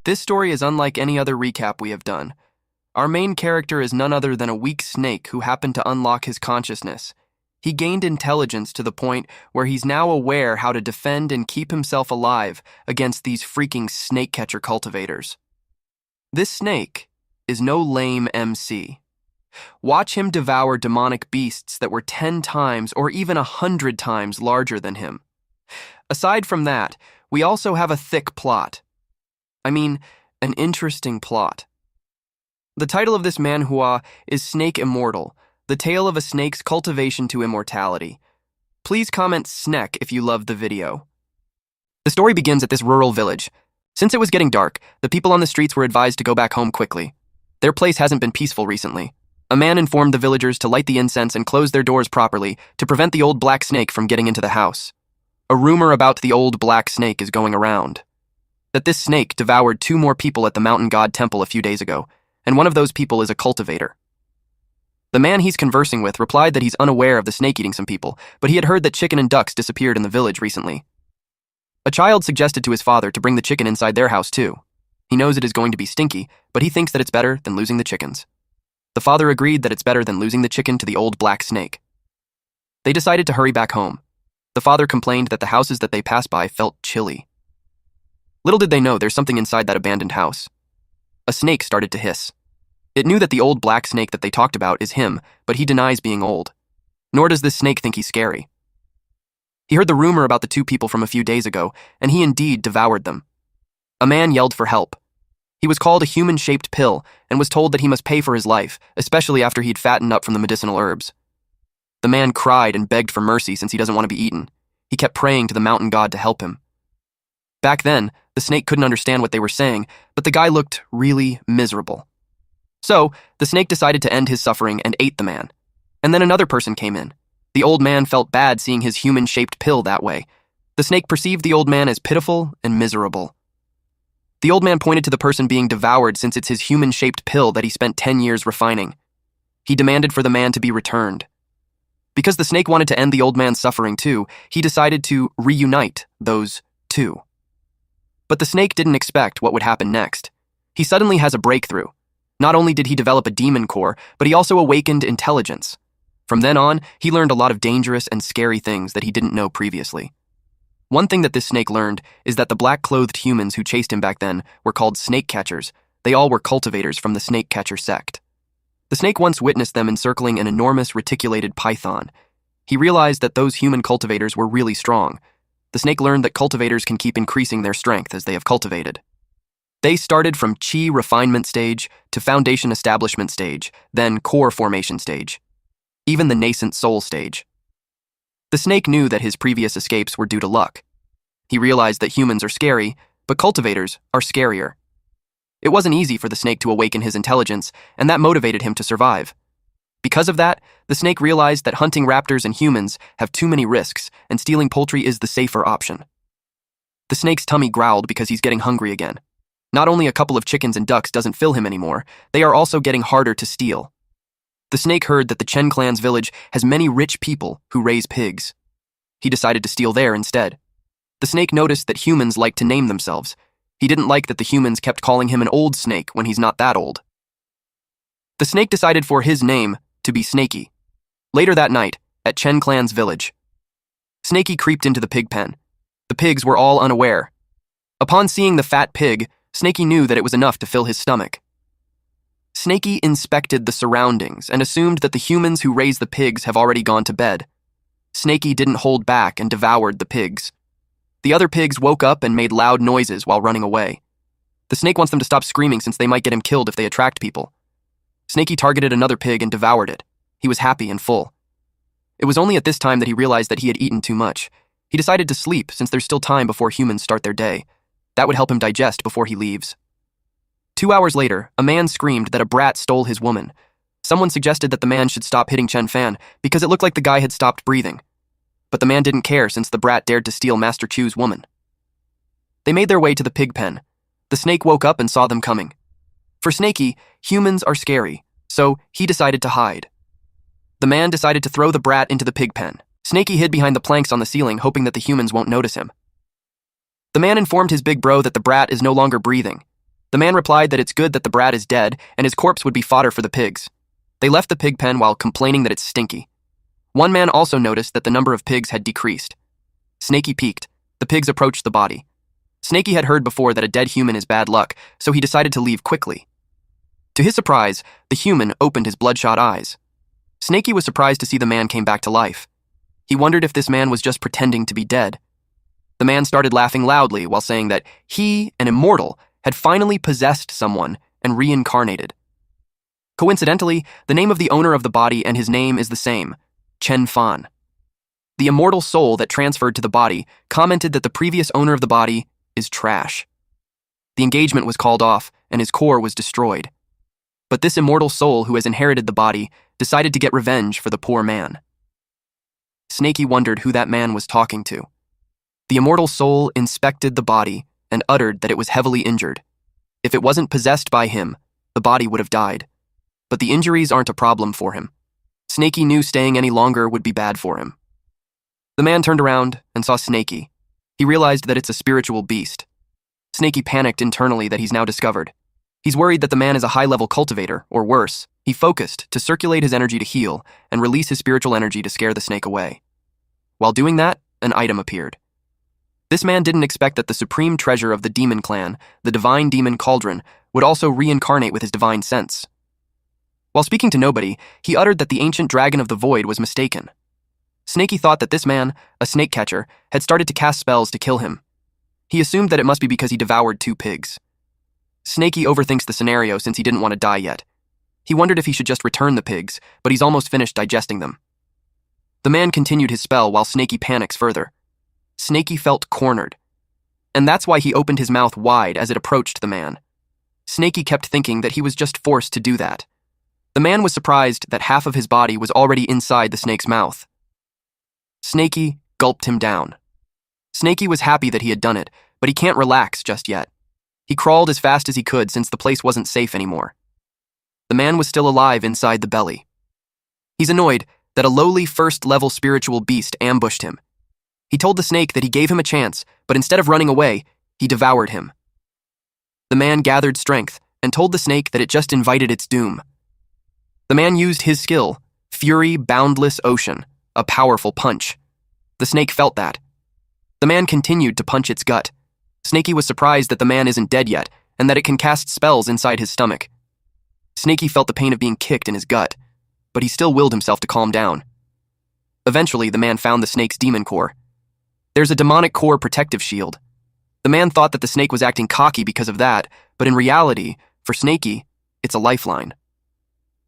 This story is unlike any other recap we have done. Our main character is none other than a weak snake who happened to unlock his consciousness. He gained intelligence to the point where he's now aware how to defend and keep himself alive against these freaking snake catcher cultivators. This snake is no lame MC. Watch him devour demonic beasts that were 10 times or even 100 times larger than him. Aside from that, we also have a thick plot. An interesting plot. The title of this manhwa is Snake Immortal, the tale of a snake's cultivation to immortality. Please comment SNEK if you loved the video. The story begins at this rural village. Since it was getting dark, the people on the streets were advised to go back home quickly. Their place hasn't been peaceful recently. A man informed the villagers to light the incense and close their doors properly to prevent the old black snake from getting into the house. A rumor about the old black snake is going around. That this snake devoured 2 more people at the mountain god temple a few days ago, and one of those people is a cultivator. The man he's conversing with replied that he's unaware of the snake eating some people, but he had heard that chicken and ducks disappeared in the village recently. A child suggested to his father to bring the chicken inside their house too. He knows it is going to be stinky, but he thinks that it's better than losing the chickens. The father agreed that it's better than losing the chicken to the old black snake. They decided to hurry back home. The father complained that the houses that they passed by felt chilly. Little did they know there's something inside that abandoned house. A snake started to hiss. It knew that the old black snake that they talked about is him, but he denies being old. Nor does this snake think he's scary. He heard the rumor about the 2 people from a few days ago, and he indeed devoured them. A man yelled for help. He was called a human-shaped pill and was told that he must pay for his life, especially after he'd fattened up from the medicinal herbs. The man cried and begged for mercy since he doesn't want to be eaten. He kept praying to the mountain god to help him. Back then, the snake couldn't understand what they were saying, but the guy looked really miserable. So, the snake decided to end his suffering and ate the man. And then another person came in. The old man felt bad seeing his human-shaped pill that way. The snake perceived the old man as pitiful and miserable. The old man pointed to the person being devoured since it's his human-shaped pill that he spent 10 years refining. He demanded for the man to be returned. Because the snake wanted to end the old man's suffering too, he decided to reunite those 2. But the snake didn't expect what would happen next. He suddenly has a breakthrough. Not only did he develop a demon core, but he also awakened intelligence. From then on, he learned a lot of dangerous and scary things that he didn't know previously. One thing that this snake learned is that the black-clothed humans who chased him back then were called snake catchers. They all were cultivators from the snake catcher sect. The snake once witnessed them encircling an enormous reticulated python. He realized that those human cultivators were really strong. The snake learned that cultivators can keep increasing their strength as they have cultivated. They started from chi refinement stage to foundation establishment stage, then core formation stage, even the nascent soul stage. The snake knew that his previous escapes were due to luck. He realized that humans are scary, but cultivators are scarier. It wasn't easy for the snake to awaken his intelligence, and that motivated him to survive. Because of that, the snake realized that hunting raptors and humans have too many risks, and stealing poultry is the safer option. The snake's tummy growled because he's getting hungry again. Not only a couple of chickens and ducks doesn't fill him anymore, they are also getting harder to steal. The snake heard that the Chen clan's village has many rich people who raise pigs. He decided to steal there instead. The snake noticed that humans like to name themselves. He didn't like that the humans kept calling him an old snake when he's not that old. The snake decided for his name to be Snaky. Later that night, at Chen clan's village, Snaky creeped into the pig pen. The pigs were all unaware. Upon seeing the fat pig, Snaky knew that it was enough to fill his stomach. Snaky inspected the surroundings and assumed that the humans who raise the pigs have already gone to bed. Snaky didn't hold back and devoured the pigs. The other pigs woke up and made loud noises while running away. The snake wants them to stop screaming since they might get him killed if they attract people. Snaky targeted another pig and devoured it. He was happy and full. It was only at this time that he realized that he had eaten too much. He decided to sleep since there's still time before humans start their day. That would help him digest before he leaves. 2 hours later, a man screamed that a brat stole his woman. Someone suggested that the man should stop hitting Chen Fan because it looked like the guy had stopped breathing. But the man didn't care since the brat dared to steal Master Chu's woman. They made their way to the pig pen. The snake woke up and saw them coming. For Snaky, humans are scary, so he decided to hide. The man decided to throw the brat into the pig pen. Snaky hid behind the planks on the ceiling, hoping that the humans won't notice him. The man informed his big bro that the brat is no longer breathing. The man replied that it's good that the brat is dead and his corpse would be fodder for the pigs. They left the pig pen while complaining that it's stinky. One man also noticed that the number of pigs had decreased. Snaky peeked. The pigs approached the body. Snaky had heard before that a dead human is bad luck, so he decided to leave quickly. To his surprise, the human opened his bloodshot eyes. Snaky was surprised to see the man came back to life. He wondered if this man was just pretending to be dead. The man started laughing loudly while saying that he, an immortal, had finally possessed someone and reincarnated. Coincidentally, the name of the owner of the body and his name is the same, Chen Fan. The immortal soul that transferred to the body commented that the previous owner of the body is trash. The engagement was called off and his core was destroyed. But this immortal soul who has inherited the body decided to get revenge for the poor man. Snaky wondered who that man was talking to. The immortal soul inspected the body and uttered that it was heavily injured. If it wasn't possessed by him, the body would have died. But the injuries aren't a problem for him. Snaky knew staying any longer would be bad for him. The man turned around and saw Snaky. He realized that it's a spiritual beast. Snaky panicked internally that he's now discovered. He's worried that the man is a high-level cultivator, or worse. He focused to circulate his energy to heal and release his spiritual energy to scare the snake away. While doing that, an item appeared. This man didn't expect that the supreme treasure of the demon clan, the divine demon cauldron, would also reincarnate with his divine sense. While speaking to nobody, he uttered that the ancient dragon of the void was mistaken. Snaky thought that this man, a snake catcher, had started to cast spells to kill him. He assumed that it must be because he devoured 2 pigs. Snaky overthinks the scenario since he didn't want to die yet. He wondered if he should just return the pigs, but he's almost finished digesting them. The man continued his spell while Snaky panics further. Snaky felt cornered, and that's why he opened his mouth wide as it approached the man. Snaky kept thinking that he was just forced to do that. The man was surprised that half of his body was already inside the snake's mouth. Snaky gulped him down. Snaky was happy that he had done it, but he can't relax just yet. He crawled as fast as he could since the place wasn't safe anymore. The man was still alive inside the belly. He's annoyed that a lowly first-level spiritual beast ambushed him. He told the snake that he gave him a chance, but instead of running away, he devoured him. The man gathered strength and told the snake that it just invited its doom. The man used his skill, Fury Boundless Ocean, a powerful punch. The snake felt that. The man continued to punch its gut. Snaky was surprised that the man isn't dead yet, and that it can cast spells inside his stomach. Snaky felt the pain of being kicked in his gut, but he still willed himself to calm down. Eventually, the man found the snake's demon core. There's a demonic core protective shield. The man thought that the snake was acting cocky because of that, but in reality, for Snaky, it's a lifeline.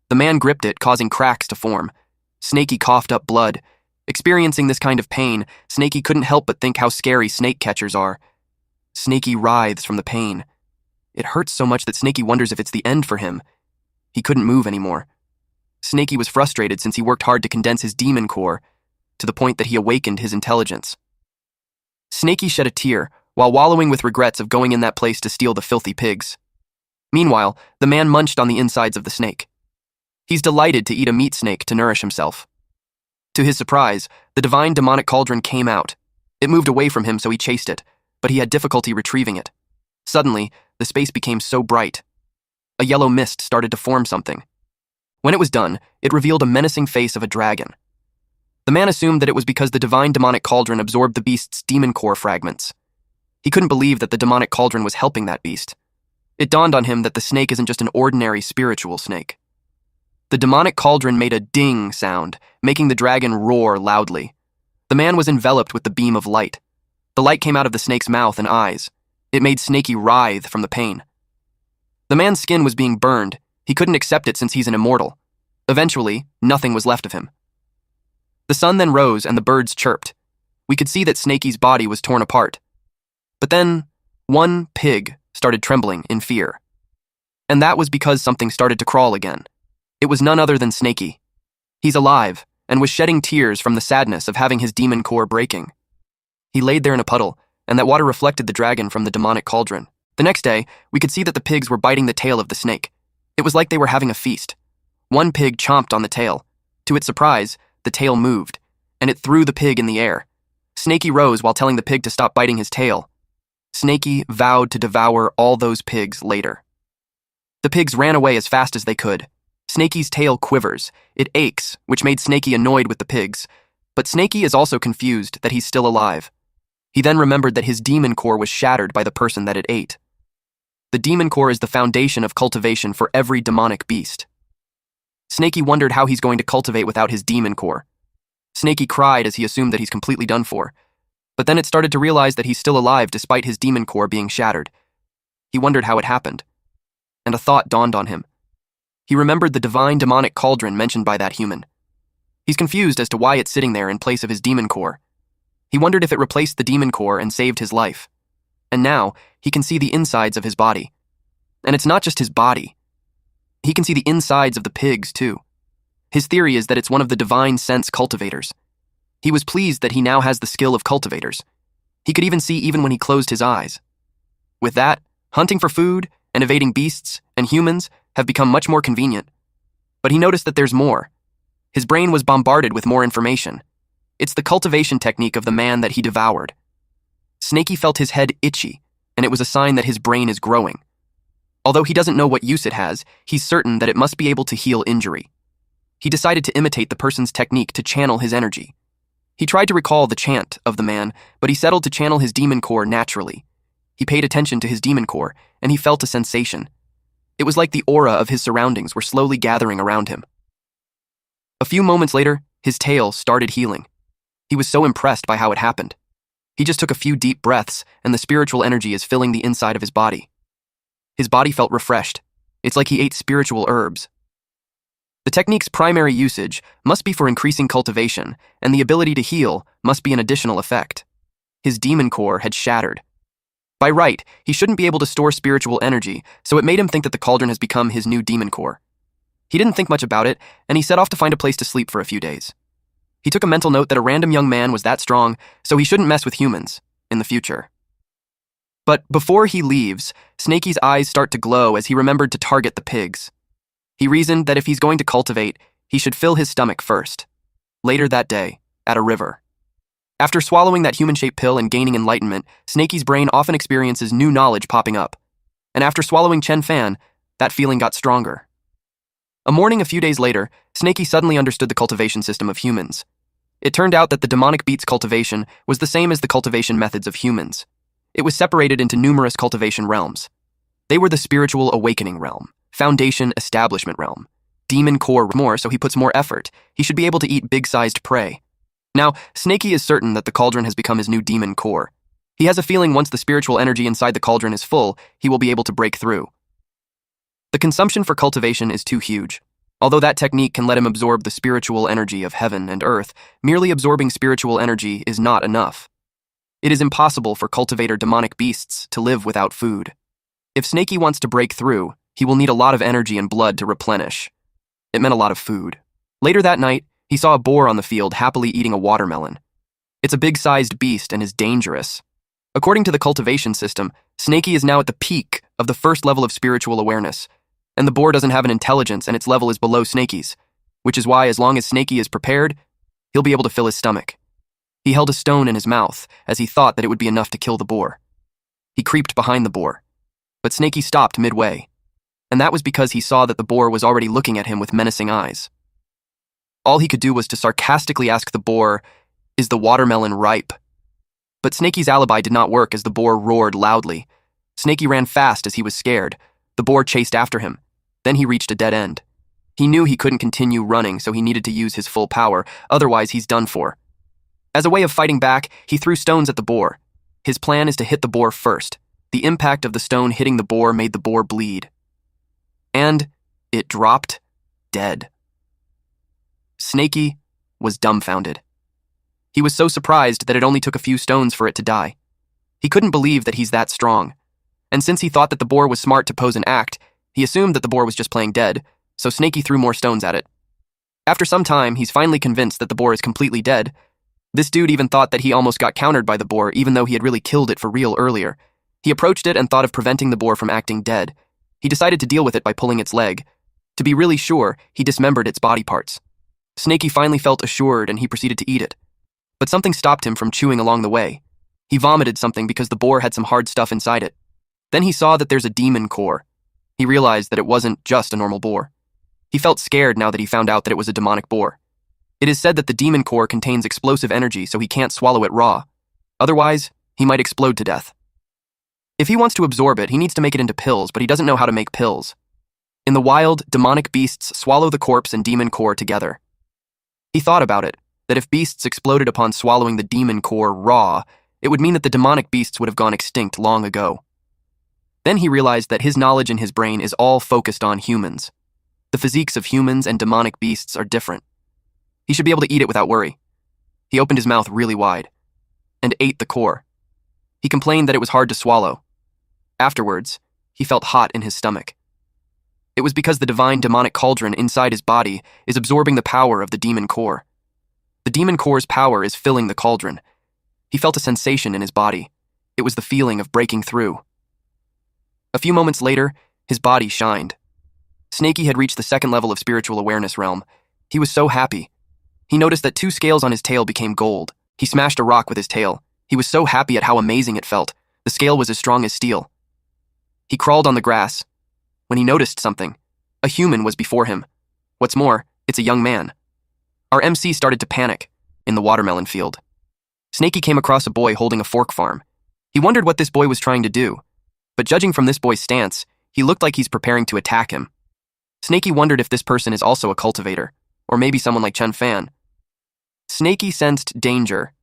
The man gripped it, causing cracks to form. Snaky coughed up blood. Experiencing this kind of pain, Snaky couldn't help but think how scary snake catchers are. Snaky writhes from the pain. It hurts so much that Snaky wonders if it's the end for him. He couldn't move anymore. Snaky was frustrated since he worked hard to condense his demon core, to the point that he awakened his intelligence. Snaky shed a tear, while wallowing with regrets of going in that place to steal the filthy pigs. Meanwhile, the man munched on the insides of the snake. He's delighted to eat a meat snake to nourish himself. To his surprise, the divine demonic cauldron came out. It moved away from him, so he chased it, but he had difficulty retrieving it. Suddenly, the space became so bright. A yellow mist started to form something. When it was done, it revealed a menacing face of a dragon. The man assumed that it was because the divine demonic cauldron absorbed the beast's demon core fragments. He couldn't believe that the demonic cauldron was helping that beast. It dawned on him that the snake isn't just an ordinary spiritual snake. The demonic cauldron made a ding sound, making the dragon roar loudly. The man was enveloped with the beam of light. The light came out of the snake's mouth and eyes. It made Snaky writhe from the pain. The man's skin was being burned. He couldn't accept it since he's an immortal. Eventually, nothing was left of him. The sun then rose and the birds chirped. We could see that Snaky's body was torn apart. But then, one pig started trembling in fear. And that was because something started to crawl again. It was none other than Snaky. He's alive, and was shedding tears from the sadness of having his demon core breaking. He laid there in a puddle, and that water reflected the dragon from the demonic cauldron. The next day, we could see that the pigs were biting the tail of the snake. It was like they were having a feast. One pig chomped on the tail. To its surprise, the tail moved, and it threw the pig in the air. Snaky rose while telling the pig to stop biting his tail. Snaky vowed to devour all those pigs later. The pigs ran away as fast as they could. Snaky's tail quivers. It aches, which made Snaky annoyed with the pigs. But Snaky is also confused that he's still alive. He then remembered that his demon core was shattered by the person that it ate. The demon core is the foundation of cultivation for every demonic beast. Snaky wondered how he's going to cultivate without his demon core. Snaky cried as he assumed that he's completely done for. But then it started to realize that he's still alive despite his demon core being shattered. He wondered how it happened. And a thought dawned on him. He remembered the divine demonic cauldron mentioned by that human. He's confused as to why it's sitting there in place of his demon core. He wondered if it replaced the demon core and saved his life. And now, he can see the insides of his body. And it's not just his body. He can see the insides of the pigs, too. His theory is that it's one of the divine sense cultivators. He was pleased that he now has the skill of cultivators. He could even see even when he closed his eyes. With that, hunting for food and evading beasts and humans have become much more convenient. But he noticed that there's more. His brain was bombarded with more information. It's the cultivation technique of the man that he devoured. Snaky felt his head itchy, and it was a sign that his brain is growing. Although he doesn't know what use it has, he's certain that it must be able to heal injury. He decided to imitate the person's technique to channel his energy. He tried to recall the chant of the man, but he settled to channel his demon core naturally. He paid attention to his demon core, and he felt a sensation. It was like the aura of his surroundings were slowly gathering around him. A few moments later, his tail started healing. He was so impressed by how it happened. He just took a few deep breaths, and the spiritual energy is filling the inside of his body. His body felt refreshed. It's like he ate spiritual herbs. The technique's primary usage must be for increasing cultivation, and the ability to heal must be an additional effect. His demon core had shattered. By right, he shouldn't be able to store spiritual energy, so it made him think that the cauldron has become his new demon core. He didn't think much about it, and he set off to find a place to sleep for a few days. He took a mental note that a random young man was that strong, so he shouldn't mess with humans in the future. But before he leaves, Snaky's eyes start to glow as he remembered to target the pigs. He reasoned that if he's going to cultivate, he should fill his stomach first. Later that day, at a river. After swallowing that human-shaped pill and gaining enlightenment, Snaky's brain often experiences new knowledge popping up. And after swallowing Chen Fan, that feeling got stronger. A morning a few days later, Snaky suddenly understood the cultivation system of humans. It turned out that the demonic beast's cultivation was the same as the cultivation methods of humans. It was separated into numerous cultivation realms. They were the spiritual awakening realm, foundation establishment realm, demon core more, so he puts more effort. He should be able to eat big-sized prey. Now, Snaky is certain that the cauldron has become his new demon core. He has a feeling once the spiritual energy inside the cauldron is full, he will be able to break through. The consumption for cultivation is too huge. Although that technique can let him absorb the spiritual energy of heaven and earth, merely absorbing spiritual energy is not enough. It is impossible for cultivator demonic beasts to live without food. If Snaky wants to break through, he will need a lot of energy and blood to replenish. It meant a lot of food. Later that night, he saw a boar on the field happily eating a watermelon. It's a big-sized beast and is dangerous. According to the cultivation system, Snaky is now at the peak of the first level of spiritual awareness, and the boar doesn't have an intelligence and its level is below Snaky's, which is why as long as Snaky is prepared, he'll be able to fill his stomach. He held a stone in his mouth as he thought that it would be enough to kill the boar. He creeped behind the boar, but Snaky stopped midway, and that was because he saw that the boar was already looking at him with menacing eyes. All he could do was to sarcastically ask the boar, "Is the watermelon ripe?" But Snaky's alibi did not work as the boar roared loudly. Snaky ran fast as he was scared. The boar chased after him. Then he reached a dead end. He knew he couldn't continue running, so he needed to use his full power, otherwise he's done for. As a way of fighting back, he threw stones at the boar. His plan is to hit the boar first. The impact of the stone hitting the boar made the boar bleed. And it dropped dead. Snaky was dumbfounded. He was so surprised that it only took a few stones for it to die. He couldn't believe that he's that strong. And since he thought that the boar was smart to pose an act, he assumed that the boar was just playing dead, so Snaky threw more stones at it. After some time, he's finally convinced that the boar is completely dead. This dude even thought that he almost got countered by the boar, even though he had really killed it for real earlier. He approached it and thought of preventing the boar from acting dead. He decided to deal with it by pulling its leg. To be really sure, he dismembered its body parts. Snaky finally felt assured and he proceeded to eat it. But something stopped him from chewing along the way. He vomited something because the boar had some hard stuff inside it. Then he saw that there's a demon core. He realized that it wasn't just a normal boar. He felt scared now that he found out that it was a demonic boar. It is said that the demon core contains explosive energy, so he can't swallow it raw. Otherwise, he might explode to death. If he wants to absorb it, he needs to make it into pills, but he doesn't know how to make pills. In the wild, demonic beasts swallow the corpse and demon core together. He thought about it, that if beasts exploded upon swallowing the demon core raw, it would mean that the demonic beasts would have gone extinct long ago. Then he realized that his knowledge in his brain is all focused on humans. The physiques of humans and demonic beasts are different. He should be able to eat it without worry. He opened his mouth really wide and ate the core. He complained that it was hard to swallow. Afterwards, he felt hot in his stomach. It was because the divine demonic cauldron inside his body is absorbing the power of the demon core. The demon core's power is filling the cauldron. He felt a sensation in his body. It was the feeling of breaking through. A few moments later, his body shined. Snakey had reached the second level of spiritual awareness realm. He was so happy. He noticed that 2 scales on his tail became gold. He smashed a rock with his tail. He was so happy at how amazing it felt. The scale was as strong as steel. He crawled on the grass. When he noticed something, a human was before him. What's more, it's a young man. Our MC started to panic in the watermelon field. Snakey came across a boy holding a fork farm. He wondered what this boy was trying to do, but judging from this boy's stance, he looked like he's preparing to attack him. Snakey wondered if this person is also a cultivator, or maybe someone like Chen Fan. Snakey sensed danger,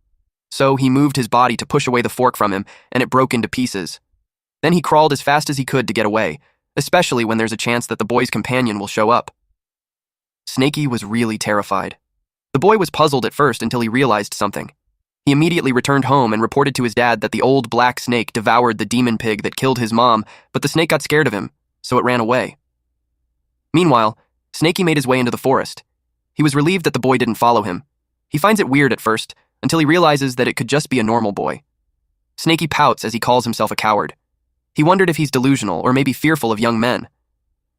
so he moved his body to push away the fork from him, and it broke into pieces. Then he crawled as fast as he could to get away, especially when there's a chance that the boy's companion will show up. Snakey was really terrified. The boy was puzzled at first until he realized something. He immediately returned home and reported to his dad that the old black snake devoured the demon pig that killed his mom, but the snake got scared of him, so it ran away. Meanwhile, Snakey made his way into the forest. He was relieved that the boy didn't follow him. He finds it weird at first, until he realizes that it could just be a normal boy. Snakey pouts as he calls himself a coward. He wondered if he's delusional or maybe fearful of young men.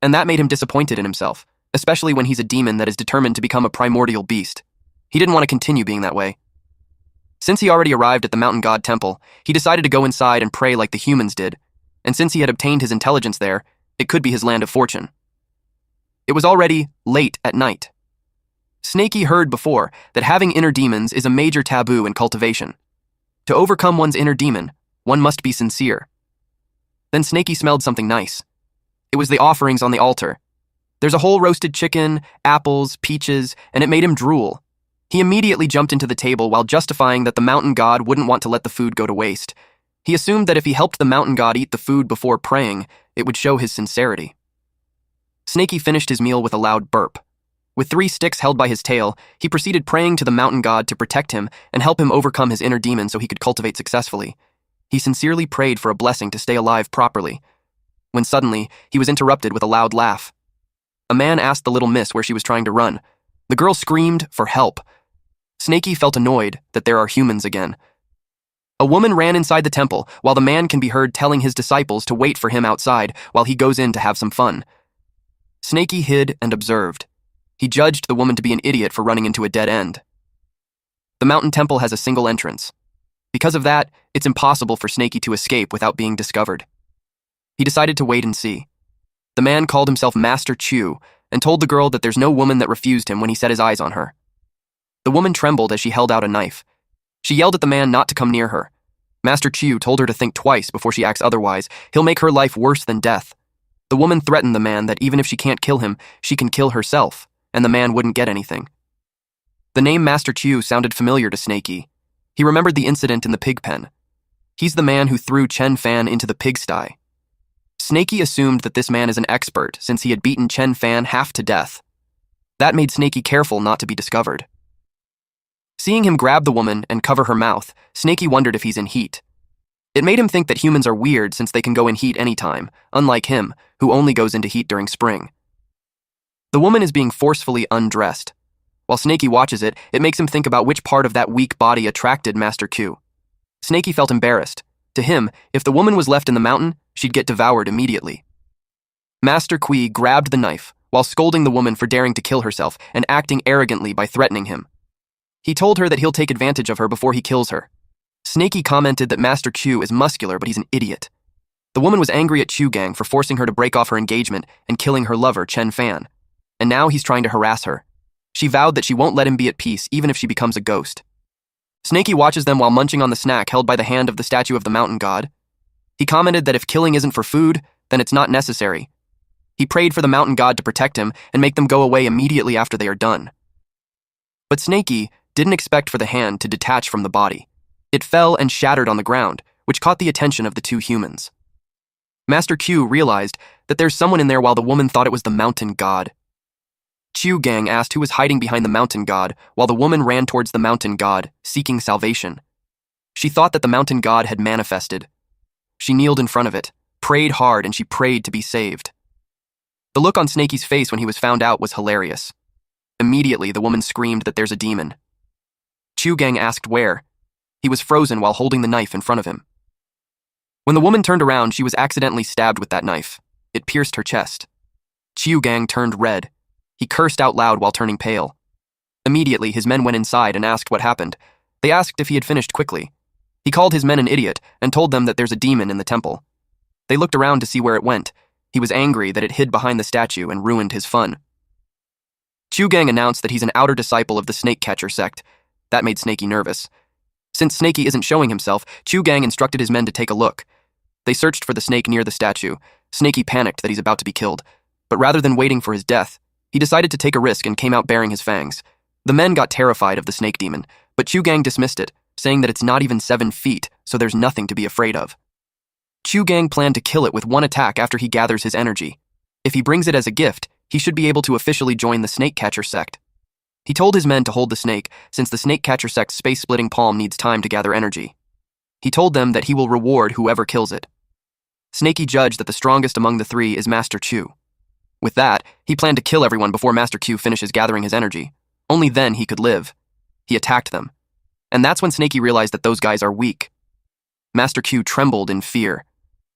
And that made him disappointed in himself, especially when he's a demon that is determined to become a primordial beast. He didn't want to continue being that way. Since he already arrived at the mountain god temple, he decided to go inside and pray like the humans did, and since he had obtained his intelligence there, it could be his land of fortune. It was already late at night. Snakey heard before that having inner demons is a major taboo in cultivation. To overcome one's inner demon, one must be sincere. Then Snakey smelled something nice. It was the offerings on the altar. There's a whole roasted chicken, apples, peaches, and it made him drool. He immediately jumped into the table while justifying that the mountain god wouldn't want to let the food go to waste. He assumed that if he helped the mountain god eat the food before praying, it would show his sincerity. Snakey finished his meal with a loud burp. With 3 sticks held by his tail, he proceeded praying to the mountain god to protect him and help him overcome his inner demon so he could cultivate successfully. He sincerely prayed for a blessing to stay alive properly, when suddenly he was interrupted with a loud laugh. A man asked the little miss where she was trying to run. The girl screamed for help. Snakey felt annoyed that there are humans again. A woman ran inside the temple while the man can be heard telling his disciples to wait for him outside while he goes in to have some fun. Snakey hid and observed. He judged the woman to be an idiot for running into a dead end. The mountain temple has a single entrance. Because of that, it's impossible for Snakey to escape without being discovered. He decided to wait and see. The man called himself Master Chu and told the girl that there's no woman that refused him when he set his eyes on her. The woman trembled as she held out a knife. She yelled at the man not to come near her. Master Chu told her to think twice before she acts otherwise. He'll make her life worse than death. The woman threatened the man that even if she can't kill him, she can kill herself, and the man wouldn't get anything. The name Master Chu sounded familiar to Snakey. He remembered the incident in the pig pen. He's the man who threw Chen Fan into the pigsty. Snakey assumed that this man is an expert since he had beaten Chen Fan half to death. That made Snakey careful not to be discovered. Seeing him grab the woman and cover her mouth, Snakey wondered if he's in heat. It made him think that humans are weird since they can go in heat anytime, unlike him, who only goes into heat during spring. The woman is being forcefully undressed. While Snakey watches it, it makes him think about which part of that weak body attracted Master Q. Snakey felt embarrassed. To him, if the woman was left in the mountain, she'd get devoured immediately. Master Kui grabbed the knife while scolding the woman for daring to kill herself and acting arrogantly by threatening him. He told her that he'll take advantage of her before he kills her. Snaky commented that Master Q is muscular, but he's an idiot. The woman was angry at Chu Gang for forcing her to break off her engagement and killing her lover, Chen Fan. And now he's trying to harass her. She vowed that she won't let him be at peace, even if she becomes a ghost. Snaky watches them while munching on the snack held by the hand of the statue of the mountain god. He commented that if killing isn't for food, then it's not necessary. He prayed for the mountain god to protect him and make them go away immediately after they are done. But Snaky didn't expect for the hand to detach from the body. It fell and shattered on the ground, which caught the attention of the two humans. Master Q realized that there's someone in there while the woman thought it was the mountain god. Chu Gang asked who was hiding behind the mountain god while the woman ran towards the mountain god, seeking salvation. She thought that the mountain god had manifested. She kneeled in front of it, prayed hard, and she prayed to be saved. The look on Snaky's face when he was found out was hilarious. Immediately, the woman screamed that there's a demon. Chu Gang asked where. He was frozen while holding the knife in front of him. When the woman turned around, she was accidentally stabbed with that knife. It pierced her chest. Chu Gang turned red. He cursed out loud while turning pale. Immediately, his men went inside and asked what happened. They asked if he had finished quickly. He called his men an idiot and told them that there's a demon in the temple. They looked around to see where it went. He was angry that it hid behind the statue and ruined his fun. Chu Gang announced that he's an outer disciple of the snake catcher sect. That made Snaky nervous. Since Snaky isn't showing himself, Chu Gang instructed his men to take a look. They searched for the snake near the statue. Snaky panicked that he's about to be killed. But rather than waiting for his death, he decided to take a risk and came out bearing his fangs. The men got terrified of the snake demon, but Chu Gang dismissed it, saying that it's not even 7 feet, so there's nothing to be afraid of. Chu Gang planned to kill it with one attack after he gathers his energy. If he brings it as a gift, he should be able to officially join the snake catcher sect. He told his men to hold the snake, since the snake catcher sect's space-splitting palm needs time to gather energy. He told them that he will reward whoever kills it. Snaky judged that the strongest among the three is Master Chu. With that, he planned to kill everyone before Master Q finishes gathering his energy. Only then he could live. He attacked them. And that's when Snaky realized that those guys are weak. Master Q trembled in fear.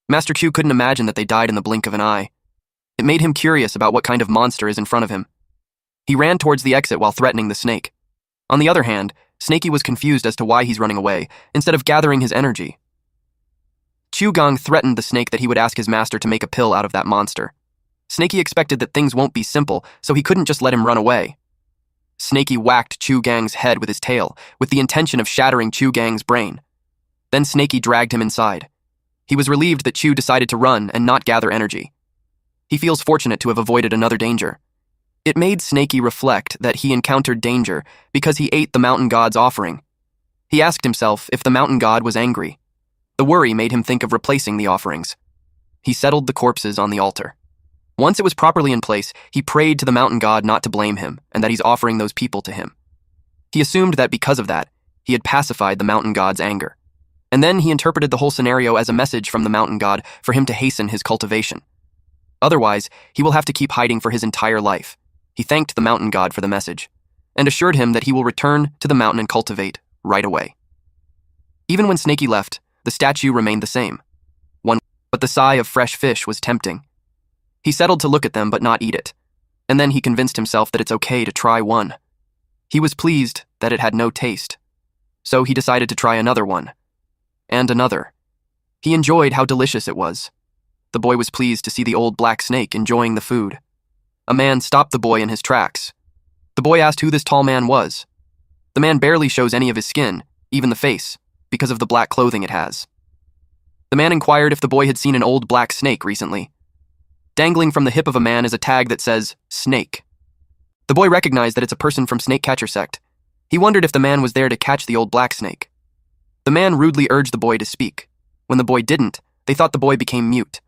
Master Q couldn't imagine that they died in the blink of an eye. It made him curious about what kind of monster is in front of him. He ran towards the exit while threatening the snake. On the other hand, Snaky was confused as to why he's running away, instead of gathering his energy. Chu Gang threatened the snake that he would ask his master to make a pill out of that monster. Snaky expected that things won't be simple, so he couldn't just let him run away. Snaky whacked Chu Gang's head with his tail, with the intention of shattering Chu Gang's brain. Then Snaky dragged him inside. He was relieved that Chu decided to run and not gather energy. He feels fortunate to have avoided another danger. It made Snaky reflect that he encountered danger because he ate the mountain god's offering. He asked himself if the mountain god was angry. The worry made him think of replacing the offerings. He settled the corpses on the altar. Once it was properly in place, he prayed to the mountain god not to blame him and that he's offering those people to him. He assumed that because of that, he had pacified the mountain god's anger. And then he interpreted the whole scenario as a message from the mountain god for him to hasten his cultivation. Otherwise, he will have to keep hiding for his entire life. He thanked the mountain god for the message and assured him that he will return to the mountain and cultivate right away. Even when Snaky left, the statue remained the same. But the sigh of fresh fish was tempting. He settled to look at them but not eat it, and then he convinced himself that it's okay to try one. He was pleased that it had no taste, so he decided to try another one, and another. He enjoyed how delicious it was. The boy was pleased to see the old black snake enjoying the food. A man stopped the boy in his tracks. The boy asked who this tall man was. The man barely shows any of his skin, even the face, because of the black clothing it has. The man inquired if the boy had seen an old black snake recently. Dangling from the hip of a man is a tag that says, Snake. The boy recognized that it's a person from Snake Catcher Sect. He wondered if the man was there to catch the old black snake. The man rudely urged the boy to speak. When the boy didn't, they thought the boy became mute.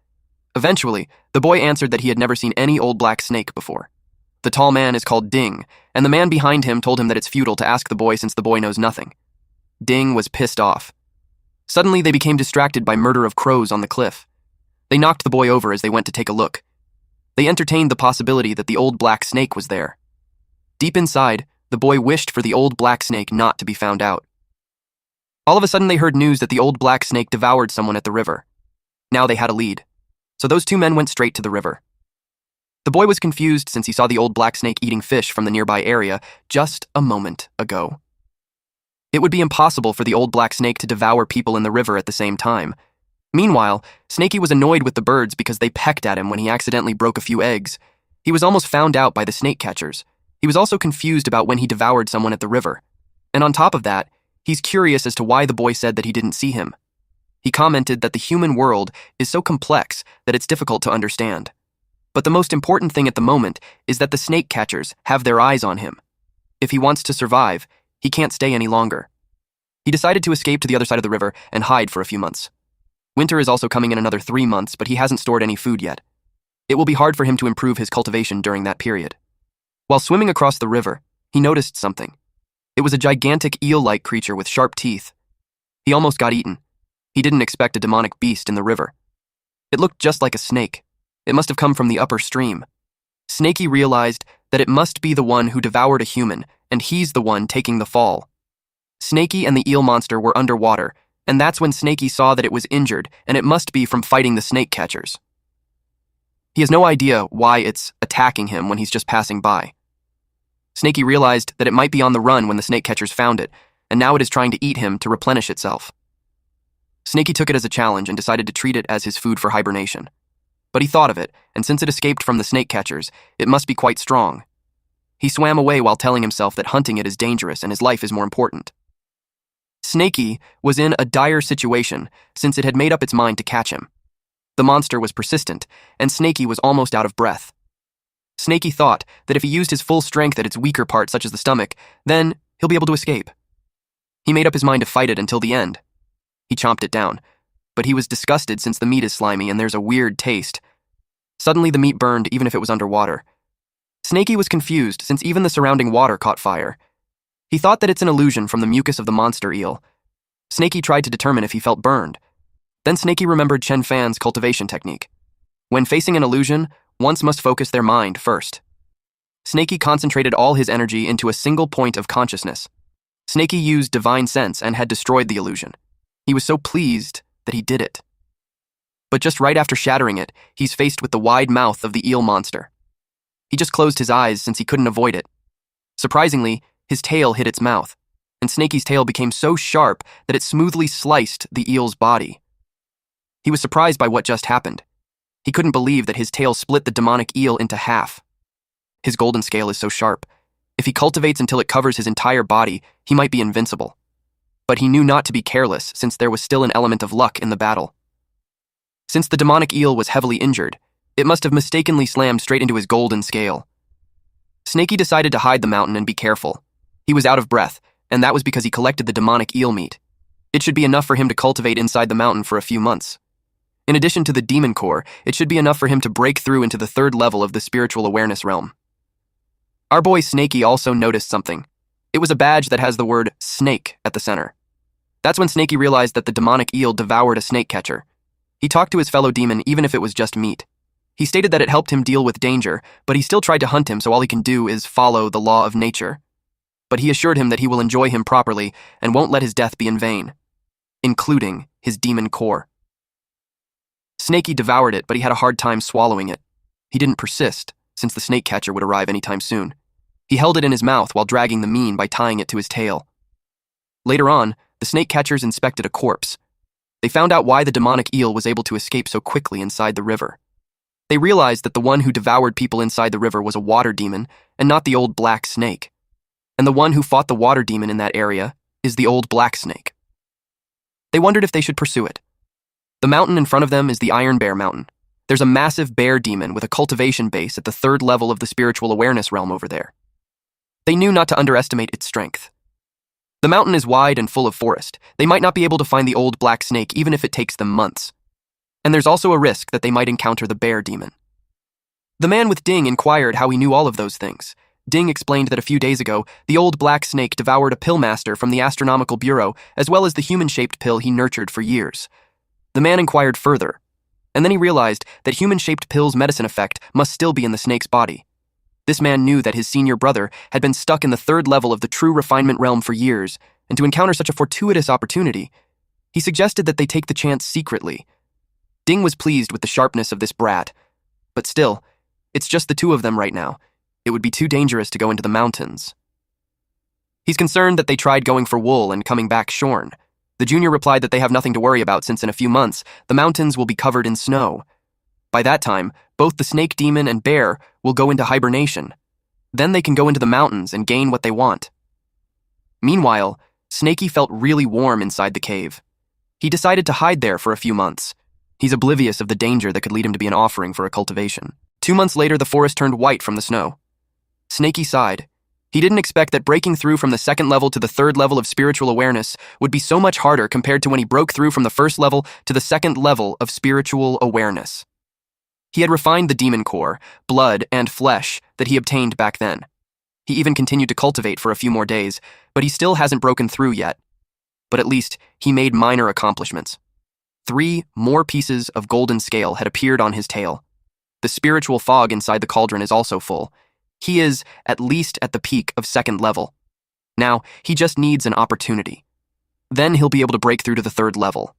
Eventually, the boy answered that he had never seen any old black snake before. The tall man is called Ding, and the man behind him told him that it's futile to ask the boy since the boy knows nothing. Ding was pissed off. Suddenly, they became distracted by murder of crows on the cliff. They knocked the boy over as they went to take a look. They entertained the possibility that the old black snake was there. Deep inside, the boy wished for the old black snake not to be found out. All of a sudden, they heard news that the old black snake devoured someone at the river. Now they had a lead. So those two men went straight to the river. The boy was confused since he saw the old black snake eating fish from the nearby area just a moment ago. It would be impossible for the old black snake to devour people in the river at the same time. Meanwhile, Snakey was annoyed with the birds because they pecked at him when he accidentally broke a few eggs. He was almost found out by the snake catchers. He was also confused about when he devoured someone at the river. And on top of that, he's curious as to why the boy said that he didn't see him. He commented that the human world is so complex that it's difficult to understand. But the most important thing at the moment is that the snake catchers have their eyes on him. If he wants to survive, he can't stay any longer. He decided to escape to the other side of the river and hide for a few months. Winter is also coming in another 3 months, but he hasn't stored any food yet. It will be hard for him to improve his cultivation during that period. While swimming across the river, he noticed something. It was a gigantic eel-like creature with sharp teeth. He almost got eaten. He didn't expect a demonic beast in the river. It looked just like a snake. It must have come from the upper stream. Snakey realized that it must be the one who devoured a human, and he's the one taking the fall. Snakey and the eel monster were underwater, and that's when Snakey saw that it was injured, and it must be from fighting the snake catchers. He has no idea why it's attacking him when he's just passing by. Snakey realized that it might be on the run when the snake catchers found it, and now it is trying to eat him to replenish itself. Snakey took it as a challenge and decided to treat it as his food for hibernation. But he thought of it, and since it escaped from the snake catchers, it must be quite strong. He swam away while telling himself that hunting it is dangerous and his life is more important. Snakey was in a dire situation since it had made up its mind to catch him. The monster was persistent, and Snakey was almost out of breath. Snakey thought that if he used his full strength at its weaker part, such as the stomach, then he'll be able to escape. He made up his mind to fight it until the end. He chomped it down, but he was disgusted since the meat is slimy and there's a weird taste. Suddenly the meat burned even if it was underwater. Snakey was confused since even the surrounding water caught fire. He thought that it's an illusion from the mucus of the monster eel. Snakey tried to determine if he felt burned. Then Snakey remembered Chen Fan's cultivation technique. When facing an illusion, one must focus their mind first. Snakey concentrated all his energy into a single point of consciousness. Snakey used divine sense and had destroyed the illusion. He was so pleased that he did it. But just right after shattering it, he's faced with the wide mouth of the eel monster. He just closed his eyes since he couldn't avoid it. Surprisingly, his tail hit its mouth, and Snakey's tail became so sharp that it smoothly sliced the eel's body. He was surprised by what just happened. He couldn't believe that his tail split the demonic eel into half. His golden scale is so sharp. If he cultivates until it covers his entire body, he might be invincible. But he knew not to be careless since there was still an element of luck in the battle. Since the demonic eel was heavily injured, it must have mistakenly slammed straight into his golden scale. Snakey decided to hide the mountain and be careful. He was out of breath, and that was because he collected the demonic eel meat. It should be enough for him to cultivate inside the mountain for a few months. In addition to the demon core, it should be enough for him to break through into the 3rd level of the spiritual awareness realm. Our boy Snakey also noticed something. It was a badge that has the word snake at the center. That's when Snakey realized that the demonic eel devoured a snake catcher. He talked to his fellow demon even if it was just meat. He stated that it helped him deal with danger, but he still tried to hunt him, so all he can do is follow the law of nature. But he assured him that he will enjoy him properly and won't let his death be in vain, including his demon core. Snakey devoured it, but he had a hard time swallowing it. He didn't persist, since the snake catcher would arrive anytime soon. He held it in his mouth while dragging the mean by tying it to his tail. Later on, the snake catchers inspected a corpse. They found out why the demonic eel was able to escape so quickly inside the river. They realized that the one who devoured people inside the river was a water demon and not the old black snake. And the one who fought the water demon in that area is the old black snake. They wondered if they should pursue it. The mountain in front of them is the Iron Bear Mountain. There's a massive bear demon with a cultivation base at the 3rd level of the spiritual awareness realm over there. They knew not to underestimate its strength. The mountain is wide and full of forest. They might not be able to find the old black snake even if it takes them months. And there's also a risk that they might encounter the bear demon. The man with Ding inquired how he knew all of those things. Ding explained that a few days ago, the old black snake devoured a pillmaster from the Astronomical Bureau, as well as the human-shaped pill he nurtured for years. The man inquired further, and then he realized that human-shaped pill's medicine effect must still be in the snake's body. This man knew that his senior brother had been stuck in the 3rd level of the true refinement realm for years, and to encounter such a fortuitous opportunity, he suggested that they take the chance secretly. Ding was pleased with the sharpness of this brat, but still, it's just the two of them right now. It would be too dangerous to go into the mountains. He's concerned that they tried going for wool and coming back shorn. The junior replied that they have nothing to worry about since in a few months, the mountains will be covered in snow. By that time, both the snake demon and bear will go into hibernation. Then they can go into the mountains and gain what they want. Meanwhile, Snaky felt really warm inside the cave. He decided to hide there for a few months. He's oblivious of the danger that could lead him to be an offering for a cultivation. 2 months later, the forest turned white from the snow. Snaky sighed. He didn't expect that breaking through from the second level to the third level of spiritual awareness would be so much harder compared to when he broke through from the first level to the second level of spiritual awareness. He had refined the demon core, blood, and flesh that he obtained back then. He even continued to cultivate for a few more days, but he still hasn't broken through yet. But at least he made minor accomplishments. 3 more pieces of golden scale had appeared on his tail. The spiritual fog inside the cauldron is also full. He is at least at the peak of second level. Now, he just needs an opportunity. Then he'll be able to break through to the third level.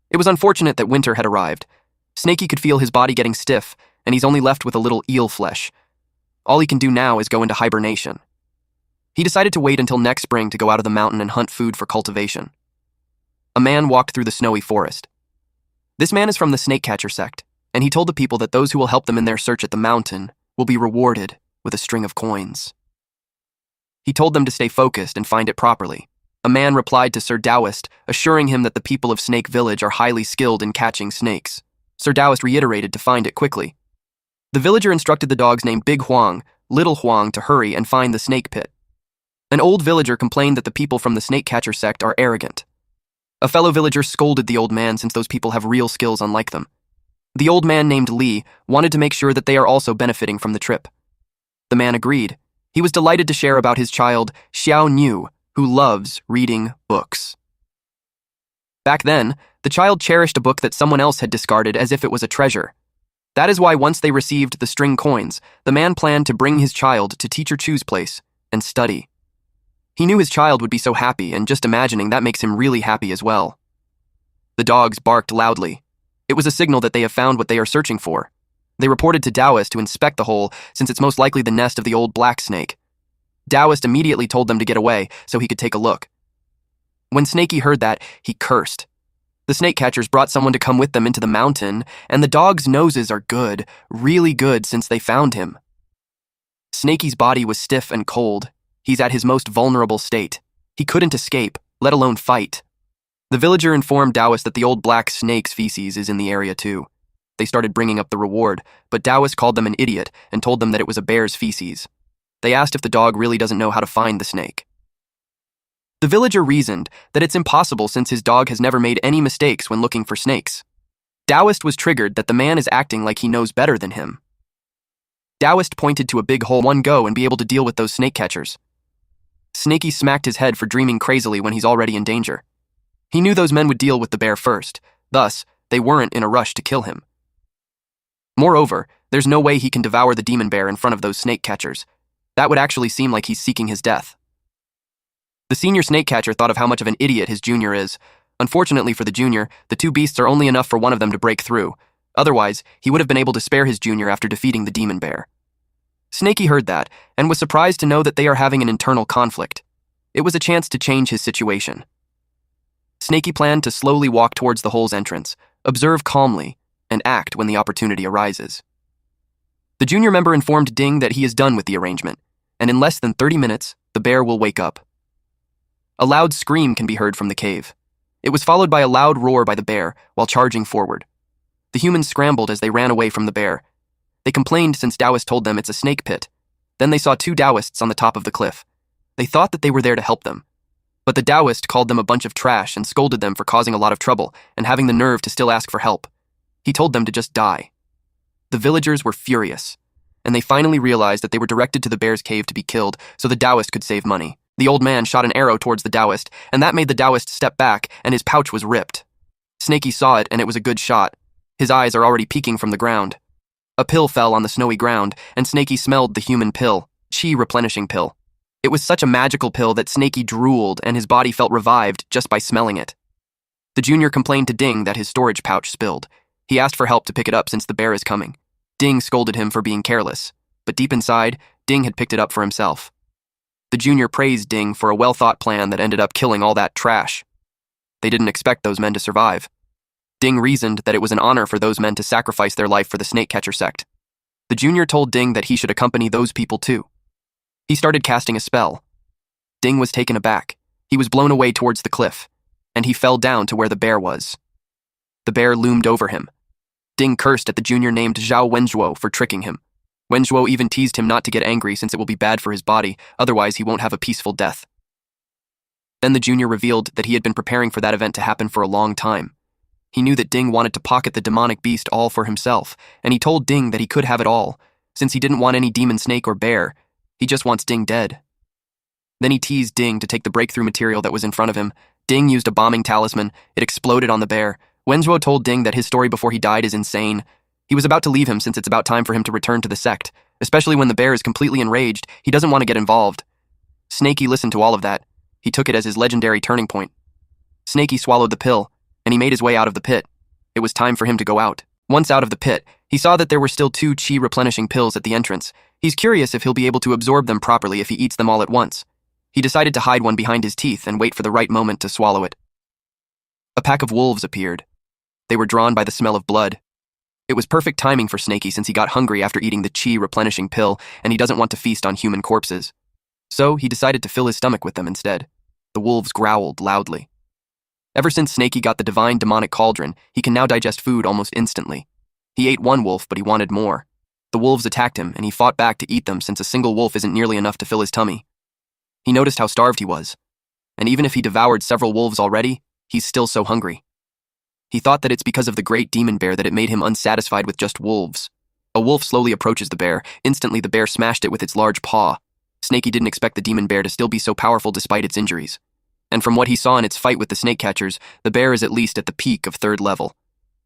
It was unfortunate that winter had arrived. Snaky could feel his body getting stiff, and he's only left with a little eel flesh. All he can do now is go into hibernation. He decided to wait until next spring to go out of the mountain and hunt food for cultivation. A man walked through the snowy forest. This man is from the snake catcher sect, and he told the people that those who will help them in their search at the mountain will be rewarded with a string of coins. He told them to stay focused and find it properly. A man replied to Sir Taoist, assuring him that the people of Snake Village are highly skilled in catching snakes. Sir Taoist reiterated to find it quickly. The villager instructed the dogs named Big Huang, Little Huang to hurry and find the snake pit. An old villager complained that the people from the snake catcher sect are arrogant. A fellow villager scolded the old man since those people have real skills unlike them. The old man named Li wanted to make sure that they are also benefiting from the trip. The man agreed. He was delighted to share about his child, Xiao Niu, who loves reading books. Back then, the child cherished a book that someone else had discarded as if it was a treasure. That is why once they received the string coins, the man planned to bring his child to Teacher Chu's place and study. He knew his child would be so happy, and just imagining that makes him really happy as well. The dogs barked loudly. It was a signal that they have found what they are searching for. They reported to Taoist to inspect the hole, since it's most likely the nest of the old black snake. Taoist immediately told them to get away so he could take a look. When Snaky heard that, he cursed. The snake catchers brought someone to come with them into the mountain, and the dogs' noses are good, really good since they found him. Snaky's body was stiff and cold. He's at his most vulnerable state. He couldn't escape, let alone fight. The villager informed Taoist that the old black snake's feces is in the area too. They started bringing up the reward, but Taoist called them an idiot and told them that it was a bear's feces. They asked if the dog really doesn't know how to find the snake. The villager reasoned that it's impossible since his dog has never made any mistakes when looking for snakes. Taoist was triggered that the man is acting like he knows better than him. Taoist pointed to a big hole, one go and be able to deal with those snake catchers. Snaky smacked his head for dreaming crazily when he's already in danger. He knew those men would deal with the bear first, thus, they weren't in a rush to kill him. Moreover, there's no way he can devour the demon bear in front of those snake catchers. That would actually seem like he's seeking his death. The senior snake catcher thought of how much of an idiot his junior is. Unfortunately for the junior, the 2 beasts are only enough for one of them to break through. Otherwise, he would have been able to spare his junior after defeating the demon bear. Snaky heard that, and was surprised to know that they are having an internal conflict. It was a chance to change his situation. Snaky planned to slowly walk towards the hole's entrance, observe calmly, and act when the opportunity arises. The junior member informed Ding that he is done with the arrangement, and in less than 30 minutes, the bear will wake up. A loud scream can be heard from the cave. It was followed by a loud roar by the bear while charging forward. The humans scrambled as they ran away from the bear. They complained since Taoist told them it's a snake pit. Then they saw 2 Taoists on the top of the cliff. They thought that they were there to help them. But the Taoist called them a bunch of trash and scolded them for causing a lot of trouble and having the nerve to still ask for help. He told them to just die. The villagers were furious, and they finally realized that they were directed to the bear's cave to be killed so the Taoist could save money. The old man shot an arrow towards the Taoist, and that made the Taoist step back, and his pouch was ripped. Snaky saw it, and it was a good shot. His eyes are already peeking from the ground. A pill fell on the snowy ground, and Snaky smelled the human pill, chi replenishing pill. It was such a magical pill that Snaky drooled, and his body felt revived just by smelling it. The junior complained to Ding that his storage pouch spilled. He asked for help to pick it up since the bear is coming. Ding scolded him for being careless, but deep inside, Ding had picked it up for himself. The junior praised Ding for a well-thought plan that ended up killing all that trash. They didn't expect those men to survive. Ding reasoned that it was an honor for those men to sacrifice their life for the snake-catcher sect. The junior told Ding that he should accompany those people too. He started casting a spell. Ding was taken aback. He was blown away towards the cliff, and he fell down to where the bear was. The bear loomed over him. Ding cursed at the junior named Zhao Wenzhuo for tricking him. Wenzhuo even teased him not to get angry since it will be bad for his body, otherwise he won't have a peaceful death. Then the junior revealed that he had been preparing for that event to happen for a long time. He knew that Ding wanted to pocket the demonic beast all for himself, and he told Ding that he could have it all, since he didn't want any demon snake or bear. He just wants Ding dead. Then he teased Ding to take the breakthrough material that was in front of him. Ding used a bombing talisman. It exploded on the bear. Wenzhuo told Ding that his story before he died is insane. He was about to leave him since it's about time for him to return to the sect, especially when the bear is completely enraged. He doesn't want to get involved. Snakey listened to all of that. He took it as his legendary turning point. Snakey swallowed the pill, and he made his way out of the pit. It was time for him to go out. Once out of the pit, he saw that there were still 2 chi replenishing pills at the entrance. He's curious if he'll be able to absorb them properly if he eats them all at once. He decided to hide one behind his teeth and wait for the right moment to swallow it. A pack of wolves appeared. They were drawn by the smell of blood. It was perfect timing for Snakey since he got hungry after eating the chi replenishing pill and he doesn't want to feast on human corpses. So he decided to fill his stomach with them instead. The wolves growled loudly. Ever since Snakey got the divine demonic cauldron, he can now digest food almost instantly. He ate one wolf, but he wanted more. The wolves attacked him, and he fought back to eat them since a single wolf isn't nearly enough to fill his tummy. He noticed how starved he was, and even if he devoured several wolves already, he's still so hungry. He thought that it's because of the great demon bear that it made him unsatisfied with just wolves. A wolf slowly approaches the bear. Instantly, the bear smashed it with its large paw. Snakey didn't expect the demon bear to still be so powerful despite its injuries. And from what he saw in its fight with the snake catchers, the bear is at least at the peak of 3rd level,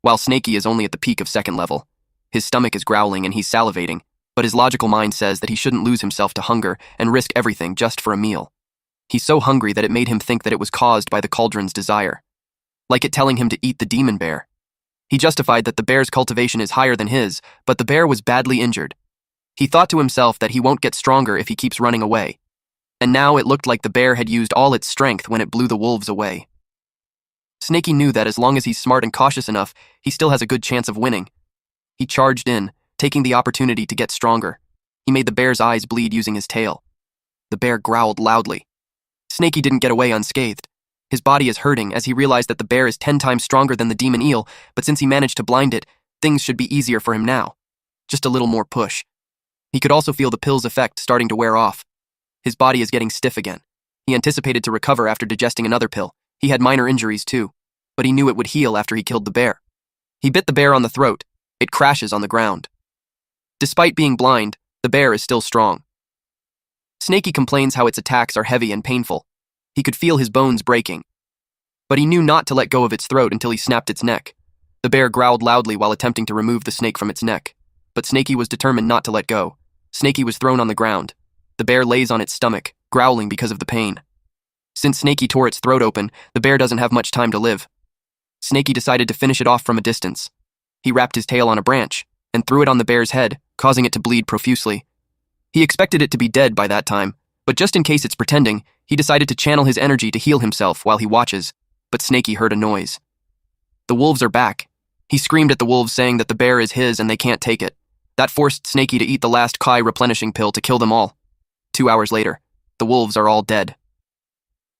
while Snakey is only at the peak of 2nd level. His stomach is growling and he's salivating, but his logical mind says that he shouldn't lose himself to hunger and risk everything just for a meal. He's so hungry that it made him think that it was caused by the cauldron's desire, like it telling him to eat the demon bear. He justified that the bear's cultivation is higher than his, but the bear was badly injured. He thought to himself that he won't get stronger if he keeps running away. And now it looked like the bear had used all its strength when it blew the wolves away. Snakey knew that as long as he's smart and cautious enough, he still has a good chance of winning. He charged in, taking the opportunity to get stronger. He made the bear's eyes bleed using his tail. The bear growled loudly. Snakey didn't get away unscathed. His body is hurting as he realized that the bear is 10 times stronger than the demon eel, but since he managed to blind it, things should be easier for him now. Just a little more push. He could also feel the pill's effect starting to wear off. His body is getting stiff again. He anticipated to recover after digesting another pill. He had minor injuries too, but he knew it would heal after he killed the bear. He bit the bear on the throat. It crashes on the ground. Despite being blind, the bear is still strong. Snakey complains how its attacks are heavy and painful. He could feel his bones breaking. But he knew not to let go of its throat until he snapped its neck. The bear growled loudly while attempting to remove the snake from its neck. But Snakey was determined not to let go. Snakey was thrown on the ground. The bear lays on its stomach, growling because of the pain. Since Snakey tore its throat open, the bear doesn't have much time to live. Snakey decided to finish it off from a distance. He wrapped his tail on a branch and threw it on the bear's head, causing it to bleed profusely. He expected it to be dead by that time, but just in case it's pretending, he decided to channel his energy to heal himself while he watches, but Snakey heard a noise. The wolves are back. He screamed at the wolves saying that the bear is his and they can't take it. That forced Snakey to eat the last Kai replenishing pill to kill them all. 2 hours later, the wolves are all dead.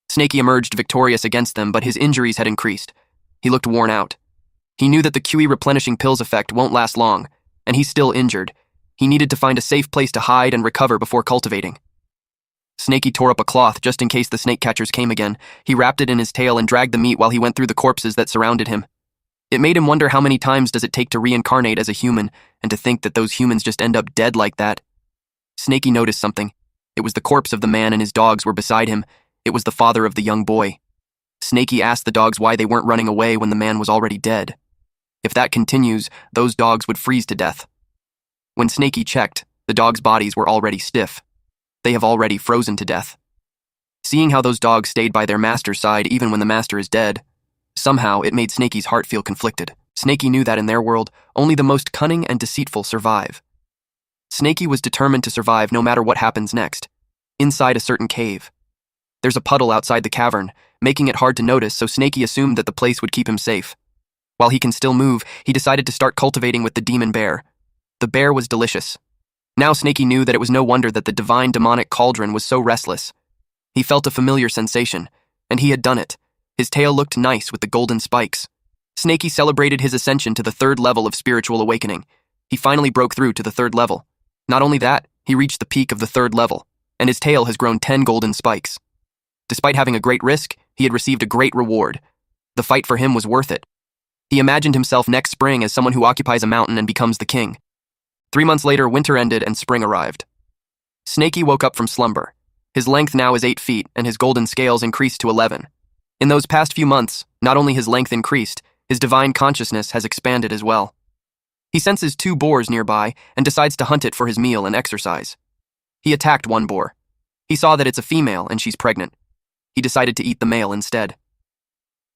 Snakey emerged victorious against them, but his injuries had increased. He looked worn out. He knew that the QE replenishing pills effect won't last long, and he's still injured. He needed to find a safe place to hide and recover before cultivating. Snakey tore up a cloth just in case the snake catchers came again. He wrapped it in his tail and dragged the meat while he went through the corpses that surrounded him. It made him wonder how many times does it take to reincarnate as a human, and to think that those humans just end up dead like that. Snakey noticed something. It was the corpse of the man and his dogs were beside him. It was the father of the young boy. Snakey asked the dogs why they weren't running away when the man was already dead. If that continues, those dogs would freeze to death. When Snakey checked, the dogs' bodies were already stiff. They have already frozen to death. Seeing how those dogs stayed by their master's side even when the master is dead, somehow it made Snakey's heart feel conflicted. Snakey knew that in their world, only the most cunning and deceitful survive. Snakey was determined to survive no matter what happens next. inside a certain cave. There's a puddle outside the cavern, making it hard to notice, so Snakey assumed that the place would keep him safe. While he can still move, he decided to start cultivating with the demon bear. The bear was delicious. Now Snakey knew that it was no wonder that the divine demonic cauldron was so restless. He felt a familiar sensation, and he had done it. His tail looked nice with the golden spikes. Snakey celebrated his ascension to the 3rd level of spiritual awakening. He finally broke through to the 3rd level. Not only that, he reached the peak of the 3rd level, and his tail has grown 10 golden spikes. Despite having a great risk, he had received a great reward. The fight for him was worth it. He imagined himself next spring as someone who occupies a mountain and becomes the king. 3 months later, winter ended and spring arrived. Snakey woke up from slumber. His length now is 8 feet, and his golden scales increased to 11. In those past few months, not only his length increased, his divine consciousness has expanded as well. He senses 2 boars nearby and decides to hunt it for his meal and exercise. He attacked one boar. He saw that it's a female and she's pregnant. He decided to eat the male instead.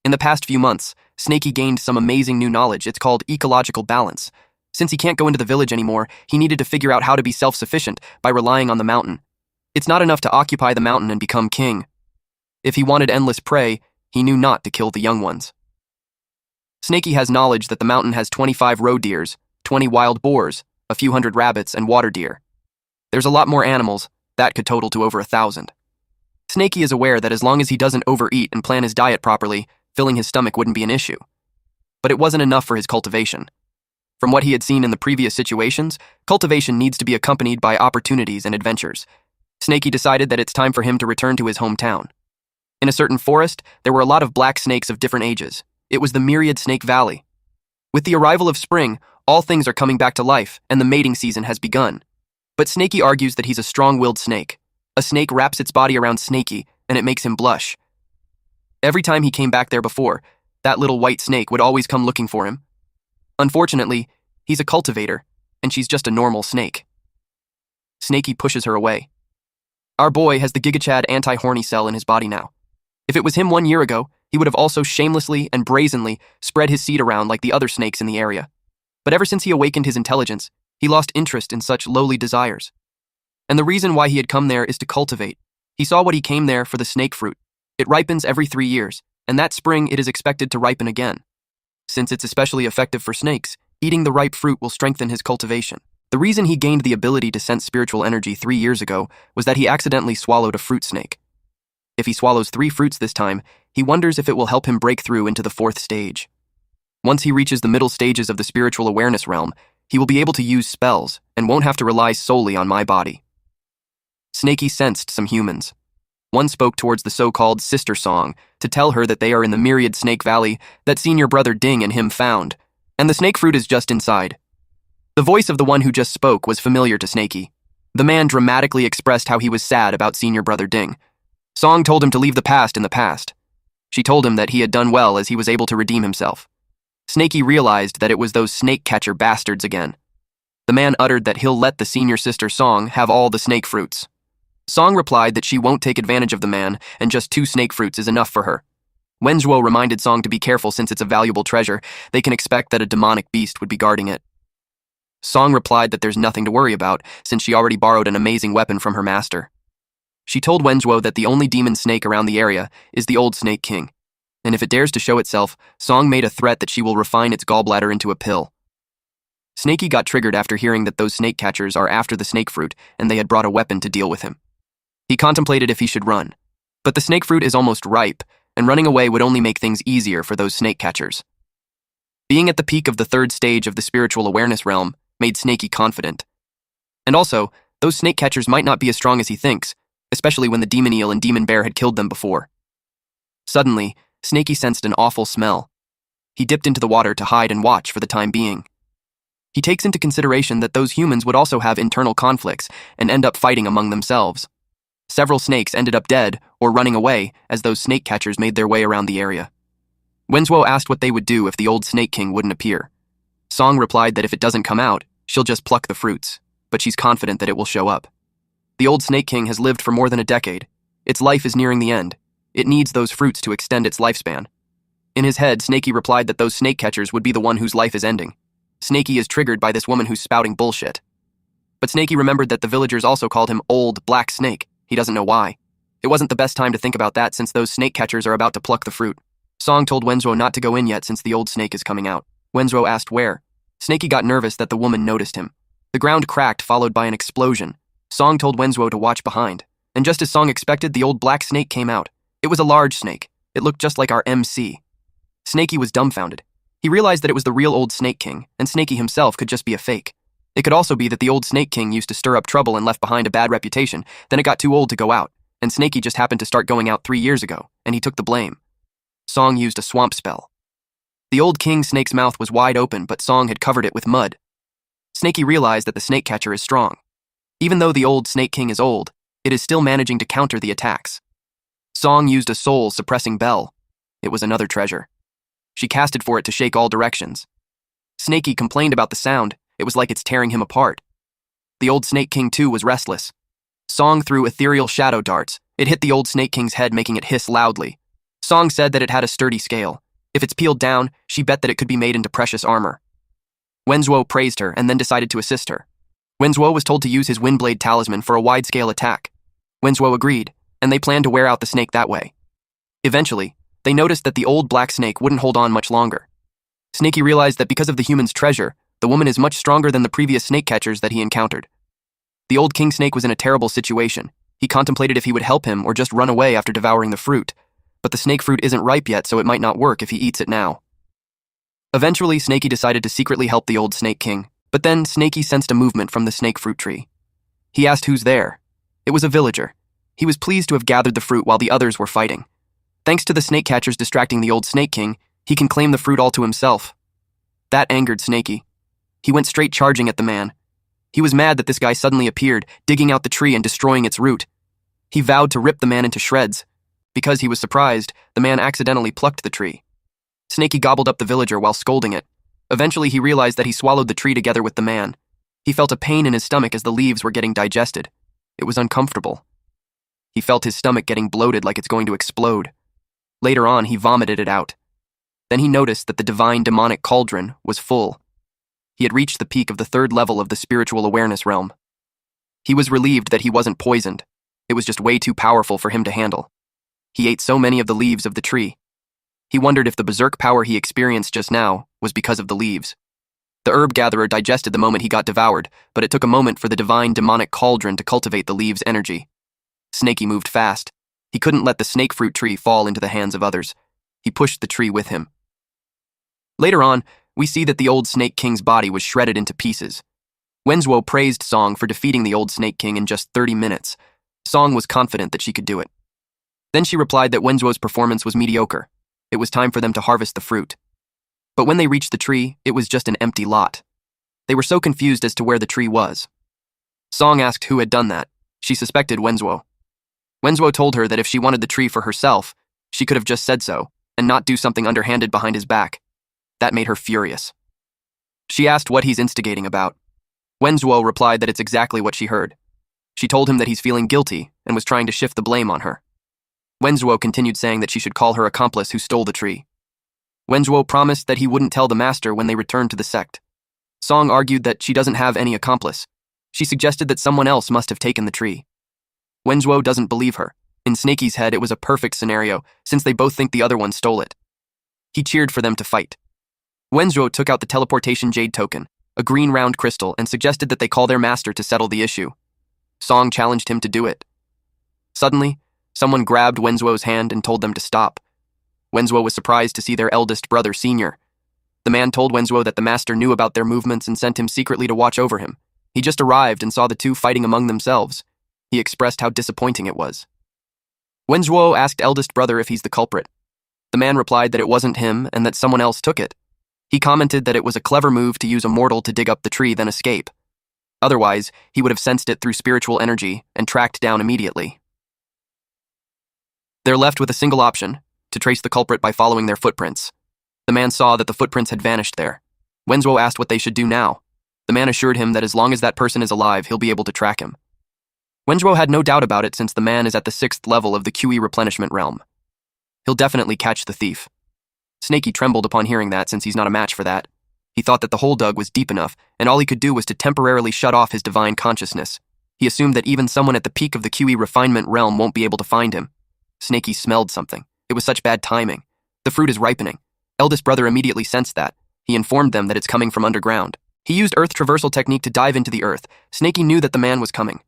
In the past few months, Snakey gained some amazing new knowledge. It's called ecological balance. Since he can't go into the village anymore, he needed to figure out how to be self-sufficient by relying on the mountain. It's not enough to occupy the mountain and become king. If he wanted endless prey, he knew not to kill the young ones. Snakey has knowledge that the mountain has 25 roe deers, 20 wild boars, a few hundred rabbits, and water deer. There's a lot more animals. That could total to over 1,000. Snakey is aware that as long as he doesn't overeat and plan his diet properly, filling his stomach wouldn't be an issue. But it wasn't enough for his cultivation. From what he had seen in the previous situations, cultivation needs to be accompanied by opportunities and adventures. Snakey decided that it's time for him to return to his hometown. In a certain forest, there were a lot of black snakes of different ages. It was the Myriad Snake Valley. With the arrival of spring, all things are coming back to life, and the mating season has begun. But Snakey argues that he's a strong-willed snake. A snake wraps its body around Snakey, and it makes him blush. Every time he came back there before, that little white snake would always come looking for him. Unfortunately, he's a cultivator, and she's just a normal snake. Snakey pushes her away. Our boy has the GigaChad anti-horny cell in his body now. If it was him 1 year ago, he would have also shamelessly and brazenly spread his seed around like the other snakes in the area. But ever since he awakened his intelligence, he lost interest in such lowly desires. And the reason why he had come there is to cultivate. He saw what he came there for: the snake fruit. It ripens every 3 years, and that spring it is expected to ripen again. Since it's especially effective for snakes, eating the ripe fruit will strengthen his cultivation. The reason he gained the ability to sense spiritual energy 3 years ago was that he accidentally swallowed a fruit snake. If he swallows 3 fruits this time, he wonders if it will help him break through into the 4th stage. Once he reaches the middle stages of the spiritual awareness realm, he will be able to use spells and won't have to rely solely on my body. Snakey sensed some humans. One spoke towards the so-called sister song to tell her that they are in the Myriad Snake Valley that senior brother Ding and him found, and the snake fruit is just inside. The voice of the one who just spoke was familiar to Snakey. The man dramatically expressed how he was sad about senior brother Ding. Song told him to leave the past in the past. She told him that he had done well as he was able to redeem himself. Snakey realized that it was those snake catcher bastards again. The man uttered that he'll let the senior sister Song have all the snake fruits. Song replied that she won't take advantage of the man and just 2 snake fruits is enough for her. Wenzhuo reminded Song to be careful since it's a valuable treasure. They can expect that a demonic beast would be guarding it. Song replied that there's nothing to worry about since she already borrowed an amazing weapon from her master. She told Wenzhuo that the only demon snake around the area is the old Snake King, and if it dares to show itself, Song made a threat that she will refine its gallbladder into a pill. Snakey got triggered after hearing that those snake catchers are after the snake fruit and they had brought a weapon to deal with him. He contemplated if he should run, but the snake fruit is almost ripe, and running away would only make things easier for those snake catchers. Being at the peak of the 3rd stage of the spiritual awareness realm made Snakey confident. And also, those snake catchers might not be as strong as he thinks, especially when the demon eel and demon bear had killed them before. Suddenly, Snakey sensed an awful smell. He dipped into the water to hide and watch for the time being. He takes into consideration that those humans would also have internal conflicts and end up fighting among themselves. Several snakes ended up dead or running away as those snake catchers made their way around the area. Wenzhuo asked what they would do if the old Snake King wouldn't appear. Song replied that if it doesn't come out, she'll just pluck the fruits, but she's confident that it will show up. The old Snake King has lived for more than a decade. Its life is nearing the end. It needs those fruits to extend its lifespan. In his head, Snakey replied that those snake catchers would be the one whose life is ending. Snakey is triggered by this woman who's spouting bullshit. But Snakey remembered that the villagers also called him Old Black Snake. He doesn't know why. It wasn't the best time to think about that since those snake catchers are about to pluck the fruit. Song told Wenzuo not to go in yet since the old snake is coming out. Wenzuo asked where. Snakey got nervous that the woman noticed him. The ground cracked, followed by an explosion. Song told Wenzuo to watch behind. And just as Song expected, the old black snake came out. It was a large snake. It looked just like our MC. Snakey was dumbfounded. He realized that it was the real old Snake King, and Snakey himself could just be a fake. It could also be that the old Snake King used to stir up trouble and left behind a bad reputation, then it got too old to go out, and Snakey just happened to start going out 3 years ago, and he took the blame. Song used a swamp spell. The old king snake's mouth was wide open, but Song had covered it with mud. Snakey realized that the snake catcher is strong. Even though the old Snake King is old, it is still managing to counter the attacks. Song used a soul-suppressing bell. It was another treasure. She casted for it to shake all directions. Snakey complained about the sound. It was like it's tearing him apart. The old Snake King, too, was restless. Song threw ethereal shadow darts. It hit the old Snake King's head, making it hiss loudly. Song said that it had a sturdy scale. If it's peeled down, she bet that it could be made into precious armor. Wenzuo praised her and then decided to assist her. Wenzuo was told to use his Windblade talisman for a wide-scale attack. Wenzuo agreed, and they planned to wear out the snake that way. Eventually, they noticed that the old black snake wouldn't hold on much longer. Snakey realized that because of the human's treasure, the woman is much stronger than the previous snake catchers that he encountered. The old king snake was in a terrible situation. He contemplated if he would help him or just run away after devouring the fruit. But the snake fruit isn't ripe yet, so it might not work if he eats it now. Eventually, Snakey decided to secretly help the old Snake King, but then Snakey sensed a movement from the snake fruit tree. He asked who's there. It was a villager. He was pleased to have gathered the fruit while the others were fighting. Thanks to the snake catchers distracting the old Snake King, he can claim the fruit all to himself. That angered Snakey. He went straight charging at the man. He was mad that this guy suddenly appeared, digging out the tree and destroying its root. He vowed to rip the man into shreds. Because he was surprised, the man accidentally plucked the tree. Snakey gobbled up the villager while scolding it. Eventually, he realized that he swallowed the tree together with the man. He felt a pain in his stomach as the leaves were getting digested. It was uncomfortable. He felt his stomach getting bloated like it's going to explode. Later on, he vomited it out. Then he noticed that the divine demonic cauldron was full. He had reached the peak of the 3rd level of the spiritual awareness realm. He was relieved that he wasn't poisoned. It was just way too powerful for him to handle. He ate so many of the leaves of the tree. He wondered if the berserk power he experienced just now was because of the leaves. The herb gatherer digested the moment he got devoured, but it took a moment for the divine demonic cauldron to cultivate the leaves' energy. Snakey moved fast. He couldn't let the snake fruit tree fall into the hands of others. He pushed the tree with him. Later on, we see that the old Snake King's body was shredded into pieces. Wenzuo praised Song for defeating the old Snake King in just 30 minutes. Song was confident that she could do it. Then she replied that Wenzuo's performance was mediocre. It was time for them to harvest the fruit. But when they reached the tree, it was just an empty lot. They were so confused as to where the tree was. Song asked who had done that. She suspected Wenzuo. Wenzuo told her that if she wanted the tree for herself, she could have just said so, and not do something underhanded behind his back. That made her furious. She asked what he's instigating about. Wenzuo replied that it's exactly what she heard. She told him that he's feeling guilty and was trying to shift the blame on her. Wenzuo continued saying that she should call her accomplice who stole the tree. Wenzuo promised that he wouldn't tell the master when they returned to the sect. Song argued that she doesn't have any accomplice. She suggested that someone else must have taken the tree. Wenzuo doesn't believe her. In Snakey's head, it was a perfect scenario, since they both think the other one stole it. He cheered for them to fight. Wenzuo took out the teleportation jade token, a green round crystal, and suggested that they call their master to settle the issue. Song challenged him to do it. Suddenly, someone grabbed Wenzuo's hand and told them to stop. Wenzuo was surprised to see their eldest brother, Senior. The man told Wenzuo that the master knew about their movements and sent him secretly to watch over him. He just arrived and saw the two fighting among themselves. He expressed how disappointing it was. Wenzuo asked eldest brother if he's the culprit. The man replied that it wasn't him and that someone else took it. He commented that it was a clever move to use a mortal to dig up the tree then escape. Otherwise, he would have sensed it through spiritual energy and tracked down immediately. They're left with a single option, to trace the culprit by following their footprints. The man saw that the footprints had vanished there. Wenzuo asked what they should do now. The man assured him that as long as that person is alive, he'll be able to track him. Wenzuo had no doubt about it since the man is at the 6th level of the QE replenishment realm. He'll definitely catch the thief. Snakey trembled upon hearing that since he's not a match for that. He thought that the hole dug was deep enough, and all he could do was to temporarily shut off his divine consciousness. He assumed that even someone at the peak of the QE refinement realm won't be able to find him. Snakey smelled something. It was such bad timing. The fruit is ripening. Eldest brother immediately sensed that. He informed them that it's coming from underground. He used earth traversal technique to dive into the earth. Snakey knew that the man was coming.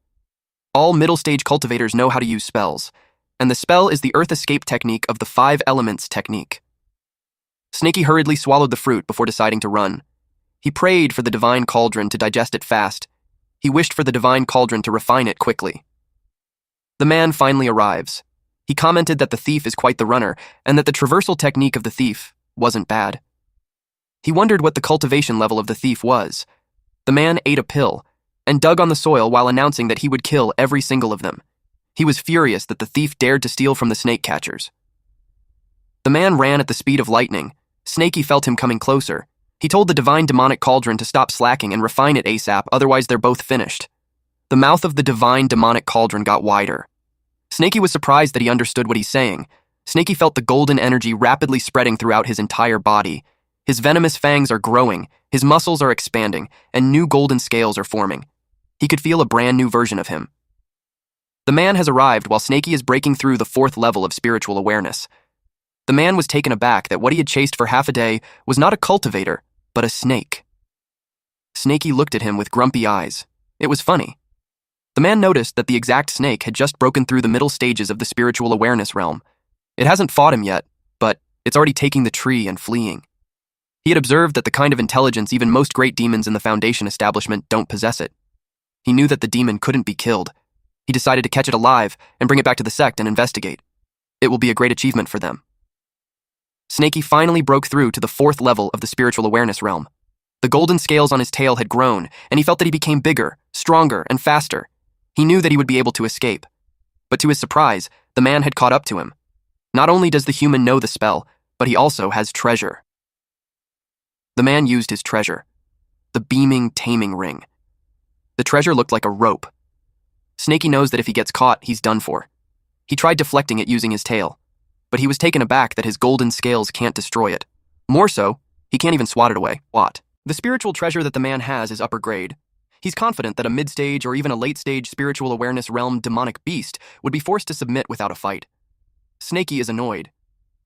All middle-stage cultivators know how to use spells, and the spell is the earth escape technique of the 5 elements technique. Snakey hurriedly swallowed the fruit before deciding to run. He prayed for the divine cauldron to digest it fast. He wished for the divine cauldron to refine it quickly. The man finally arrives. He commented that the thief is quite the runner, and that the traversal technique of the thief wasn't bad. He wondered what the cultivation level of the thief was. The man ate a pill, and dug on the soil while announcing that he would kill every single of them. He was furious that the thief dared to steal from the snake catchers. The man ran at the speed of lightning. Snakey felt him coming closer. He told the divine demonic cauldron to stop slacking and refine it ASAP, otherwise they're both finished. The mouth of the divine demonic cauldron got wider. Snakey was surprised that he understood what he's saying. Snakey felt the golden energy rapidly spreading throughout his entire body. His venomous fangs are growing, his muscles are expanding, and new golden scales are forming. He could feel a brand new version of him. The man has arrived while Snakey is breaking through the 4th level of spiritual awareness. The man was taken aback that what he had chased for half a day was not a cultivator, but a snake. Snakey looked at him with grumpy eyes. It was funny. The man noticed that the exact snake had just broken through the middle stages of the spiritual awareness realm. It hasn't fought him yet, but it's already taking the tree and fleeing. He had observed that the kind of intelligence even most great demons in the Foundation establishment don't possess it. He knew that the demon couldn't be killed. He decided to catch it alive and bring it back to the sect and investigate. It will be a great achievement for them. Snakey finally broke through to the 4th level of the spiritual awareness realm. The golden scales on his tail had grown, and he felt that he became bigger, stronger, and faster. He knew that he would be able to escape. But to his surprise, the man had caught up to him. Not only does the human know the spell, but he also has treasure. The man used his treasure, the beaming taming ring. The treasure looked like a rope. Snakey knows that if he gets caught, he's done for. He tried deflecting it using his tail, but he was taken aback that his golden scales can't destroy it. More so, he can't even swat it away. What? The spiritual treasure that the man has is upper grade. He's confident that a mid-stage or even a late-stage spiritual awareness realm demonic beast would be forced to submit without a fight. Snakey is annoyed.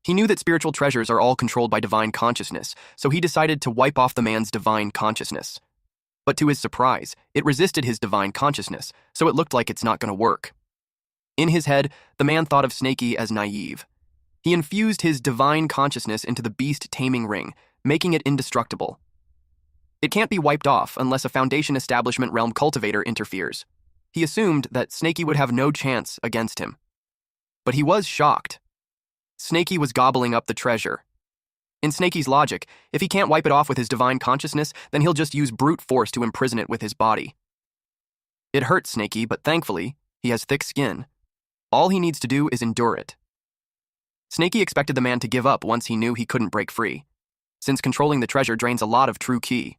He knew that spiritual treasures are all controlled by divine consciousness, so he decided to wipe off the man's divine consciousness. But to his surprise, it resisted his divine consciousness, so it looked like it's not going to work. In his head, the man thought of Snakey as naive. He infused his divine consciousness into the beast taming ring, making it indestructible. It can't be wiped off unless a Foundation establishment realm cultivator interferes. He assumed that Snakey would have no chance against him. But he was shocked. Snakey was gobbling up the treasure. In Snakey's logic, if he can't wipe it off with his divine consciousness, then he'll just use brute force to imprison it with his body. It hurt Snakey, but thankfully, he has thick skin. All he needs to do is endure it. Snakey expected the man to give up once he knew he couldn't break free, since controlling the treasure drains a lot of true ki.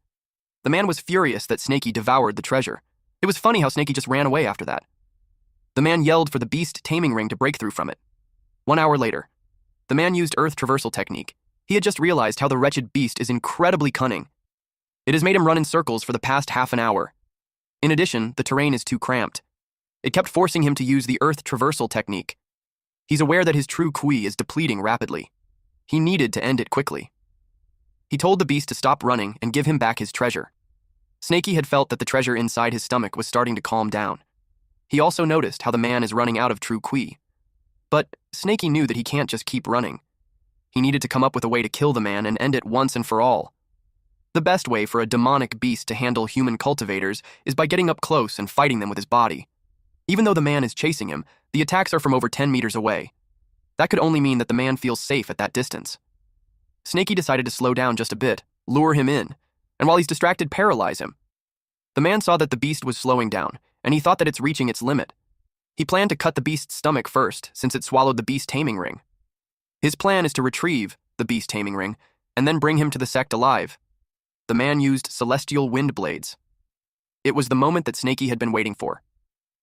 The man was furious that Snakey devoured the treasure. It was funny how Snakey just ran away after that. The man yelled for the beast taming ring to break through from it. 1 hour later, the man used earth traversal technique. He had just realized how the wretched beast is incredibly cunning. It has made him run in circles for the past half an hour. In addition, the terrain is too cramped. It kept forcing him to use the earth traversal technique. He's aware that his true Kui is depleting rapidly. He needed to end it quickly. He told the beast to stop running and give him back his treasure. Snakey had felt that the treasure inside his stomach was starting to calm down. He also noticed how the man is running out of true Kui. But Snakey knew that he can't just keep running. He needed to come up with a way to kill the man and end it once and for all. The best way for a demonic beast to handle human cultivators is by getting up close and fighting them with his body. Even though the man is chasing him, the attacks are from over 10 meters away. That could only mean that the man feels safe at that distance. Snakey decided to slow down just a bit, lure him in, and while he's distracted, paralyze him. The man saw that the beast was slowing down, and he thought that it's reaching its limit. He planned to cut the beast's stomach first, since it swallowed the beast taming ring. His plan is to retrieve the beast taming ring, and then bring him to the sect alive. The man used celestial wind blades. It was the moment that Snakey had been waiting for.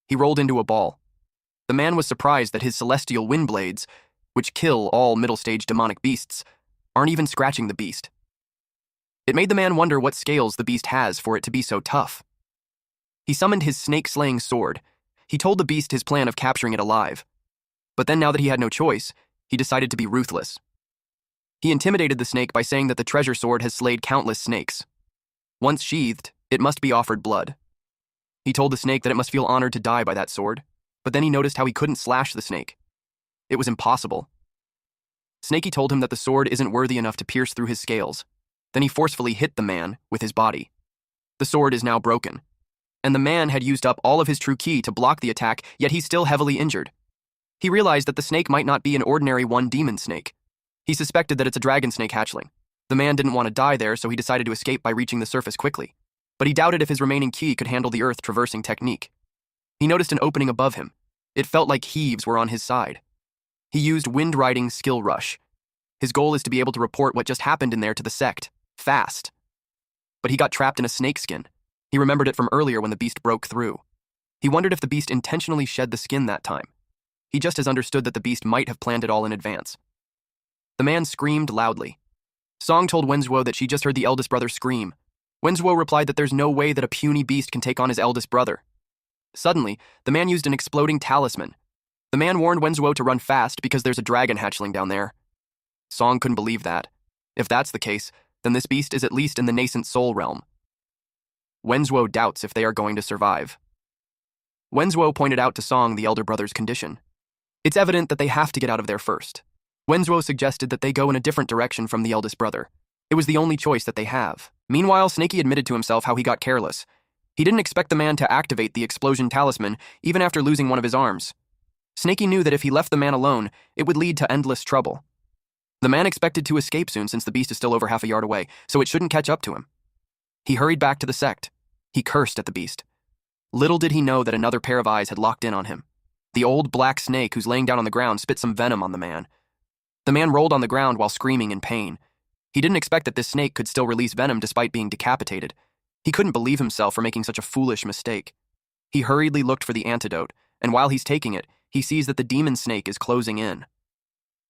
He rolled into a ball. The man was surprised that his celestial wind blades, which kill all middle-stage demonic beasts, aren't even scratching the beast. It made the man wonder what scales the beast has for it to be so tough. He summoned his snake-slaying sword. He told the beast his plan of capturing it alive. But then, now that he had no choice, he decided to be ruthless. He intimidated the snake by saying that the treasure sword has slayed countless snakes. Once sheathed, it must be offered blood. He told the snake that it must feel honored to die by that sword, but then he noticed how he couldn't slash the snake. It was impossible. Snakey told him that the sword isn't worthy enough to pierce through his scales. Then he forcefully hit the man with his body. The sword is now broken, and the man had used up all of his true ki to block the attack, yet he's still heavily injured. He realized that the snake might not be an ordinary one-demon snake. He suspected that it's a dragon snake hatchling. The man didn't want to die there, so he decided to escape by reaching the surface quickly. But he doubted if his remaining ki could handle the earth-traversing technique. He noticed an opening above him. It felt like heaves were on his side. He used wind-riding skill rush. His goal is to be able to report what just happened in there to the sect, fast. But he got trapped in a snakeskin. He remembered it from earlier when the beast broke through. He wondered if the beast intentionally shed the skin that time. He just as understood that the beast might have planned it all in advance. The man screamed loudly. Song told Wenzhuo that she just heard the eldest brother scream. Wenzhuo replied that there's no way that a puny beast can take on his eldest brother. Suddenly, the man used an exploding talisman. The man warned Wenzhuo to run fast because there's a dragon hatchling down there. Song couldn't believe that. If that's the case, then this beast is at least in the nascent soul realm. Wenzhuo doubts if they are going to survive. Wenzhuo pointed out to Song the elder brother's condition. It's evident that they have to get out of there first. Wenzhuo suggested that they go in a different direction from the eldest brother. It was the only choice that they have. Meanwhile, Snakey admitted to himself how he got careless. He didn't expect the man to activate the explosion talisman, even after losing one of his arms. Snakey knew that if he left the man alone, it would lead to endless trouble. The man expected to escape soon since the beast is still over half a yard away, so it shouldn't catch up to him. He hurried back to the sect. He cursed at the beast. Little did he know that another pair of eyes had locked in on him. The old black snake who's laying down on the ground spit some venom on the man. The man rolled on the ground while screaming in pain. He didn't expect that this snake could still release venom despite being decapitated. He couldn't believe himself for making such a foolish mistake. He hurriedly looked for the antidote, and while he's taking it, he sees that the demon snake is closing in.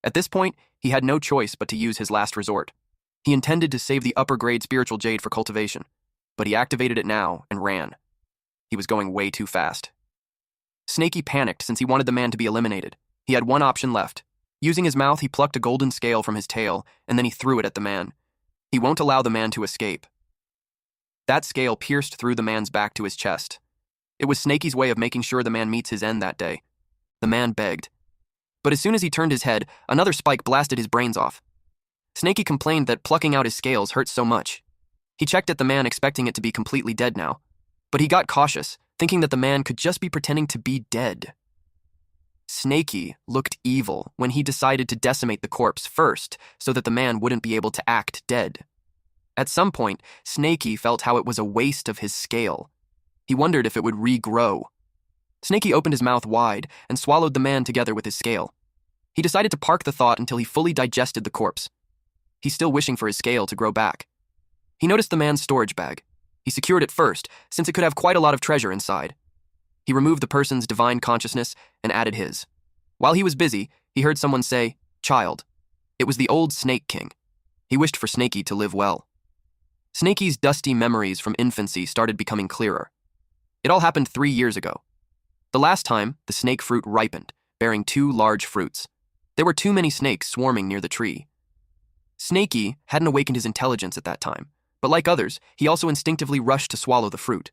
At this point, he had no choice but to use his last resort. He intended to save the upper-grade spiritual jade for cultivation, but he activated it now and ran. He was going way too fast. Snakey panicked since he wanted the man to be eliminated. He had one option left. Using his mouth, he plucked a golden scale from his tail, and then he threw it at the man. He won't allow the man to escape. That scale pierced through the man's back to his chest. It was Snakey's way of making sure the man meets his end that day. The man begged. But as soon as he turned his head, another spike blasted his brains off. Snakey complained that plucking out his scales hurt so much. He checked at the man expecting it to be completely dead now. But he got cautious, thinking that the man could just be pretending to be dead. Snakey looked evil when he decided to decimate the corpse first so that the man wouldn't be able to act dead. At some point, Snakey felt how it was a waste of his scale. He wondered if it would regrow. Snakey opened his mouth wide and swallowed the man together with his scale. He decided to park the thought until he fully digested the corpse. He's still wishing for his scale to grow back. He noticed the man's storage bag. He secured it first, since it could have quite a lot of treasure inside. He removed the person's divine consciousness and added his. While he was busy, he heard someone say, "Child." It was the old Snake King. He wished for Snakey to live well. Snakey's dusty memories from infancy started becoming clearer. It all happened 3 years ago. The last time, the snake fruit ripened, bearing 2 large fruits. There were too many snakes swarming near the tree. Snakey hadn't awakened his intelligence at that time, but like others, he also instinctively rushed to swallow the fruit.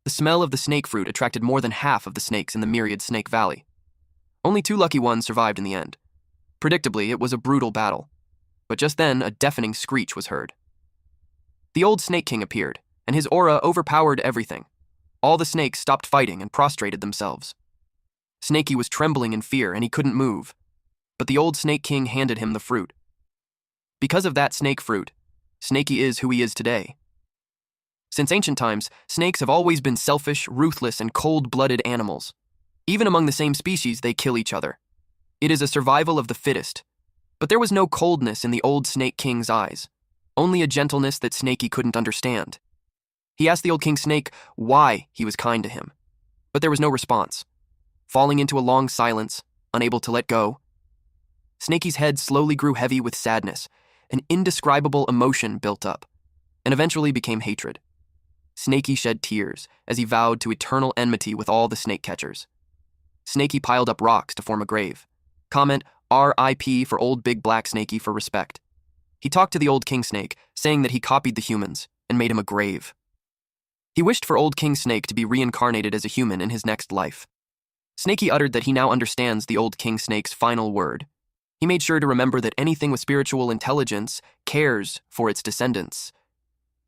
The smell of the snake fruit attracted more than half of the snakes in the myriad Snake Valley. Only 2 lucky ones survived in the end. Predictably, it was a brutal battle. But just then, a deafening screech was heard. The old Snake King appeared, and his aura overpowered everything. All the snakes stopped fighting and prostrated themselves. Snakey was trembling in fear, and he couldn't move. But the old Snake King handed him the fruit. Because of that snake fruit, Snakey is who he is today. Since ancient times, snakes have always been selfish, ruthless, and cold-blooded animals. Even among the same species, they kill each other. It is a survival of the fittest. But there was no coldness in the old Snake King's eyes, only a gentleness that Snakey couldn't understand. He asked the old King Snake why he was kind to him, but there was no response. Falling into a long silence, unable to let go, Snakey's head slowly grew heavy with sadness. An indescribable emotion built up, and eventually became hatred. Snakey shed tears as he vowed to eternal enmity with all the snake catchers. Snakey piled up rocks to form a grave. Comment R.I.P. for old big black Snakey for respect. He talked to the old king snake, saying that he copied the humans and made him a grave. He wished for old king snake to be reincarnated as a human in his next life. Snakey uttered that he now understands the old king snake's final word. He made sure to remember that anything with spiritual intelligence cares for its descendants.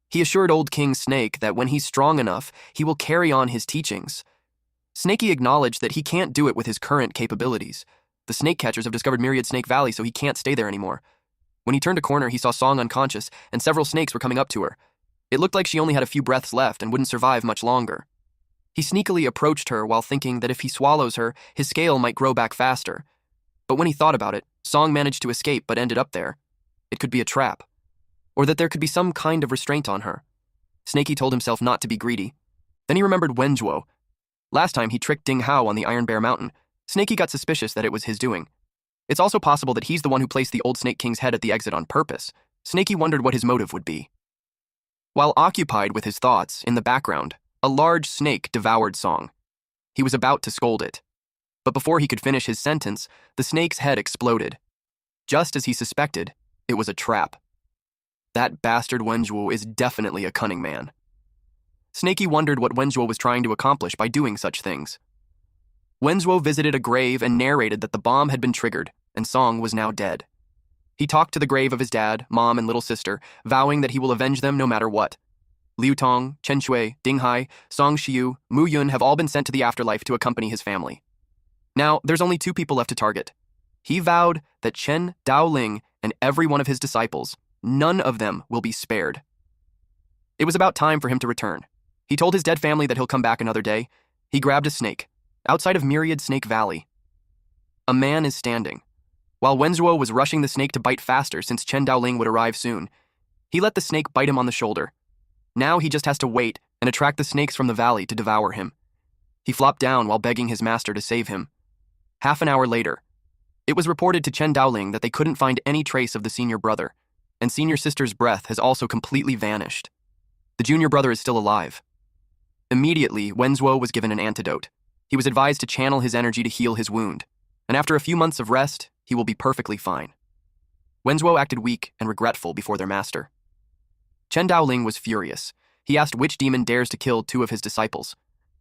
He assured old King Snake that when he's strong enough, he will carry on his teachings. Snakey acknowledged that he can't do it with his current capabilities. The snake catchers have discovered Myriad Snake Valley, so he can't stay there anymore. When he turned a corner, he saw Song unconscious, and several snakes were coming up to her. It looked like she only had a few breaths left and wouldn't survive much longer. He sneakily approached her while thinking that if he swallows her, his scale might grow back faster. But when he thought about it, Song managed to escape but ended up there. It could be a trap. Or that there could be some kind of restraint on her. Snakey told himself not to be greedy. Then he remembered Wenjuo. Last time he tricked Ding Hao on the Iron Bear Mountain. Snakey got suspicious that it was his doing. It's also possible that he's the one who placed the old Snake King's head at the exit on purpose. Snakey wondered what his motive would be. While occupied with his thoughts, in the background, a large snake devoured Song. He was about to scold it. But before he could finish his sentence, the snake's head exploded. Just as he suspected, it was a trap. That bastard Wenjuo is definitely a cunning man. Snakey wondered what Wenjuo was trying to accomplish by doing such things. Wenzuo visited a grave and narrated that the bomb had been triggered, and Song was now dead. He talked to the grave of his dad, mom, and little sister, vowing that he will avenge them no matter what. Liu Tong, Chen Shui, Ding Hai, Song Xiu, Mu Yun have all been sent to the afterlife to accompany his family. Now, there's only 2 people left to target. He vowed that Chen Daoling and every one of his disciples, none of them will be spared. It was about time for him to return. He told his dead family that he'll come back another day. He grabbed a snake, outside of Myriad Snake Valley. A man is standing. While Wenzuo was rushing the snake to bite faster since Chen Daoling would arrive soon, he let the snake bite him on the shoulder. Now he just has to wait and attract the snakes from the valley to devour him. He flopped down while begging his master to save him. Half an hour later, it was reported to Chen Daoling that they couldn't find any trace of the senior brother, and senior sister's breath has also completely vanished. The junior brother is still alive. Immediately, Wenzuo was given an antidote. He was advised to channel his energy to heal his wound, and after a few months of rest, he will be perfectly fine. Wenzuo acted weak and regretful before their master. Chen Daoling was furious. He asked which demon dares to kill 2 of his disciples.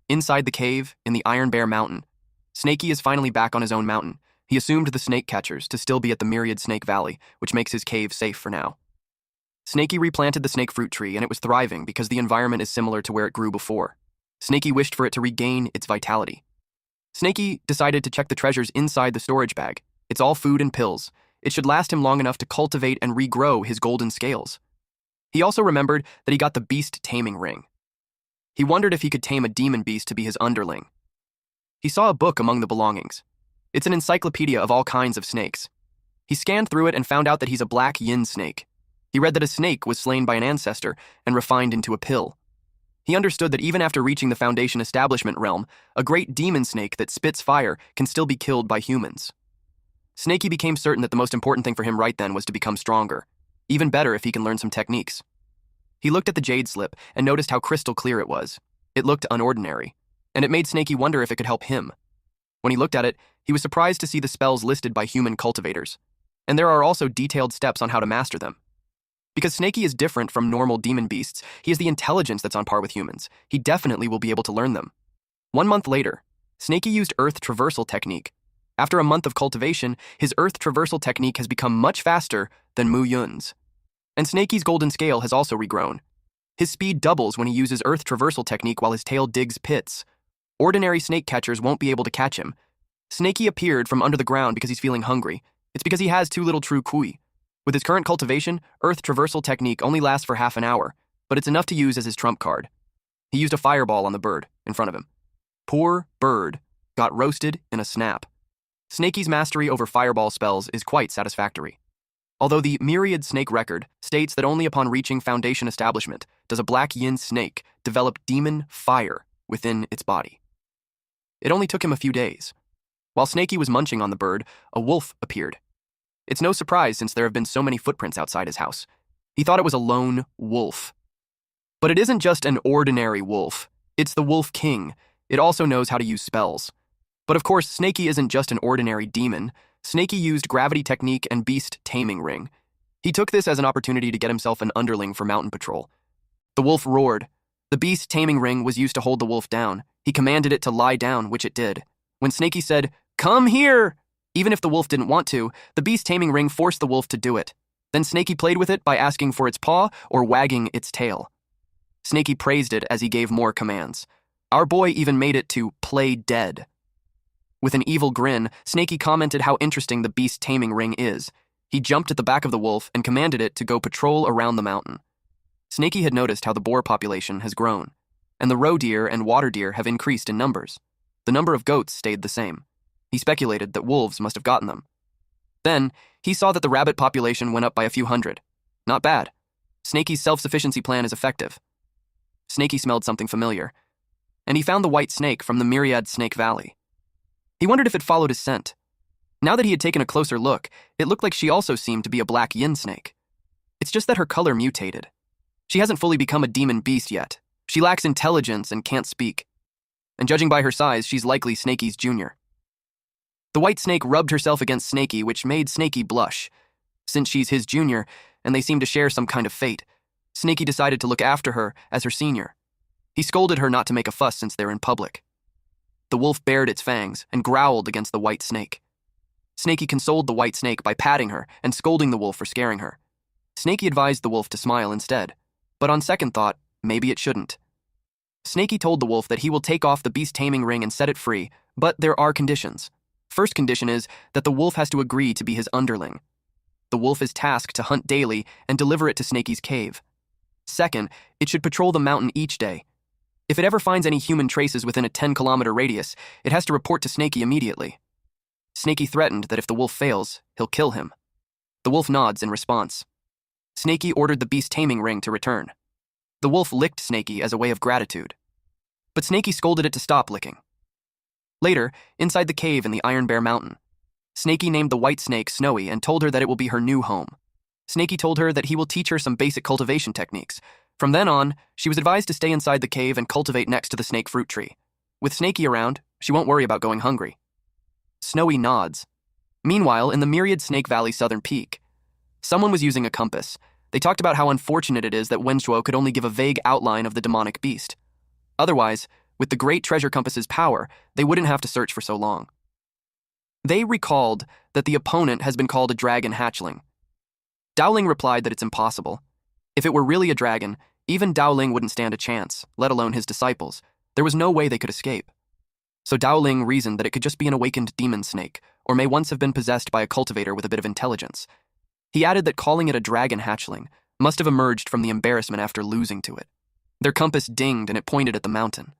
Inside the cave, in the Iron Bear Mountain, Snakey is finally back on his own mountain. He assumed the snake catchers to still be at the Myriad Snake Valley, which makes his cave safe for now. Snakey replanted the snake fruit tree, and it was thriving because the environment is similar to where it grew before. Snakey wished for it to regain its vitality. Snakey decided to check the treasures inside the storage bag. It's all food and pills. It should last him long enough to cultivate and regrow his golden scales. He also remembered that he got the beast taming ring. He wondered if he could tame a demon beast to be his underling. He saw a book among the belongings. It's an encyclopedia of all kinds of snakes. He scanned through it and found out that he's a black yin snake. He read that a snake was slain by an ancestor and refined into a pill. He understood that even after reaching the Foundation establishment realm, a great demon snake that spits fire can still be killed by humans. Snakey became certain that the most important thing for him right then was to become stronger. Even better if he can learn some techniques. He looked at the jade slip and noticed how crystal clear it was. It looked unordinary, and it made Snakey wonder if it could help him. When he looked at it, he was surprised to see the spells listed by human cultivators. And there are also detailed steps on how to master them. Because Snakey is different from normal demon beasts, he has the intelligence that's on par with humans. He definitely will be able to learn them. 1 month later, Snakey used Earth Traversal Technique. After a month of cultivation, his Earth Traversal Technique has become much faster than Mu Yun's. And Snakey's golden scale has also regrown. His speed doubles when he uses Earth Traversal Technique while his tail digs pits. Ordinary snake catchers won't be able to catch him. Snakey appeared from under the ground because he's feeling hungry. It's because he has 2 little true kui. With his current cultivation, Earth Traversal Technique only lasts for half an hour, but it's enough to use as his trump card. He used a fireball on the bird in front of him. Poor bird got roasted in a snap. Snakey's mastery over fireball spells is quite satisfactory. Although the Myriad Snake record states that only upon reaching Foundation establishment does a black yin snake develop demon fire within its body. It only took him a few days. While Snakey was munching on the bird, a wolf appeared. It's no surprise since there have been so many footprints outside his house. He thought it was a lone wolf. But it isn't just an ordinary wolf. It's the Wolf King. It also knows how to use spells. But of course, Snakey isn't just an ordinary demon. Snakey used gravity technique and beast taming ring. He took this as an opportunity to get himself an underling for mountain patrol. The wolf roared. The beast taming ring was used to hold the wolf down. He commanded it to lie down, which it did. When Snakey said, "Come here!" even if the wolf didn't want to, the beast taming ring forced the wolf to do it. Then Snakey played with it by asking for its paw or wagging its tail. Snakey praised it as he gave more commands. Our boy even made it to play dead. With an evil grin, Snakey commented how interesting the beast taming ring is. He jumped at the back of the wolf and commanded it to go patrol around the mountain. Snakey had noticed how the boar population has grown, and the roe deer and water deer have increased in numbers. The number of goats stayed the same. He speculated that wolves must have gotten them. Then, he saw that the rabbit population went up by a few hundred. Not bad. Snakey's self-sufficiency plan is effective. Snakey smelled something familiar, and he found the white snake from the Myriad Snake Valley. He wondered if it followed his scent. Now that he had taken a closer look, it looked like she also seemed to be a black yin snake. It's just that her color mutated. She hasn't fully become a demon beast yet. She lacks intelligence and can't speak. And judging by her size, she's likely Snakey's junior. The white snake rubbed herself against Snakey, which made Snakey blush. Since she's his junior, and they seem to share some kind of fate, Snakey decided to look after her as her senior. He scolded her not to make a fuss since they're in public. The wolf bared its fangs and growled against the white snake. Snakey consoled the white snake by patting her and scolding the wolf for scaring her. Snakey advised the wolf to smile instead, but on second thought, maybe it shouldn't. Snakey told the wolf that he will take off the beast taming ring and set it free, but there are conditions. First condition is that the wolf has to agree to be his underling. The wolf is tasked to hunt daily and deliver it to Snakey's cave. Second, it should patrol the mountain each day. If it ever finds any human traces within a 10-kilometer radius, it has to report to Snakey immediately. Snakey threatened that if the wolf fails, he'll kill him. The wolf nods in response. Snakey ordered the beast taming ring to return. The wolf licked Snakey as a way of gratitude. But Snakey scolded it to stop licking. Later, inside the cave in the Iron Bear Mountain, Snakey named the white snake Snowy and told her that it will be her new home. Snakey told her that he will teach her some basic cultivation techniques. From then on, she was advised to stay inside the cave and cultivate next to the snake fruit tree. With Snakey around, she won't worry about going hungry. Snowy nods. Meanwhile, in the Myriad Snake Valley southern peak, someone was using a compass. They talked about how unfortunate it is that Wenzhuo could only give a vague outline of the demonic beast. Otherwise, with the Great Treasure Compass's power, they wouldn't have to search for so long. They recalled that the opponent has been called a dragon hatchling. Dowling replied that it's impossible. If it were really a dragon, even Dowling wouldn't stand a chance, let alone his disciples. There was no way they could escape. So Dowling reasoned that it could just be an awakened demon snake, or may once have been possessed by a cultivator with a bit of intelligence. He added that calling it a dragon hatchling must have emerged from the embarrassment after losing to it. Their compass dinged and it pointed at the mountain.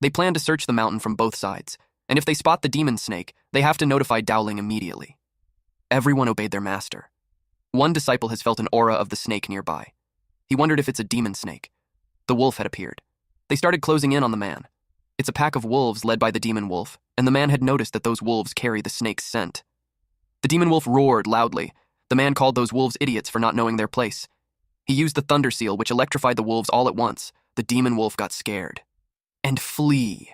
They planned to search the mountain from both sides, and if they spot the demon snake, they have to notify Dowling immediately. Everyone obeyed their master. One disciple has felt an aura of the snake nearby. He wondered if it's a demon snake. The wolf had appeared. They started closing in on the man. It's a pack of wolves led by the demon wolf, and the man had noticed that those wolves carry the snake's scent. The demon wolf roared loudly. The man called those wolves idiots for not knowing their place. He used the thunder seal, which electrified the wolves all at once. The demon wolf got scared. And flee.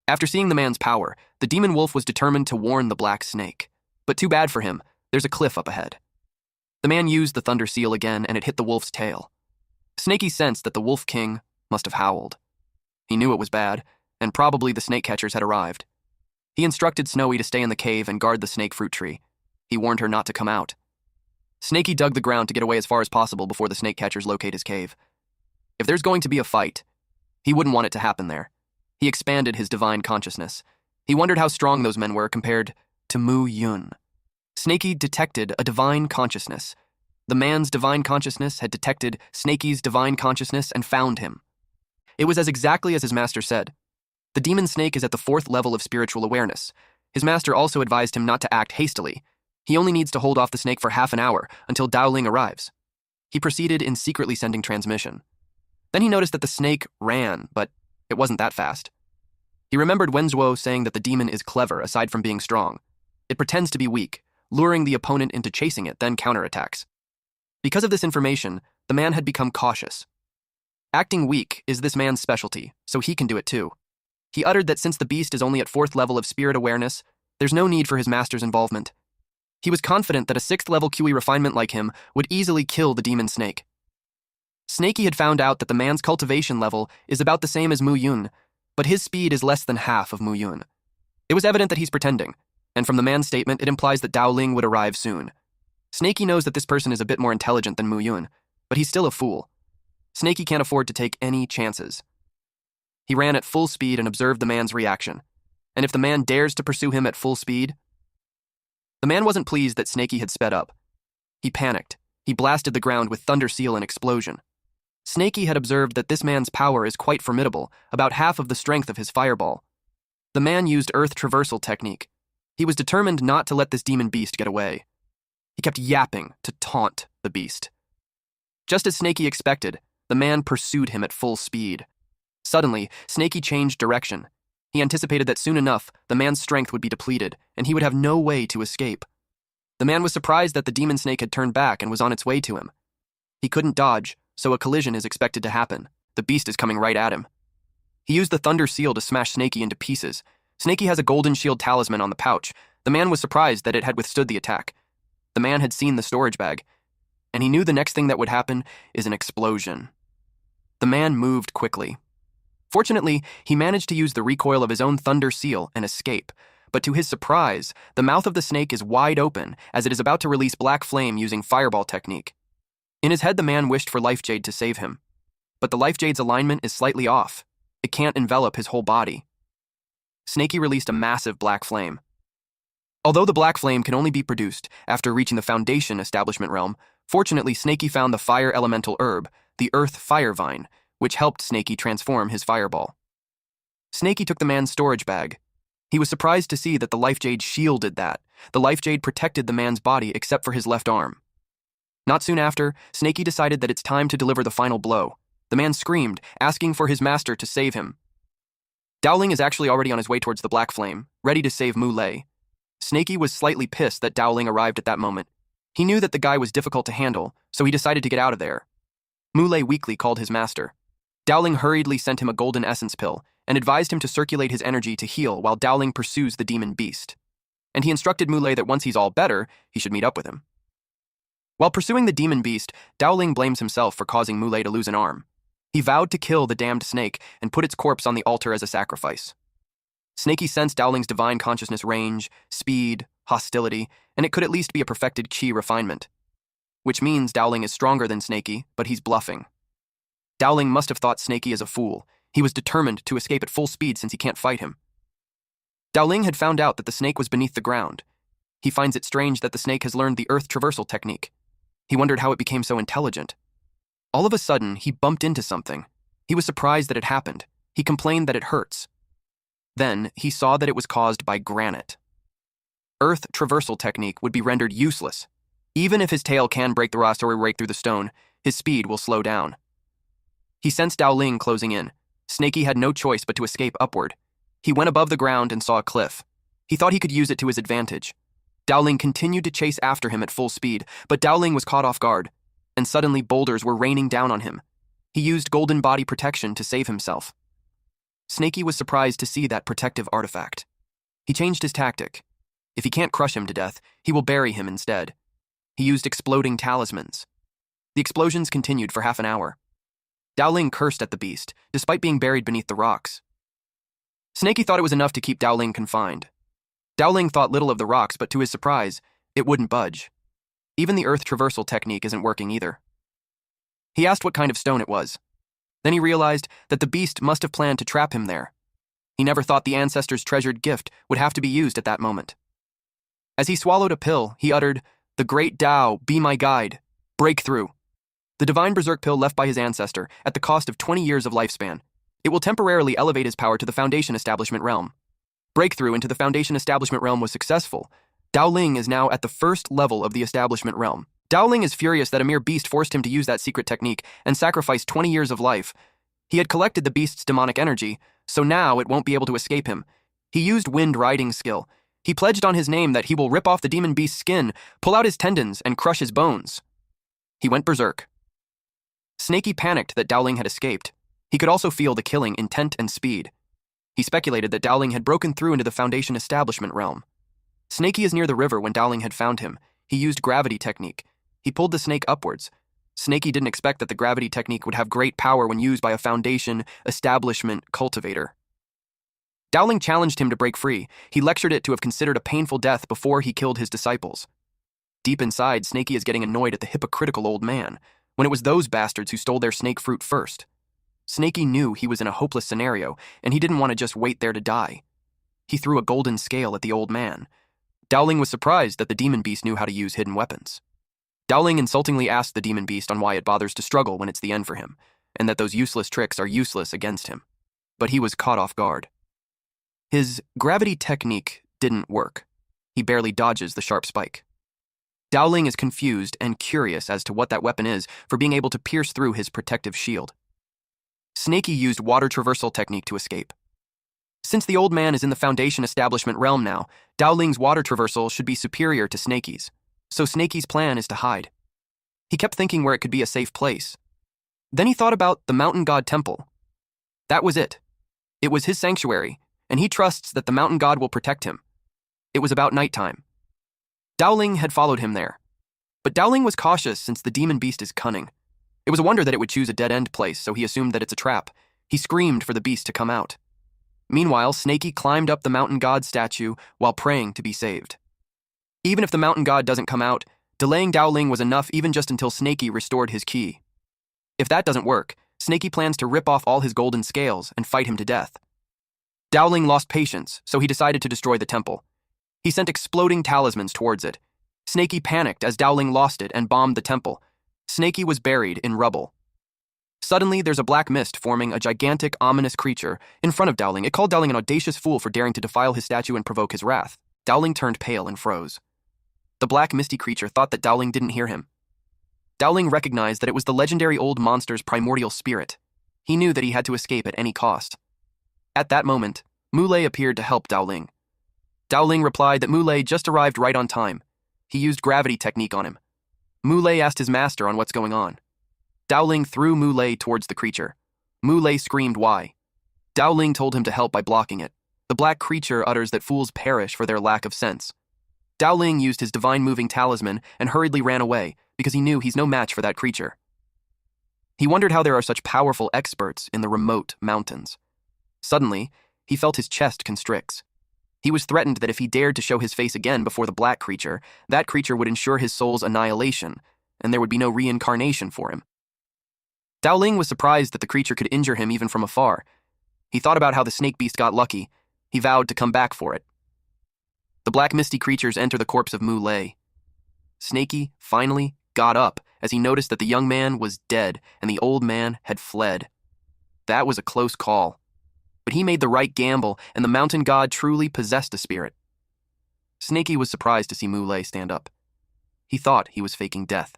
After seeing the man's power, the demon wolf was determined to warn the black snake. But too bad for him, there's a cliff up ahead. The man used the thunder seal again, and it hit the wolf's tail. Snakey sensed that the Wolf King must have howled. He knew it was bad, and probably the snake catchers had arrived. He instructed Snowy to stay in the cave and guard the snake fruit tree. He warned her not to come out. Snakey dug the ground to get away as far as possible before the snake catchers locate his cave. If there's going to be a fight, he wouldn't want it to happen there. He expanded his divine consciousness. He wondered how strong those men were compared to Mu Yun. Snakey detected a divine consciousness. The man's divine consciousness had detected Snakey's divine consciousness and found him. It was exactly as his master said. The demon snake is at the 4th level of spiritual awareness. His master also advised him not to act hastily. He only needs to hold off the snake for half an hour until Dowling arrives. He proceeded in secretly sending transmission. Then he noticed that the snake ran, but it wasn't that fast. He remembered Wenzhuo saying that the demon is clever aside from being strong. It pretends to be weak, luring the opponent into chasing it, then counterattacks. Because of this information, the man had become cautious. Acting weak is this man's specialty, so he can do it too. He uttered that since the beast is only at 4th level of spirit awareness, there's no need for his master's involvement. He was confident that a 6th level QE refinement like him would easily kill the demon snake. Snakey had found out that the man's cultivation level is about the same as Mu Yun, but his speed is less than half of Mu Yun. It was evident that he's pretending, and from the man's statement, it implies that Dao Ling would arrive soon. Snakey knows that this person is a bit more intelligent than Mu Yun, but he's still a fool. Snakey can't afford to take any chances. He ran at full speed and observed the man's reaction. And if the man dares to pursue him at full speed... The man wasn't pleased that Snakey had sped up. He panicked. He blasted the ground with Thunder Seal and Explosion. Snakey had observed that this man's power is quite formidable, about half of the strength of his fireball. The man used Earth Traversal technique. He was determined not to let this demon beast get away. He kept yapping to taunt the beast. Just as Snakey expected, the man pursued him at full speed. Suddenly, Snakey changed direction. He anticipated that soon enough, the man's strength would be depleted, and he would have no way to escape. The man was surprised that the demon snake had turned back and was on its way to him. He couldn't dodge, so a collision is expected to happen. The beast is coming right at him. He used the Thunder Seal to smash Snakey into pieces. Snakey has a golden shield talisman on the pouch. The man was surprised that it had withstood the attack. The man had seen the storage bag, and he knew the next thing that would happen is an explosion. The man moved quickly. Fortunately, he managed to use the recoil of his own Thunder Seal and escape, but to his surprise, the mouth of the snake is wide open as it is about to release black flame using fireball technique. In his head, the man wished for Life Jade to save him, but the Life Jade's alignment is slightly off. It can't envelop his whole body. Snakey released a massive black flame. Although the black flame can only be produced after reaching the Foundation Establishment realm, fortunately Snakey found the fire elemental herb, the Earth Fire Vine, which helped Snakey transform his fireball. Snakey took the man's storage bag. He was surprised to see that the Life Jade shielded that. The Life Jade protected the man's body except for his left arm. Not soon after, Snakey decided that it's time to deliver the final blow. The man screamed, asking for his master to save him. Dowling is actually already on his way towards the black flame, ready to save Mu Lei. Snakey was slightly pissed that Dowling arrived at that moment. He knew that the guy was difficult to handle, so he decided to get out of there. Mu Lei weakly called his master. Dowling hurriedly sent him a golden essence pill and advised him to circulate his energy to heal while Dowling pursues the demon beast. And he instructed Mu Lei that once he's all better, he should meet up with him. While pursuing the demon beast, Dowling blames himself for causing Mu Lei to lose an arm. He vowed to kill the damned snake and put its corpse on the altar as a sacrifice. Snakey sensed Dowling's divine consciousness range, speed, hostility, and it could at least be a perfected chi refinement. Which means Dowling is stronger than Snakey, but he's bluffing. Dowling must have thought Snakey as a fool. He was determined to escape at full speed since he can't fight him. Dowling had found out that the snake was beneath the ground. He finds it strange that the snake has learned the Earth Traversal technique. He wondered how it became so intelligent. All of a sudden, he bumped into something. He was surprised that it happened. He complained that it hurts. Then, he saw that it was caused by granite. Earth Traversal technique would be rendered useless. Even if his tail can break the rocks or break through the stone, his speed will slow down. He sensed Dowling closing in. Snakey had no choice but to escape upward. He went above the ground and saw a cliff. He thought he could use it to his advantage. Dowling continued to chase after him at full speed, but Dowling was caught off guard, and suddenly boulders were raining down on him. He used golden body protection to save himself. Snakey was surprised to see that protective artifact. He changed his tactic. If he can't crush him to death, he will bury him instead. He used exploding talismans. The explosions continued for half an hour. Dowling cursed at the beast, despite being buried beneath the rocks. Snakey thought it was enough to keep Dowling confined. Dowling thought little of the rocks, but to his surprise, it wouldn't budge. Even the Earth Traversal technique isn't working either. He asked what kind of stone it was. Then he realized that the beast must have planned to trap him there. He never thought the ancestors' treasured gift would have to be used at that moment. As he swallowed a pill, he uttered, "The great Tao, be my guide. Breakthrough." The divine berserk pill left by his ancestor at the cost of 20 years of lifespan. It will temporarily elevate his power to the Foundation Establishment realm. Breakthrough into the Foundation Establishment realm was successful. Dowling is now at the first level of the Establishment realm. Dowling is furious that a mere beast forced him to use that secret technique and sacrificed 20 years of life. He had collected the beast's demonic energy, so now it won't be able to escape him. He used wind riding skill. He pledged on his name that he will rip off the demon beast's skin, pull out his tendons, and crush his bones. He went berserk. Snaky panicked that Dowling had escaped. He could also feel the killing intent and speed. He speculated that Dowling had broken through into the Foundation establishment realm. Snaky is near the river when Dowling had found him. He used gravity technique. He pulled the snake upwards. Snaky didn't expect that the gravity technique would have great power when used by a Foundation establishment cultivator. Dowling challenged him to break free. He lectured it to have considered a painful death before he killed his disciples. Deep inside, Snaky is getting annoyed at the hypocritical old man, when it was those bastards who stole their snake fruit first. Snaky knew he was in a hopeless scenario, and he didn't want to just wait there to die. He threw a golden scale at the old man. Dowling was surprised that the demon beast knew how to use hidden weapons. Dowling insultingly asked the demon beast on why it bothers to struggle when it's the end for him, and that those useless tricks are useless against him. But he was caught off guard. His gravity technique didn't work. He barely dodges the sharp spike. Dowling is confused and curious as to what that weapon is for being able to pierce through his protective shield. Snaky used water traversal technique to escape. Since the old man is in the Foundation establishment realm now, Dowling's water traversal should be superior to Snaky's, so Snaky's plan is to hide. He kept thinking where it could be a safe place. Then he thought about the Mountain God Temple. That was it. It was his sanctuary, and he trusts that the Mountain God will protect him. It was about nighttime. Dowling had followed him there. But Dowling was cautious since the demon beast is cunning. It was a wonder that it would choose a dead-end place, so he assumed that it's a trap. He screamed for the beast to come out. Meanwhile, Snaky climbed up the Mountain God statue while praying to be saved. Even if the Mountain God doesn't come out, delaying Dowling was enough even just until Snaky restored his ki. If that doesn't work, Snaky plans to rip off all his golden scales and fight him to death. Dowling lost patience, so he decided to destroy the temple. He sent exploding talismans towards it. Snaky panicked as Dowling lost it and bombed the temple. Snaky was buried in rubble. Suddenly, there's a black mist forming a gigantic, ominous creature in front of Dowling. It called Dowling an audacious fool for daring to defile his statue and provoke his wrath. Dowling turned pale and froze. The black, misty creature thought that Dowling didn't hear him. Dowling recognized that it was the legendary old monster's primordial spirit. He knew that he had to escape at any cost. At that moment, Muley appeared to help Dowling. Dowling replied that Muley just arrived right on time. He used gravity technique on him. Muley asked his master on what's going on. Dowling threw Muley towards the creature. Muley screamed why. Dowling told him to help by blocking it. The black creature utters that fools perish for their lack of sense. Dowling used his divine moving talisman and hurriedly ran away because he knew he's no match for that creature. He wondered how there are such powerful experts in the remote mountains. Suddenly, he felt his chest constricts. He was threatened that if he dared to show his face again before the black creature, that creature would ensure his soul's annihilation, and there would be no reincarnation for him. Dowling was surprised that the creature could injure him even from afar. He thought about how the snake beast got lucky. He vowed to come back for it. The black misty creatures enter the corpse of Muley. Snaky finally got up as he noticed that the young man was dead and the old man had fled. That was a close call. But he made the right gamble, and the mountain god truly possessed a spirit. Snaky was surprised to see Muley stand up. He thought he was faking death.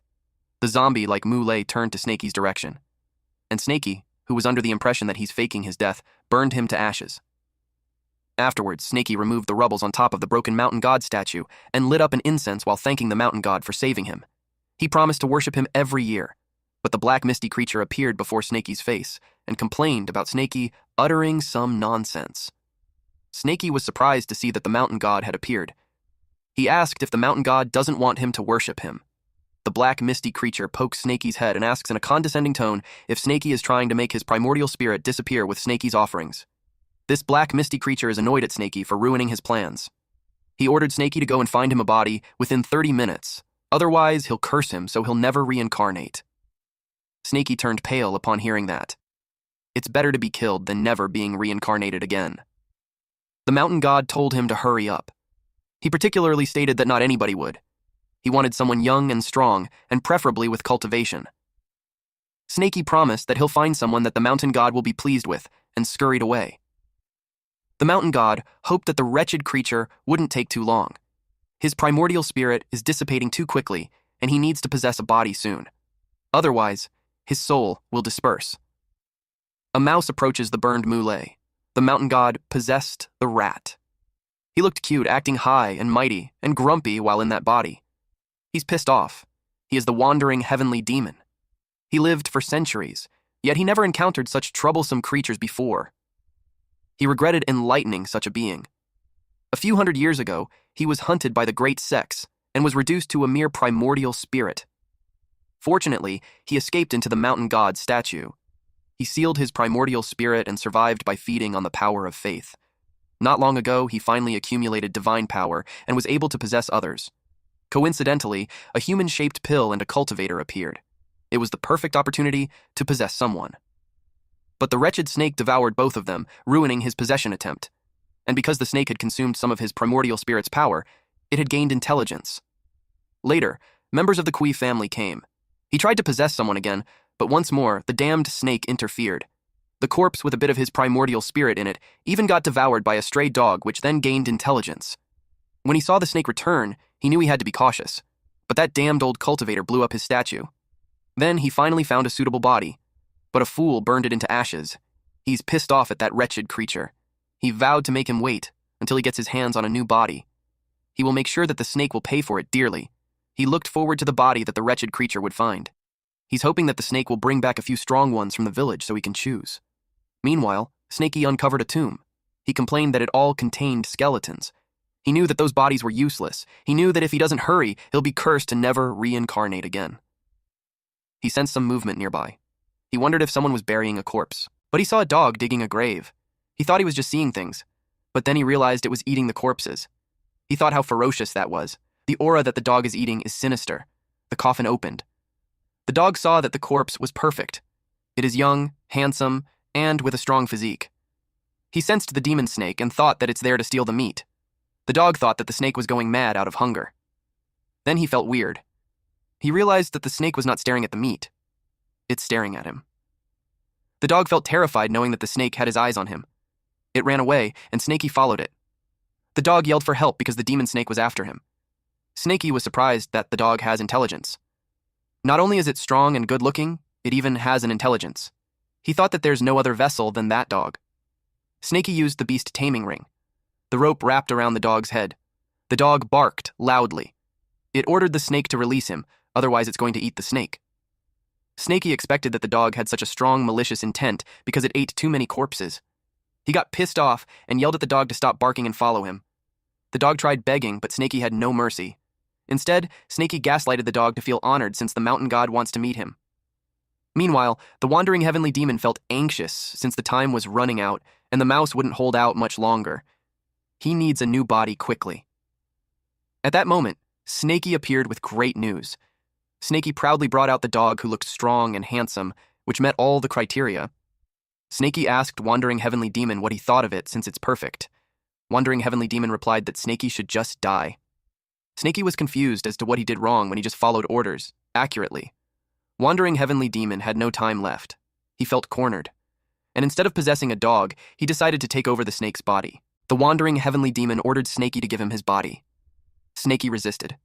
The zombie, like Muley, turned to Snaky's direction. And Snaky, who was under the impression that he's faking his death, burned him to ashes. Afterwards, Snaky removed the rubbles on top of the broken mountain god statue and lit up an incense while thanking the mountain god for saving him. He promised to worship him every year, but the black misty creature appeared before Snaky's face and complained about Snaky uttering some nonsense. Snaky was surprised to see that the mountain god had appeared. He asked if the mountain god doesn't want him to worship him. The black misty creature pokes Snaky's head and asks in a condescending tone if Snaky is trying to make his primordial spirit disappear with Snaky's offerings. This black misty creature is annoyed at Snaky for ruining his plans. He ordered Snaky to go and find him a body within 30 minutes. Otherwise, he'll curse him so he'll never reincarnate. Snaky turned pale upon hearing that. It's better to be killed than never being reincarnated again. The mountain god told him to hurry up. He particularly stated that not anybody would. He wanted someone young and strong, and preferably with cultivation. Snaky promised that he'll find someone that the mountain god will be pleased with, and scurried away. The mountain god hoped that the wretched creature wouldn't take too long. His primordial spirit is dissipating too quickly, and he needs to possess a body soon. Otherwise, his soul will disperse. A mouse approaches the burned Muley. The mountain god possessed the rat. He looked cute, acting high and mighty and grumpy while in that body. He's pissed off. He is the wandering heavenly demon. He lived for centuries, yet he never encountered such troublesome creatures before. He regretted enlightening such a being. A few hundred years ago, he was hunted by the great sex and was reduced to a mere primordial spirit. Fortunately, he escaped into the mountain god's statue. He sealed his primordial spirit and survived by feeding on the power of faith. Not long ago, he finally accumulated divine power and was able to possess others. Coincidentally, a human-shaped pill and a cultivator appeared. It was the perfect opportunity to possess someone. But the wretched snake devoured both of them, ruining his possession attempt. And because the snake had consumed some of his primordial spirit's power, it had gained intelligence. Later, members of the Kui family came. He tried to possess someone again, but once more, the damned snake interfered. The corpse with a bit of his primordial spirit in it even got devoured by a stray dog, which then gained intelligence. When he saw the snake return, he knew he had to be cautious, but that damned old cultivator blew up his statue. Then he finally found a suitable body, but a fool burned it into ashes. He's pissed off at that wretched creature. He vowed to make him wait until he gets his hands on a new body. He will make sure that the snake will pay for it dearly. He looked forward to the body that the wretched creature would find. He's hoping that the snake will bring back a few strong ones from the village so he can choose. Meanwhile, Snakey uncovered a tomb. He complained that it all contained skeletons. He knew that those bodies were useless. He knew that if he doesn't hurry, he'll be cursed to never reincarnate again. He sensed some movement nearby. He wondered if someone was burying a corpse, but he saw a dog digging a grave. He thought he was just seeing things, but then he realized it was eating the corpses. He thought how ferocious that was. The aura that the dog is eating is sinister. The coffin opened. The dog saw that the corpse was perfect. It is young, handsome, and with a strong physique. He sensed the demon snake and thought that it's there to steal the meat. The dog thought that the snake was going mad out of hunger. Then he felt weird. He realized that the snake was not staring at the meat. It's staring at him. The dog felt terrified knowing that the snake had his eyes on him. It ran away, and Snakey followed it. The dog yelled for help because the demon snake was after him. Snakey was surprised that the dog has intelligence. Not only is it strong and good-looking, it even has an intelligence. He thought that there's no other vessel than that dog. Snakey used the beast taming ring. The rope wrapped around the dog's head. The dog barked loudly. It ordered the snake to release him, otherwise it's going to eat the snake. Snakey expected that the dog had such a strong malicious intent because it ate too many corpses. He got pissed off and yelled at the dog to stop barking and follow him. The dog tried begging, but Snakey had no mercy. Instead, Snakey gaslighted the dog to feel honored since the mountain god wants to meet him. Meanwhile, the wandering heavenly demon felt anxious since the time was running out and the mouse wouldn't hold out much longer. He needs a new body quickly. At that moment, Snakey appeared with great news. Snakey proudly brought out the dog who looked strong and handsome, which met all the criteria. Snakey asked Wandering Heavenly Demon what he thought of it since it's perfect. Wandering Heavenly Demon replied that Snakey should just die. Snakey was confused as to what he did wrong when he just followed orders, accurately. Wandering Heavenly Demon had no time left. He felt cornered. And instead of possessing a dog, he decided to take over the snake's body. The Wandering Heavenly Demon ordered Snakey to give him his body. Snakey resisted.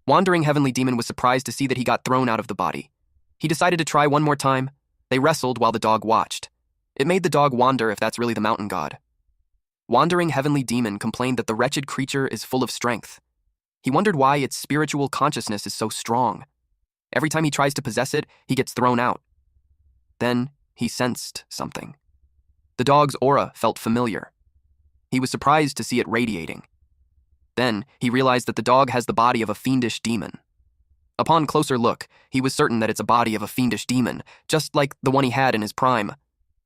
Wandering Heavenly Demon was surprised to see that he got thrown out of the body. He decided to try one more time. They wrestled while the dog watched. It made the dog wonder if that's really the mountain god. Wandering Heavenly Demon complained that the wretched creature is full of strength. He wondered why its spiritual consciousness is so strong. Every time he tries to possess it, he gets thrown out. Then he sensed something. The dog's aura felt familiar. He was surprised to see it radiating. Then he realized that the dog has the body of a fiendish demon. Upon closer look, he was certain that it's a body of a fiendish demon, just like the one he had in his prime.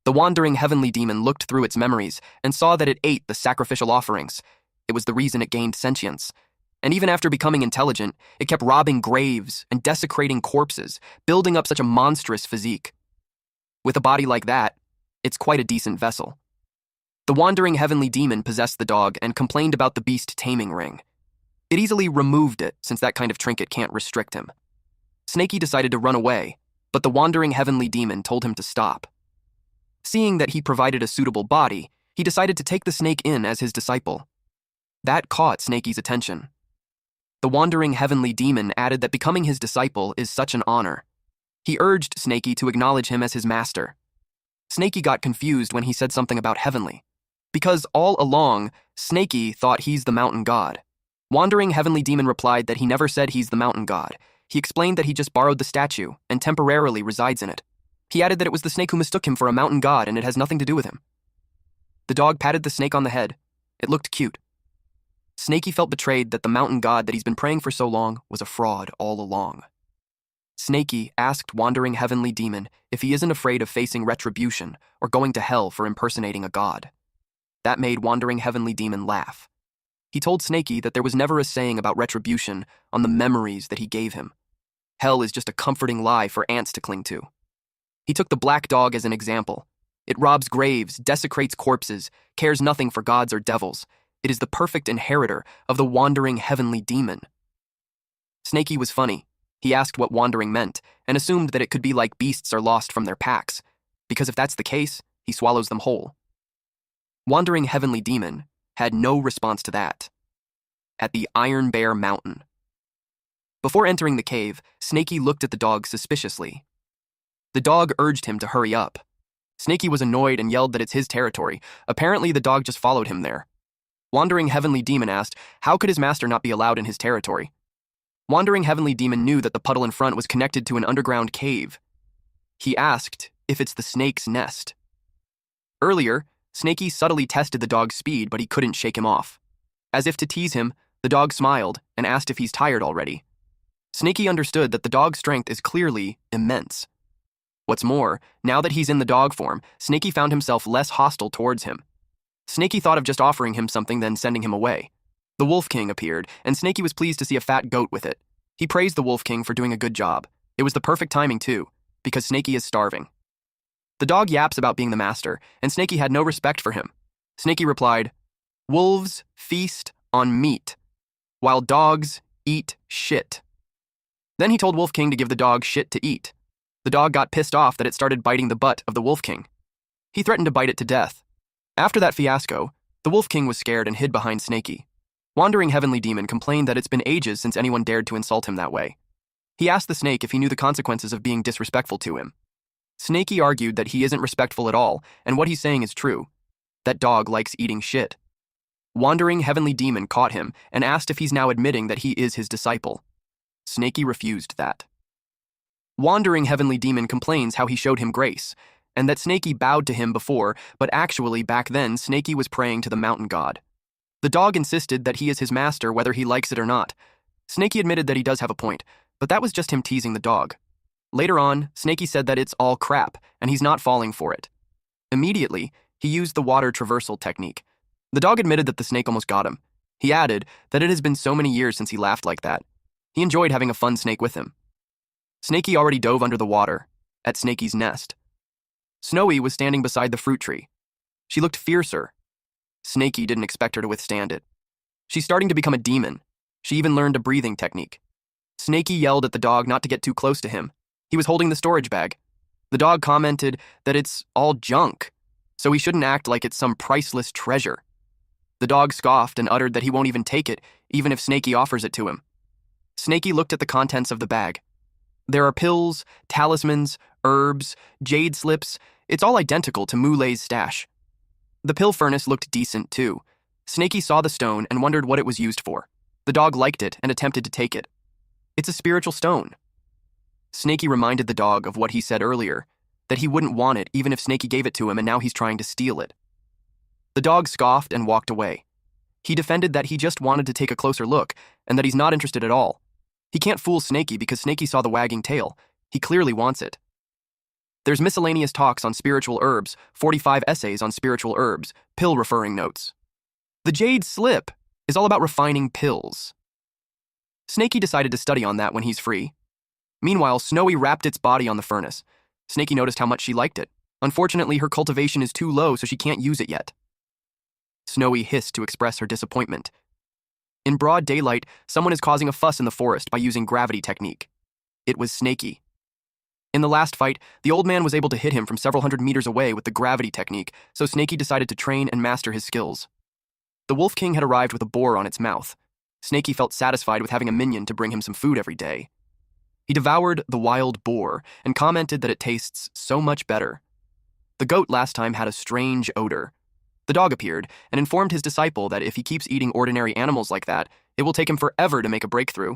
The Wandering Heavenly Demon looked through its memories and saw that it ate the sacrificial offerings. It was the reason it gained sentience. And even after becoming intelligent, it kept robbing graves and desecrating corpses, building up such a monstrous physique. With a body like that, it's quite a decent vessel. The Wandering Heavenly Demon possessed the dog and complained about the beast taming ring. It easily removed it since that kind of trinket can't restrict him. Snakey decided to run away, but the Wandering Heavenly Demon told him to stop. Seeing that he provided a suitable body, he decided to take the snake in as his disciple. That caught Snakey's attention. The Wandering Heavenly Demon added that becoming his disciple is such an honor. He urged Snakey to acknowledge him as his master. Snakey got confused when he said something about heavenly, because all along, Snakey thought he's the mountain god. Wandering Heavenly Demon replied that he never said he's the mountain god. He explained that he just borrowed the statue and temporarily resides in it. He added that it was the snake who mistook him for a mountain god and it has nothing to do with him. The dog patted the snake on the head. It looked cute. Snakey felt betrayed that the mountain god that he's been praying for so long was a fraud all along. Snakey asked Wandering Heavenly Demon if he isn't afraid of facing retribution or going to hell for impersonating a god. That made Wandering Heavenly Demon laugh. He told Snakey that there was never a saying about retribution on the memories that he gave him. Hell is just a comforting lie for ants to cling to. He took the black dog as an example. It robs graves, desecrates corpses, cares nothing for gods or devils. It is the perfect inheritor of the Wandering Heavenly Demon. Snakey was funny. He asked what wandering meant and assumed that it could be like beasts are lost from their packs, because if that's the case, he swallows them whole. Wandering Heavenly Demon had no response to that. At the Iron Bear Mountain. Before entering the cave, Snakey looked at the dog suspiciously. The dog urged him to hurry up. Snakey was annoyed and yelled that it's his territory. Apparently, the dog just followed him there. Wandering Heavenly Demon asked, how could his master not be allowed in his territory? Wandering Heavenly Demon knew that the puddle in front was connected to an underground cave. He asked if it's the snake's nest. Earlier, Snakey subtly tested the dog's speed, but he couldn't shake him off. As if to tease him, the dog smiled and asked if he's tired already. Snakey understood that the dog's strength is clearly immense. What's more, now that he's in the dog form, Snakey found himself less hostile towards him. Snakey thought of just offering him something, then sending him away. The Wolf King appeared, and Snakey was pleased to see a fat goat with it. He praised the Wolf King for doing a good job. It was the perfect timing, too, because Snakey is starving. The dog yaps about being the master, and Snakey had no respect for him. Snakey replied, wolves feast on meat, while dogs eat shit. Then he told Wolf King to give the dog shit to eat. The dog got pissed off that it started biting the butt of the Wolf King. He threatened to bite it to death. After that fiasco, the Wolf King was scared and hid behind Snakey. Wandering Heavenly Demon complained that it's been ages since anyone dared to insult him that way. He asked the snake if he knew the consequences of being disrespectful to him. Snakey argued that he isn't respectful at all, and what he's saying is true. That dog likes eating shit. Wandering Heavenly Demon caught him and asked if he's now admitting that he is his disciple. Snakey refused that. Wandering Heavenly Demon complains how he showed him grace, and that Snakey bowed to him before, but actually back then Snakey was praying to the mountain god. The dog insisted that he is his master whether he likes it or not. Snakey admitted that he does have a point, but that was just him teasing the dog. Later on, Snakey said that it's all crap, and he's not falling for it. Immediately, he used the water traversal technique. The dog admitted that the snake almost got him. He added that it has been so many years since he laughed like that. He enjoyed having a fun snake with him. Snakey already dove under the water, at Snakey's nest. Snowy was standing beside the fruit tree. She looked fiercer. Snakey didn't expect her to withstand it. She's starting to become a demon. She even learned a breathing technique. Snakey yelled at the dog not to get too close to him. He was holding the storage bag. The dog commented that it's all junk, so he shouldn't act like it's some priceless treasure. The dog scoffed and uttered that he won't even take it, even if Snakey offers it to him. Snakey looked at the contents of the bag. There are pills, talismans, herbs, jade slips. It's all identical to Mulay's stash. The pill furnace looked decent, too. Snakey saw the stone and wondered what it was used for. The dog liked it and attempted to take it. It's a spiritual stone. Snakey reminded the dog of what he said earlier, that he wouldn't want it even if Snakey gave it to him, and now he's trying to steal it. The dog scoffed and walked away. He defended that he just wanted to take a closer look and that he's not interested at all. He can't fool Snakey because Snakey saw the wagging tail. He clearly wants it. There's miscellaneous talks on spiritual herbs, 45 essays on spiritual herbs, pill-referring notes. The jade slip is all about refining pills. Snakey decided to study on that when he's free. Meanwhile, Snowy wrapped its body on the furnace. Snakey noticed how much she liked it. Unfortunately, her cultivation is too low, so she can't use it yet. Snowy hissed to express her disappointment. In broad daylight, someone is causing a fuss in the forest by using gravity technique. It was Snakey. In the last fight, the old man was able to hit him from several hundred meters away with the gravity technique, so Snakey decided to train and master his skills. The Wolf King had arrived with a boar on its mouth. Snakey felt satisfied with having a minion to bring him some food every day. He devoured the wild boar and commented that it tastes so much better. The goat last time had a strange odor. The dog appeared and informed his disciple that if he keeps eating ordinary animals like that, it will take him forever to make a breakthrough.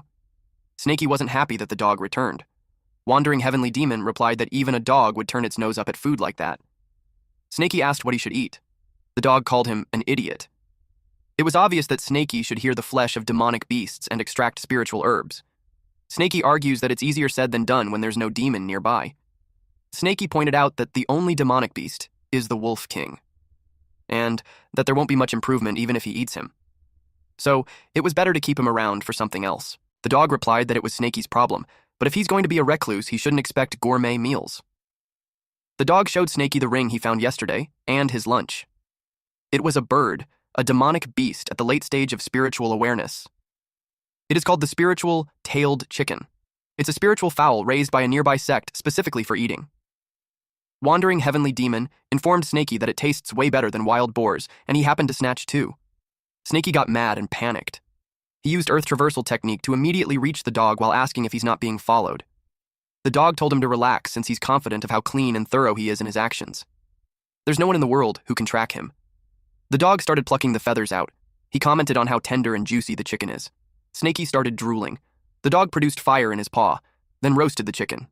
Snaky wasn't happy that the dog returned. Wandering Heavenly Demon replied that even a dog would turn its nose up at food like that. Snaky asked what he should eat. The dog called him an idiot. It was obvious that Snaky should hear the flesh of demonic beasts and extract spiritual herbs. Snaky argues that it's easier said than done when there's no demon nearby. Snaky pointed out that the only demonic beast is the Wolf King, and that there won't be much improvement even if he eats him. So, it was better to keep him around for something else. The dog replied that it was Snaky's problem, but if he's going to be a recluse, he shouldn't expect gourmet meals. The dog showed Snaky the ring he found yesterday, and his lunch. It was a bird, a demonic beast at the late stage of spiritual awareness. It is called the spiritual tailed chicken. It's a spiritual fowl raised by a nearby sect specifically for eating. Wandering Heavenly Demon informed Snaky that it tastes way better than wild boars, and he happened to snatch too. Snaky got mad and panicked. He used Earth Traversal technique to immediately reach the dog while asking if he's not being followed. The dog told him to relax since he's confident of how clean and thorough he is in his actions. There's no one in the world who can track him. The dog started plucking the feathers out. He commented on how tender and juicy the chicken is. Snaky started drooling. The dog produced fire in his paw, then roasted the chicken.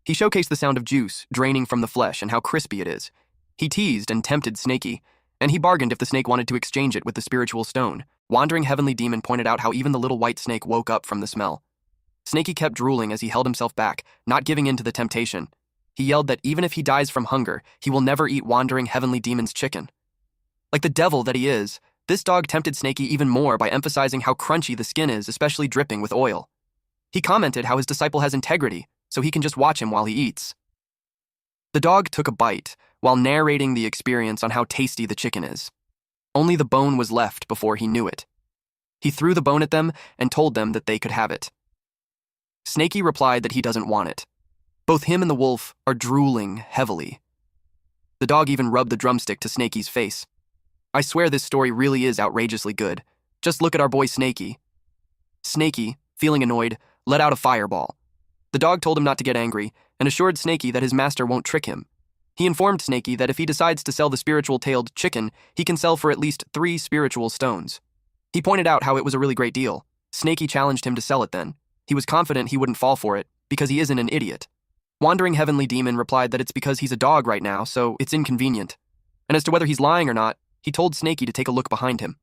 He showcased the sound of juice draining from the flesh and how crispy it is. He teased and tempted Snaky, and he bargained if the snake wanted to exchange it with the spiritual stone. Wandering Heavenly Demon pointed out how even the little white snake woke up from the smell. Snaky kept drooling as he held himself back, not giving in to the temptation. He yelled that even if he dies from hunger, he will never eat Wandering Heavenly Demon's chicken. Like the devil that he is, this dog tempted Snaky even more by emphasizing how crunchy the skin is, especially dripping with oil. He commented how his disciple has integrity, so he can just watch him while he eats. The dog took a bite, while narrating the experience on how tasty the chicken is. Only the bone was left before he knew it. He threw the bone at them and told them that they could have it. Snaky replied that he doesn't want it. Both him and the wolf are drooling heavily. The dog even rubbed the drumstick to Snaky's face. I swear this story really is outrageously good. Just look at our boy Snaky. Snaky, feeling annoyed, let out a fireball. The dog told him not to get angry and assured Snaky that his master won't trick him. He informed Snaky that if he decides to sell the spiritual-tailed chicken, he can sell for at least 3 spiritual stones. He pointed out how it was a really great deal. Snaky challenged him to sell it then. He was confident he wouldn't fall for it, because he isn't an idiot. Wandering Heavenly Demon replied that it's because he's a dog right now, so it's inconvenient. And as to whether he's lying or not, he told Snaky to take a look behind him.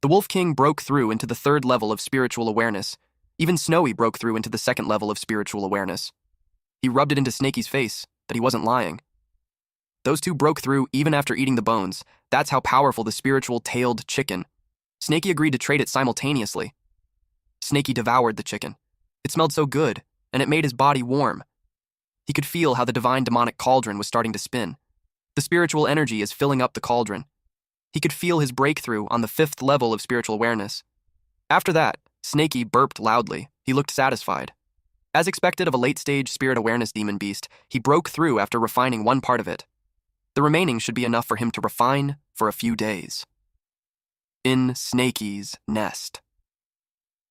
The Wolf King broke through into the 3rd level of spiritual awareness. Even Snowy broke through into the 2nd level of spiritual awareness. He rubbed it into Snaky's face that he wasn't lying. Those two broke through even after eating the bones. That's how powerful the spiritual tailed chicken. Snaky agreed to trade it simultaneously. Snaky devoured the chicken. It smelled so good, and it made his body warm. He could feel how the divine demonic cauldron was starting to spin. The spiritual energy is filling up the cauldron. He could feel his breakthrough on the 5th level of spiritual awareness. After that, Snaky burped loudly. He looked satisfied. As expected of a late-stage spirit awareness demon beast, he broke through after refining one part of it. The remaining should be enough for him to refine for a few days. In Snaky's nest.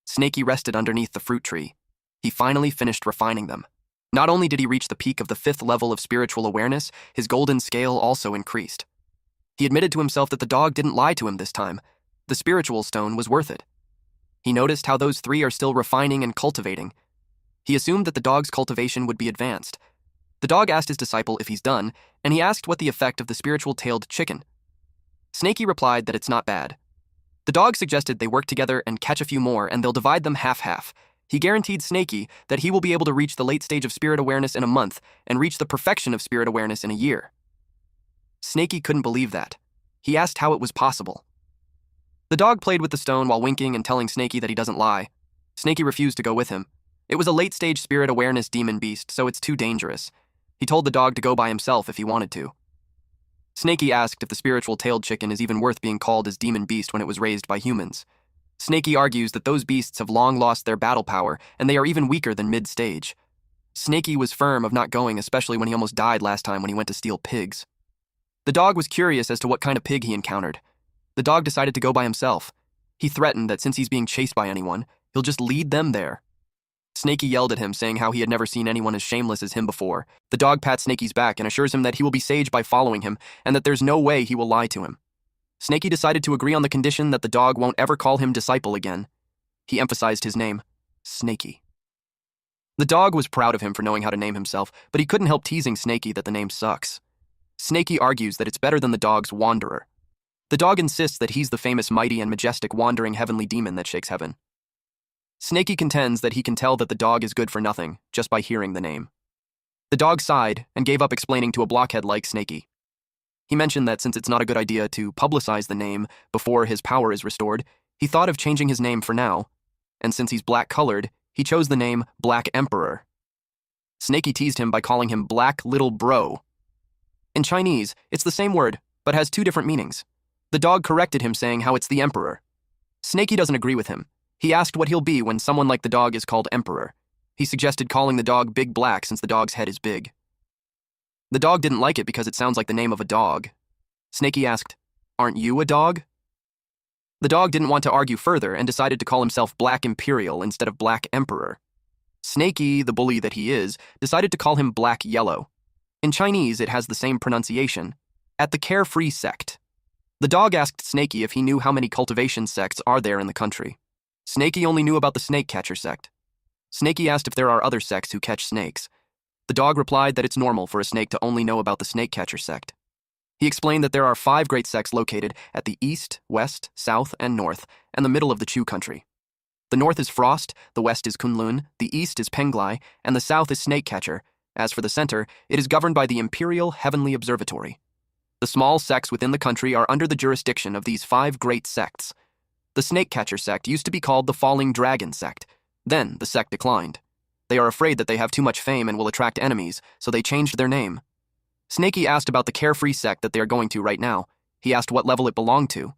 Snaky rested underneath the fruit tree. He finally finished refining them. Not only did he reach the peak of the 5th level of spiritual awareness, his golden scale also increased. He admitted to himself that the dog didn't lie to him this time. The spiritual stone was worth it. He noticed how those 3 are still refining and cultivating. He assumed that the dog's cultivation would be advanced. The dog asked his disciple if he's done, and he asked what the effect of the spiritual-tailed chicken. Snaky replied that it's not bad. The dog suggested they work together and catch a few more, and they'll divide them half-half. He guaranteed Snaky that he will be able to reach the late stage of spirit awareness in a month and reach the perfection of spirit awareness in a year. Snaky couldn't believe that. He asked how it was possible. The dog played with the stone while winking and telling Snaky that he doesn't lie. Snaky refused to go with him. It was a late-stage spirit awareness demon beast, so it's too dangerous. He told the dog to go by himself if he wanted to. Snaky asked if the spiritual-tailed chicken is even worth being called as demon beast when it was raised by humans. Snaky argues that those beasts have long lost their battle power, and they are even weaker than mid-stage. Snaky was firm of not going, especially when he almost died last time when he went to steal pigs. The dog was curious as to what kind of pig he encountered. The dog decided to go by himself. He threatened that since he's being chased by anyone, he'll just lead them there. Snaky yelled at him, saying how he had never seen anyone as shameless as him before. The dog pats Snaky's back and assures him that he will be sage by following him, and that there's no way he will lie to him. Snaky decided to agree on the condition that the dog won't ever call him disciple again. He emphasized his name. Snaky. The dog was proud of him for knowing how to name himself, but he couldn't help teasing Snaky that the name sucks. Snaky argues that it's better than the dog's Wanderer. The dog insists that he's the famous mighty and majestic wandering heavenly demon that shakes heaven. Snaky contends that he can tell that the dog is good for nothing just by hearing the name. The dog sighed and gave up explaining to a blockhead like Snaky. He mentioned that since it's not a good idea to publicize the name before his power is restored, he thought of changing his name for now, and since he's black-colored, he chose the name Black Emperor. Snaky teased him by calling him Black Little Bro. In Chinese, it's the same word, but has two different meanings. The dog corrected him, saying how it's the Emperor. Snaky doesn't agree with him. He asked what he'll be when someone like the dog is called Emperor. He suggested calling the dog Big Black since the dog's head is big. The dog didn't like it because it sounds like the name of a dog. Snaky asked, "Aren't you a dog?" The dog didn't want to argue further and decided to call himself Black Imperial instead of Black Emperor. Snaky, the bully that he is, decided to call him Black Yellow. In Chinese, it has the same pronunciation. At the Carefree Sect. The dog asked Snaky if he knew how many cultivation sects are there in the country. Snaky only knew about the snake catcher sect. Snaky asked if there are other sects who catch snakes. The dog replied that it's normal for a snake to only know about the snake catcher sect. He explained that there are 5 great sects located at the east, west, south, and north, and the middle of the Chu country. The north is Frost, the west is Kunlun, the east is Penglai, and the south is Snakecatcher. As for the center, it is governed by the Imperial Heavenly Observatory. The small sects within the country are under the jurisdiction of these 5 great sects. The Snakecatcher sect used to be called the Falling Dragon sect. Then the sect declined. They are afraid that they have too much fame and will attract enemies, so they changed their name. Snaky asked about the Carefree sect that they are going to right now. He asked what level it belonged to.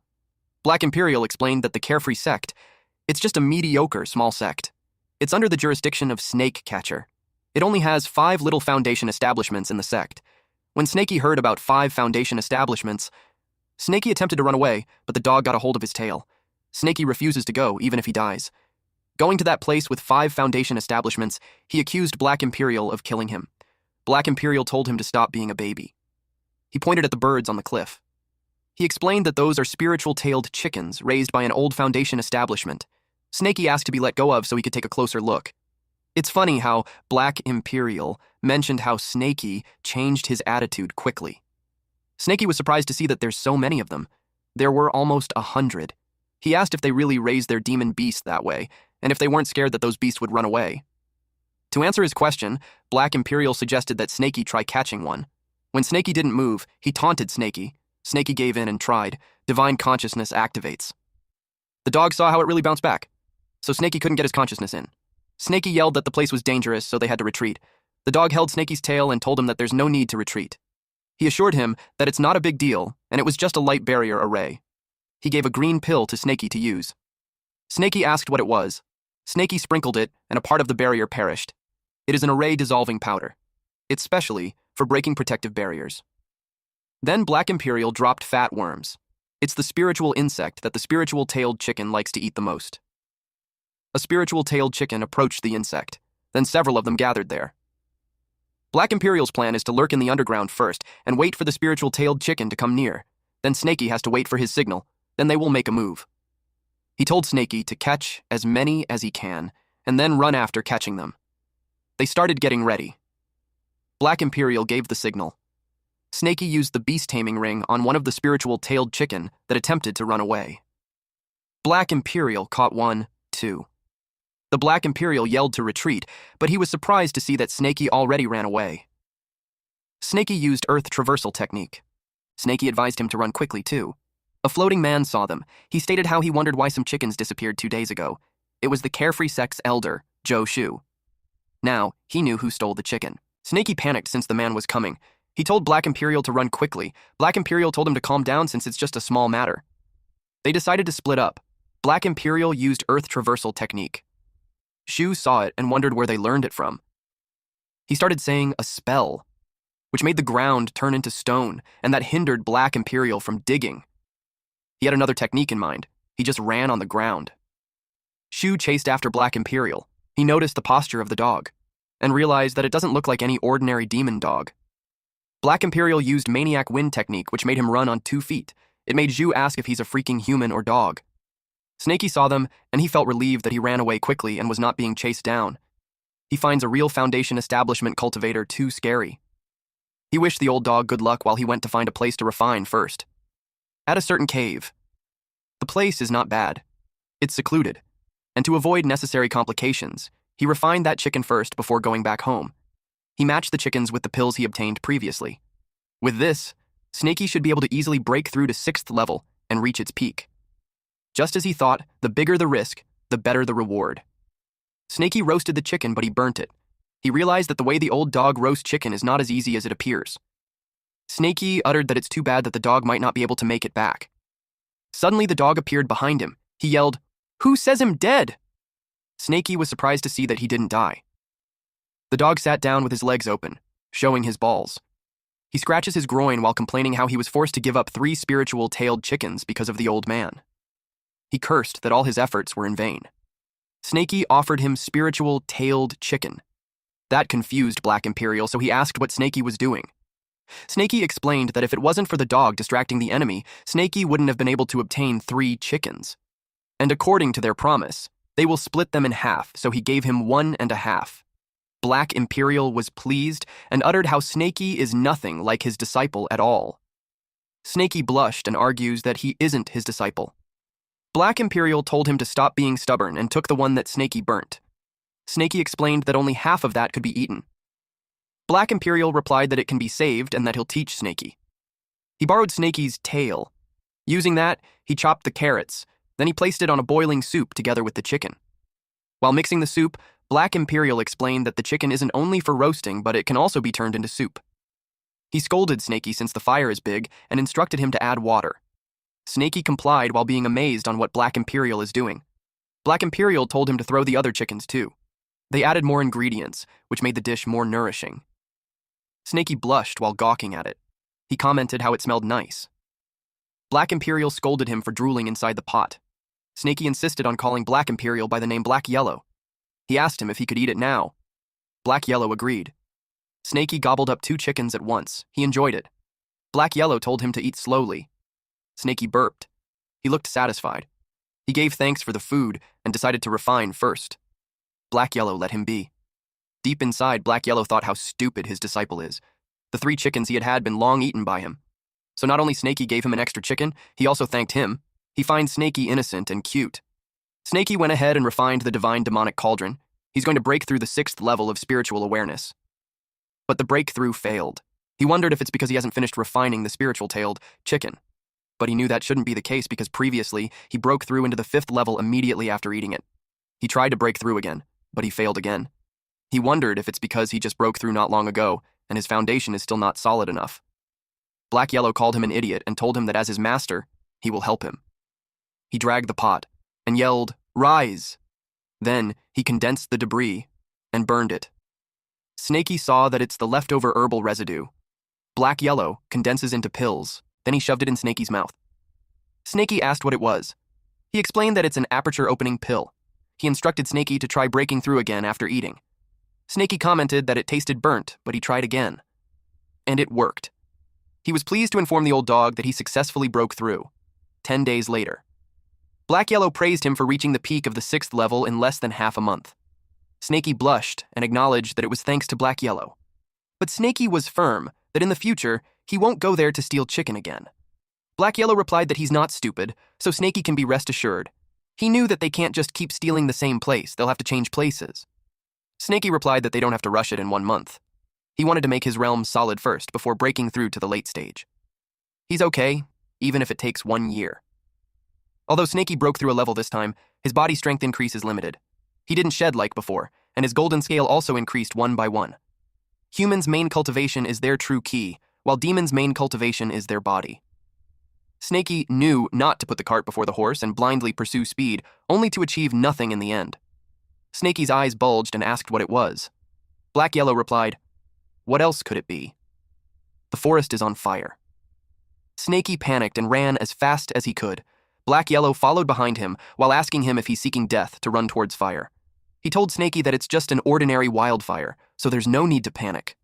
Black Imperial explained that the Carefree sect, it's just a mediocre small sect. It's under the jurisdiction of Snakecatcher. It only has 5 little foundation establishments in the sect. When Snaky heard about 5 foundation establishments, Snaky attempted to run away, but the dog got a hold of his tail. Snaky refuses to go, even if he dies. Going to that place with 5 foundation establishments, he accused Black Imperial of killing him. Black Imperial told him to stop being a baby. He pointed at the birds on the cliff. He explained that those are spiritual-tailed chickens raised by an old foundation establishment. Snaky asked to be let go of so he could take a closer look. It's funny how Black Imperial mentioned how Snaky changed his attitude quickly. Snaky was surprised to see that there's so many of them. There were almost 100. He asked if they really raised their demon beast that way, and if they weren't scared that those beasts would run away. To answer his question, Black Imperial suggested that Snaky try catching one. When Snaky didn't move, he taunted Snaky. Snaky gave in and tried. Divine consciousness activates. The dog saw how it really bounced back, so Snaky couldn't get his consciousness in. Snaky yelled that the place was dangerous, so they had to retreat. The dog held Snaky's tail and told him that there's no need to retreat. He assured him that it's not a big deal, and it was just a light barrier array. He gave a green pill to Snaky to use. Snaky asked what it was. Snaky sprinkled it, and a part of the barrier perished. It is an array-dissolving powder. It's specially for breaking protective barriers. Then Black Imperial dropped fat worms. It's the spiritual insect that the spiritual-tailed chicken likes to eat the most. A spiritual-tailed chicken approached the insect. Then several of them gathered there. Black Imperial's plan is to lurk in the underground first and wait for the spiritual-tailed chicken to come near. Then Snaky has to wait for his signal. Then they will make a move. He told Snaky to catch as many as he can, and then run after catching them. They started getting ready. Black Imperial gave the signal. Snaky used the beast-taming ring on one of the spiritual-tailed chicken that attempted to run away. Black Imperial caught 1, 2. The Black Imperial yelled to retreat, but he was surprised to see that Snaky already ran away. Snaky used Earth Traversal technique. Snaky advised him to run quickly, too. A floating man saw them. He stated how he wondered why some chickens disappeared 2 days ago. It was the Carefree Sect's elder, Zhou Shu. Now, he knew who stole the chicken. Snaky panicked since the man was coming. He told Black Imperial to run quickly. Black Imperial told him to calm down since it's just a small matter. They decided to split up. Black Imperial used Earth Traversal technique. Shu saw it and wondered where they learned it from. He started saying a spell, which made the ground turn into stone, and that hindered Black Imperial from digging. He had another technique in mind. He just ran on the ground. Shu chased after Black Imperial. He noticed the posture of the dog, and realized that it doesn't look like any ordinary demon dog. Black Imperial used Maniac Wind technique, which made him run on 2 feet. It made Zhu ask if he's a freaking human or dog. Snaky saw them, and he felt relieved that he ran away quickly and was not being chased down. He finds a real Foundation establishment cultivator too scary. He wished the old dog good luck while he went to find a place to refine first. At a certain cave. The place is not bad. It's secluded, and to avoid necessary complications, he refined that chicken first before going back home. He matched the chickens with the pills he obtained previously. With this, Snaky should be able to easily break through to 6th level and reach its peak. Just as he thought, the bigger the risk, the better the reward. Snaky roasted the chicken, but he burnt it. He realized that the way the old dog roasts chicken is not as easy as it appears. Snaky uttered that it's too bad that the dog might not be able to make it back. Suddenly, the dog appeared behind him. He yelled, "Who says I'm dead?" Snaky was surprised to see that he didn't die. The dog sat down with his legs open, showing his balls. He scratches his groin while complaining how he was forced to give up 3 spiritual tailed chickens because of the old man. He cursed that all his efforts were in vain. Snaky offered him spiritual tailed chicken. That confused Black Imperial, so he asked what Snaky was doing. Snaky explained that if it wasn't for the dog distracting the enemy, Snaky wouldn't have been able to obtain 3 chickens. And according to their promise, they will split them in half, so he gave him 1.5. Black Imperial was pleased and uttered how Snaky is nothing like his disciple at all. Snaky blushed and argues that he isn't his disciple. Black Imperial told him to stop being stubborn and took the one that Snaky burnt. Snaky explained that only half of that could be eaten. Black Imperial replied that it can be saved and that he'll teach Snaky. He borrowed Snaky's tail. Using that, he chopped the carrots, then he placed it on a boiling soup together with the chicken. While mixing the soup, Black Imperial explained that the chicken isn't only for roasting, but it can also be turned into soup. He scolded Snaky since the fire is big and instructed him to add water. Snaky complied while being amazed on what Black Imperial is doing. Black Imperial told him to throw the other chickens too. They added more ingredients, which made the dish more nourishing. Snaky blushed while gawking at it. He commented how it smelled nice. Black Imperial scolded him for drooling inside the pot. Snaky insisted on calling Black Imperial by the name Black Yellow. He asked him if he could eat it now. Black Yellow agreed. Snaky gobbled up 2 chickens at once. He enjoyed it. Black Yellow told him to eat slowly. Snaky burped. He looked satisfied. He gave thanks for the food and decided to refine first. Black Yellow let him be. Deep inside, Black Yellow thought how stupid his disciple is. The 3 chickens he had been long eaten by him. So not only Snaky gave him an extra chicken, he also thanked him. He finds Snaky innocent and cute. Snaky went ahead and refined the divine demonic cauldron. He's going to break through the 6th level of spiritual awareness. But the breakthrough failed. He wondered if it's because he hasn't finished refining the spiritual tailed chicken. But he knew that shouldn't be the case because previously, he broke through into the 5th level immediately after eating it. He tried to break through again, but he failed again. He wondered if it's because he just broke through not long ago, and his foundation is still not solid enough. Black Yellow called him an idiot and told him that as his master, he will help him. He dragged the pot and yelled, "Rise!" Then he condensed the debris and burned it. Snaky saw that it's the leftover herbal residue. Black Yellow condenses into pills, then he shoved it in Snaky's mouth. Snaky asked what it was. He explained that it's an aperture-opening pill. He instructed Snaky to try breaking through again after eating. Snaky commented that it tasted burnt, but he tried again. And it worked. He was pleased to inform the old dog that he successfully broke through. 10 days later. Black Yellow praised him for reaching the peak of the 6th level in less than half a month. Snaky blushed and acknowledged that it was thanks to Black Yellow. But Snaky was firm that in the future, he won't go there to steal chicken again. Black Yellow replied that he's not stupid, so Snaky can be rest assured. He knew that they can't just keep stealing the same place, they'll have to change places. Snaky replied that they don't have to rush it in 1 month. He wanted to make his realm solid first before breaking through to the late stage. He's okay, even if it takes 1 year. Although Snaky broke through a level this time, his body strength increase is limited. He didn't shed like before, and his golden scale also increased 1 by 1. Humans' main cultivation is their true key, while demons' main cultivation is their body. Snaky knew not to put the cart before the horse and blindly pursue speed, only to achieve nothing in the end. Snaky's eyes bulged and asked what it was. Black Yellow replied, "What else could it be?" The forest is on fire. Snaky panicked and ran as fast as he could. Black Yellow followed behind him while asking him if he's seeking death to run towards fire. He told Snaky that it's just an ordinary wildfire, so there's no need to panic.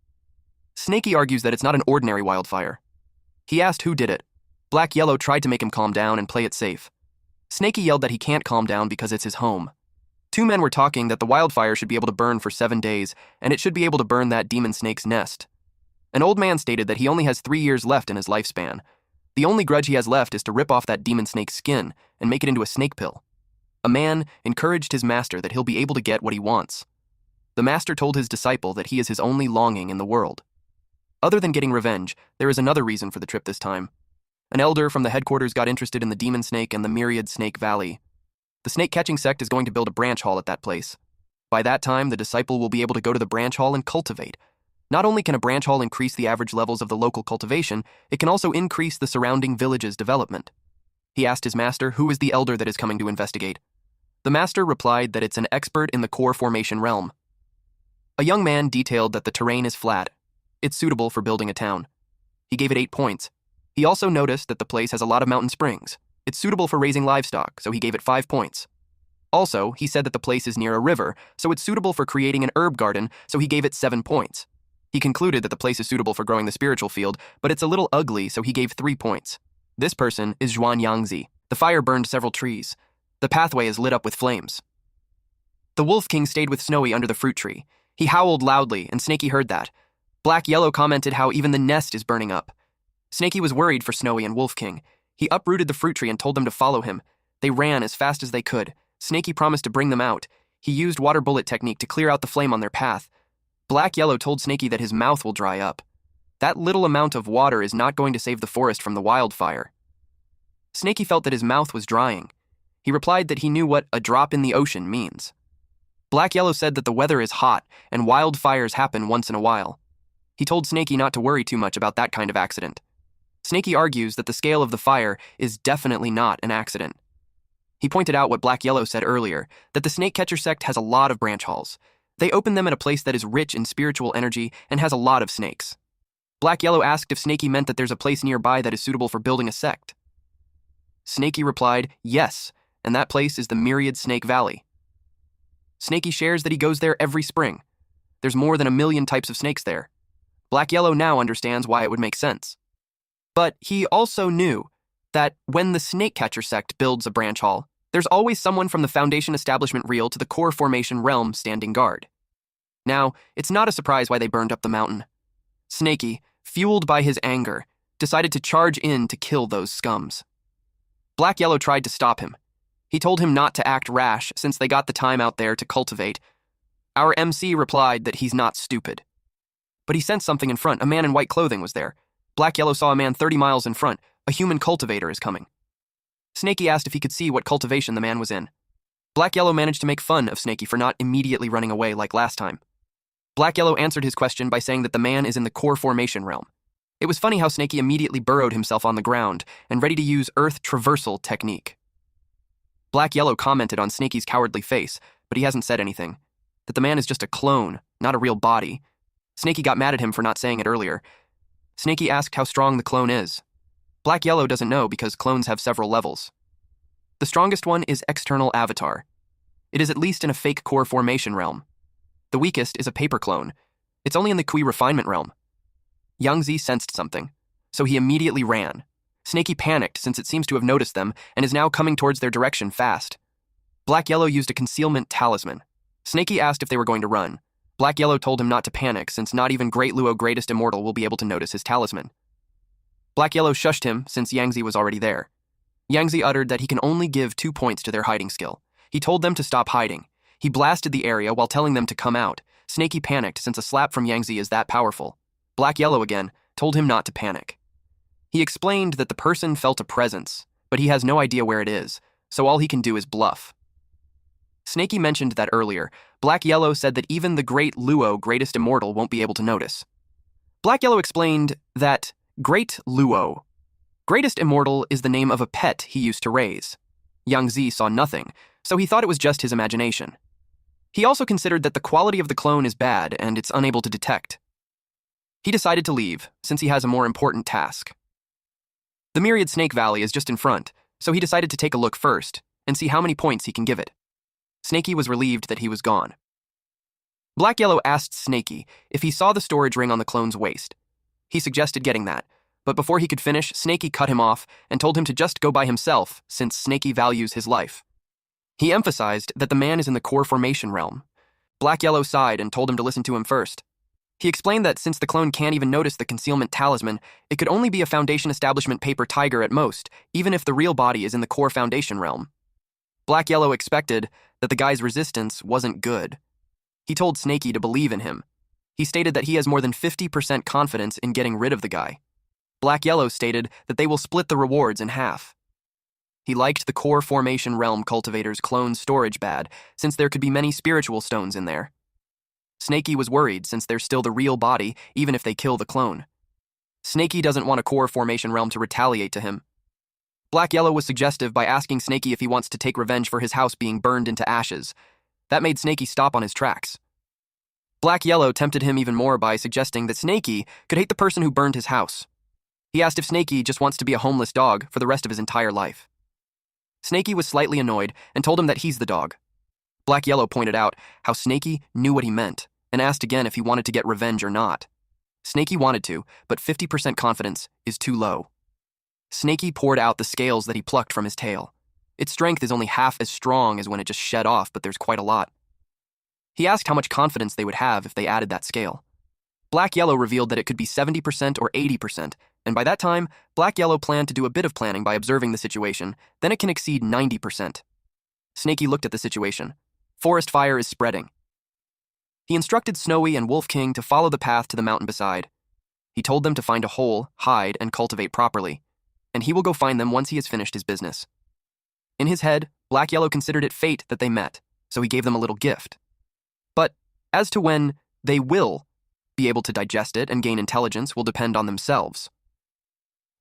Snaky argues that it's not an ordinary wildfire. He asked who did it. Black Yellow tried to make him calm down and play it safe. Snaky yelled that he can't calm down because it's his home. Two men were talking that the wildfire should be able to burn for 7 days, and it should be able to burn that demon snake's nest. An old man stated that he only has 3 years left in his lifespan. The only grudge he has left is to rip off that demon snake's skin and make it into a snake pill. A man encouraged his master that he'll be able to get what he wants. The master told his disciple that he is his only longing in the world. Other than getting revenge, there is another reason for the trip this time. An elder from the headquarters got interested in the demon snake and the myriad snake valley. The snake-catching sect is going to build a branch hall at that place. By that time, the disciple will be able to go to the branch hall and cultivate. Not only can a branch hall increase the average levels of the local cultivation, it can also increase the surrounding village's development. He asked his master who is the elder that is coming to investigate. The master replied that it's an expert in the core formation realm. A young man detailed that the terrain is flat. It's suitable for building a town. He gave it 8 points. He also noticed that the place has a lot of mountain springs. It's suitable for raising livestock, so he gave it 5 points. Also, he said that the place is near a river, so it's suitable for creating an herb garden, so he gave it 7 points. He concluded that the place is suitable for growing the spiritual field, but it's a little ugly, so he gave 3 points. This person is Zhuan Yangzi. The fire burned several trees. The pathway is lit up with flames. The Wolf King stayed with Snowy under the fruit tree. He howled loudly, and Snaky heard that. Black Yellow commented how even the nest is burning up. Snaky was worried for Snowy and Wolf King. He uprooted the fruit tree and told them to follow him. They ran as fast as they could. Snaky promised to bring them out. He used water bullet technique to clear out the flame on their path. Black Yellow told Snaky that his mouth will dry up. That little amount of water is not going to save the forest from the wildfire. Snaky felt that his mouth was drying. He replied that he knew what a drop in the ocean means. Black Yellow said that the weather is hot and wildfires happen once in a while. He told Snaky not to worry too much about that kind of accident. Snaky argues that the scale of the fire is definitely not an accident. He pointed out what Black Yellow said earlier, that the snake catcher sect has a lot of branch halls. They open them at a place that is rich in spiritual energy and has a lot of snakes. Black Yellow asked if Snaky meant that there's a place nearby that is suitable for building a sect. Snaky replied, yes, and that place is the Myriad Snake Valley. Snaky shares that he goes there every spring. There's more than 1 million types of snakes there. Black Yellow now understands why it would make sense. But he also knew that when the snake catcher sect builds a branch hall, there's always someone from the Foundation establishment reel to the core formation realm standing guard. Now, it's not a surprise why they burned up the mountain. Snaky, fueled by his anger, decided to charge in to kill those scums. Black Yellow tried to stop him. He told him not to act rash since they got the time out there to cultivate. Our MC replied that he's not stupid. But he sensed something in front. A man in white clothing was there. Black Yellow saw a man 30 miles in front. A human cultivator is coming. Snaky asked if he could see what cultivation the man was in. Black Yellow managed to make fun of Snaky for not immediately running away like last time. Black Yellow answered his question by saying that the man is in the core formation realm. It was funny how Snaky immediately burrowed himself on the ground and ready to use earth traversal technique. Black Yellow commented on Snaky's cowardly face, but he hasn't said anything. That the man is just a clone, not a real body. Snaky got mad at him for not saying it earlier. Snaky asked how strong the clone is. Black Yellow doesn't know because clones have several levels. The strongest one is external avatar. It is at least in a fake core formation realm. The weakest is a paper clone. It's only in the Kui refinement realm. Yangzi sensed something, so he immediately ran. Snaky panicked since it seems to have noticed them and is now coming towards their direction fast. Black Yellow used a concealment talisman. Snaky asked if they were going to run. Black Yellow told him not to panic since not even Great Luo Greatest Immortal will be able to notice his talisman. Black Yellow shushed him since Yangzi was already there. Yangzi uttered that he can only give 2 points to their hiding skill. He told them to stop hiding. He blasted the area while telling them to come out. Snaky panicked since a slap from Yangzi is that powerful. Black Yellow again told him not to panic. He explained that the person felt a presence, but he has no idea where it is, so all he can do is bluff. Snaky mentioned that earlier. Black Yellow said that even the Great Luo Greatest Immortal won't be able to notice. Black Yellow explained that Great Luo Greatest Immortal is the name of a pet he used to raise. Yangzi saw nothing, so he thought it was just his imagination. He also considered that the quality of the clone is bad and it's unable to detect. He decided to leave, since he has a more important task. The Myriad Snake Valley is just in front, so he decided to take a look first and see how many points he can give it. Snaky was relieved that he was gone. Black Yellow asked Snaky if he saw the storage ring on the clone's waist. He suggested getting that, But before he could finish, Snaky cut him off and told him to just go by himself, since Snaky values his life. He emphasized that the man is in the core formation realm. Black Yellow sighed and told him to listen to him first. He explained that since the clone can't even notice the concealment talisman, it could only be a Foundation establishment paper tiger at most, even if the real body is in the core Foundation realm. Black Yellow expected that the guy's resistance wasn't good. He told Snaky to believe in him. He stated that he has more than 50% confidence in getting rid of the guy. Black Yellow stated that they will split the rewards in half. He liked the core formation realm cultivator's clone storage bad, since there could be many spiritual stones in there. Snaky was worried since there's still the real body, even if they kill the clone. Snaky doesn't want a core formation realm to retaliate to him. Black Yellow was suggestive by asking Snaky if he wants to take revenge for his house being burned into ashes. That made Snaky stop on his tracks. Black Yellow tempted him even more by suggesting that Snaky could hate the person who burned his house. He asked if Snaky just wants to be a homeless dog for the rest of his entire life. Snaky was slightly annoyed and told him that he's the dog. Black Yellow pointed out how Snaky knew what he meant and asked again if he wanted to get revenge or not. Snaky wanted to, but 50% confidence is too low. Snaky poured out the scales that he plucked from his tail. Its strength is only half as strong as when it just shed off, but there's quite a lot. He asked how much confidence they would have if they added that scale. Black Yellow revealed that it could be 70% or 80%, and by that time, Black Yellow planned to do a bit of planning by observing the situation, then it can exceed 90%. Snaky looked at the situation. Forest fire is spreading. He instructed Snowy and Wolf King to follow the path to the mountain beside. He told them to find a hole, hide, and cultivate properly, and he will go find them once he has finished his business. In his head, Black Yellow considered it fate that they met, so he gave them a little gift. But as to when they will be able to digest it and gain intelligence will depend on themselves.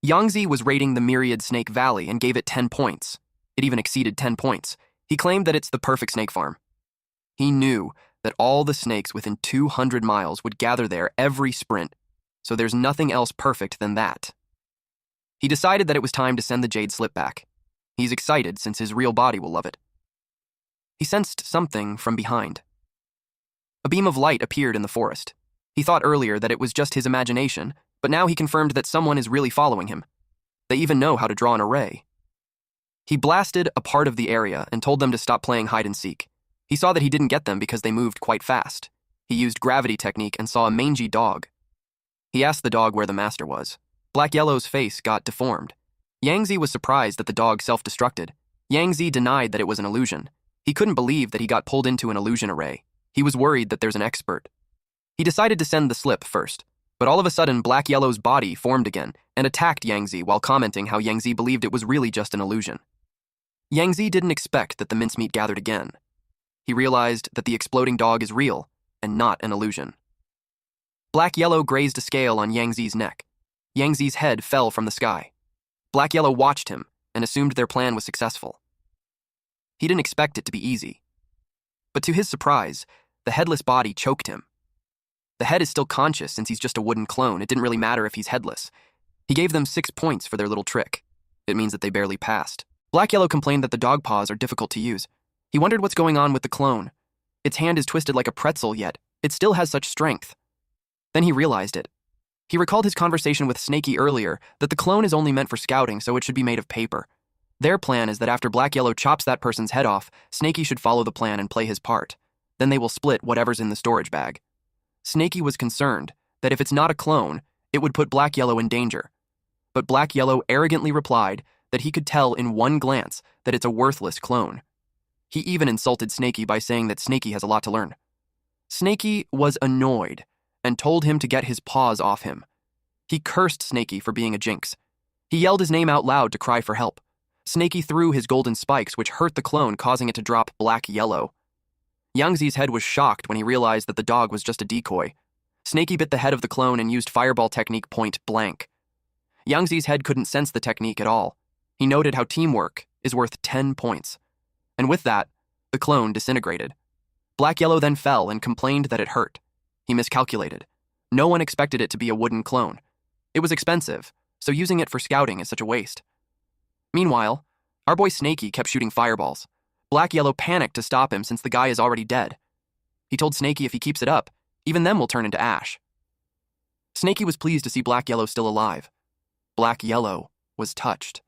Yangzi was rating the Myriad Snake Valley and gave it 10 points. It even exceeded 10 points. He claimed that it's the perfect snake farm. He knew that all the snakes within 200 miles would gather there every sprint, so there's nothing else perfect than that. He decided that it was time to send the jade slip back. He's excited since his real body will love it. He sensed something from behind. A beam of light appeared in the forest. He thought earlier that it was just his imagination, but now he confirmed that someone is really following him. They even know how to draw an array. He blasted a part of the area and told them to stop playing hide and seek. He saw that he didn't get them because they moved quite fast. He used gravity technique and saw a mangy dog. He asked the dog where the master was. Black Yellow's face got deformed. Yangzi was surprised that the dog self-destructed. Yangzi denied that it was an illusion. He couldn't believe that he got pulled into an illusion array. He was worried that there's an expert. He decided to send the slip first, but all of a sudden Black Yellow's body formed again and attacked Yangzi while commenting how Yangzi believed it was really just an illusion. Yangzi didn't expect that the mincemeat gathered again. He realized that the exploding dog is real and not an illusion. Black Yellow grazed a scale on Yangzi's neck. Yangzi's head fell from the sky. Black Yellow watched him and assumed their plan was successful. He didn't expect it to be easy. But to his surprise, the headless body choked him. The head is still conscious since he's just a wooden clone. It didn't really matter if he's headless. He gave them 6 points for their little trick. It means that they barely passed. Black Yellow complained that the dog paws are difficult to use. He wondered what's going on with the clone. Its hand is twisted like a pretzel, yet it still has such strength. Then he realized it. He recalled his conversation with Snaky earlier that the clone is only meant for scouting, so it should be made of paper. Their plan is that after Black Yellow chops that person's head off, Snaky should follow the plan and play his part. Then they will split whatever's in the storage bag. Snaky was concerned that if it's not a clone, it would put Black Yellow in danger. But Black Yellow arrogantly replied that he could tell in one glance that it's a worthless clone. He even insulted Snaky by saying that Snaky has a lot to learn. Snaky was annoyed and told him to get his paws off him. He cursed Snaky for being a jinx. He yelled his name out loud to cry for help. Snaky threw his golden spikes, which hurt the clone, causing it to drop Black Yellow. Yangzi's head was shocked when he realized that the dog was just a decoy. Snaky bit the head of the clone and used fireball technique point blank. Yangzi's head couldn't sense the technique at all. He noted how teamwork is worth 10 points. And with that, the clone disintegrated. Black Yellow then fell and complained that it hurt. He miscalculated. No one expected it to be a wooden clone. It was expensive, so using it for scouting is such a waste. Meanwhile, our boy Snaky kept shooting fireballs. Black Yellow panicked to stop him since the guy is already dead. He told Snaky if he keeps it up, even them will turn into ash. Snaky was pleased to see Black Yellow still alive. Black Yellow was touched.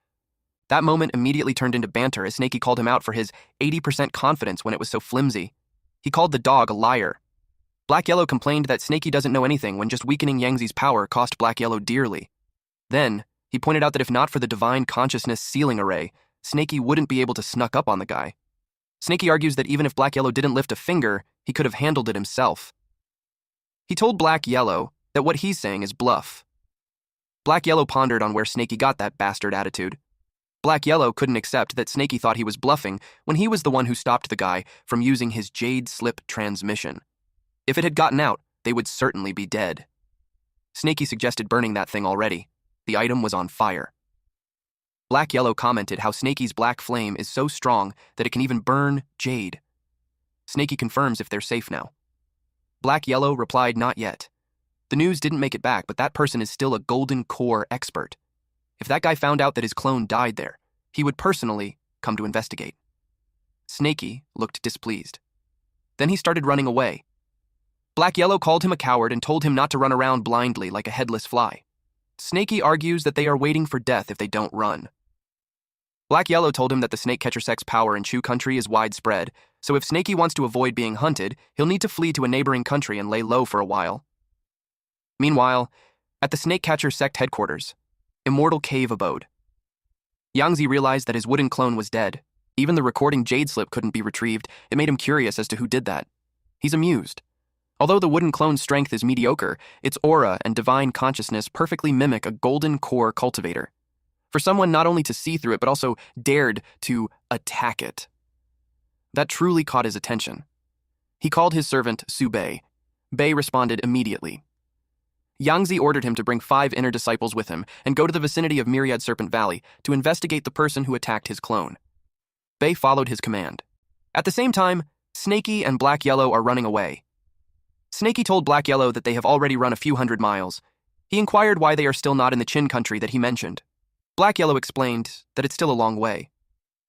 That moment immediately turned into banter as Snakey called him out for his 80% confidence when it was so flimsy. He called the dog a liar. Black Yellow complained that Snakey doesn't know anything when just weakening Yangzi's power cost Black Yellow dearly. Then, he pointed out that if not for the divine consciousness sealing array, Snakey wouldn't be able to snuck up on the guy. Snakey argues that even if Black Yellow didn't lift a finger, he could have handled it himself. He told Black Yellow that what he's saying is bluff. Black Yellow pondered on where Snakey got that bastard attitude. Black Yellow couldn't accept that Snakey thought he was bluffing when he was the one who stopped the guy from using his Jade Slip transmission. If it had gotten out, they would certainly be dead. Snakey suggested burning that thing already. The item was on fire. Black Yellow commented how Snakey's black flame is so strong that it can even burn jade. Snakey confirms if they're safe now. Black Yellow replied not yet. The news didn't make it back, but that person is still a golden core expert. If that guy found out that his clone died there, he would personally come to investigate. Snakey looked displeased. Then he started running away. Black Yellow called him a coward and told him not to run around blindly like a headless fly. Snakey argues that they are waiting for death if they don't run. Black Yellow told him that the snake catcher sect's power in Chu country is widespread, so if Snakey wants to avoid being hunted, he'll need to flee to a neighboring country and lay low for a while. Meanwhile, at the snake catcher sect headquarters, Immortal Cave abode. Yangzi realized that his wooden clone was dead. Even the recording Jade Slip couldn't be retrieved. It made him curious as to who did that. He's amused. Although the wooden clone's strength is mediocre, its aura and divine consciousness perfectly mimic a golden core cultivator. For someone not only to see through it, but also dared to attack it. That truly caught his attention. He called his servant Su Bei. Bei responded immediately. Yangzi ordered him to bring 5 inner disciples with him and go to the vicinity of Myriad Serpent Valley to investigate the person who attacked his clone. Bei followed his command. At the same time, Snakey and Black Yellow are running away. Snakey told Black Yellow that they have already run a few hundred miles. He inquired why they are still not in the Qin country that he mentioned. Black Yellow explained that it's still a long way.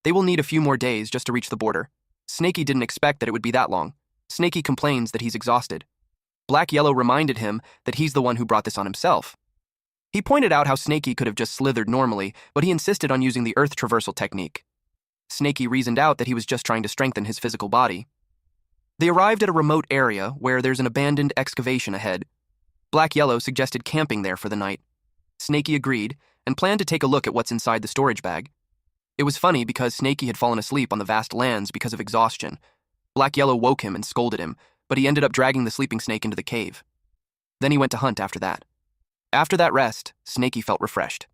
They will need a few more days just to reach the border. Snakey didn't expect that it would be that long. Snakey complains that he's exhausted. Black Yellow reminded him that he's the one who brought this on himself. He pointed out how Snakey could have just slithered normally, but he insisted on using the earth traversal technique. Snakey reasoned out that he was just trying to strengthen his physical body. They arrived at a remote area where there's an abandoned excavation ahead. Black Yellow suggested camping there for the night. Snakey agreed and planned to take a look at what's inside the storage bag. It was funny because Snakey had fallen asleep on the vast lands because of exhaustion. Black Yellow woke him and scolded him, but he ended up dragging the sleeping snake into the cave. Then he went to hunt after that. After that rest, Snakey felt refreshed.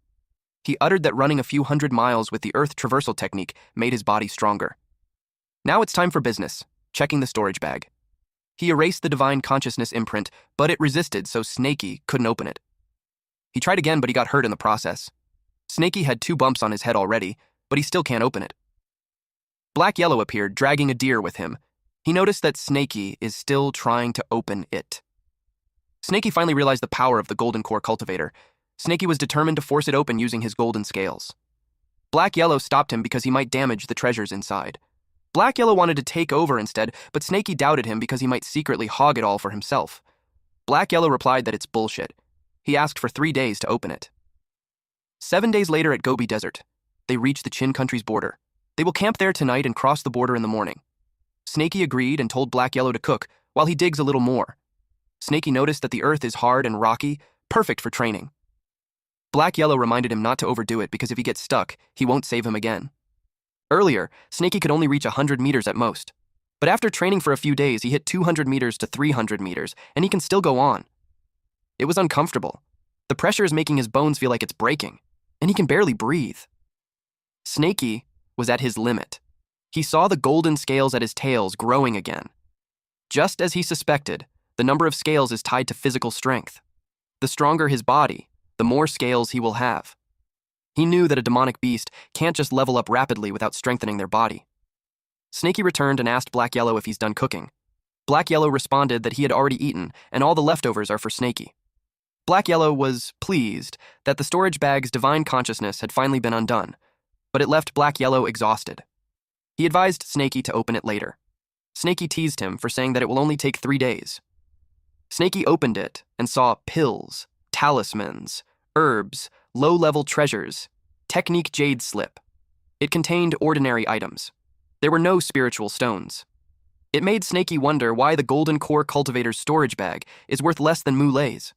He uttered that running a few hundred miles with the earth traversal technique made his body stronger. Now it's time for business, checking the storage bag. He erased the divine consciousness imprint, but it resisted, so Snakey couldn't open it. He tried again, but he got hurt in the process. Snakey had 2 bumps on his head already, but he still can't open it. Black Yellow appeared, dragging a deer with him. He noticed that Snakey is still trying to open it. Snakey finally realized the power of the golden core cultivator. Snakey was determined to force it open using his golden scales. Black Yellow stopped him because he might damage the treasures inside. Black Yellow wanted to take over instead, but Snakey doubted him because he might secretly hog it all for himself. Black Yellow replied that it's bullshit. He asked for 3 days to open it. 7 days later at Gobi Desert, they reached the Qin country's border. They will camp there tonight and cross the border in the morning. Snakey agreed and told Black Yellow to cook while he digs a little more. Snakey noticed that the earth is hard and rocky, perfect for training. Black Yellow reminded him not to overdo it because if he gets stuck, he won't save him again. Earlier, Snakey could only reach 100 meters at most. But after training for a few days, he hit 200 meters to 300 meters, and he can still go on. It was uncomfortable. The pressure is making his bones feel like it's breaking, and he can barely breathe. Snakey was at his limit. He saw the golden scales at his tails growing again. Just as he suspected, the number of scales is tied to physical strength. The stronger his body, the more scales he will have. He knew that a demonic beast can't just level up rapidly without strengthening their body. Snakey returned and asked Black Yellow if he's done cooking. Black Yellow responded that he had already eaten and all the leftovers are for Snakey. Black Yellow was pleased that the storage bag's divine consciousness had finally been undone, but it left Black Yellow exhausted. He advised Snakey to open it later. Snakey teased him for saying that it will only take 3 days. Snakey opened it and saw pills, talismans, herbs, low-level treasures, technique jade slip. It contained ordinary items. There were no spiritual stones. It made Snaky wonder why the Golden Core Cultivator's storage bag is worth less than Mulay's.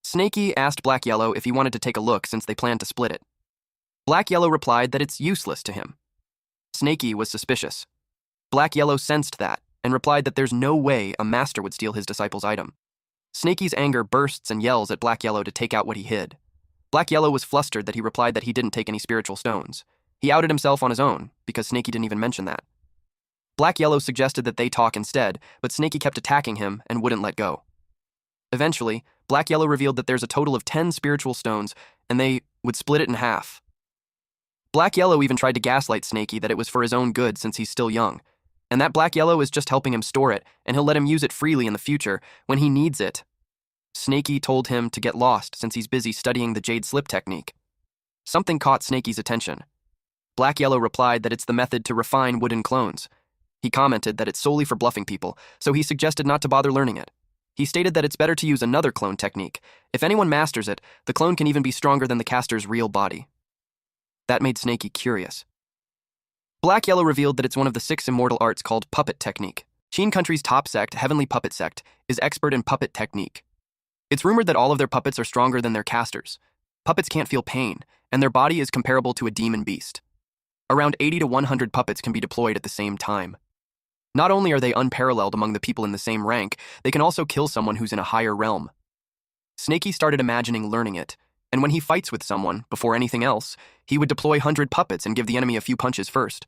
Snaky asked Black Yellow if he wanted to take a look since they planned to split it. Black Yellow replied that it's useless to him. Snaky was suspicious. Black Yellow sensed that and replied that there's no way a master would steal his disciple's item. Snaky's anger bursts and yells at Black Yellow to take out what he hid. Black Yellow was flustered that he replied that he didn't take any spiritual stones. He outed himself on his own, because Snaky didn't even mention that. Black Yellow suggested that they talk instead, but Snaky kept attacking him and wouldn't let go. Eventually, Black Yellow revealed that there's a total of 10 spiritual stones, and they would split it in half. Black Yellow even tried to gaslight Snaky that it was for his own good since he's still young, and that Black Yellow is just helping him store it, and he'll let him use it freely in the future when he needs it. Snaky told him to get lost since he's busy studying the jade slip technique. Something caught Snaky's attention. Black Yellow replied that it's the method to refine wooden clones. He commented that it's solely for bluffing people, so he suggested not to bother learning it. He stated that it's better to use another clone technique. If anyone masters it, the clone can even be stronger than the caster's real body. That made Snaky curious. Black Yellow revealed that it's one of the 6 immortal arts called puppet technique. Qin Country's top sect, Heavenly Puppet Sect, is expert in puppet technique. It's rumored that all of their puppets are stronger than their casters. Puppets can't feel pain, and their body is comparable to a demon beast. Around 80 to 100 puppets can be deployed at the same time. Not only are they unparalleled among the people in the same rank, they can also kill someone who's in a higher realm. Snaky started imagining learning it, and when he fights with someone, before anything else, he would deploy 100 puppets and give the enemy a few punches first.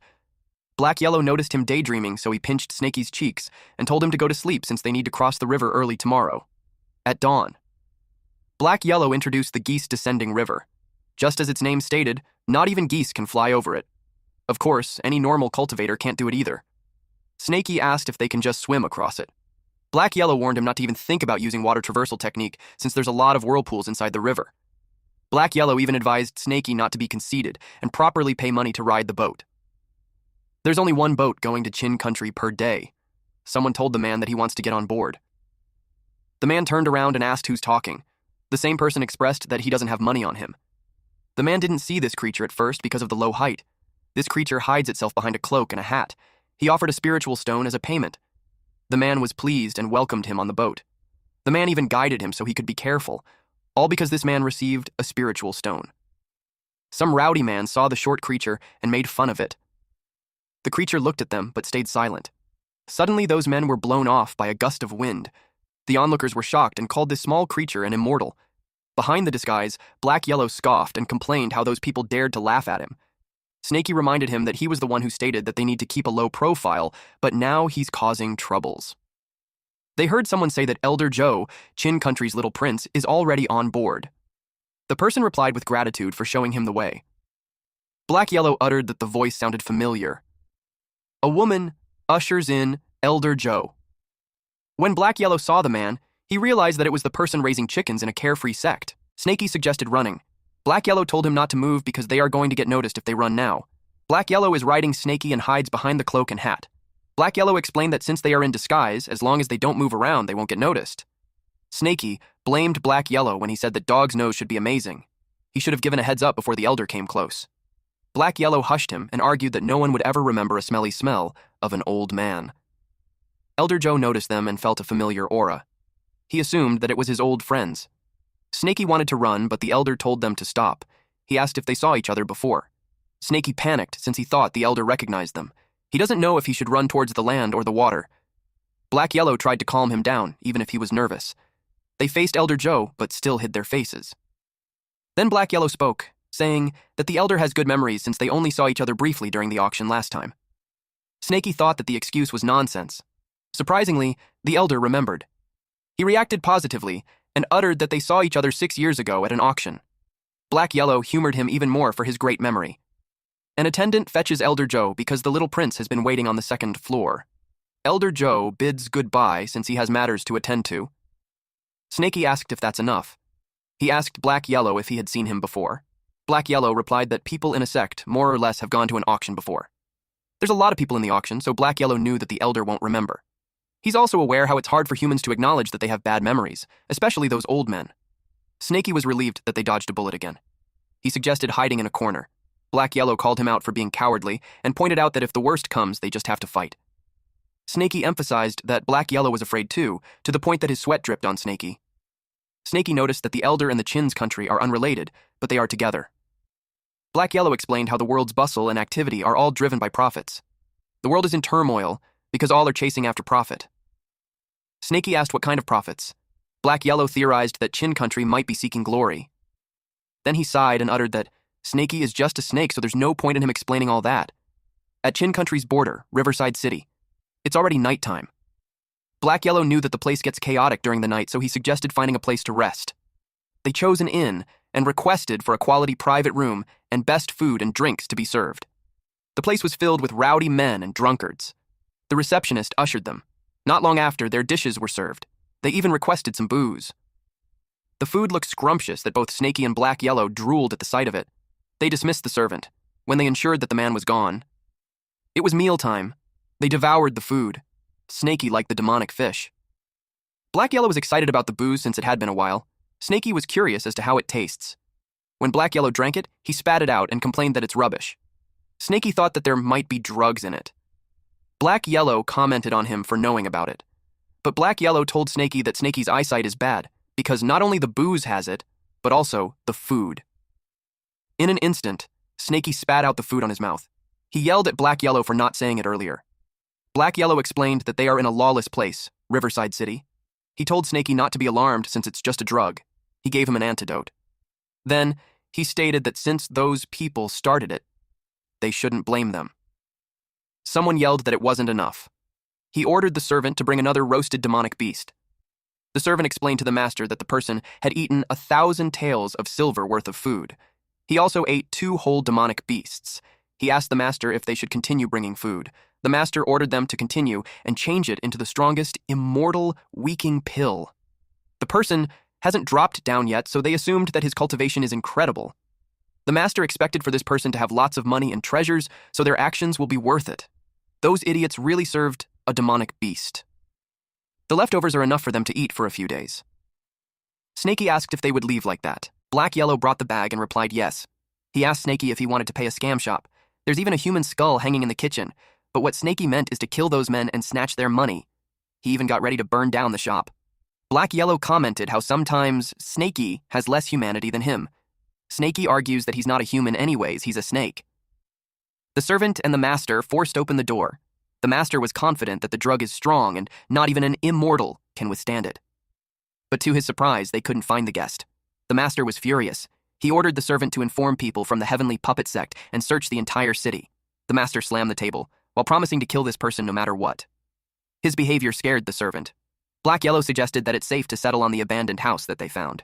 Black Yellow noticed him daydreaming, so he pinched Snaky's cheeks and told him to go to sleep since they need to cross the river early tomorrow. At dawn, Black Yellow introduced the Geese Descending River. Just as its name stated, not even geese can fly over it. Of course, any normal cultivator can't do it either. Snaky asked if they can just swim across it. Black Yellow warned him not to even think about using water traversal technique since there's a lot of whirlpools inside the river. Black Yellow even advised Snaky not to be conceited and properly pay money to ride the boat. There's only one boat going to Qin Country per day. Someone told the man that he wants to get on board. The man turned around and asked who's talking. The same person expressed that he doesn't have money on him. The man didn't see this creature at first because of the low height. This creature hides itself behind a cloak and a hat. He offered a spiritual stone as a payment. The man was pleased and welcomed him on the boat. The man even guided him so he could be careful, all because this man received a spiritual stone. Some rowdy man saw the short creature and made fun of it. The creature looked at them but stayed silent. Suddenly those men were blown off by a gust of wind. The onlookers were shocked and called this small creature an immortal. Behind the disguise, Black Yellow scoffed and complained how those people dared to laugh at him. Snaky reminded him that he was the one who stated that they need to keep a low profile, but now he's causing troubles. They heard someone say that Elder Joe, Qin Country's little prince, is already on board. The person replied with gratitude for showing him the way. Black Yellow uttered that the voice sounded familiar. A woman ushers in Elder Joe. When Black Yellow saw the man, he realized that it was the person raising chickens in a carefree sect. Snaky suggested running. Black Yellow told him not to move because they are going to get noticed if they run now. Black Yellow is riding Snaky and hides behind the cloak and hat. Black Yellow explained that since they are in disguise, as long as they don't move around, they won't get noticed. Snaky blamed Black Yellow when he said that Dog's nose should be amazing. He should have given a heads up before the elder came close. Black Yellow hushed him and argued that no one would ever remember a smelly smell of an old man. Elder Joe noticed them and felt a familiar aura. He assumed that it was his old friends. Snaky wanted to run, but the elder told them to stop. He asked if they saw each other before. Snaky panicked since he thought the elder recognized them. He doesn't know if he should run towards the land or the water. Black Yellow tried to calm him down, even if he was nervous. They faced Elder Joe, but still hid their faces. Then Black Yellow spoke, saying that the elder has good memories since they only saw each other briefly during the auction last time. Snaky thought that the excuse was nonsense. Surprisingly, the elder remembered. He reacted positively and uttered that they saw each other 6 years ago at an auction. Black Yellow humored him even more for his great memory. An attendant fetches Elder Joe because the little prince has been waiting on the 2nd floor. Elder Joe bids goodbye since he has matters to attend to. Snaky asked if that's enough. He asked Black Yellow if he had seen him before. Black Yellow replied that people in a sect more or less have gone to an auction before. There's a lot of people in the auction, so Black Yellow knew that the elder won't remember. He's also aware how it's hard for humans to acknowledge that they have bad memories, especially those old men. Snaky was relieved that they dodged a bullet again. He suggested hiding in a corner. Black Yellow called him out for being cowardly and pointed out that if the worst comes, they just have to fight. Snaky emphasized that Black Yellow was afraid too, to the point that his sweat dripped on Snaky. Snaky noticed that the Elder and the Chin's country are unrelated, but they are together. Black Yellow explained how the world's bustle and activity are all driven by profits. The world is in turmoil because all are chasing after profit. Snaky asked what kind of profits. Black Yellow theorized that Chin country might be seeking glory. Then he sighed and uttered that Snaky is just a snake, so there's no point in him explaining all that. At Chin country's border, Riverside City, it's already nighttime. Black Yellow knew that the place gets chaotic during the night, so he suggested finding a place to rest. They chose an inn and requested for a quality private room and best food and drinks to be served. The place was filled with rowdy men and drunkards. The receptionist ushered them. Not long after, their dishes were served. They even requested some booze. The food looked scrumptious that both Snaky and Black Yellow drooled at the sight of it. They dismissed the servant, when they ensured that the man was gone. It was mealtime. They devoured the food. Snaky like the demonic fish. Black Yellow was excited about the booze since it had been a while. Snaky was curious as to how it tastes. When Black Yellow drank it, he spat it out and complained that it's rubbish. Snaky thought that there might be drugs in it. Black Yellow commented on him for knowing about it. But Black Yellow told Snaky that Snaky's eyesight is bad, because not only the booze has it, but also the food. In an instant, Snaky spat out the food on his mouth. He yelled at Black Yellow for not saying it earlier. Black Yellow explained that they are in a lawless place, Riverside City. He told Snaky not to be alarmed since it's just a drug. He gave him an antidote. Then, he stated that since those people started it, they shouldn't blame them. Someone yelled that it wasn't enough. He ordered the servant to bring another roasted demonic beast. The servant explained to the master that the person had eaten 1,000 taels of silver worth of food. He also ate 2 whole demonic beasts. He asked the master if they should continue bringing food. The master ordered them to continue and change it into the strongest, immortal, weaking pill. The person hasn't dropped down yet, so they assumed that his cultivation is incredible. The master expected for this person to have lots of money and treasures, so their actions will be worth it. Those idiots really served a demonic beast. The leftovers are enough for them to eat for a few days. Snaky asked if they would leave like that. Black Yellow brought the bag and replied yes. He asked Snaky if he wanted to pay a scam shop. There's even a human skull hanging in the kitchen, but what Snaky meant is to kill those men and snatch their money. He even got ready to burn down the shop. Black Yellow commented how sometimes Snaky has less humanity than him. Snaky argues that he's not a human anyways, he's a snake. The servant and the master forced open the door. The master was confident that the drug is strong and not even an immortal can withstand it. But to his surprise, they couldn't find the guest. The master was furious. He ordered the servant to inform people from the heavenly puppet sect and search the entire city. The master slammed the table, while promising to kill this person no matter what. His behavior scared the servant. Black Yellow suggested that it's safe to settle on the abandoned house that they found.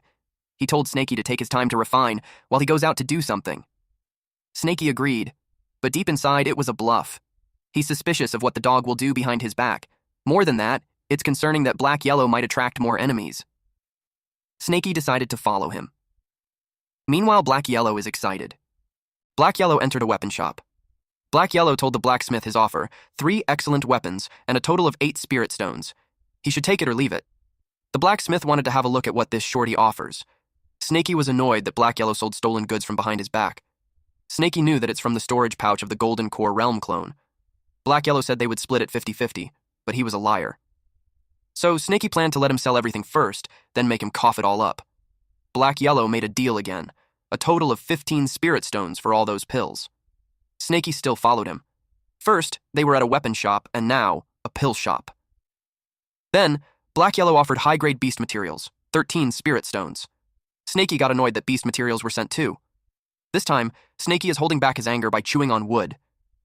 He told Snaky to take his time to refine while he goes out to do something. Snaky agreed, but deep inside it was a bluff. He's suspicious of what the dog will do behind his back. More than that, it's concerning that Black Yellow might attract more enemies. Snaky decided to follow him. Meanwhile, Black Yellow is excited. Black Yellow entered a weapon shop. Black Yellow told the blacksmith his offer, 3 excellent weapons and a total of 8 spirit stones. He should take it or leave it. The blacksmith wanted to have a look at what this shorty offers. Snaky was annoyed that Black Yellow sold stolen goods from behind his back. Snaky knew that it's from the storage pouch of the Golden Core Realm clone. Black Yellow said they would split it 50-50, but he was a liar. So Snaky planned to let him sell everything first, then make him cough it all up. Black Yellow made a deal again, a total of 15 spirit stones for all those pills. Snaky still followed him. First, they were at a weapon shop, and now, a pill shop. Then, Black Yellow offered high-grade beast materials, 13 spirit stones. Snaky got annoyed that beast materials were sent too. This time, Snaky is holding back his anger by chewing on wood.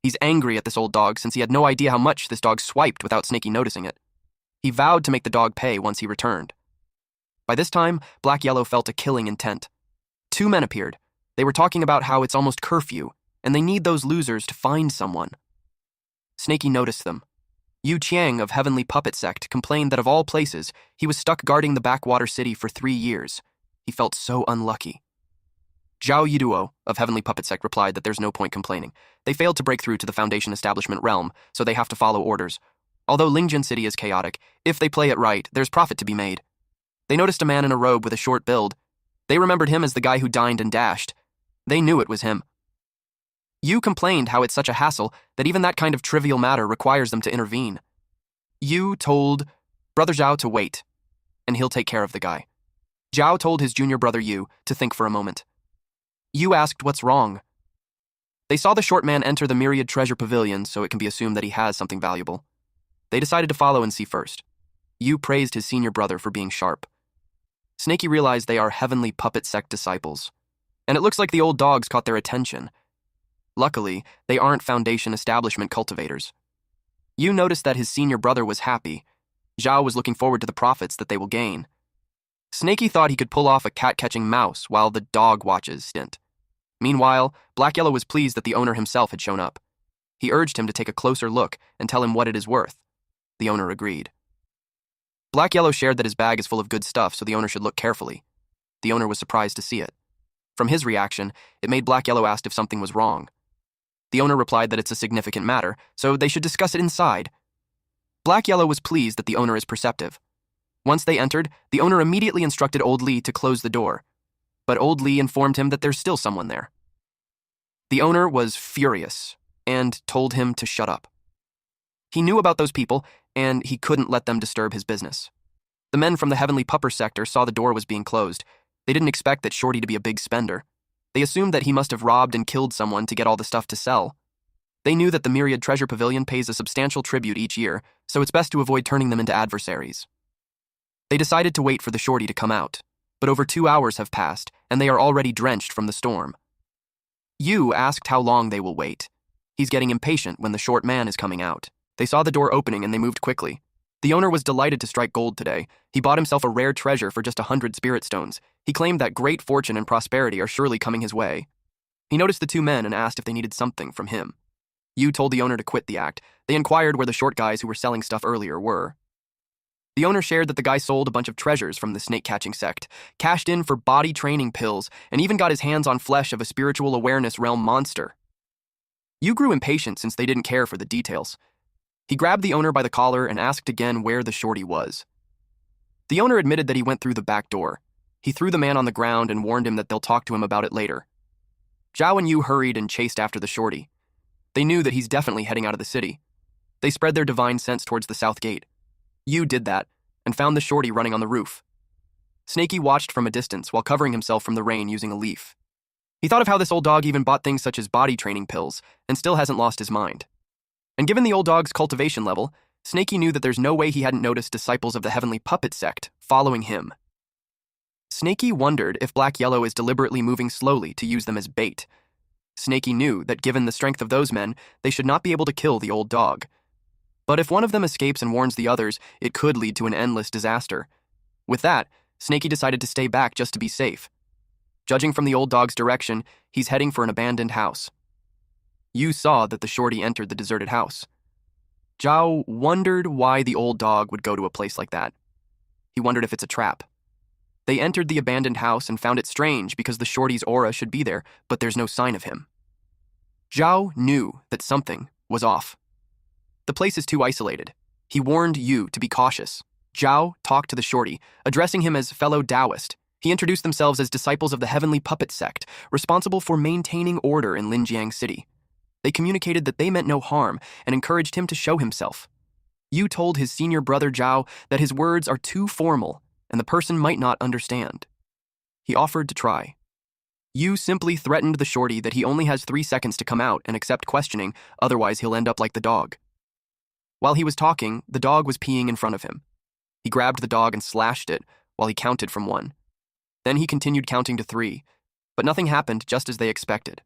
He's angry at this old dog since he had no idea how much this dog swiped without Snaky noticing it. He vowed to make the dog pay once he returned. By this time, Black Yellow felt a killing intent. 2 men appeared. They were talking about how it's almost curfew, and they need those losers to find someone. Snaky noticed them. Yu Qiang of Heavenly Puppet Sect complained that of all places, he was stuck guarding the backwater city for 3 years. He felt so unlucky. Zhao Yiduo of Heavenly Puppet Sect replied that there's no point complaining. They failed to break through to the Foundation Establishment realm, so they have to follow orders. Although Lingjin City is chaotic, if they play it right, there's profit to be made. They noticed a man in a robe with a short build. They remembered him as the guy who dined and dashed. They knew it was him. Yu complained how it's such a hassle that even that kind of trivial matter requires them to intervene. Yu told Brother Zhao to wait, and he'll take care of the guy. Zhao told his junior brother Yu to think for a moment. Yu asked what's wrong. They saw the short man enter the Myriad Treasure Pavilion, so it can be assumed that he has something valuable. They decided to follow and see first. Yu praised his senior brother for being sharp. Snaky realized they are heavenly puppet sect disciples, and it looks like the old dogs caught their attention. Luckily, they aren't Foundation establishment cultivators. Yu noticed that his senior brother was happy. Zhao was looking forward to the profits that they will gain. Snaky thought he could pull off a cat-catching mouse while the dog watches stint. Meanwhile, Black Yellow was pleased that the owner himself had shown up. He urged him to take a closer look and tell him what it is worth. The owner agreed. Black Yellow shared that his bag is full of good stuff, so the owner should look carefully. The owner was surprised to see it. From his reaction, it made Black Yellow ask if something was wrong. The owner replied that it's a significant matter, so they should discuss it inside. Black Yellow was pleased that the owner is perceptive. Once they entered, the owner immediately instructed Old Lee to close the door, but Old Lee informed him that there's still someone there. The owner was furious and told him to shut up. He knew about those people, and he couldn't let them disturb his business. The men from the Heavenly Pupper sector saw the door was being closed. They didn't expect that Shorty to be a big spender. They assumed that he must have robbed and killed someone to get all the stuff to sell. They knew that the Myriad Treasure Pavilion pays a substantial tribute each year, so it's best to avoid turning them into adversaries. They decided to wait for the Shorty to come out, but over 2 hours have passed, and they are already drenched from the storm. Yu asked how long they will wait. He's getting impatient when the short man is coming out. They saw the door opening and they moved quickly. The owner was delighted to strike gold today. He bought himself a rare treasure for just 100 spirit stones. He claimed that great fortune and prosperity are surely coming his way. He noticed the 2 men and asked if they needed something from him. Yu told the owner to quit the act. They inquired where the short guys who were selling stuff earlier were. The owner shared that the guy sold a bunch of treasures from the snake-catching sect, cashed in for body training pills, and even got his hands on flesh of a spiritual awareness realm monster. Yu grew impatient since they didn't care for the details. He grabbed the owner by the collar and asked again where the shorty was. The owner admitted that he went through the back door. He threw the man on the ground and warned him that they'll talk to him about it later. Zhao and Yu hurried and chased after the shorty. They knew that he's definitely heading out of the city. They spread their divine sense towards the south gate. Yu did that, and found the shorty running on the roof. Snaky watched from a distance while covering himself from the rain using a leaf. He thought of how this old dog even bought things such as body training pills, and still hasn't lost his mind. And given the old dog's cultivation level, Snaky knew that there's no way he hadn't noticed disciples of the Heavenly Puppet sect following him. Snaky wondered if Black Yellow is deliberately moving slowly to use them as bait. Snaky knew that given the strength of those men, they should not be able to kill the old dog. But if one of them escapes and warns the others, it could lead to an endless disaster. With that, Snaky decided to stay back just to be safe. Judging from the old dog's direction, he's heading for an abandoned house. Yu saw that the shorty entered the deserted house. Zhao wondered why the old dog would go to a place like that. He wondered if it's a trap. They entered the abandoned house and found it strange because the shorty's aura should be there, but there's no sign of him. Zhao knew that something was off. The place is too isolated. He warned Yu to be cautious. Zhao talked to the shorty, addressing him as fellow Taoist. He introduced themselves as disciples of the Heavenly Puppet sect, responsible for maintaining order in Linjiang City. They communicated that they meant no harm and encouraged him to show himself. Yu told his senior brother Zhao that his words are too formal and the person might not understand. He offered to try. Yu simply threatened the shorty that he only has 3 seconds to come out and accept questioning, otherwise he'll end up like the dog. While he was talking, the dog was peeing in front of him. He grabbed the dog and slashed it while he counted from 1. Then he continued counting to 3, but nothing happened just as they expected.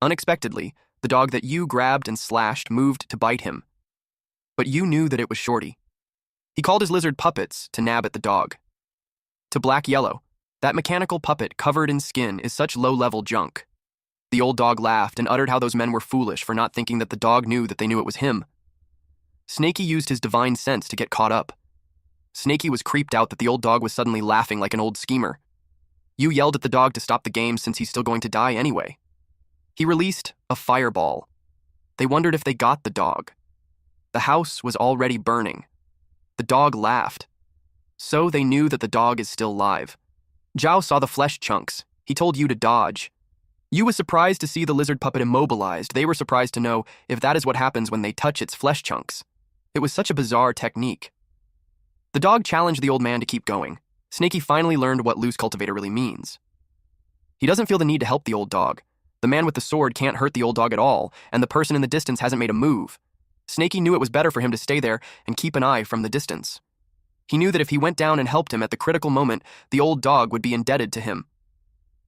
Unexpectedly, the dog that Yu grabbed and slashed moved to bite him. But Yu knew that it was Shorty. He called his lizard puppets to nab at the dog. To Black Yellow, that mechanical puppet covered in skin is such low-level junk. The old dog laughed and uttered how those men were foolish for not thinking that the dog knew that they knew it was him. Snaky used his divine sense to get caught up. Snaky was creeped out that the old dog was suddenly laughing like an old schemer. Yu yelled at the dog to stop the game since he's still going to die anyway. He released a fireball. They wondered if they got the dog. The house was already burning. The dog laughed. So they knew that the dog is still live. Zhao saw the flesh chunks. He told Yu to dodge. Yu was surprised to see the lizard puppet immobilized. They were surprised to know if that is what happens when they touch its flesh chunks. It was such a bizarre technique. The dog challenged the old man to keep going. Snaky finally learned what loose cultivator really means. He doesn't feel the need to help the old dog. The man with the sword can't hurt the old dog at all, and the person in the distance hasn't made a move. Snaky knew it was better for him to stay there and keep an eye from the distance. He knew that if he went down and helped him at the critical moment, the old dog would be indebted to him.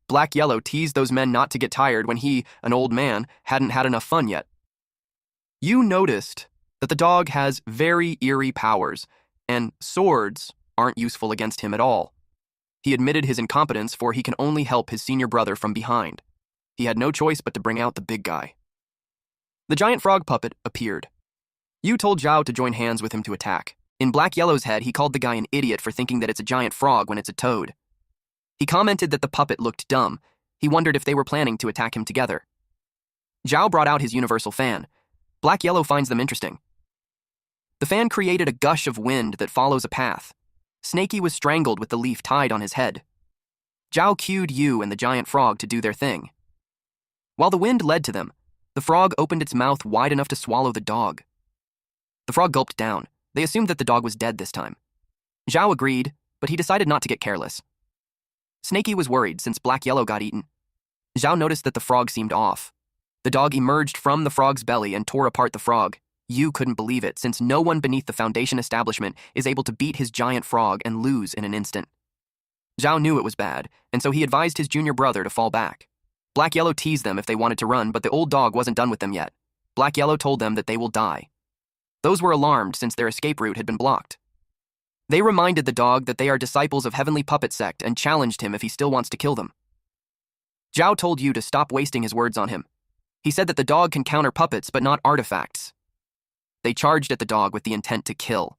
Black Yellow teased those men not to get tired when he, an old man, hadn't had enough fun yet. Yu noticed that the dog has very eerie powers, and swords aren't useful against him at all. He admitted his incompetence, for he can only help his senior brother from behind. He had no choice but to bring out the big guy. The giant frog puppet appeared. Yu told Zhao to join hands with him to attack. In Black Yellow's head, he called the guy an idiot for thinking that it's a giant frog when it's a toad. He commented that the puppet looked dumb. He wondered if they were planning to attack him together. Zhao brought out his universal fan. Black Yellow finds them interesting. The fan created a gush of wind that follows a path. Snaky was strangled with the leaf tied on his head. Zhao cued Yu and the giant frog to do their thing. While the wind led to them, the frog opened its mouth wide enough to swallow the dog. The frog gulped down. They assumed that the dog was dead this time. Zhao agreed, but he decided not to get careless. Snaky was worried since Black Yellow got eaten. Zhao noticed that the frog seemed off. The dog emerged from the frog's belly and tore apart the frog. Yu couldn't believe it, since no one beneath the Foundation establishment is able to beat his giant frog and lose in an instant. Zhao knew it was bad, and so he advised his junior brother to fall back. Black Yellow teased them if they wanted to run, but the old dog wasn't done with them yet. Black Yellow told them that they will die. Those were alarmed since their escape route had been blocked. They reminded the dog that they are disciples of Heavenly Puppet Sect and challenged him if he still wants to kill them. Zhao told Yu to stop wasting his words on him. He said that the dog can counter puppets but not artifacts. They charged at the dog with the intent to kill.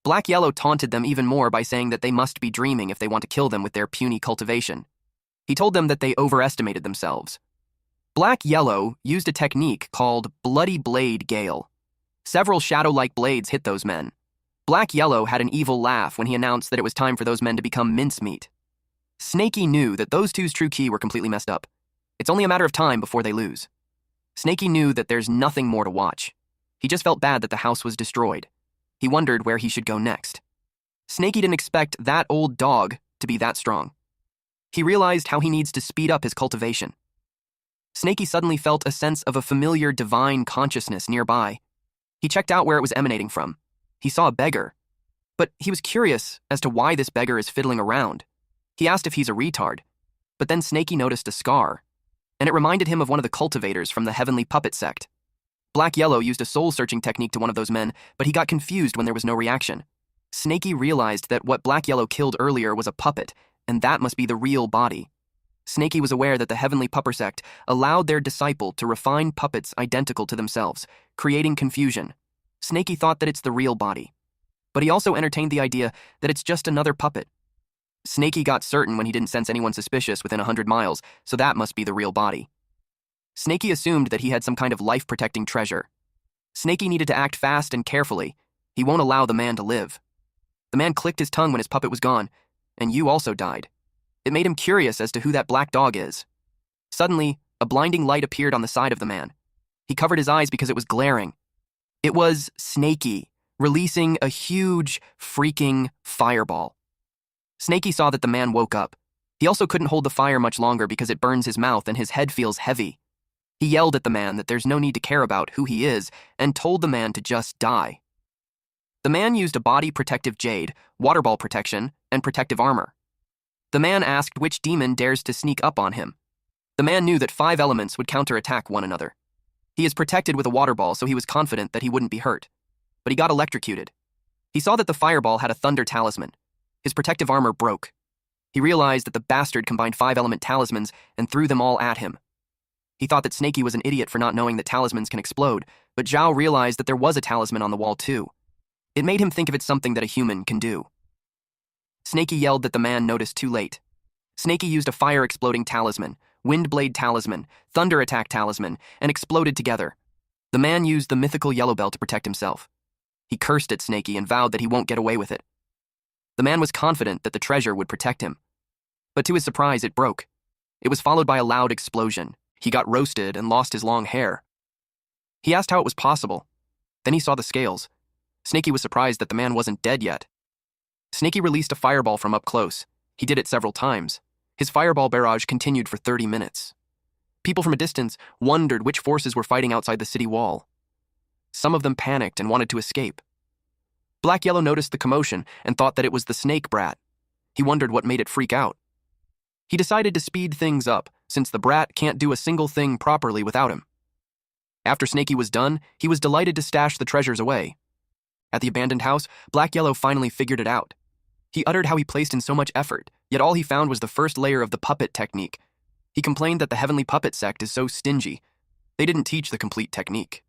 Black Yellow taunted them even more by saying that they must be dreaming if they want to kill them with their puny cultivation. He told them that they overestimated themselves. Black Yellow used a technique called Bloody Blade Gale. Several shadow-like blades hit those men. Black Yellow had an evil laugh when he announced that it was time for those men to become mincemeat. Snaky knew that those two's true key were completely messed up. It's only a matter of time before they lose. Snaky knew that there's nothing more to watch. He just felt bad that the house was destroyed. He wondered where he should go next. Snaky didn't expect that old dog to be that strong. He realized how he needs to speed up his cultivation. Snaky suddenly felt a sense of a familiar divine consciousness nearby. He checked out where it was emanating from. He saw a beggar. But he was curious as to why this beggar is fiddling around. He asked if he's a retard. But then Snaky noticed a scar, and it reminded him of one of the cultivators from the Heavenly Puppet Sect. Black Yellow used a soul-searching technique to one of those men, but he got confused when there was no reaction. Snaky realized that what Black Yellow killed earlier was a puppet, and that must be the real body. Snaky was aware that the Heavenly Puppet Sect allowed their disciple to refine puppets identical to themselves, creating confusion. Snaky thought that it's the real body, but he also entertained the idea that it's just another puppet. Snaky got certain when he didn't sense anyone suspicious within 100 miles, so that must be the real body. Snaky assumed that he had some kind of life-protecting treasure. Snaky needed to act fast and carefully. He won't allow the man to live. The man clicked his tongue when his puppet was gone, and Yu also died. It made him curious as to who that black dog is. Suddenly, a blinding light appeared on the side of the man. He covered his eyes because it was glaring. It was Snaky, releasing a huge, freaking fireball. Snaky saw that the man woke up. He also couldn't hold the fire much longer because it burns his mouth and his head feels heavy. He yelled at the man that there's no need to care about who he is and told the man to just die. The man used a body protective jade, water ball protection, and protective armor. The man asked which demon dares to sneak up on him. The man knew that 5 elements would counterattack one another. He is protected with a water ball, so he was confident that he wouldn't be hurt. But he got electrocuted. He saw that the fireball had a thunder talisman. His protective armor broke. He realized that the bastard combined 5-element talismans and threw them all at him. He thought that Snaky was an idiot for not knowing that talismans can explode, but Zhao realized that there was a talisman on the wall too. It made him think of it something that a human can do. Snaky yelled that the man noticed too late. Snaky used a fire-exploding talisman, wind blade talisman, thunder attack talisman, and exploded together. The man used the mythical yellow bell to protect himself. He cursed at Snaky and vowed that he won't get away with it. The man was confident that the treasure would protect him. But to his surprise, it broke. It was followed by a loud explosion. He got roasted and lost his long hair. He asked how it was possible. Then he saw the scales. Snakey was surprised that the man wasn't dead yet. Snakey released a fireball from up close. He did it several times. His fireball barrage continued for 30 minutes. People from a distance wondered which forces were fighting outside the city wall. Some of them panicked and wanted to escape. Black Yellow noticed the commotion and thought that it was the snake brat. He wondered what made it freak out. He decided to speed things up, since the brat can't do a single thing properly without him. After Snakey was done, he was delighted to stash the treasures away. At the abandoned house, Black Yellow finally figured it out. He uttered how he placed in so much effort, yet all he found was the first layer of the puppet technique. He complained that the Heavenly Puppet sect is so stingy. They didn't teach the complete technique.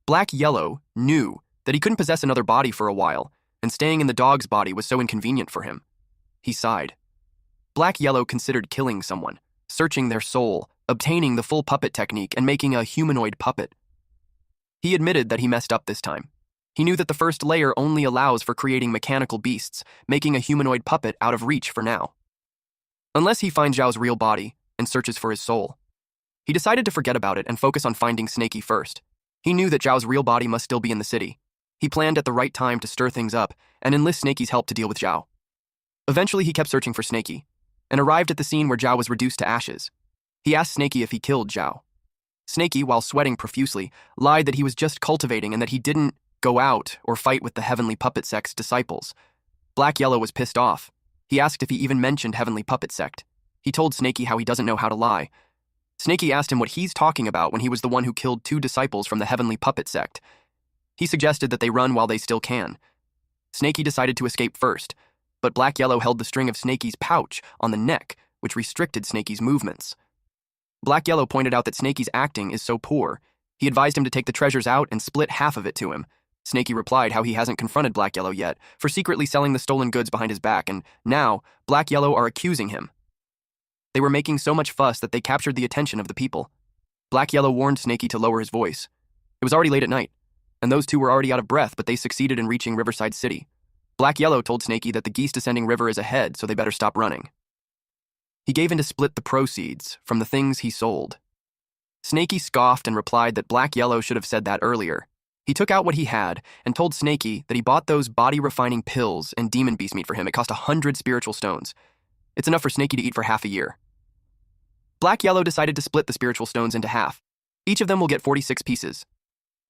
Black Yellow knew that he couldn't possess another body for a while, and staying in the dog's body was so inconvenient for him. He sighed. Black Yellow considered killing someone, searching their soul, obtaining the full puppet technique, and making a humanoid puppet. He admitted that he messed up this time. He knew that the first layer only allows for creating mechanical beasts, making a humanoid puppet out of reach for now. Unless he finds Zhao's real body and searches for his soul. He decided to forget about it and focus on finding Snakey first. He knew that Zhao's real body must still be in the city. He planned at the right time to stir things up and enlist Snakey's help to deal with Zhao. Eventually, he kept searching for Snakey and arrived at the scene where Zhao was reduced to ashes. He asked Snakey if he killed Zhao. Snakey, while sweating profusely, lied that he was just cultivating and that he didn't go out or fight with the Heavenly Puppet Sect's disciples. Black Yellow was pissed off. He asked if he even mentioned Heavenly Puppet Sect. He told Snakey how he doesn't know how to lie. Snakey asked him what he's talking about when he was the one who killed 2 disciples from the Heavenly Puppet Sect. He suggested that they run while they still can. Snakey decided to escape first, but Black Yellow held the string of Snakey's pouch on the neck, which restricted Snakey's movements. Black Yellow pointed out that Snakey's acting is so poor. He advised him to take the treasures out and split half of it to him. Snakey replied how he hasn't confronted Black Yellow yet for secretly selling the stolen goods behind his back, and now Black Yellow are accusing him. They were making so much fuss that they captured the attention of the people. Black Yellow warned Snakey to lower his voice. It was already late at night, and those two were already out of breath, but they succeeded in reaching Riverside City. Black Yellow told Snakey that the geese descending river is ahead, so they better stop running. He gave in to split the proceeds from the things he sold. Snakey scoffed and replied that Black Yellow should have said that earlier. He took out what he had and told Snakey that he bought those body-refining pills and demon beast meat for him. It cost 100 spiritual stones. It's enough for Snakey to eat for half a year. Black Yellow decided to split the spiritual stones into half. Each of them will get 46 pieces.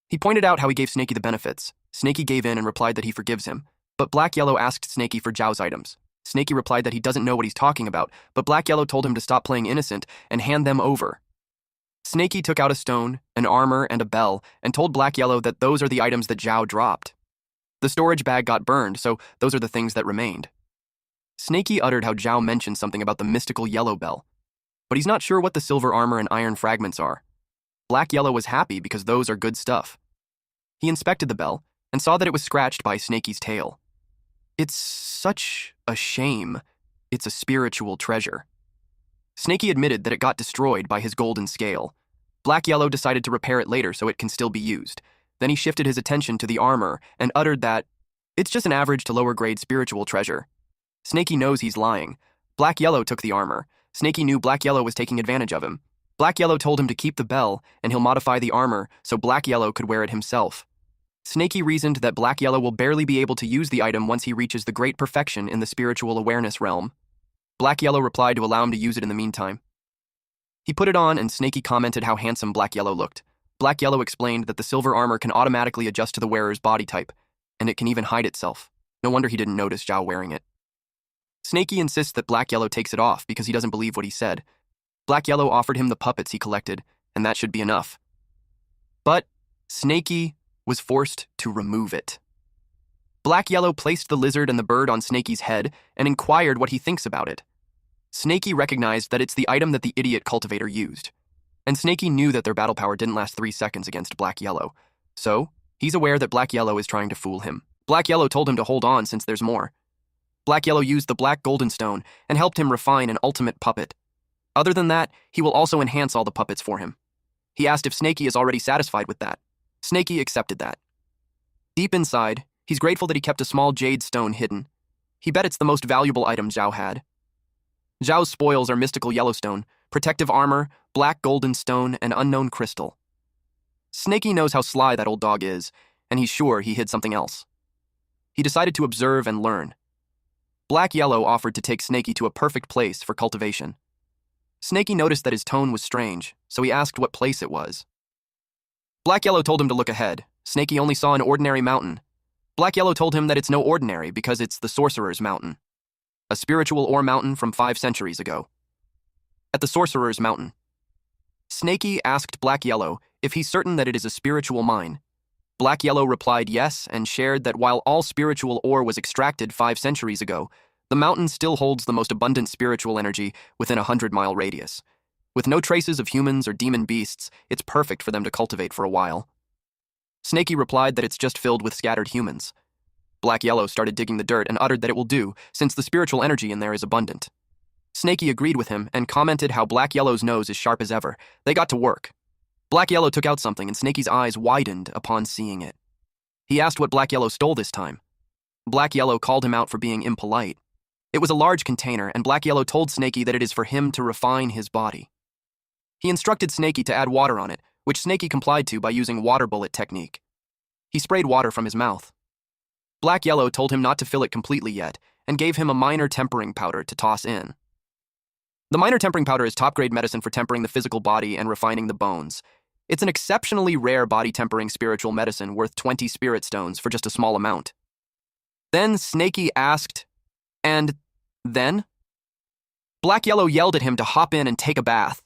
He pointed out how he gave Snakey the benefits. Snakey gave in and replied that he forgives him. But Black Yellow asked Snakey for Zhao's items. Snakey replied that he doesn't know what he's talking about, but Black Yellow told him to stop playing innocent and hand them over. Snakey took out a stone, an armor, and a bell, and told Black Yellow that those are the items that Zhao dropped. The storage bag got burned, so those are the things that remained. Snakey uttered how Zhao mentioned something about the mystical yellow bell, but he's not sure what the silver armor and iron fragments are. Black Yellow was happy because those are good stuff. He inspected the bell and saw that it was scratched by Snakey's tail. It's such a shame. It's a spiritual treasure. Snakey admitted that it got destroyed by his golden scale. Black Yellow decided to repair it later so it can still be used. Then he shifted his attention to the armor and uttered that it's just an average to lower grade spiritual treasure. Snakey knows he's lying. Black Yellow took the armor. Snakey knew Black Yellow was taking advantage of him. Black Yellow told him to keep the bell and he'll modify the armor so Black Yellow could wear it himself. Snakey reasoned that Black Yellow will barely be able to use the item once he reaches the great perfection in the spiritual awareness realm. Black Yellow replied to allow him to use it in the meantime. He put it on and Snakey commented how handsome Black Yellow looked. Black Yellow explained that the silver armor can automatically adjust to the wearer's body type, and it can even hide itself. No wonder he didn't notice Zhao wearing it. Snakey insists that Black Yellow takes it off because he doesn't believe what he said. Black Yellow offered him the puppets he collected, and that should be enough. But Snakey was forced to remove it. Black Yellow placed the lizard and the bird on Snakey's head and inquired what he thinks about it. Snakey recognized that it's the item that the idiot cultivator used. And Snakey knew that their battle power didn't last 3 seconds against Black Yellow. So, he's aware that Black Yellow is trying to fool him. Black Yellow told him to hold on since there's more. Black Yellow used the black golden stone and helped him refine an ultimate puppet. Other than that, he will also enhance all the puppets for him. He asked if Snakey is already satisfied with that. Snakey accepted that. Deep inside, he's grateful that he kept a small jade stone hidden. He bet it's the most valuable item Zhao had. Zhao's spoils are mystical Yellowstone, protective armor, black golden stone, and unknown crystal. Snaky knows how sly that old dog is, and he's sure he hid something else. He decided to observe and learn. Black Yellow offered to take Snaky to a perfect place for cultivation. Snaky noticed that his tone was strange, so he asked what place it was. Black Yellow told him to look ahead. Snaky only saw an ordinary mountain. Black Yellow told him that it's no ordinary because it's the Sorcerer's Mountain, a spiritual ore mountain from 5 centuries ago. At the Sorcerer's Mountain, Snaky asked Black Yellow if he's certain that it is a spiritual mine. Black Yellow replied yes and shared that while all spiritual ore was extracted 5 centuries ago, the mountain still holds the most abundant spiritual energy within a 100-mile radius. With no traces of humans or demon beasts, it's perfect for them to cultivate for a while. Snaky replied that it's just filled with scattered humans. Black Yellow started digging the dirt and uttered that it will do, since the spiritual energy in there is abundant. Snaky agreed with him and commented how Black Yellow's nose is sharp as ever. They got to work. Black Yellow took out something and Snaky's eyes widened upon seeing it. He asked what Black Yellow stole this time. Black Yellow called him out for being impolite. It was a large container, and Black Yellow told Snaky that it is for him to refine his body. He instructed Snaky to add water on it, which Snaky complied to by using water bullet technique. He sprayed water from his mouth. Black Yellow told him not to fill it completely yet, and gave him a minor tempering powder to toss in. The minor tempering powder is top-grade medicine for tempering the physical body and refining the bones. It's an exceptionally rare body-tempering spiritual medicine worth 20 spirit stones for just a small amount. Then Snaky asked, "And then?" Black Yellow yelled at him to hop in and take a bath.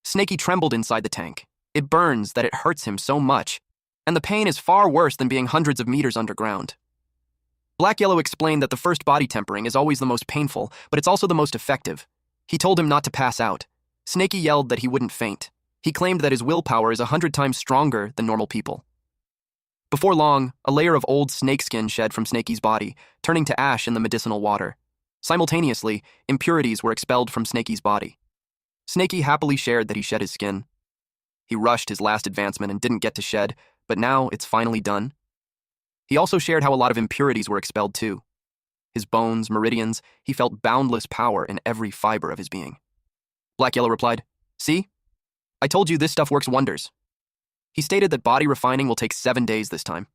Snaky trembled inside the tank. It burns that it hurts him so much, and the pain is far worse than being hundreds of meters underground. Black Yellow explained that the first body tempering is always the most painful, but it's also the most effective. He told him not to pass out. Snaky yelled that he wouldn't faint. He claimed that his willpower is 100 times stronger than normal people. Before long, a layer of old snakeskin shed from Snaky's body, turning to ash in the medicinal water. Simultaneously, impurities were expelled from Snaky's body. Snaky happily shared that he shed his skin. He rushed his last advancement and didn't get to shed, but now it's finally done. He also shared how a lot of impurities were expelled too. His bones, meridians, he felt boundless power in every fiber of his being. Black Yellow replied, "See? I told you this stuff works wonders." He stated that body refining will take 7 days this time.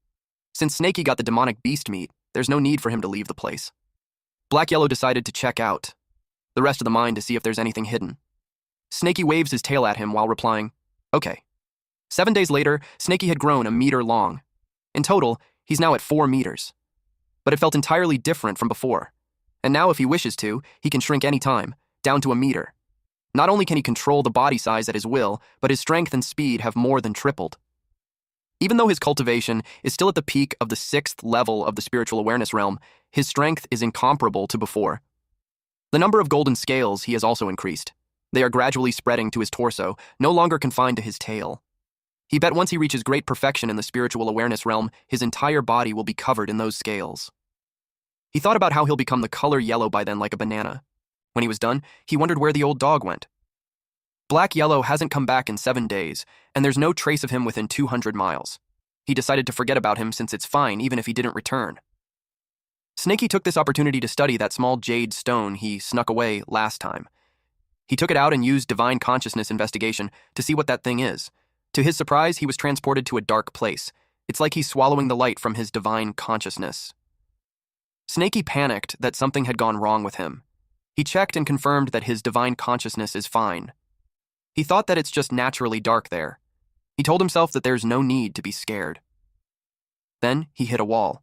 Since Snaky got the demonic beast meat, there's no need for him to leave the place. Black Yellow decided to check out the rest of the mine to see if there's anything hidden. Snaky waves his tail at him while replying, "Okay." 7 days later, Snaky had grown a meter long. In total, he's now at 4 meters. But it felt entirely different from before. And now if he wishes to, he can shrink any time, down to a meter. Not only can he control the body size at his will, but his strength and speed have more than tripled. Even though his cultivation is still at the peak of the 6th level of the spiritual awareness realm, his strength is incomparable to before. The number of golden scales he has also increased. They are gradually spreading to his torso, no longer confined to his tail. He bet once he reaches great perfection in the spiritual awareness realm, his entire body will be covered in those scales. He thought about how he'll become the color yellow by then like a banana. When he was done, he wondered where the old dog went. Black Yellow hasn't come back in 7 days, and there's no trace of him within 200 miles. He decided to forget about him since it's fine even if he didn't return. Snaky took this opportunity to study that small jade stone he snuck away last time. He took it out and used divine consciousness investigation to see what that thing is. To his surprise, he was transported to a dark place. It's like he's swallowing the light from his divine consciousness. Snaky panicked that something had gone wrong with him. He checked and confirmed that his divine consciousness is fine. He thought that it's just naturally dark there. He told himself that there's no need to be scared. Then he hit a wall.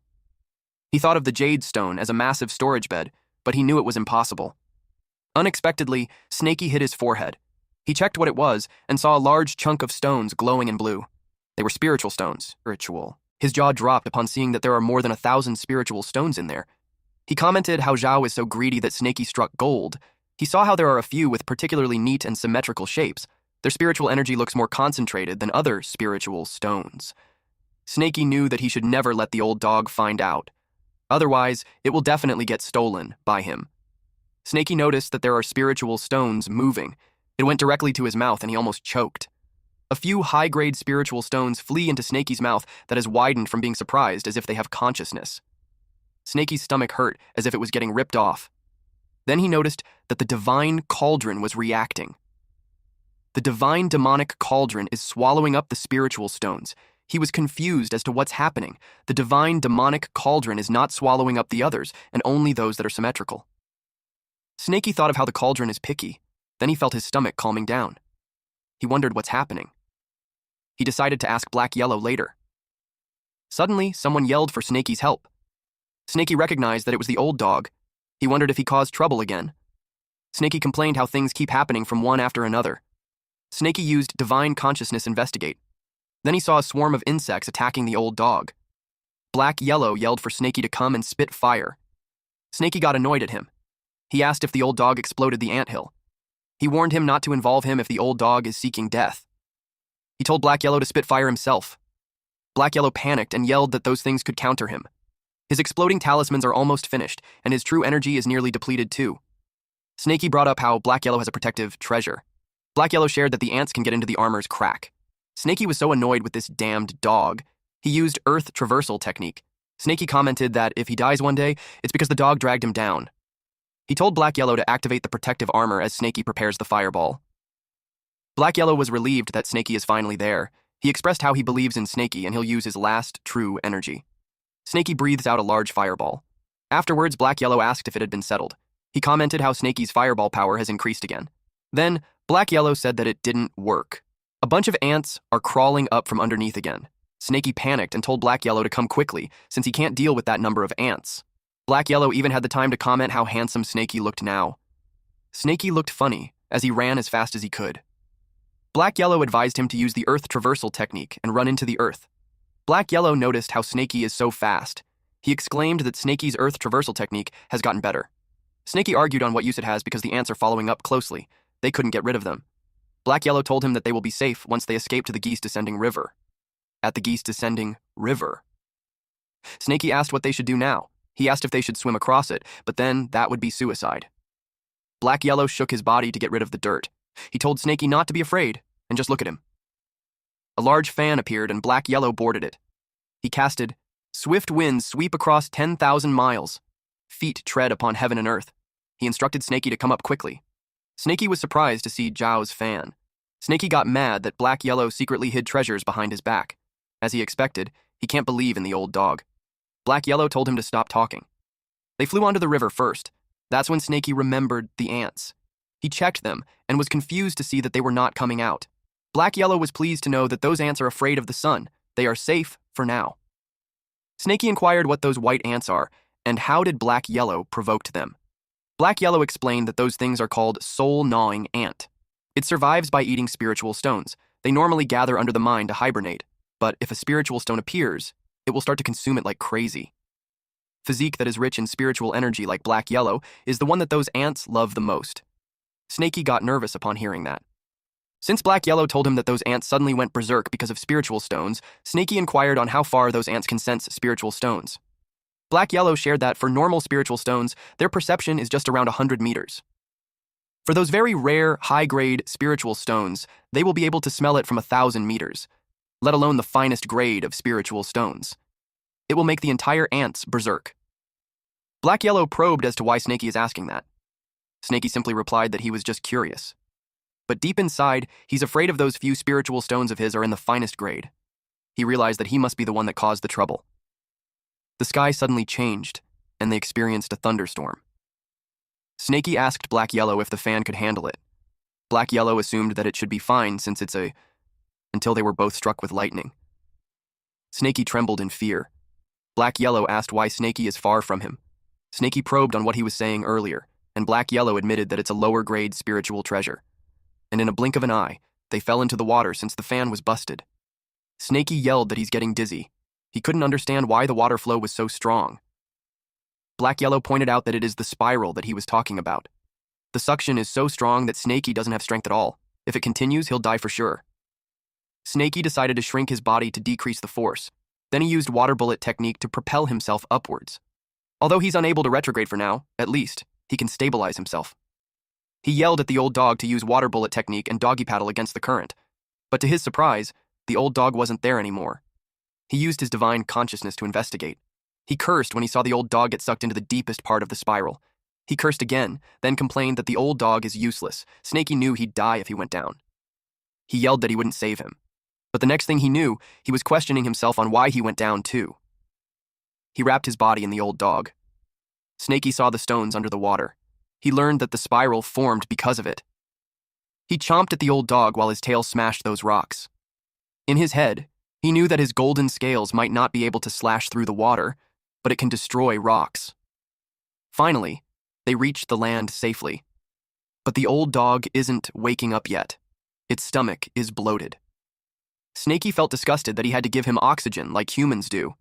He thought of the jade stone as a massive storage bed, but he knew it was impossible. Unexpectedly, Snaky hit his forehead. He checked what it was and saw a large chunk of stones glowing in blue. They were spiritual stones, ritual. His jaw dropped upon seeing that there are more than 1,000 spiritual stones in there. He commented how Zhao is so greedy that Snaky struck gold. He saw how there are a few with particularly neat and symmetrical shapes. Their spiritual energy looks more concentrated than other spiritual stones. Snaky knew that he should never let the old dog find out. Otherwise, it will definitely get stolen by him. Snaky noticed that there are spiritual stones moving. It went directly to his mouth and he almost choked. A few high-grade spiritual stones flee into Snaky's mouth that has widened from being surprised as if they have consciousness. Snaky's stomach hurt as if it was getting ripped off. Then he noticed that the divine cauldron was reacting. The divine demonic cauldron is swallowing up the spiritual stones. He was confused as to what's happening. The divine demonic cauldron is not swallowing up the others, and only those that are symmetrical. Snakey thought of how the cauldron is picky. Then he felt his stomach calming down. He wondered what's happening. He decided to ask Black Yellow later. Suddenly, someone yelled for Snakey's help. Snakey recognized that it was the old dog. He wondered if he caused trouble again. Snakey complained how things keep happening from one after another. Snakey used divine consciousness investigate. Then he saw a swarm of insects attacking the old dog. Black Yellow yelled for Snakey to come and spit fire. Snakey got annoyed at him. He asked if the old dog exploded the anthill. He warned him not to involve him if the old dog is seeking death. He told Black Yellow to spit fire himself. Black Yellow panicked and yelled that those things could counter him. His exploding talismans are almost finished, and his true energy is nearly depleted too. Snakey brought up how Black Yellow has a protective treasure. Black Yellow shared that the ants can get into the armor's crack. Snakey was so annoyed with this damned dog, he used Earth Traversal technique. Snakey commented that if he dies one day, it's because the dog dragged him down. He told Black Yellow to activate the protective armor as Snakey prepares the fireball. Black Yellow was relieved that Snakey is finally there. He expressed how he believes in Snakey and he'll use his last true energy. Snakey breathes out a large fireball. Afterwards, Black Yellow asked if it had been settled. He commented how Snakey's fireball power has increased again. Then, Black Yellow said that it didn't work. A bunch of ants are crawling up from underneath again. Snakey panicked and told Black Yellow to come quickly, since he can't deal with that number of ants. Black Yellow even had the time to comment how handsome Snakey looked now. Snakey looked funny, as he ran as fast as he could. Black Yellow advised him to use the Earth Traversal technique and run into the earth. Black Yellow noticed how Snakey is so fast. He exclaimed that Snakey's Earth Traversal technique has gotten better. Snakey argued on what use it has because the ants are following up closely. They couldn't get rid of them. Black Yellow told him that they will be safe once they escape to the Geese Descending River. At the Geese Descending River. Snakey asked what they should do now. He asked if they should swim across it, but then that would be suicide. Black Yellow shook his body to get rid of the dirt. He told Snakey not to be afraid, and just look at him. A large fan appeared and Black Yellow boarded it. He casted, "Swift winds sweep across 10,000 miles. Feet tread upon heaven and earth." He instructed Snakey to come up quickly. Snakey was surprised to see Zhao's fan. Snakey got mad that Black Yellow secretly hid treasures behind his back. As he expected, he can't believe in the old dog. Black Yellow told him to stop talking. They flew onto the river first. That's when Snakey remembered the ants. He checked them and was confused to see that they were not coming out. Black Yellow was pleased to know that those ants are afraid of the sun. They are safe for now. Snakey inquired what those white ants are, and how did Black Yellow provoked them. Black Yellow explained that those things are called soul-gnawing ant. It survives by eating spiritual stones. They normally gather under the mind to hibernate, but if a spiritual stone appears, it will start to consume it like crazy. Physique that is rich in spiritual energy like Black Yellow is the one that those ants love the most. Snakey got nervous upon hearing that. Since Black Yellow told him that those ants suddenly went berserk because of spiritual stones, Snakey inquired on how far those ants can sense spiritual stones. Black Yellow shared that for normal spiritual stones, their perception is just around 100 meters. For those very rare, high-grade spiritual stones, they will be able to smell it from 1,000 meters, let alone the finest grade of spiritual stones. It will make the entire ants berserk. Black Yellow probed as to why Snakey is asking that. Snakey simply replied that he was just curious. But deep inside, he's afraid of those few spiritual stones of his are in the finest grade. He realized that he must be the one that caused the trouble. The sky suddenly changed, and they experienced a thunderstorm. Snakey asked Black Yellow if the fan could handle it. Black Yellow assumed that it should be fine since until they were both struck with lightning. Snakey trembled in fear. Black Yellow asked why Snakey is far from him. Snakey probed on what he was saying earlier, and Black Yellow admitted that it's a lower-grade spiritual treasure. And in a blink of an eye, they fell into the water since the fan was busted. Snakey yelled that he's getting dizzy. He couldn't understand why the water flow was so strong. Black Yellow pointed out that it is the spiral that he was talking about. The suction is so strong that Snakey doesn't have strength at all. If it continues, he'll die for sure. Snakey decided to shrink his body to decrease the force. Then he used water bullet technique to propel himself upwards. Although he's unable to retrograde for now, at least, he can stabilize himself. He yelled at the old dog to use water bullet technique and doggy paddle against the current. But to his surprise, the old dog wasn't there anymore. He used his divine consciousness to investigate. He cursed when he saw the old dog get sucked into the deepest part of the spiral. He cursed again, then complained that the old dog is useless. Snaky knew he'd die if he went down. He yelled that he wouldn't save him. But the next thing he knew, he was questioning himself on why he went down too. He wrapped his body in the old dog. Snaky saw the stones under the water. He learned that the spiral formed because of it. He chomped at the old dog while his tail smashed those rocks. In his head, he knew that his golden scales might not be able to slash through the water, but it can destroy rocks. Finally, they reached the land safely. But the old dog isn't waking up yet. Its stomach is bloated. Snaky felt disgusted that he had to give him oxygen like humans do.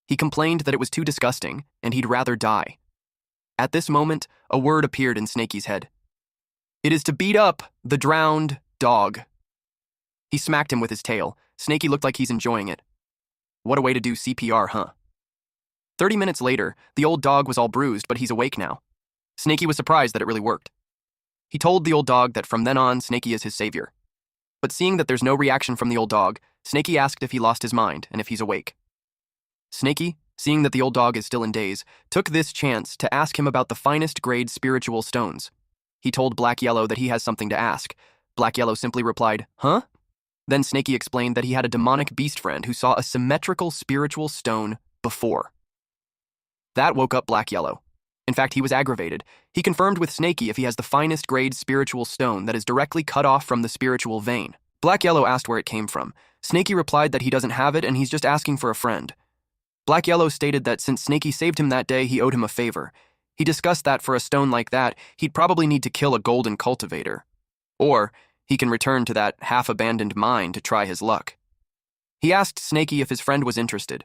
He complained that it was too disgusting, and he'd rather die. At this moment, a word appeared in Snaky's head. It is to beat up the drowned dog. He smacked him with his tail. Snaky looked like he's enjoying it. What a way to do CPR, huh? 30 minutes later, the old dog was all bruised, but he's awake now. Snaky was surprised that it really worked. He told the old dog that from then on, Snaky is his savior. But seeing that there's no reaction from the old dog, Snaky asked if he lost his mind and if he's awake. Snaky, seeing that the old dog is still in daze, took this chance to ask him about the finest grade spiritual stones. He told Black Yellow that he has something to ask. Black Yellow simply replied, "Huh?" Then Snaky explained that he had a demonic beast friend who saw a symmetrical spiritual stone before. That woke up Black Yellow. In fact, he was aggravated. He confirmed with Snaky if he has the finest grade spiritual stone that is directly cut off from the spiritual vein. Black Yellow asked where it came from. Snaky replied that he doesn't have it and he's just asking for a friend. Black Yellow stated that since Snaky saved him that day, he owed him a favor. He discussed that for a stone like that, he'd probably need to kill a golden cultivator. Or he can return to that half-abandoned mine to try his luck. He asked Snaky if his friend was interested.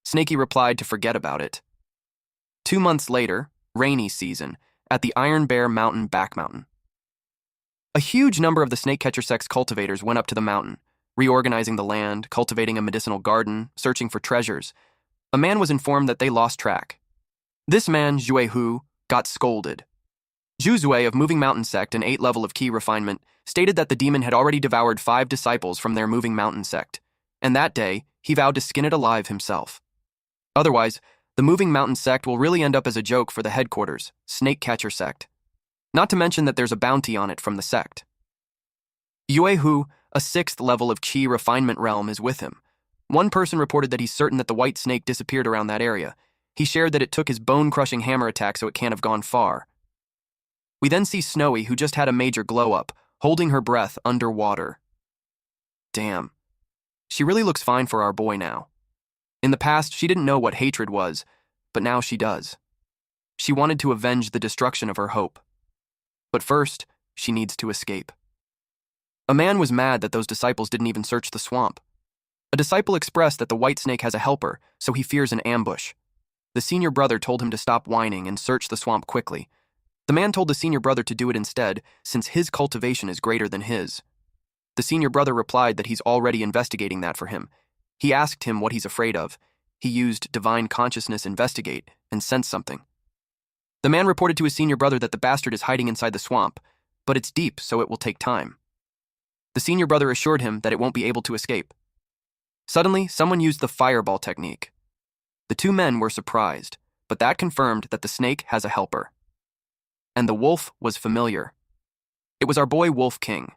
Snaky replied to forget about it. 2 months later, rainy season, at the Iron Bear Mountain back mountain. A huge number of the snakecatcher sex cultivators went up to the mountain, reorganizing the land, cultivating a medicinal garden, searching for treasures. A man was informed that they lost track. This man, Zhui Hu, got scolded. Zhu Zui of Moving Mountain Sect, an 8th level of key refinement, stated that the demon had already devoured 5 disciples from their Moving Mountain Sect, and that day, he vowed to skin it alive himself. Otherwise, the Moving Mountain Sect will really end up as a joke for the headquarters, Snakecatcher Sect. Not to mention that there's a bounty on it from the sect. Yue Hu, a 6th level of Qi refinement realm, is with him. One person reported that he's certain that the white snake disappeared around that area. He shared that it took his bone-crushing hammer attack so it can't have gone far. We then see Snowy, who just had a major glow-up, holding her breath underwater. Damn. She really looks fine for our boy now. In the past, she didn't know what hatred was, but now she does. She wanted to avenge the destruction of her hope. But first, she needs to escape. A man was mad that those disciples didn't even search the swamp. A disciple expressed that the white snake has a helper, so he fears an ambush. The senior brother told him to stop whining and search the swamp quickly. The man told the senior brother to do it instead, since his cultivation is greater than his. The senior brother replied that he's already investigating that for him. He asked him what he's afraid of. He used divine consciousness investigate and sensed something. The man reported to his senior brother that the bastard is hiding inside the swamp, but it's deep, so it will take time. The senior brother assured him that it won't be able to escape. Suddenly, someone used the fireball technique. The 2 men were surprised, but that confirmed that the snake has a helper. And the wolf was familiar. It was our boy Wolf King.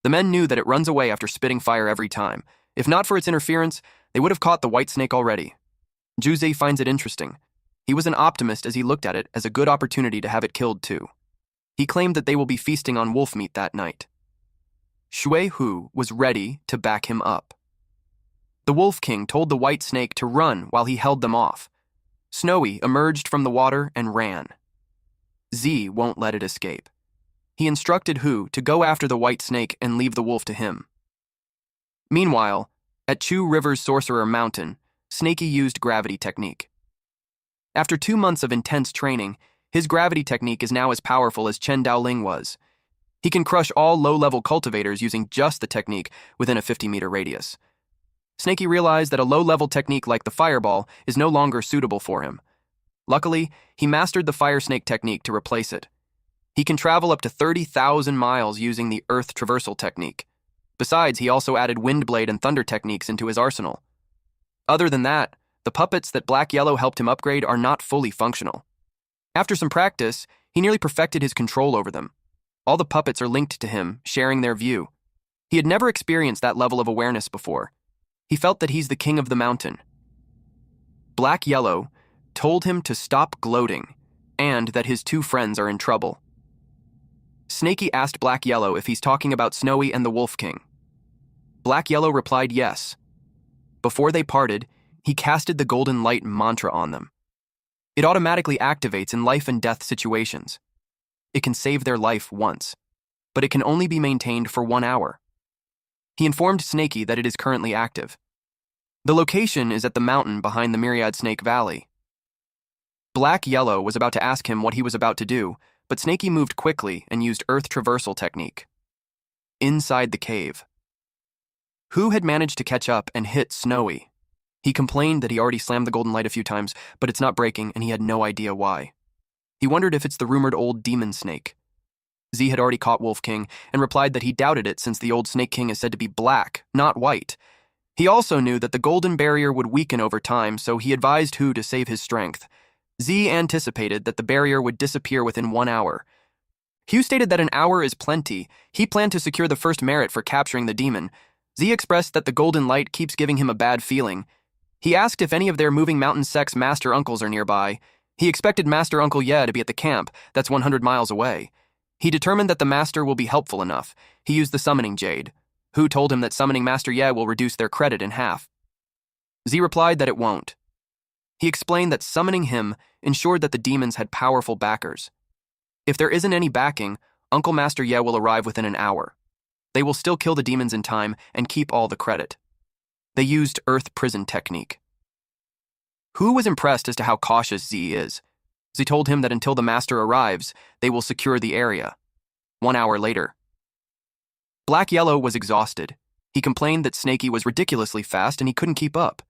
The men knew that it runs away after spitting fire every time. If not for its interference, they would have caught the white snake already. Juzei finds it interesting. He was an optimist as he looked at it as a good opportunity to have it killed too. He claimed that they will be feasting on wolf meat that night. Shui Hu was ready to back him up. The Wolf King told the white snake to run while he held them off. Snowy emerged from the water and ran. Z won't let it escape. He instructed Hu to go after the white snake and leave the wolf to him. Meanwhile, at Chu River's Sorcerer Mountain, Snaky used gravity technique. After 2 months of intense training, his gravity technique is now as powerful as Chen Daoling was. He can crush all low-level cultivators using just the technique within a 50-meter radius. Snaky realized that a low-level technique like the fireball is no longer suitable for him. Luckily, he mastered the fire snake technique to replace it. He can travel up to 30,000 miles using the earth traversal technique. Besides, he also added windblade and thunder techniques into his arsenal. Other than that, the puppets that Black Yellow helped him upgrade are not fully functional. After some practice, He nearly perfected his control over them. All the puppets are linked to him, sharing their view. He had never experienced that level of awareness before. He felt that he's the king of the mountain. Black Yellow told him to stop gloating and that his two friends are in trouble. Snaky asked Black Yellow if he's talking about Snowy and the Wolf King. Black Yellow replied yes. Before they parted, he casted the golden light mantra on them. It automatically activates in life and death situations. It can save their life once, but it can only be maintained for 1 hour. He informed Snaky that it is currently active. The location is at the mountain behind the Myriad Snake Valley. Black Yellow was about to ask him what he was about to do, but Snaky moved quickly and used Earth Traversal technique. Inside the cave, Who had managed to catch up and hit Snowy. He complained that he already slammed the golden light a few times, but it's not breaking and he had no idea why. He wondered if it's the rumored old demon snake. Z had already caught Wolf King and replied that he doubted it since the old Snake King is said to be black, not white. He also knew that the golden barrier would weaken over time, so he advised Who to save his strength. Z anticipated that the barrier would disappear within 1 hour. Hugh stated that an hour is plenty. He planned to secure the first merit for capturing the demon. Z expressed that the golden light keeps giving him a bad feeling. He asked if any of their moving mountain sect's master uncles are nearby. He expected Master Uncle Ye to be at the camp, that's 100 miles away. He determined that the master will be helpful enough. He used the summoning jade. Who told him that summoning Master Ye will reduce their credit in half. Z replied that it won't. He explained that summoning him ensured that the demons had powerful backers. If there isn't any backing, Uncle Master Ye will arrive within an hour. They will still kill the demons in time and keep all the credit. They used Earth Prison technique. Who was impressed as to how cautious Z is. Z told him that until the master arrives, they will secure the area. 1 hour later. Black Yellow was exhausted. He complained that Snaky was ridiculously fast and he couldn't keep up.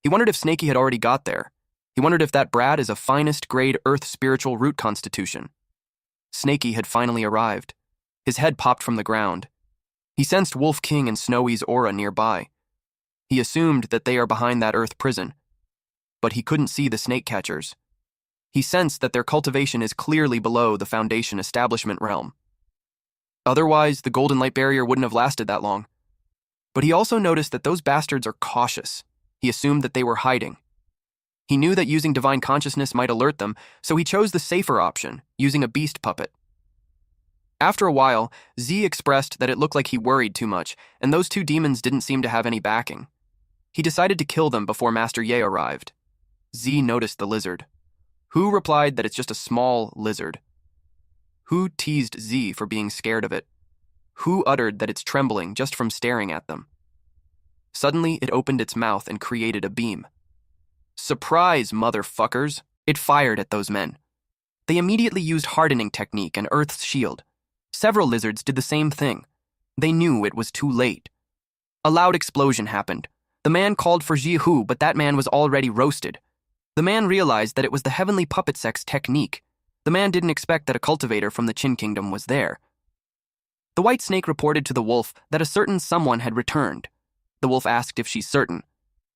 He wondered if Snaky had already got there. He wondered if that Brad is a finest grade Earth spiritual root constitution. Snaky had finally arrived. His head popped from the ground. He sensed Wolf King and Snowy's aura nearby. He assumed that they are behind that Earth prison. But he couldn't see the snake catchers. He sensed that their cultivation is clearly below the Foundation establishment realm. Otherwise, the golden light barrier wouldn't have lasted that long. But he also noticed that those bastards are cautious. He assumed that they were hiding. He knew that using divine consciousness might alert them, so he chose the safer option, using a beast puppet. After a while, Z expressed that it looked like he worried too much, and those two demons didn't seem to have any backing. He decided to kill them before Master Ye arrived. Z noticed the lizard. Who replied that it's just a small lizard. Who teased Z for being scared of it. Who uttered that it's trembling just from staring at them. Suddenly, it opened its mouth and created a beam. Surprise, motherfuckers! It fired at those men. They immediately used hardening technique and Earth's shield. Several lizards did the same thing. They knew it was too late. A loud explosion happened. The man called for Ji-Hu, but that man was already roasted. The man realized that it was the Heavenly Puppet Sect's technique. The man didn't expect that a cultivator from the Qin Kingdom was there. The white snake reported to the wolf that a certain someone had returned. The wolf asked if she's certain.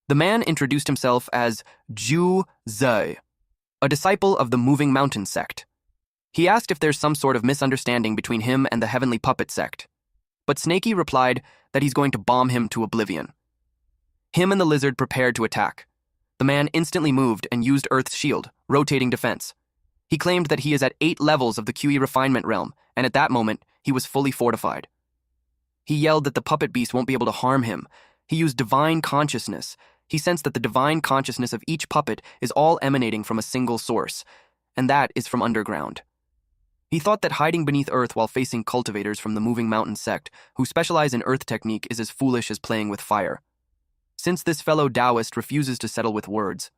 The man introduced himself as Zhu Zhe, a disciple of the Moving Mountain sect. He asked if there's some sort of misunderstanding between him and the Heavenly Puppet Sect. But Snaky replied that he's going to bomb him to oblivion. Him and the lizard prepared to attack. The man instantly moved and used Earth's shield, rotating defense. He claimed that he is at 8 levels of the QE refinement realm, and at that moment, he was fully fortified. He yelled that the puppet beast won't be able to harm him. He used divine consciousness. He sensed that the divine consciousness of each puppet is all emanating from a single source, and that is from underground. He thought that hiding beneath Earth while facing cultivators from the Moving Mountain sect, who specialize in Earth technique, is as foolish as playing with fire. Since this fellow Taoist refuses to settle with words,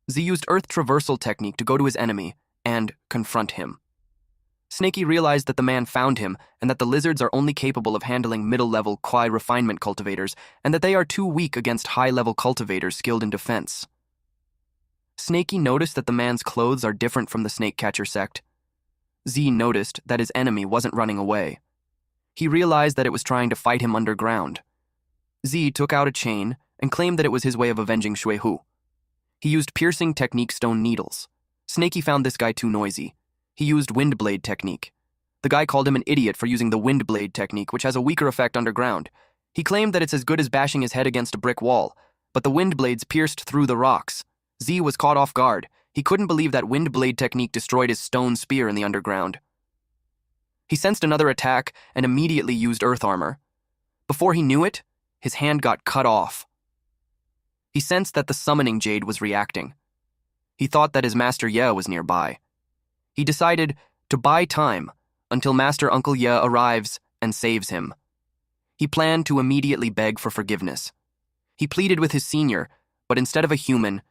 Z used Earth Traversal technique to go to his enemy and confront him. Snaky realized that the man found him and that the lizards are only capable of handling middle-level Kwai refinement cultivators and that they are too weak against high-level cultivators skilled in defense. Snaky noticed that the man's clothes are different from the snake catcher sect. Z noticed that his enemy wasn't running away. He realized that it was trying to fight him underground. Z took out a chain and claimed that it was his way of avenging Shui Hu. He used piercing technique stone needles. Snaky found this guy too noisy. He used wind blade technique. The guy called him an idiot for using the wind blade technique, which has a weaker effect underground. He claimed that it's as good as bashing his head against a brick wall, but the wind blades pierced through the rocks. Z was caught off guard. He couldn't believe that wind blade technique destroyed his stone spear in the underground. He sensed another attack and immediately used earth armor. Before he knew it, his hand got cut off. He sensed that the summoning jade was reacting. He thought that his Master Ye was nearby. He decided to buy time until Master Uncle Ye arrives and saves him. He planned to immediately beg for forgiveness. He pleaded with his senior, but instead of a human,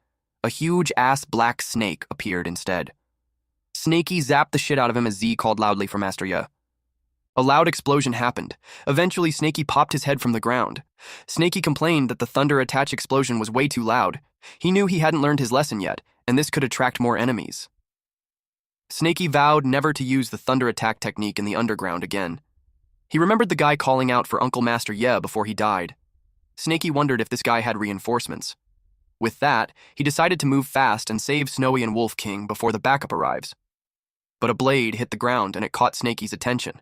a huge-ass black snake appeared instead. Snakey zapped the shit out of him as Z called loudly for Master Ye. A loud explosion happened. Eventually, Snakey popped his head from the ground. Snakey complained that the thunder-attach explosion was way too loud. He knew he hadn't learned his lesson yet, and this could attract more enemies. Snakey vowed never to use the thunder attack technique in the underground again. He remembered the guy calling out for Uncle Master Ye before he died. Snakey wondered if this guy had reinforcements. With that, he decided to move fast and save Snowy and Wolf King before the backup arrives. But a blade hit the ground and it caught Snakey's attention.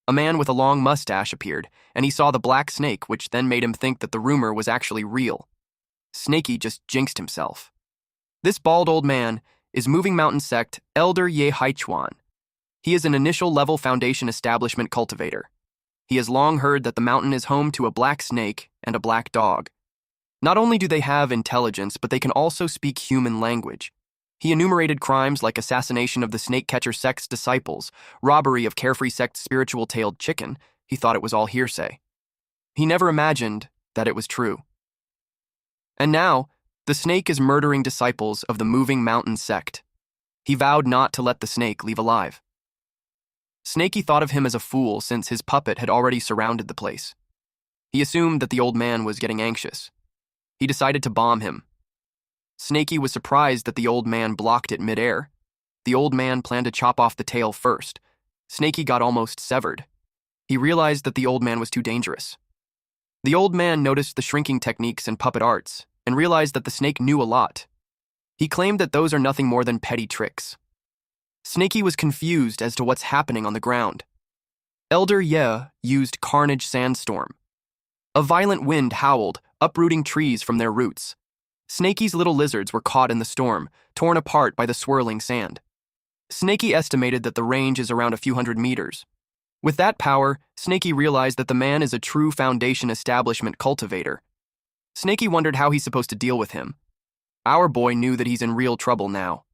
A man with a long mustache appeared, and he saw the black snake, which then made him think that the rumor was actually real. Snakey just jinxed himself. This bald old man is Moving Mountain Sect Elder Ye Haichuan. He is an initial-level Foundation establishment cultivator. He has long heard that the mountain is home to a black snake and a black dog. Not only do they have intelligence, but they can also speak human language. He enumerated crimes like assassination of the Snake Catcher sect's disciples, robbery of Carefree sect's spiritual-tailed chicken. He thought it was all hearsay. He never imagined that it was true. And now, the snake is murdering disciples of the Moving Mountain sect. He vowed not to let the snake leave alive. Snakey thought of him as a fool since his puppet had already surrounded the place. He assumed that the old man was getting anxious. He decided to bomb him. Snakey was surprised that the old man blocked it midair. The old man planned to chop off the tail first. Snakey got almost severed. He realized that the old man was too dangerous. The old man noticed the shrinking techniques and puppet arts and realized that the snake knew a lot. He claimed that those are nothing more than petty tricks. Snakey was confused as to what's happening on the ground. Elder Ye used Carnage Sandstorm. A violent wind howled, uprooting trees from their roots. Snakey's little lizards were caught in the storm, torn apart by the swirling sand. Snakey estimated that the range is around a few hundred meters. With that power, Snakey realized that the man is a true Foundation establishment cultivator. Snakey wondered how he's supposed to deal with him. Our boy knew that he's in real trouble now.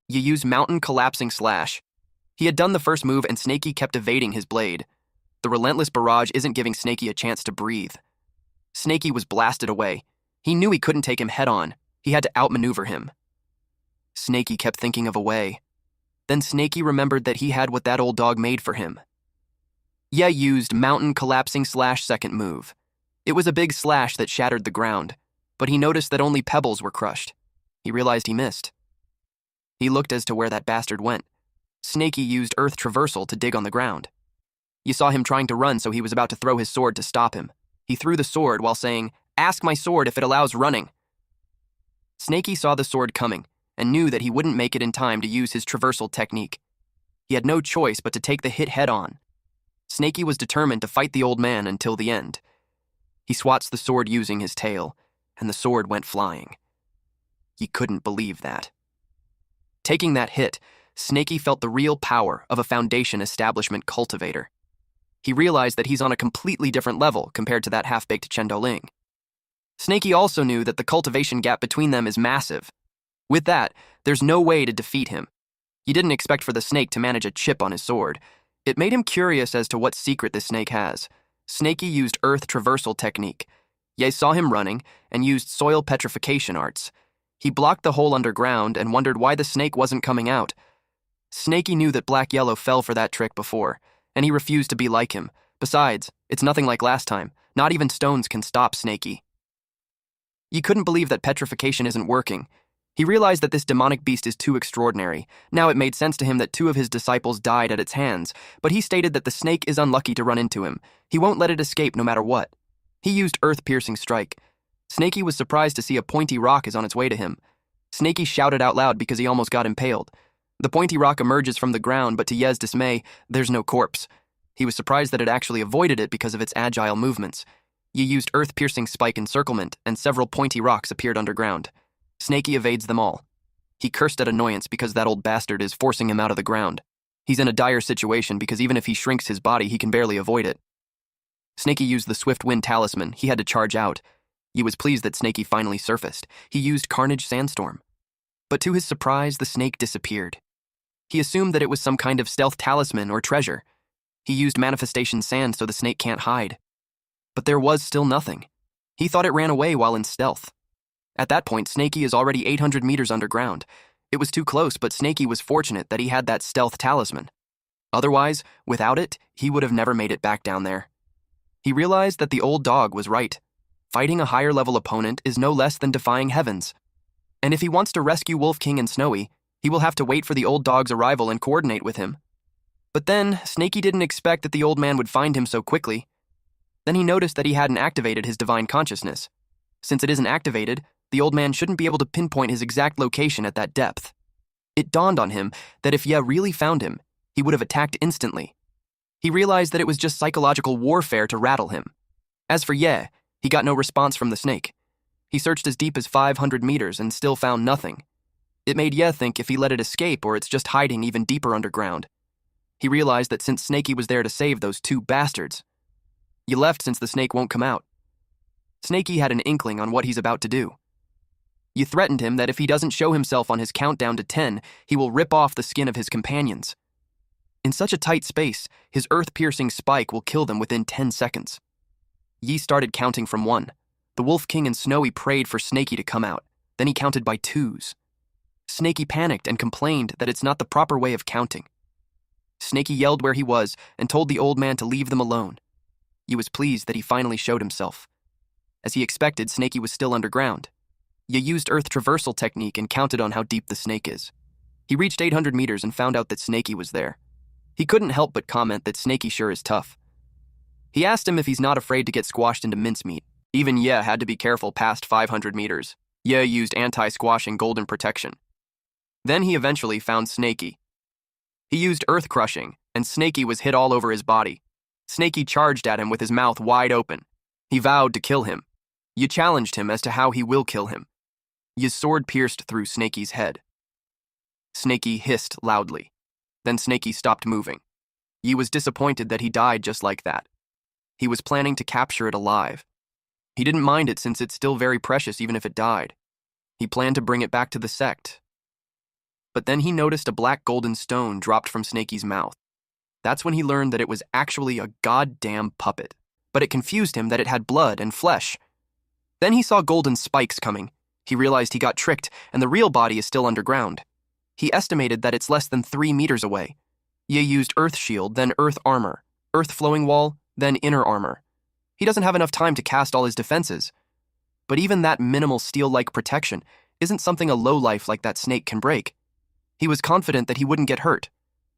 You use Mountain Collapsing Slash. He had done the first move and Snakey kept evading his blade. The relentless barrage isn't giving Snakey a chance to breathe. Snakey was blasted away. He knew he couldn't take him head-on. He had to outmaneuver him. Snakey kept thinking of a way. Then Snakey remembered that he had what that old dog made for him. Ye used Mountain Collapsing Slash second move. It was a big slash that shattered the ground, but he noticed that only pebbles were crushed. He realized he missed. He looked as to where that bastard went. Snakey used Earth Traversal to dig on the ground. You saw him trying to run, so he was about to throw his sword to stop him. He threw the sword while saying, "Ask my sword if it allows running." Snakey saw the sword coming and knew that he wouldn't make it in time to use his traversal technique. He had no choice but to take the hit head-on. Snakey was determined to fight the old man until the end. He swats the sword using his tail, and the sword went flying. He couldn't believe that. Taking that hit, Snakey felt the real power of a Foundation establishment cultivator. He realized that he's on a completely different level compared to that half-baked Chendoling. Snakey also knew that the cultivation gap between them is massive. With that, there's no way to defeat him. He didn't expect for the snake to manage a chip on his sword. It made him curious as to what secret this snake has. Snakey used Earth Traversal technique. Ye saw him running and used soil petrification arts. He blocked the hole underground and wondered why the snake wasn't coming out. Snakey knew that Black Yellow fell for that trick before, and he refused to be like him. Besides, it's nothing like last time. Not even stones can stop Snakey. He couldn't believe that petrification isn't working. He realized that this demonic beast is too extraordinary. Now it made sense to him that 2 of his disciples died at its hands, but he stated that the snake is unlucky to run into him. He won't let it escape no matter what. He used Earth-Piercing Strike. Snakey was surprised to see a pointy rock is on its way to him. Snakey shouted out loud because he almost got impaled. The pointy rock emerges from the ground, but to Ye's dismay, there's no corpse. He was surprised that it actually avoided it because of its agile movements. Ye used earth-piercing spike encirclement, and several pointy rocks appeared underground. Snaky evades them all. He cursed at annoyance because that old bastard is forcing him out of the ground. He's in a dire situation because even if he shrinks his body, he can barely avoid it. Snaky used the Swift Wind Talisman. He had to charge out. Ye was pleased that Snaky finally surfaced. He used Carnage Sandstorm. But to his surprise, the snake disappeared. He assumed that it was some kind of stealth talisman or treasure. He used Manifestation Sand so the snake can't hide. But there was still nothing. He thought it ran away while in stealth. At that point, Snaky is already 800 meters underground. It was too close, but Snaky was fortunate that he had that stealth talisman. Otherwise, without it, he would have never made it back down there. He realized that the old dog was right. Fighting a higher-level opponent is no less than defying heavens. And if he wants to rescue Wolf King and Snowy, he will have to wait for the old dog's arrival and coordinate with him. But then, Snaky didn't expect that the old man would find him so quickly. Then he noticed that he hadn't activated his divine consciousness. Since it isn't activated, the old man shouldn't be able to pinpoint his exact location at that depth. It dawned on him that if Ye really found him, he would have attacked instantly. He realized that it was just psychological warfare to rattle him. As for Ye, he got no response from the snake. He searched as deep as 500 meters and still found nothing. It made Ye think if he let it escape or it's just hiding even deeper underground. He realized that since Snaky was there to save those two bastards, Ye left since the snake won't come out. Snaky had an inkling on what he's about to do. Ye threatened him that if he doesn't show himself on his countdown to 10, he will rip off the skin of his companions. In such a tight space, his earth-piercing spike will kill them within 10 seconds. Ye started counting from 1. The Wolf King and Snowy prayed for Snaky to come out. Then he counted by 2s. Snaky panicked and complained that it's not the proper way of counting. Snaky yelled where he was and told the old man to leave them alone. Ye was pleased that he finally showed himself. As he expected, Snaky was still underground. Ye used Earth Traversal technique and counted on how deep the snake is. He reached 800 meters and found out that Snaky was there. He couldn't help but comment that Snaky sure is tough. He asked him if he's not afraid to get squashed into mincemeat. Even Ye had to be careful past 500 meters. Ye used anti-squashing golden protection. Then he eventually found Snaky. He used Earth Crushing, and Snaky was hit all over his body. Snaky charged at him with his mouth wide open. He vowed to kill him. Ye challenged him as to how he will kill him. Ye's sword pierced through Snaky's head. Snaky hissed loudly. Then Snaky stopped moving. Ye was disappointed that he died just like that. He was planning to capture it alive. He didn't mind it since it's still very precious even if it died. He planned to bring it back to the sect. But then he noticed a black golden stone dropped from Snaky's mouth. That's when he learned that it was actually a goddamn puppet. But it confused him that it had blood and flesh. Then he saw golden spikes coming. He realized he got tricked, and the real body is still underground. He estimated that it's less than 3 meters away. Ye used Earth Shield, then Earth Armor, Earth Flowing Wall, then Inner Armor. He doesn't have enough time to cast all his defenses. But even that minimal steel-like protection isn't something a lowlife like that snake can break. He was confident that he wouldn't get hurt,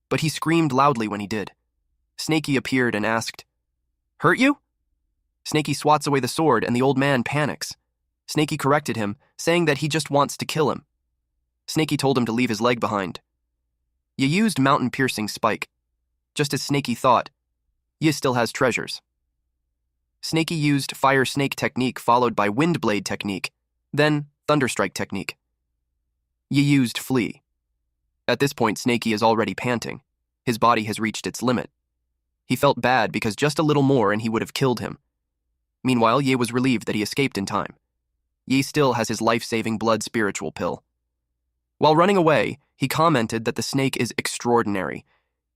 but he screamed loudly when he did. Snaky appeared and asked, "Hurt you?" Snaky swats away the sword, and the old man panics. Snaky corrected him, saying that he just wants to kill him. Snaky told him to leave his leg behind. Ye used mountain-piercing spike. Just as Snaky thought, Ye still has treasures. Snaky used fire snake technique followed by wind blade technique, then thunderstrike technique. Ye used flee. At this point, Snaky is already panting. His body has reached its limit. He felt bad because just a little more and he would have killed him. Meanwhile, Ye was relieved that he escaped in time. Ye still has his life-saving blood spiritual pill. While running away, he commented that the snake is extraordinary.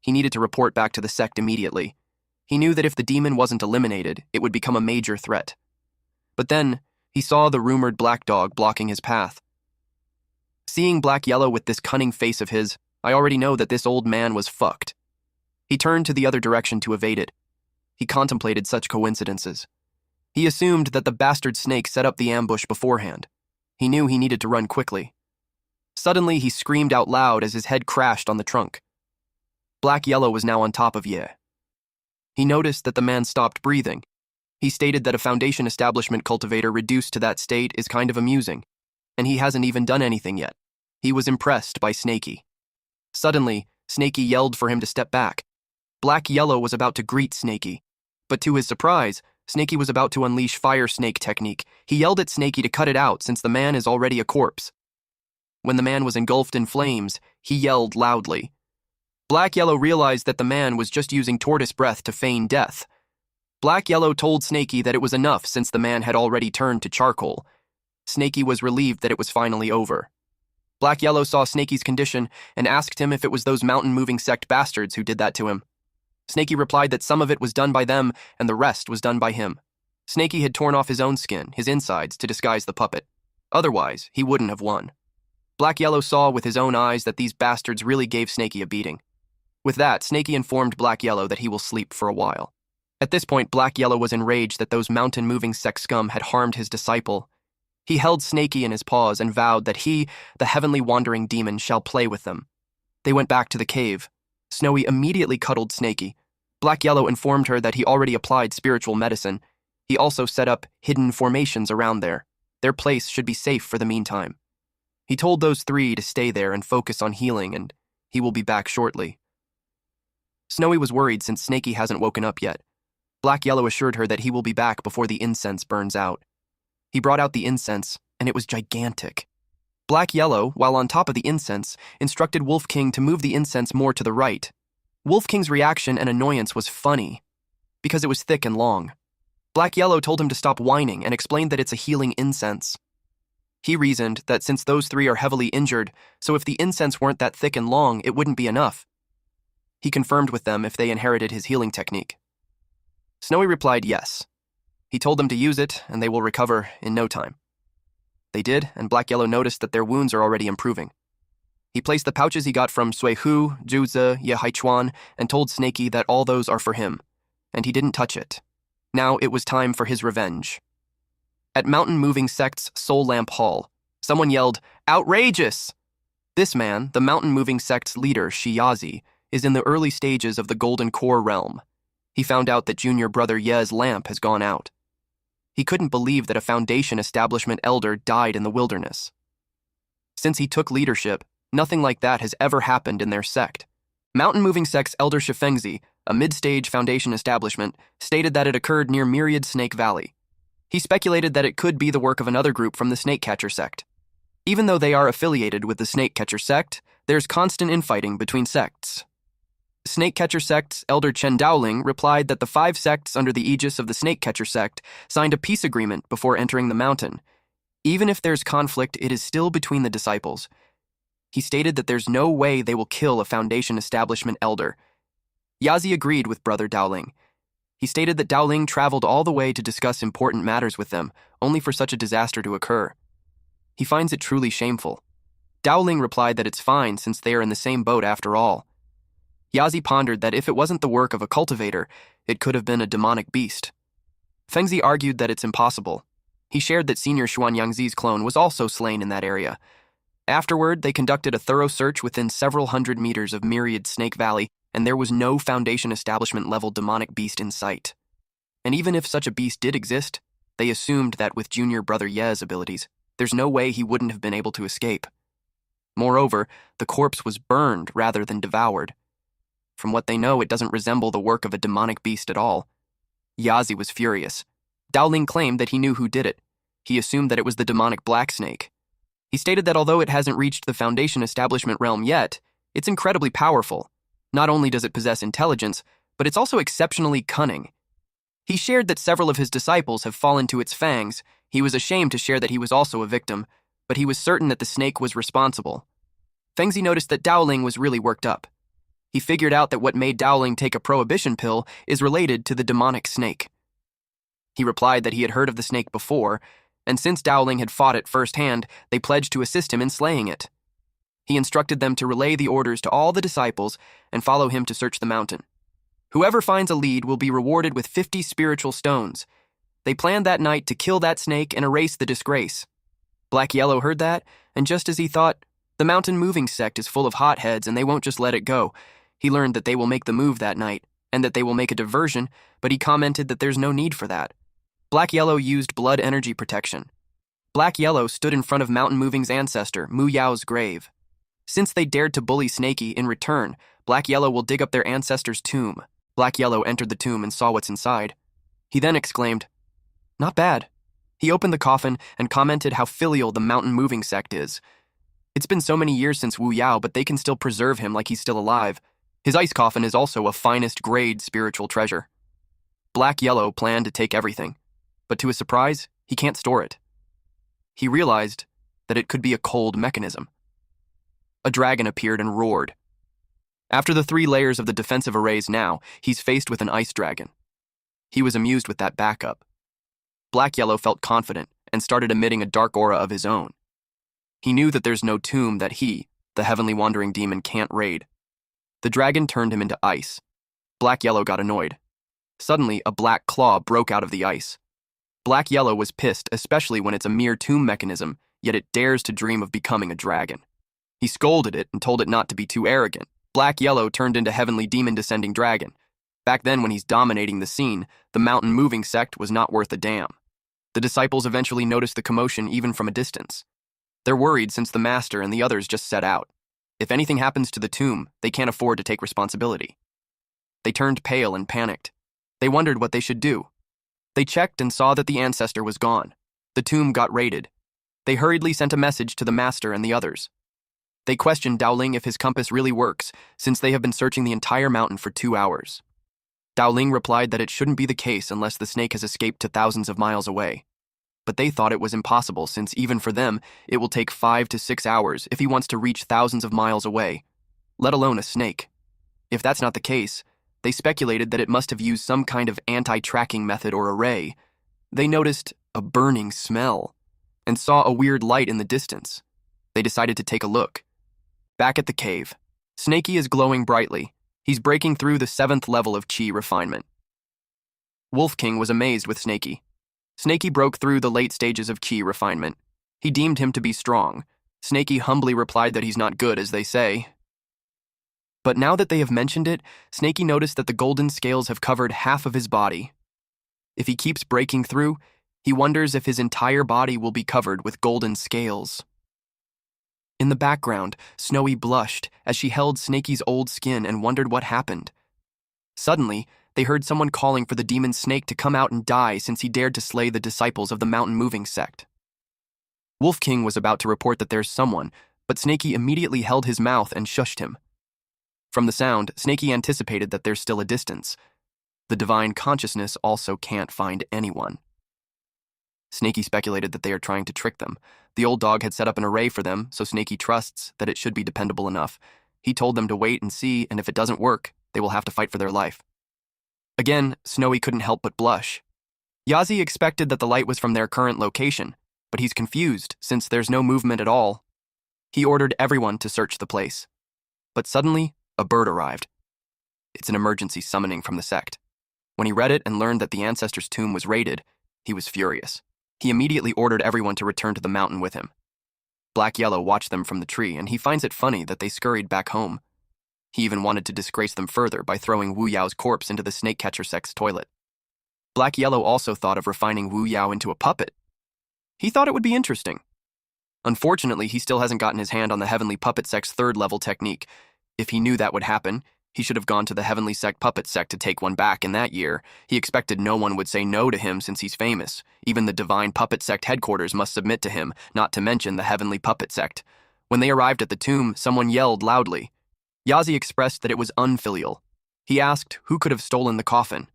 He needed to report back to the sect immediately. He knew that if the demon wasn't eliminated, it would become a major threat. But then, he saw the rumored black dog blocking his path. Seeing Black Yellow with this cunning face of his, I already know that this old man was fucked. He turned to the other direction to evade it. He contemplated such coincidences. He assumed that the bastard snake set up the ambush beforehand. He knew he needed to run quickly. Suddenly, he screamed out loud as his head crashed on the trunk. Black Yellow was now on top of Ye. He noticed that the man stopped breathing. He stated that a Foundation establishment cultivator reduced to that state is kind of amusing, and he hasn't even done anything yet. He was impressed by Snaky. Suddenly, Snaky yelled for him to step back. Black Yellow was about to greet Snaky, but to his surprise, Snaky was about to unleash Fire Snake technique. He yelled at Snaky to cut it out since the man is already a corpse. When the man was engulfed in flames, he yelled loudly. Black Yellow realized that the man was just using tortoise breath to feign death. Black Yellow told Snaky that it was enough since the man had already turned to charcoal. Snaky was relieved that it was finally over. Black Yellow saw Snaky's condition and asked him if it was those mountain-moving sect bastards who did that to him. Snaky replied that some of it was done by them and the rest was done by him. Snaky had torn off his own skin, his insides, to disguise the puppet. Otherwise, he wouldn't have won. Black Yellow saw with his own eyes that these bastards really gave Snaky a beating. With that, Snaky informed Black Yellow that he will sleep for a while. At this point, Black Yellow was enraged that those mountain-moving sect scum had harmed his disciple. He held Snaky in his paws and vowed that he, the heavenly wandering demon, shall play with them. They went back to the cave. Snowy immediately cuddled Snaky. Black Yellow informed her that he already applied spiritual medicine. He also set up hidden formations around there. Their place should be safe for the meantime. He told those three to stay there and focus on healing, and he will be back shortly. Snowy was worried since Snaky hasn't woken up yet. Black Yellow assured her that he will be back before the incense burns out. He brought out the incense, and it was gigantic. Black Yellow, while on top of the incense, instructed Wolf King to move the incense more to the right. Wolf King's reaction and annoyance was funny, because it was thick and long. Black Yellow told him to stop whining and explained that it's a healing incense. He reasoned that since those three are heavily injured, so if the incense weren't that thick and long, it wouldn't be enough. He confirmed with them if they inherited his healing technique. Snowy replied yes. He told them to use it, and they will recover in no time. They did, and Black Yellow noticed that their wounds are already improving. He placed the pouches he got from Sui Hu, Zhuzi, Ye Haichuan, and told Snaky that all those are for him, and he didn't touch it. Now it was time for his revenge. At Mountain Moving Sect's Soul Lamp Hall, someone yelled, "Outrageous!" This man, the Mountain Moving Sect's leader, Shiyazi, is in the early stages of the Golden Core realm. He found out that junior brother Ye's lamp has gone out. He couldn't believe that a Foundation establishment elder died in the wilderness. Since he took leadership, nothing like that has ever happened in their sect. Mountain Moving Sect's elder Shifengzi, a mid-stage Foundation establishment, stated that it occurred near Myriad Snake Valley. He speculated that it could be the work of another group from the Snakecatcher sect. Even though they are affiliated with the Snakecatcher sect, there's constant infighting between sects. Snakecatcher sect's elder Chen Dowling replied that the 5 sects under the aegis of the Snakecatcher sect signed a peace agreement before entering the mountain. Even if there's conflict, it is still between the disciples. He stated that there's no way they will kill a Foundation establishment elder. Yazi agreed with Brother Dowling. He stated that Dowling traveled all the way to discuss important matters with them, only for such a disaster to occur. He finds it truly shameful. Dowling replied that it's fine since they are in the same boat after all. Yazi pondered that if it wasn't the work of a cultivator, it could have been a demonic beast. Fengzi argued that it's impossible. He shared that Senior Xuanyangzi's clone was also slain in that area. Afterward, they conducted a thorough search within several hundred meters of Myriad Snake Valley, and there was no Foundation establishment-level demonic beast in sight. And even if such a beast did exist, they assumed that with junior brother Ye's abilities, there's no way he wouldn't have been able to escape. Moreover, the corpse was burned rather than devoured. From what they know, it doesn't resemble the work of a demonic beast at all. Yazi was furious. Dowling claimed that he knew who did it. He assumed that it was the demonic black snake. He stated that although it hasn't reached the Foundation establishment realm yet, it's incredibly powerful. Not only does it possess intelligence, but it's also exceptionally cunning. He shared that several of his disciples have fallen to its fangs. He was ashamed to share that he was also a victim, but he was certain that the snake was responsible. Fengzi noticed that Dowling was really worked up. He figured out that what made Dowling take a prohibition pill is related to the demonic snake. He replied that he had heard of the snake before, and since Dowling had fought it firsthand, they pledged to assist him in slaying it. He instructed them to relay the orders to all the disciples and follow him to search the mountain. Whoever finds a lead will be rewarded with 50 spiritual stones. They planned that night to kill that snake and erase the disgrace. Black Yellow heard that, and just as he thought, the Mountain Moving sect is full of hotheads and they won't just let it go. He learned that they will make the move that night, and that they will make a diversion, but he commented that there's no need for that. Black Yellow used blood energy protection. Black Yellow stood in front of Mountain Moving's ancestor, Mu Yao's grave. Since they dared to bully Snaky in return, Black Yellow will dig up their ancestor's tomb. Black Yellow entered the tomb and saw what's inside. He then exclaimed, "Not bad." He opened the coffin and commented how filial the mountain moving sect is. It's been so many years since Wu Yao, but they can still preserve him like he's still alive. His ice coffin is also a finest grade spiritual treasure. Black Yellow planned to take everything, but to his surprise, he can't store it. He realized that it could be a cold mechanism. A dragon appeared and roared. After the 3 layers of the defensive arrays now, he's faced with an ice dragon. He was amused with that backup. Black Yellow felt confident and started emitting a dark aura of his own. He knew that there's no tomb that he, the heavenly wandering demon, can't raid. The dragon turned him into ice. Black Yellow got annoyed. Suddenly, a black claw broke out of the ice. Black Yellow was pissed, especially when it's a mere tomb mechanism, yet it dares to dream of becoming a dragon. He scolded it and told it not to be too arrogant. Black Yellow turned into heavenly demon descending dragon. Back then, when he's dominating the scene, the mountain moving sect was not worth a damn. The disciples eventually noticed the commotion even from a distance. They're worried since the master and the others just set out. If anything happens to the tomb, they can't afford to take responsibility. They turned pale and panicked. They wondered what they should do. They checked and saw that the ancestor was gone. The tomb got raided. They hurriedly sent a message to the master and the others. They questioned Dowling if his compass really works, since they have been searching the entire mountain for 2 hours. Dowling replied that it shouldn't be the case unless the snake has escaped to thousands of miles away. But they thought it was impossible, since even for them, it will take 5 to 6 hours if he wants to reach thousands of miles away, let alone a snake. If that's not the case, they speculated that it must have used some kind of anti-tracking method or array. They noticed a burning smell and saw a weird light in the distance. They decided to take a look. Back at the cave, Snaky is glowing brightly. He's breaking through the 7th level of Qi refinement. Wolf King was amazed with Snaky. Snaky broke through the late stages of Qi refinement. He deemed him to be strong. Snaky humbly replied that he's not good, as they say. But now that they have mentioned it, Snaky noticed that the golden scales have covered half of his body. If he keeps breaking through, he wonders if his entire body will be covered with golden scales. In the background, Snowy blushed as she held Snaky's old skin and wondered what happened. Suddenly, they heard someone calling for the demon snake to come out and die since he dared to slay the disciples of the mountain-moving sect. Wolf King was about to report that there's someone, but Snaky immediately held his mouth and shushed him. From the sound, Snaky anticipated that there's still a distance. The divine consciousness also can't find anyone. Snaky speculated that they are trying to trick them. The old dog had set up an array for them, so Snaky trusts that it should be dependable enough. He told them to wait and see, and if it doesn't work, they will have to fight for their life. Again, Snowy couldn't help but blush. Yazi expected that the light was from their current location, but he's confused since there's no movement at all. He ordered everyone to search the place. But suddenly, a bird arrived. It's an emergency summoning from the sect. When he read it and learned that the ancestor's tomb was raided, he was furious. He immediately ordered everyone to return to the mountain with him. Black Yellow watched them from the tree, and he finds it funny that they scurried back home. He even wanted to disgrace them further by throwing Wu Yao's corpse into the snake catcher sect's toilet. Black Yellow also thought of refining Wu Yao into a puppet. He thought it would be interesting. Unfortunately, he still hasn't gotten his hand on the Heavenly Puppet Sect's 3rd level technique. If he knew that would happen, he should have gone to the Heavenly Sect Puppet Sect to take one back in that year. He expected no one would say no to him since he's famous. Even the Divine Puppet Sect headquarters must submit to him, not to mention the Heavenly Puppet Sect. When they arrived at the tomb, someone yelled loudly. Yazi expressed that it was unfilial. He asked who could have stolen the coffin.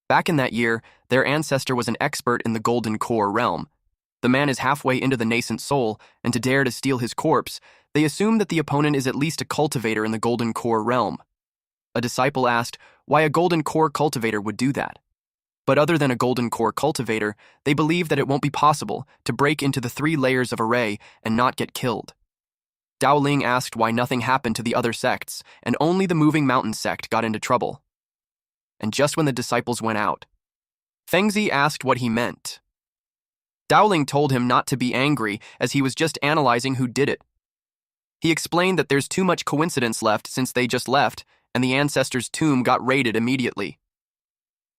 Back in that year, their ancestor was an expert in the Golden Core realm. The man is halfway into the nascent soul, and to dare to steal his corpse, they assume that the opponent is at least a cultivator in the Golden Core realm. A disciple asked why a Golden Core cultivator would do that. But other than a Golden Core cultivator, they believe that it won't be possible to break into the 3 layers of array and not get killed. Dowling asked why nothing happened to the other sects, and only the Moving Mountain sect got into trouble. And just when the disciples went out, Fengzi asked what he meant. Dowling told him not to be angry, as he was just analyzing who did it. He explained that there's too much coincidence left since they just left, and the ancestor's tomb got raided immediately.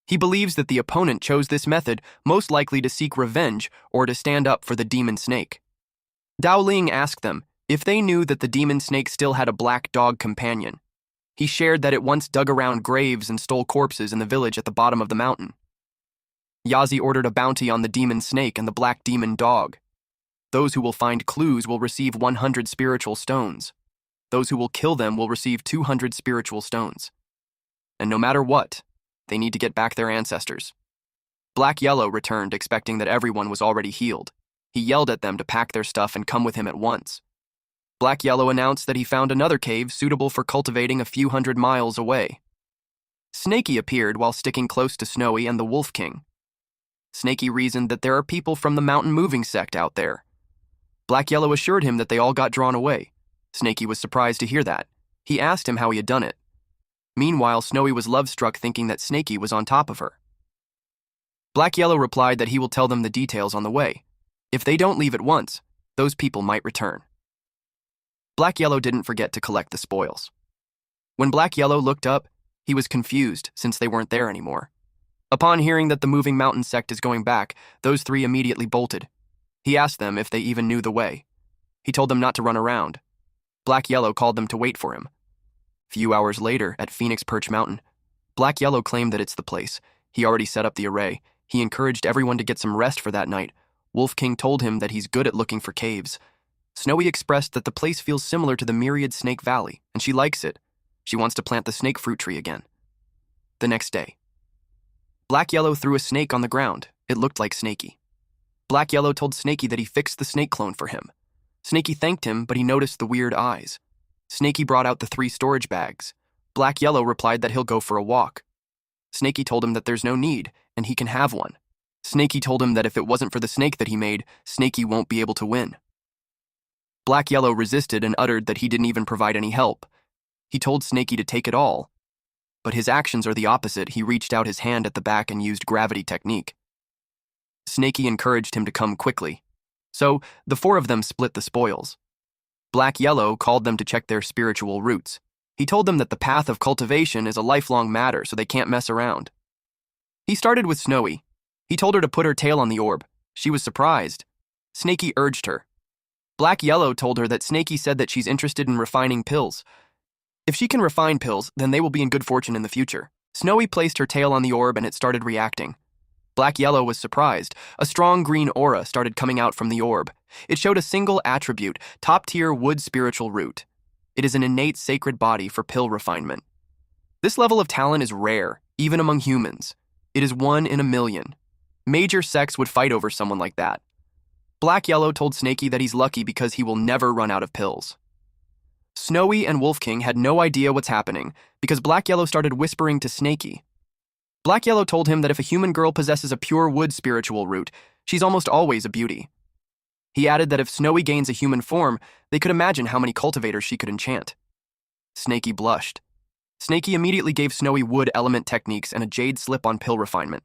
He believes that the opponent chose this method most likely to seek revenge or to stand up for the demon snake. Dowling asked them If they knew that the demon snake still had a black dog companion, he shared that it once dug around graves and stole corpses in the village at the bottom of the mountain. Yazi ordered a bounty on the demon snake and the black demon dog. Those who will find clues will receive 100 spiritual stones. Those who will kill them will receive 200 spiritual stones. And no matter what, they need to get back their ancestors. Black Yellow returned expecting that everyone was already healed. He yelled at them to pack their stuff and come with him at once. Black Yellow announced that he found another cave suitable for cultivating a few hundred miles away. Snaky appeared while sticking close to Snowy and the Wolf King. Snaky reasoned that there are people from the mountain moving sect out there. Black Yellow assured him that they all got drawn away. Snaky was surprised to hear that. He asked him how he had done it. Meanwhile, Snowy was love-struck thinking that Snaky was on top of her. Black Yellow replied that he will tell them the details on the way. If they don't leave at once, those people might return. Black Yellow didn't forget to collect the spoils. When Black Yellow looked up, he was confused since they weren't there anymore. Upon hearing that the moving mountain sect is going back, those three immediately bolted. He asked them if they even knew the way. He told them not to run around. Black Yellow called them to wait for him. Few hours later, at Phoenix Perch Mountain, Black Yellow claimed that it's the place. He already set up the array. He encouraged everyone to get some rest for that night. Wolf King told him that he's good at looking for caves. Snowy expressed that the place feels similar to the Myriad Snake Valley, and she likes it. She wants to plant the snake fruit tree again. The next day, Black Yellow threw a snake on the ground. It looked like Snaky. Black Yellow told Snaky that he fixed the snake clone for him. Snaky thanked him, but he noticed the weird eyes. Snaky brought out the 3 storage bags. Black Yellow replied that he'll go for a walk. Snaky told him that there's no need, and he can have one. Snaky told him that if it wasn't for the snake that he made, Snaky won't be able to win. Black Yellow resisted and uttered that he didn't even provide any help. He told Snaky to take it all. But his actions are the opposite. He reached out his hand at the back and used gravity technique. Snaky encouraged him to come quickly. So, the 4 of them split the spoils. Black Yellow called them to check their spiritual roots. He told them that the path of cultivation is a lifelong matter, so they can't mess around. He started with Snowy. He told her to put her tail on the orb. She was surprised. Snaky urged her. Black Yellow told her that Snaky said that she's interested in refining pills. If she can refine pills, then they will be in good fortune in the future. Snowy placed her tail on the orb and it started reacting. Black Yellow was surprised. A strong green aura started coming out from the orb. It showed a single attribute, top-tier wood spiritual root. It is an innate sacred body for pill refinement. This level of talent is rare, even among humans. It is 1 in a million. Major sects would fight over someone like that. Black Yellow told Snaky that he's lucky because he will never run out of pills. Snowy and Wolf King had no idea what's happening because Black Yellow started whispering to Snaky. Black Yellow told him that if a human girl possesses a pure wood spiritual root, she's almost always a beauty. He added that if Snowy gains a human form, they could imagine how many cultivators she could enchant. Snaky blushed. Snaky immediately gave Snowy wood element techniques and a jade slip-on pill refinement.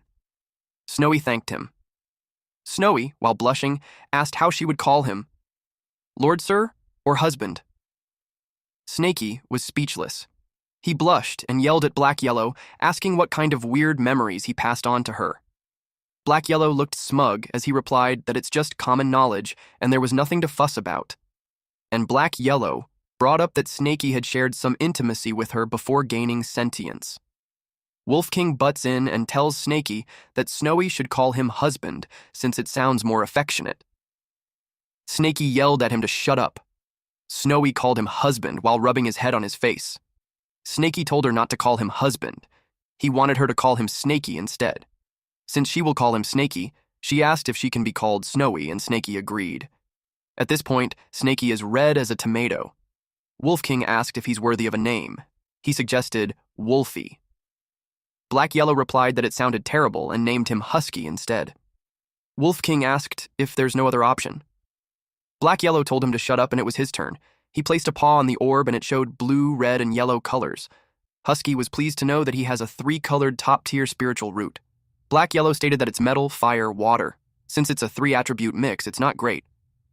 Snowy thanked him. Snowy, while blushing, asked how she would call him. Lord, sir, or husband? Snaky was speechless. He blushed and yelled at Black Yellow, asking what kind of weird memories he passed on to her. Black Yellow looked smug as he replied that it's just common knowledge and there was nothing to fuss about. And Black Yellow brought up that Snaky had shared some intimacy with her before gaining sentience. Wolf King butts in and tells Snaky that Snowy should call him husband since it sounds more affectionate. Snaky yelled at him to shut up. Snowy called him husband while rubbing his head on his face. Snaky told her not to call him husband. He wanted her to call him Snaky instead. Since she will call him Snaky, she asked if she can be called Snowy, and Snaky agreed. At this point, Snaky is red as a tomato. Wolf King asked if he's worthy of a name. He suggested Wolfie. Black Yellow replied that it sounded terrible and named him Husky instead. Wolf King asked if there's no other option. Black Yellow told him to shut up and it was his turn. He placed a paw on the orb and it showed blue, red, and yellow colors. Husky was pleased to know that he has a 3-colored top-tier spiritual root. Black Yellow stated that it's metal, fire, water. Since it's a 3-attribute mix, it's not great.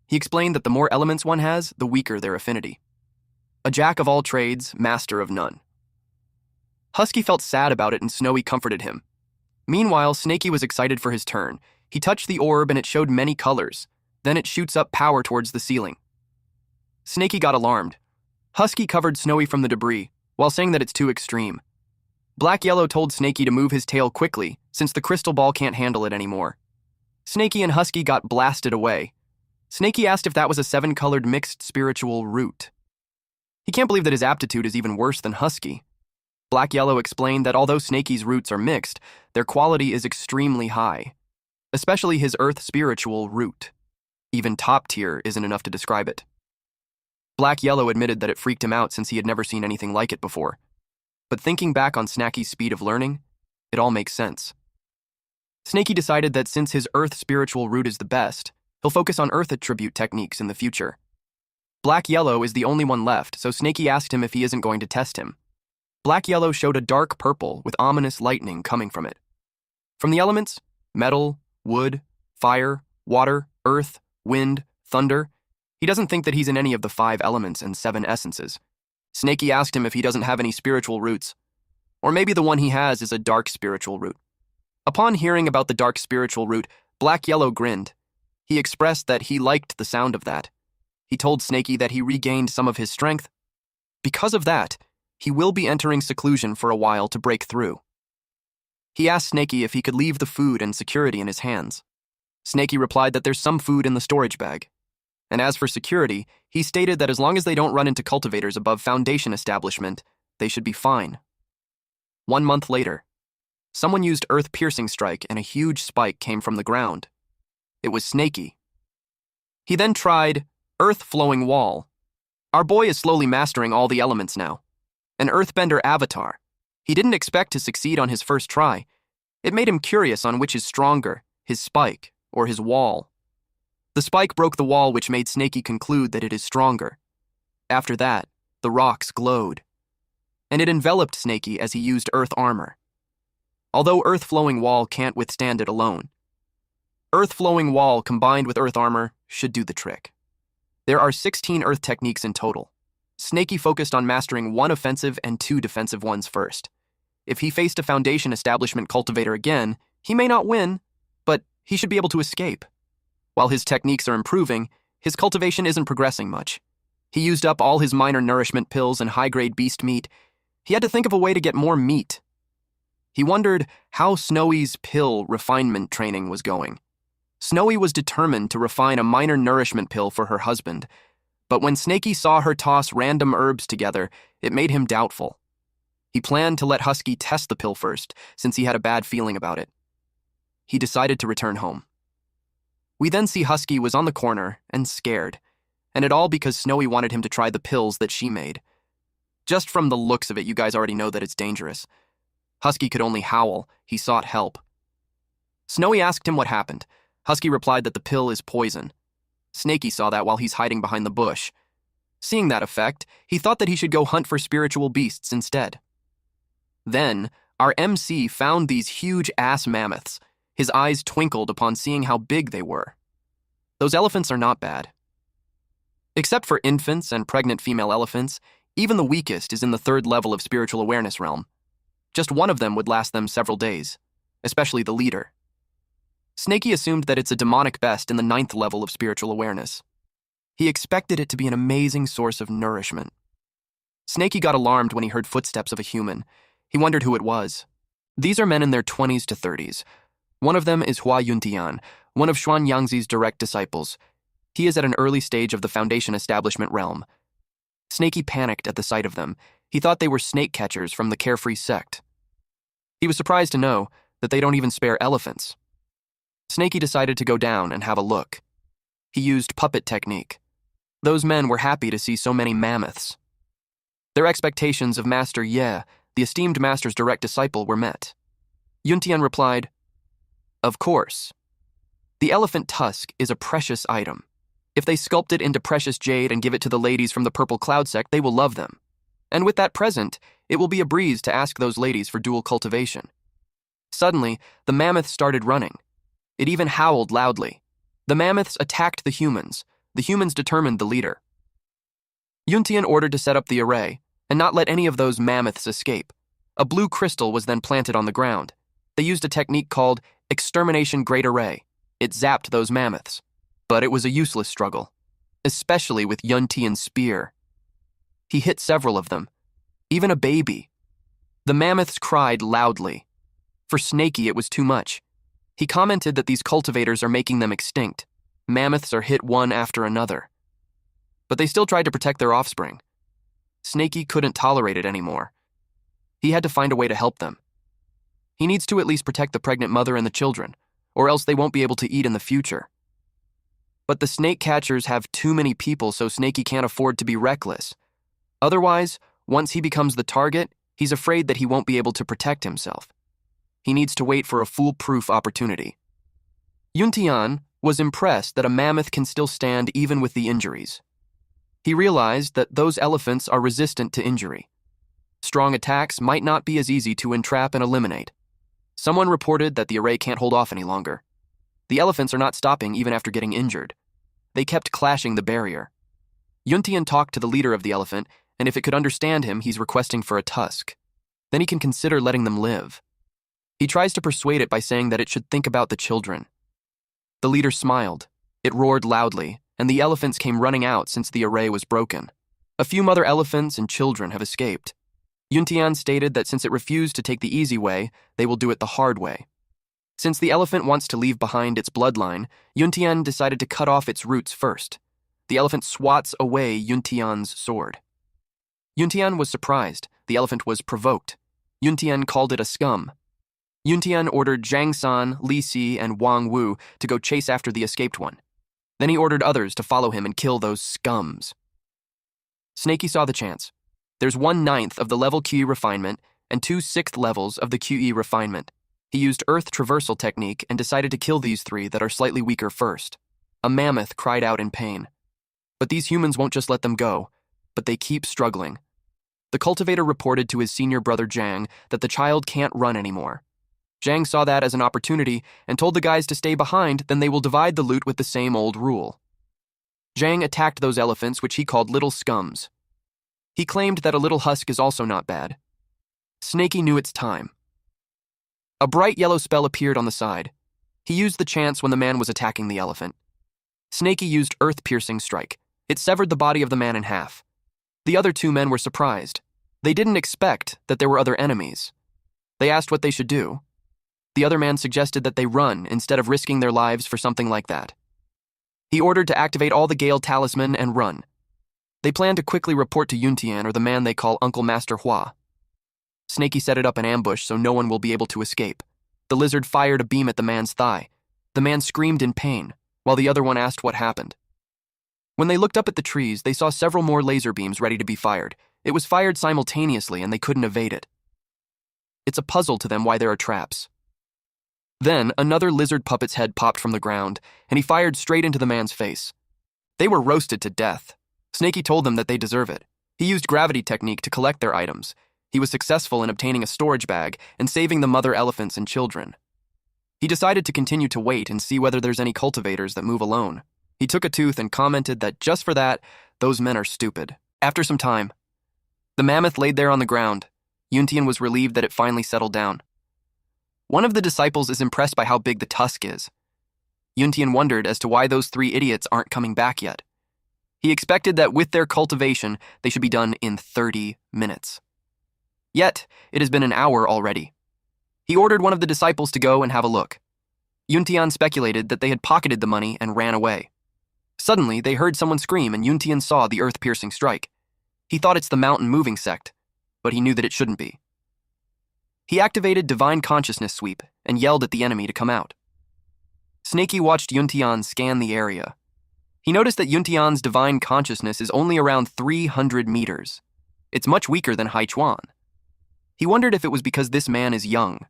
He explained that the more elements one has, the weaker their affinity. A jack of all trades, master of none. Husky felt sad about it and Snowy comforted him. Meanwhile, Snaky was excited for his turn. He touched the orb and it showed many colors. Then it shoots up power towards the ceiling. Snaky got alarmed. Husky covered Snowy from the debris, while saying that it's too extreme. Black Yellow told Snaky to move his tail quickly, since the crystal ball can't handle it anymore. Snaky and Husky got blasted away. Snaky asked if that was a 7-colored mixed spiritual root. He can't believe that his aptitude is even worse than Husky. Black Yellow explained that although Snaky's roots are mixed, their quality is extremely high, especially his earth spiritual root. Even top tier isn't enough to describe it. Black Yellow admitted that it freaked him out since he had never seen anything like it before. But thinking back on Snacky's speed of learning, it all makes sense. Snaky decided that since his earth spiritual root is the best, he'll focus on earth attribute techniques in the future. Black Yellow is the only one left, so Snaky asked him if he isn't going to test him. Black Yellow showed a dark purple with ominous lightning coming from it. From the elements, metal, wood, fire, water, earth, wind, thunder, he doesn't think that he's in any of the 5 elements and 7 essences. Snaky asked him if he doesn't have any spiritual roots. Or maybe the one he has is a dark spiritual root. Upon hearing about the dark spiritual root, Black Yellow grinned. He expressed that he liked the sound of that. He told Snaky that he regained some of his strength. Because of that, he will be entering seclusion for a while to break through. He asked Snaky if he could leave the food and security in his hands. Snaky replied that there's some food in the storage bag. And as for security, he stated that as long as they don't run into cultivators above Foundation establishment, they should be fine. 1 month later, someone used earth-piercing strike and a huge spike came from the ground. It was Snaky. He then tried earth-flowing wall. Our boy is slowly mastering all the elements now. An earthbender avatar. He didn't expect to succeed on his first try. It made him curious on which is stronger, his spike or his wall. The spike broke the wall, which made Snaky conclude that it is stronger. After that, the rocks glowed. And it enveloped Snaky as he used earth armor. Although earth-flowing wall can't withstand it alone. Earth-flowing wall combined with earth armor should do the trick. There are 16 earth techniques in total. Snaky focused on mastering 1 offensive and 2 defensive ones first. If he faced a Foundation establishment cultivator again, he may not win, but he should be able to escape. While his techniques are improving, his cultivation isn't progressing much. He used up all his minor nourishment pills and high-grade beast meat. He had to think of a way to get more meat. He wondered how Snowy's pill refinement training was going. Snowy was determined to refine a minor nourishment pill for her husband, but when Snaky saw her toss random herbs together, it made him doubtful. He planned to let Husky test the pill first, since he had a bad feeling about it. He decided to return home. We then see Husky was on the corner and scared, and it all because Snowy wanted him to try the pills that she made. Just from the looks of it, you guys already know that it's dangerous. Husky could only howl. He sought help. Snowy asked him what happened. Husky replied that the pill is poison. Snaky saw that while he's hiding behind the bush. Seeing that effect, he thought that he should go hunt for spiritual beasts instead. Then, our MC found these huge ass mammoths. His eyes twinkled upon seeing how big they were. Those elephants are not bad. Except for infants and pregnant female elephants, even the weakest is in the 3rd level of spiritual awareness realm. Just one of them would last them several days, especially the leader. Snaky assumed that it's a demonic best in the 9th level of spiritual awareness. He expected it to be an amazing source of nourishment. Snaky got alarmed when he heard footsteps of a human. He wondered who it was. These are men in their 20s to 30s. One of them is Hua Yuntian, one of Xuan Yangzi's direct disciples. He is at an early stage of the Foundation establishment realm. Snaky panicked at the sight of them. He thought they were snake catchers from the Carefree sect. He was surprised to know that they don't even spare elephants. Snaky decided to go down and have a look. He used puppet technique. Those men were happy to see so many mammoths. Their expectations of Master Ye, the esteemed master's direct disciple, were met. Yuntian replied, "Of course. The elephant tusk is a precious item. If they sculpt it into precious jade and give it to the ladies from the Purple Cloud sect, they will love them. And with that present, it will be a breeze to ask those ladies for dual cultivation." Suddenly, the mammoth started running. It even howled loudly. The mammoths attacked the humans. The humans determined the leader. Yuntian ordered to set up the array and not let any of those mammoths escape. A blue crystal was then planted on the ground. They used a technique called Extermination Great Array. It zapped those mammoths. But it was a useless struggle. especially with Yuntian's spear. He hit several of them, even a baby. The mammoths cried loudly. For Snaky, it was too much. He commented that these cultivators are making them extinct. Mammoths are hit one after another. But they still tried to protect their offspring. Snaky couldn't tolerate it anymore. He had to find a way to help them. He needs to at least protect the pregnant mother and the children, or else they won't be able to eat in the future. But the snake catchers have too many people, so Snaky can't afford to be reckless. Otherwise, once he becomes the target, he's afraid that he won't be able to protect himself. He needs to wait for a foolproof opportunity. Yuntian was impressed that a mammoth can still stand even with the injuries. He realized that those elephants are resistant to injury. Strong attacks might not be as easy to entrap and eliminate. Someone reported that the array can't hold off any longer. The elephants are not stopping even after getting injured. They kept clashing the barrier. Yuntian talked to the leader of the elephant, and if it could understand him, he's requesting for a tusk. Then he can consider letting them live. He tries to persuade it by saying that it should think about the children. The leader smiled. It roared loudly, and the elephants came running out since the array was broken. A few mother elephants and children have escaped. Yuntian stated that since it refused to take the easy way, they will do it the hard way. Since the elephant wants to leave behind its bloodline, Yuntian decided to cut off its roots first. The elephant swats away Yuntian's sword. Yuntian was surprised. The elephant was provoked. Yuntian called it a scum. Yuntian ordered Zhang San, Li Si, and Wang Wu to go chase after the escaped one. Then he ordered others to follow him and kill those scums. Snaky saw the chance. There's 1/9 of the level QE refinement and 2 6th levels of the QE refinement. He used Earth Traversal technique and decided to kill these 3 that are slightly weaker first. A mammoth cried out in pain. But these humans won't just let them go, but they keep struggling. The cultivator reported to his senior brother Zhang that the child can't run anymore. Zhang saw that as an opportunity and told the guys to stay behind, then they will divide the loot with the same old rule. Zhang attacked those elephants, which he called little scums. He claimed that a little husk is also not bad. Snaky knew its time. A bright yellow spell appeared on the side. He used the chance when the man was attacking the elephant. Snaky used Earth-Piercing Strike. It severed the body of the man in half. The other 2 men were surprised. They didn't expect that there were other enemies. They asked what they should do. The other man suggested that they run instead of risking their lives for something like that. He ordered to activate all the Gale Talisman and run. They planned to quickly report to Yuntian or the man they call Uncle Master Hua. Snaky set it up an ambush so no one will be able to escape. The lizard fired a beam at the man's thigh. The man screamed in pain, while the other one asked what happened. When they looked up at the trees, they saw several more laser beams ready to be fired. It was fired simultaneously and they couldn't evade it. It's a puzzle to them why there are traps. Then, another lizard puppet's head popped from the ground, and he fired straight into the man's face. They were roasted to death. Snaky told them that they deserve it. He used gravity technique to collect their items. He was successful in obtaining a storage bag and saving the mother elephants and children. He decided to continue to wait and see whether there's any cultivators that move alone. He took a tooth and commented that just for that, those men are stupid. After some time, the mammoth laid there on the ground. Yuntian was relieved that it finally settled down. One of the disciples is impressed by how big the tusk is. Yuntian wondered as to why those 3 idiots aren't coming back yet. He expected that with their cultivation, they should be done in 30 minutes. Yet, it has been an hour already. He ordered one of the disciples to go and have a look. Yuntian speculated that they had pocketed the money and ran away. Suddenly, they heard someone scream and Yuntian saw the earth-piercing strike. He thought it's the mountain-moving sect, but he knew that it shouldn't be. He activated Divine Consciousness Sweep and yelled at the enemy to come out. Snaky watched Yuntian scan the area. He noticed that Yuntian's Divine Consciousness is only around 300 meters. It's much weaker than Haichuan. He wondered if it was because this man is young.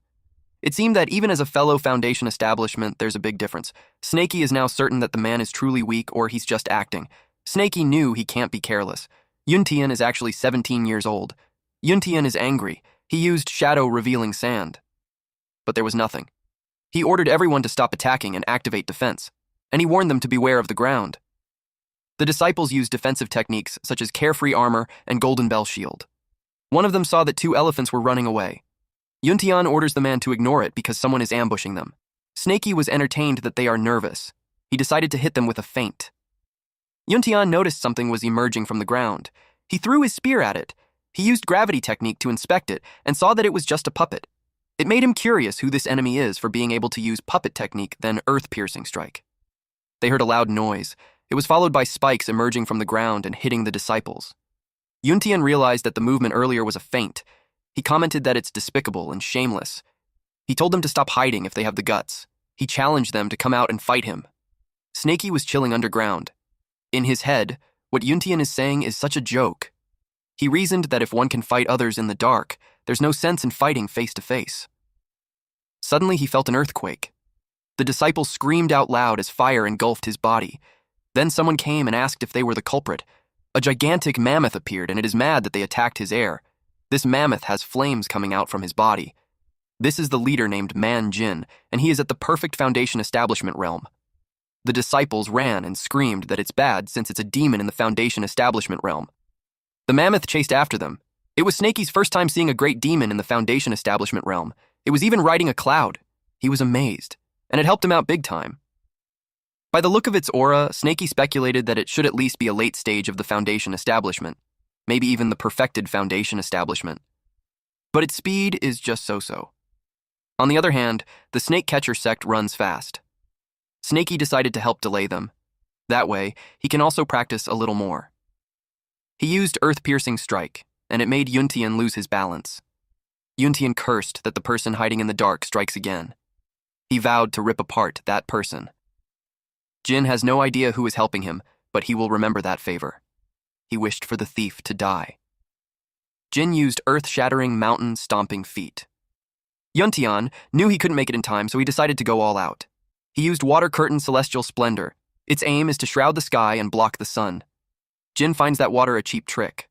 It seemed that even as a fellow Foundation establishment, there's a big difference. Snaky is now certain that the man is truly weak or he's just acting. Snaky knew he can't be careless. Yuntian is actually 17 years old. Yuntian is angry. He used shadow-revealing sand. But there was nothing. He ordered everyone to stop attacking and activate defense, and he warned them to beware of the ground. The disciples used defensive techniques such as carefree armor and golden bell shield. One of them saw that 2 elephants were running away. Yuntian orders the man to ignore it because someone is ambushing them. Snaky was entertained that they are nervous. He decided to hit them with a feint. Yuntian noticed something was emerging from the ground. He threw his spear at it. He used gravity technique to inspect it and saw that it was just a puppet. It made him curious who this enemy is for being able to use puppet technique, then earth-piercing strike. They heard a loud noise. It was followed by spikes emerging from the ground and hitting the disciples. Yuntian realized that the movement earlier was a feint. He commented that it's despicable and shameless. He told them to stop hiding if they have the guts. He challenged them to come out and fight him. Snakey was chilling underground. In his head, what Yuntian is saying is such a joke. He reasoned that if one can fight others in the dark, there's no sense in fighting face to face. Suddenly, he felt an earthquake. The disciple screamed out loud as fire engulfed his body. Then someone came and asked if they were the culprit. A gigantic mammoth appeared, and it is mad that they attacked his heir. This mammoth has flames coming out from his body. This is the leader named Man Jin, and he is at the perfect foundation establishment realm. The disciples ran and screamed that it's bad since it's a demon in the foundation establishment realm. The mammoth chased after them. It was Snakey's first time seeing a great demon in the foundation establishment realm. It was even riding a cloud. He was amazed, and it helped him out big time. By the look of its aura, Snakey speculated that it should at least be a late stage of the foundation establishment, maybe even the perfected foundation establishment. But its speed is just so-so. On the other hand, the snake catcher sect runs fast. Snakey decided to help delay them. That way, he can also practice a little more. He used earth-piercing strike, and it made Yuntian lose his balance. Yuntian cursed that the person hiding in the dark strikes again. He vowed to rip apart that person. Jin has no idea who is helping him, but he will remember that favor. He wished for the thief to die. Jin used earth-shattering, mountain-stomping feet. Yuntian knew he couldn't make it in time, so he decided to go all out. He used water curtain celestial splendor. Its aim is to shroud the sky and block the sun. Jin finds that water a cheap trick.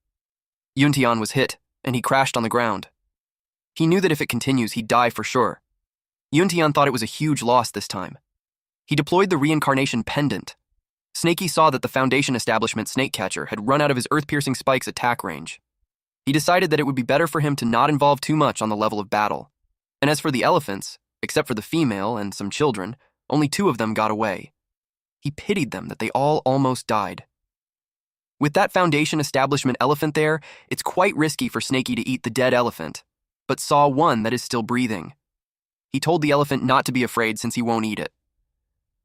Yuntian was hit, and he crashed on the ground. He knew that if it continues, he'd die for sure. Yuntian thought it was a huge loss this time. He deployed the reincarnation pendant. Snakey saw that the foundation establishment snake catcher had run out of his earth-piercing spikes attack range. He decided that it would be better for him to not involve too much on the level of battle. And as for the elephants, except for the female and some children, only 2 of them got away. He pitied them that they all almost died. With that foundation establishment elephant there, it's quite risky for Snakey to eat the dead elephant, but saw one that is still breathing. He told the elephant not to be afraid since he won't eat it.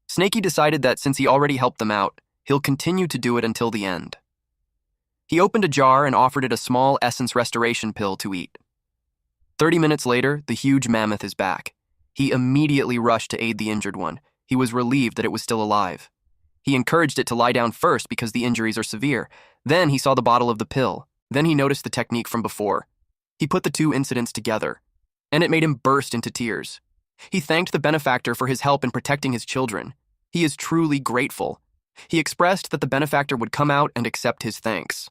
Snakey decided that since he already helped them out, he'll continue to do it until the end. He opened a jar and offered it a small essence restoration pill to eat. 30 minutes later, the huge mammoth is back. He immediately rushed to aid the injured one. He was relieved that it was still alive. He encouraged it to lie down first because the injuries are severe. Then he saw the bottle of the pill. Then he noticed the technique from before. He put the 2 incidents together, and it made him burst into tears. He thanked the benefactor for his help in protecting his children. He is truly grateful. He expressed that the benefactor would come out and accept his thanks.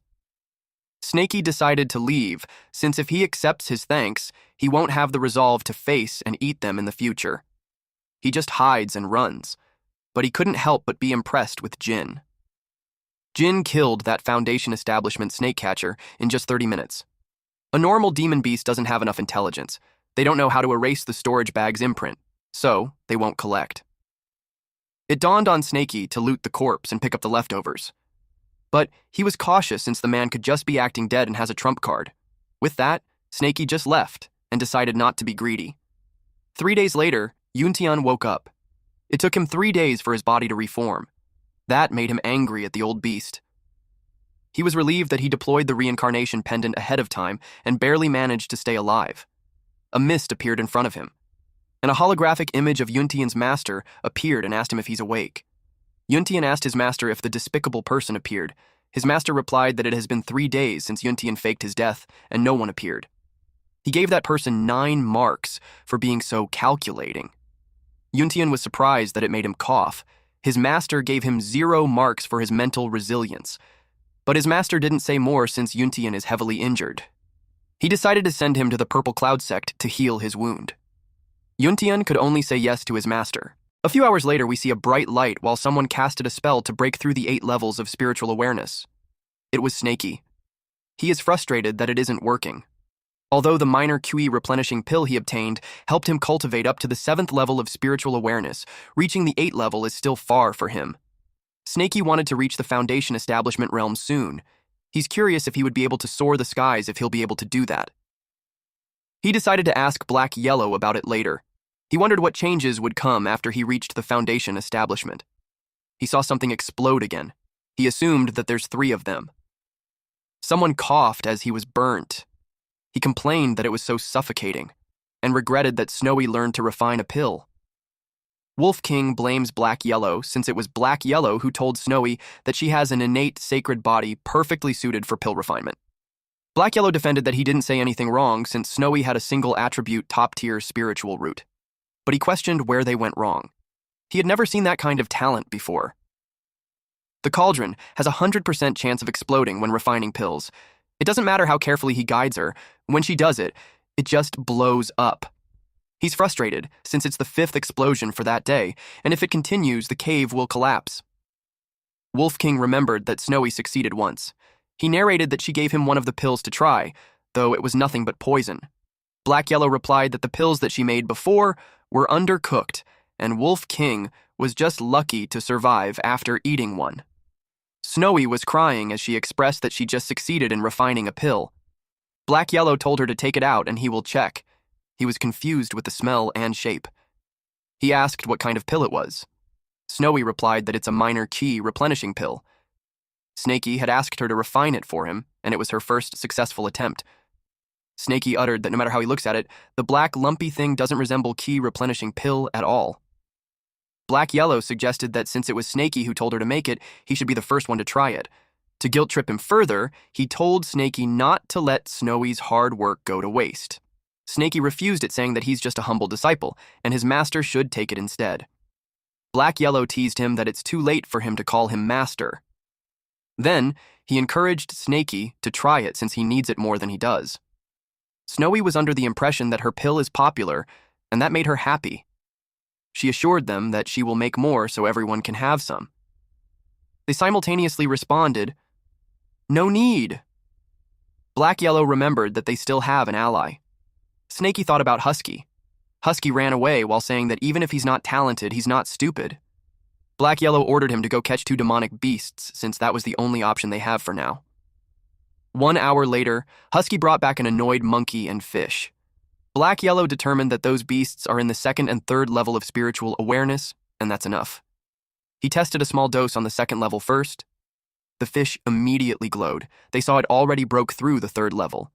Snakey decided to leave, since if he accepts his thanks, he won't have the resolve to face and eat them in the future. He just hides and runs, but he couldn't help but be impressed with Jin. Jin killed that foundation establishment snake catcher in just 30 minutes. A normal demon beast doesn't have enough intelligence. They don't know how to erase the storage bag's imprint, so they won't collect. It dawned on Snakey to loot the corpse and pick up the leftovers. But he was cautious since the man could just be acting dead and has a trump card. With that, Snakey just left and decided not to be greedy. 3 days later, Yuntian woke up. It took him 3 days for his body to reform. That made him angry at the old beast. He was relieved that he deployed the reincarnation pendant ahead of time and barely managed to stay alive. A mist appeared in front of him, and a holographic image of Yuntian's master appeared and asked him if he's awake. Yuntian asked his master if the despicable person appeared. His master replied that it has been 3 days since Yuntian faked his death, and no one appeared. He gave that person 9 marks for being so calculating. Yuntian was surprised that it made him cough. His master gave him 0 marks for his mental resilience, but his master didn't say more since Yuntian is heavily injured. He decided to send him to the Purple Cloud sect to heal his wound. Yuntian could only say yes to his master. A few hours later, we see a bright light while someone casted a spell to break through the 8 levels of spiritual awareness. It was Snakey. He is frustrated that it isn't working. Although the minor QE replenishing pill he obtained helped him cultivate up to the 7th level of spiritual awareness, reaching the 8th level is still far for him. Snaky wanted to reach the Foundation establishment realm soon. He's curious if he would be able to soar the skies if he'll be able to do that. He decided to ask Black Yellow about it later. He wondered what changes would come after he reached the Foundation establishment. He saw something explode again. He assumed that there's 3 of them. Someone coughed as he was burnt. He complained that it was so suffocating, and regretted that Snowy learned to refine a pill. Wolf King blames Black Yellow since it was Black Yellow who told Snowy that she has an innate sacred body perfectly suited for pill refinement. Black Yellow defended that he didn't say anything wrong since Snowy had a single attribute top-tier spiritual root. But he questioned where they went wrong. He had never seen that kind of talent before. The cauldron has a 100% chance of exploding when refining pills. It doesn't matter how carefully he guides her. When she does it, it just blows up. He's frustrated, since it's the 5th explosion for that day, and if it continues, the cave will collapse. Wolf King remembered that Snowy succeeded once. He narrated that she gave him one of the pills to try, though it was nothing but poison. Black Yellow replied that the pills that she made before were undercooked, and Wolf King was just lucky to survive after eating one. Snowy was crying as she expressed that she just succeeded in refining a pill. Black Yellow told her to take it out and he will check. He was confused with the smell and shape. He asked what kind of pill it was. Snowy replied that it's a minor chi replenishing pill. Snaky had asked her to refine it for him, and it was her first successful attempt. Snaky uttered that no matter how he looks at it, the black lumpy thing doesn't resemble chi replenishing pill at all. Black Yellow suggested that since it was Snaky who told her to make it, he should be the first one to try it. To guilt-trip him further, he told Snaky not to let Snowy's hard work go to waste. Snaky refused it, saying that he's just a humble disciple, and his master should take it instead. Black Yellow teased him that it's too late for him to call him master. Then, he encouraged Snaky to try it since he needs it more than he does. Snowy was under the impression that her pill is popular, and that made her happy. She assured them that she will make more so everyone can have some. They simultaneously responded, "No need." Black Yellow remembered that they still have an ally. Snaky thought about Husky. Husky ran away while saying that even if he's not talented, he's not stupid. Black Yellow ordered him to go catch 2 demonic beasts since that was the only option they have for now. 1 hour later, Husky brought back an annoyed monkey and fish. Black Yellow determined that those beasts are in the 2nd and 3rd level of spiritual awareness, and that's enough. He tested a small dose on the 2nd level first. The fish immediately glowed. They saw it already broke through the 3rd level.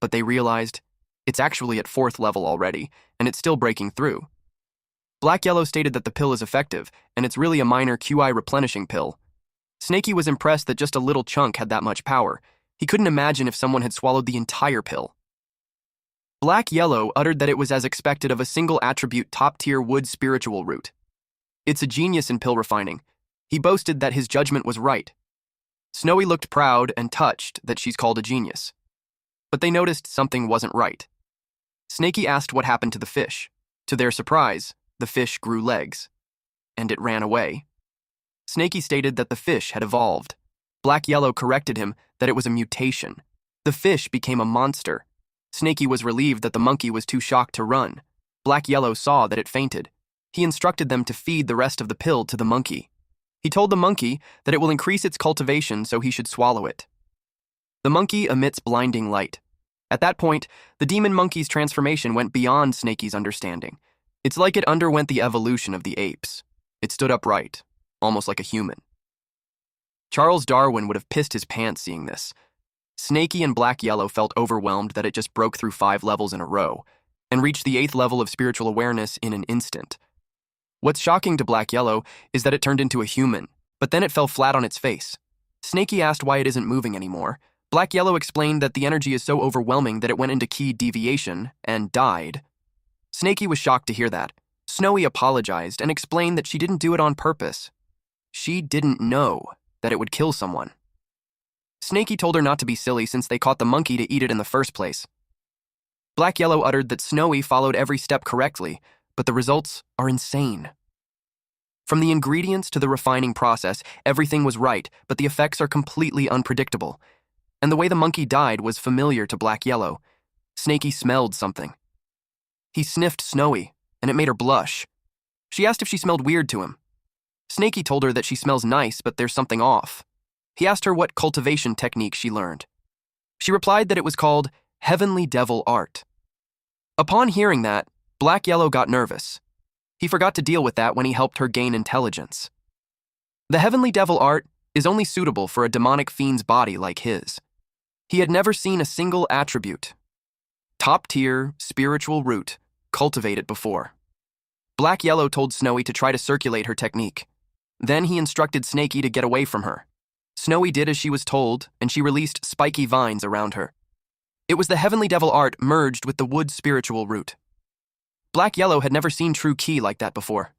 But they realized it's actually at 4th level already, and it's still breaking through. Black Yellow stated that the pill is effective, and it's really a minor QI replenishing pill. Snaky was impressed that just a little chunk had that much power. He couldn't imagine if someone had swallowed the entire pill. Black Yellow uttered that it was as expected of a single attribute top-tier wood spiritual root. It's a genius in pill refining. He boasted that his judgment was right. Snowy looked proud and touched that she's called a genius. But they noticed something wasn't right. Snaky asked what happened to the fish. To their surprise, the fish grew legs. And it ran away. Snaky stated that the fish had evolved. Black Yellow corrected him that it was a mutation. The fish became a monster. Snaky was relieved that the monkey was too shocked to run. Black Yellow saw that it fainted. He instructed them to feed the rest of the pill to the monkey. He told the monkey that it will increase its cultivation, so he should swallow it. The monkey emits blinding light. At that point, the demon monkey's transformation went beyond Snaky's understanding. It's like it underwent the evolution of the apes. It stood upright, almost like a human. Charles Darwin would have pissed his pants seeing this. Snaky and Black Yellow felt overwhelmed that it just broke through 5 levels in a row, and reached the 8th level of spiritual awareness in an instant. What's shocking to Black Yellow is that it turned into a human, but then it fell flat on its face. Snaky asked why it isn't moving anymore. Black Yellow explained that the energy is so overwhelming that it went into key deviation and died. Snaky was shocked to hear that. Snowy apologized and explained that she didn't do it on purpose. She didn't know that it would kill someone. Snaky told her not to be silly since they caught the monkey to eat it in the first place. Black Yellow uttered that Snowy followed every step correctly, but the results are insane. From the ingredients to the refining process, everything was right, but the effects are completely unpredictable. And the way the monkey died was familiar to Black Yellow. Snaky smelled something. He sniffed Snowy, and it made her blush. She asked if she smelled weird to him. Snaky told her that she smells nice, but there's something off. He asked her what cultivation technique she learned. She replied that it was called Heavenly Devil Art. Upon hearing that, Black Yellow got nervous. He forgot to deal with that when he helped her gain intelligence. The Heavenly Devil Art is only suitable for a demonic fiend's body like his. He had never seen a single attribute, top-tier, spiritual root, cultivated before. Black Yellow told Snowy to try to circulate her technique. Then he instructed Snaky to get away from her. Snowy did as she was told, and she released spiky vines around her. It was the Heavenly Devil Art merged with the wood spiritual root. Black Yellow had never seen true ki like that before.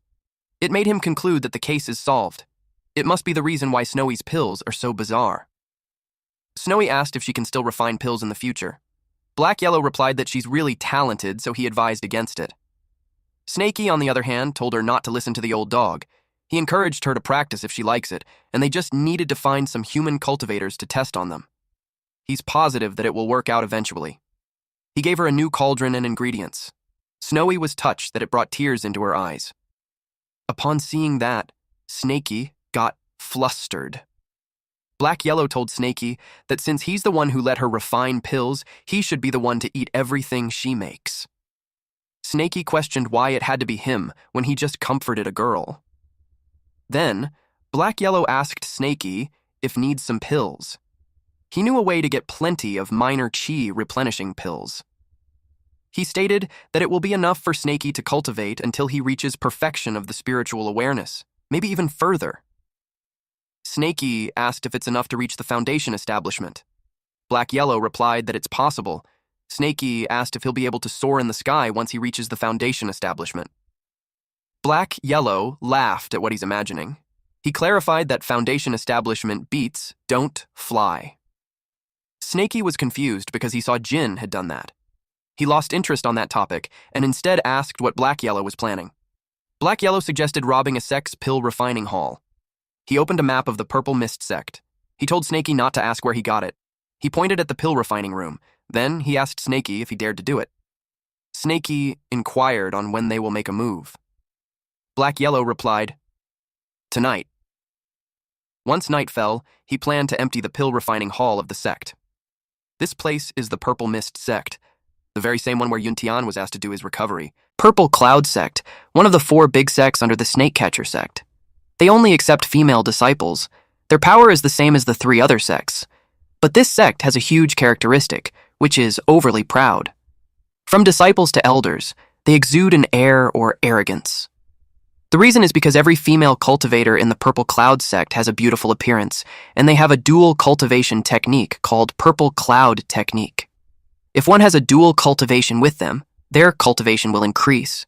It made him conclude that the case is solved. It must be the reason why Snowy's pills are so bizarre. Snowy asked if she can still refine pills in the future. Black Yellow replied that she's really talented, so he advised against it. Snaky, on the other hand, told her not to listen to the old dog. He encouraged her to practice if she likes it, and they just needed to find some human cultivators to test on them. He's positive that it will work out eventually. He gave her a new cauldron and ingredients. Snowy was touched that it brought tears into her eyes. Upon seeing that, Snaky got flustered. Black Yellow told Snaky that since he's the one who let her refine pills, he should be the one to eat everything she makes. Snaky questioned why it had to be him when he just comforted a girl. Then, Black Yellow asked Snaky if needs some pills. He knew a way to get plenty of minor chi replenishing pills. He stated that it will be enough for Snaky to cultivate until he reaches perfection of the spiritual awareness, maybe even further. Snaky asked if it's enough to reach the foundation establishment. Black Yellow replied that it's possible. Snaky asked if he'll be able to soar in the sky once he reaches the foundation establishment. Black Yellow laughed at what he's imagining. He clarified that foundation establishment beats don't fly. Snaky was confused because he saw Jin had done that. He lost interest on that topic and instead asked what Black Yellow was planning. Black Yellow suggested robbing a sex pill refining hall. He opened a map of the Purple Mist sect. He told Snaky not to ask where he got it. He pointed at the pill refining room. Then he asked Snaky if he dared to do it. Snaky inquired on when they will make a move. Black Yellow replied, "Tonight." Once night fell, he planned to empty the pill refining hall of the sect. This place is the Purple Mist sect, the very same one where Yuntian was asked to do his recovery. Purple Cloud sect, one of the 4 big sects under the Snake Catcher sect. They only accept female disciples. Their power is the same as the 3 other sects. But this sect has a huge characteristic, which is overly proud. From disciples to elders, they exude an air or arrogance. The reason is because every female cultivator in the Purple Cloud sect has a beautiful appearance, and they have a dual cultivation technique called Purple Cloud technique. If one has a dual cultivation with them, their cultivation will increase.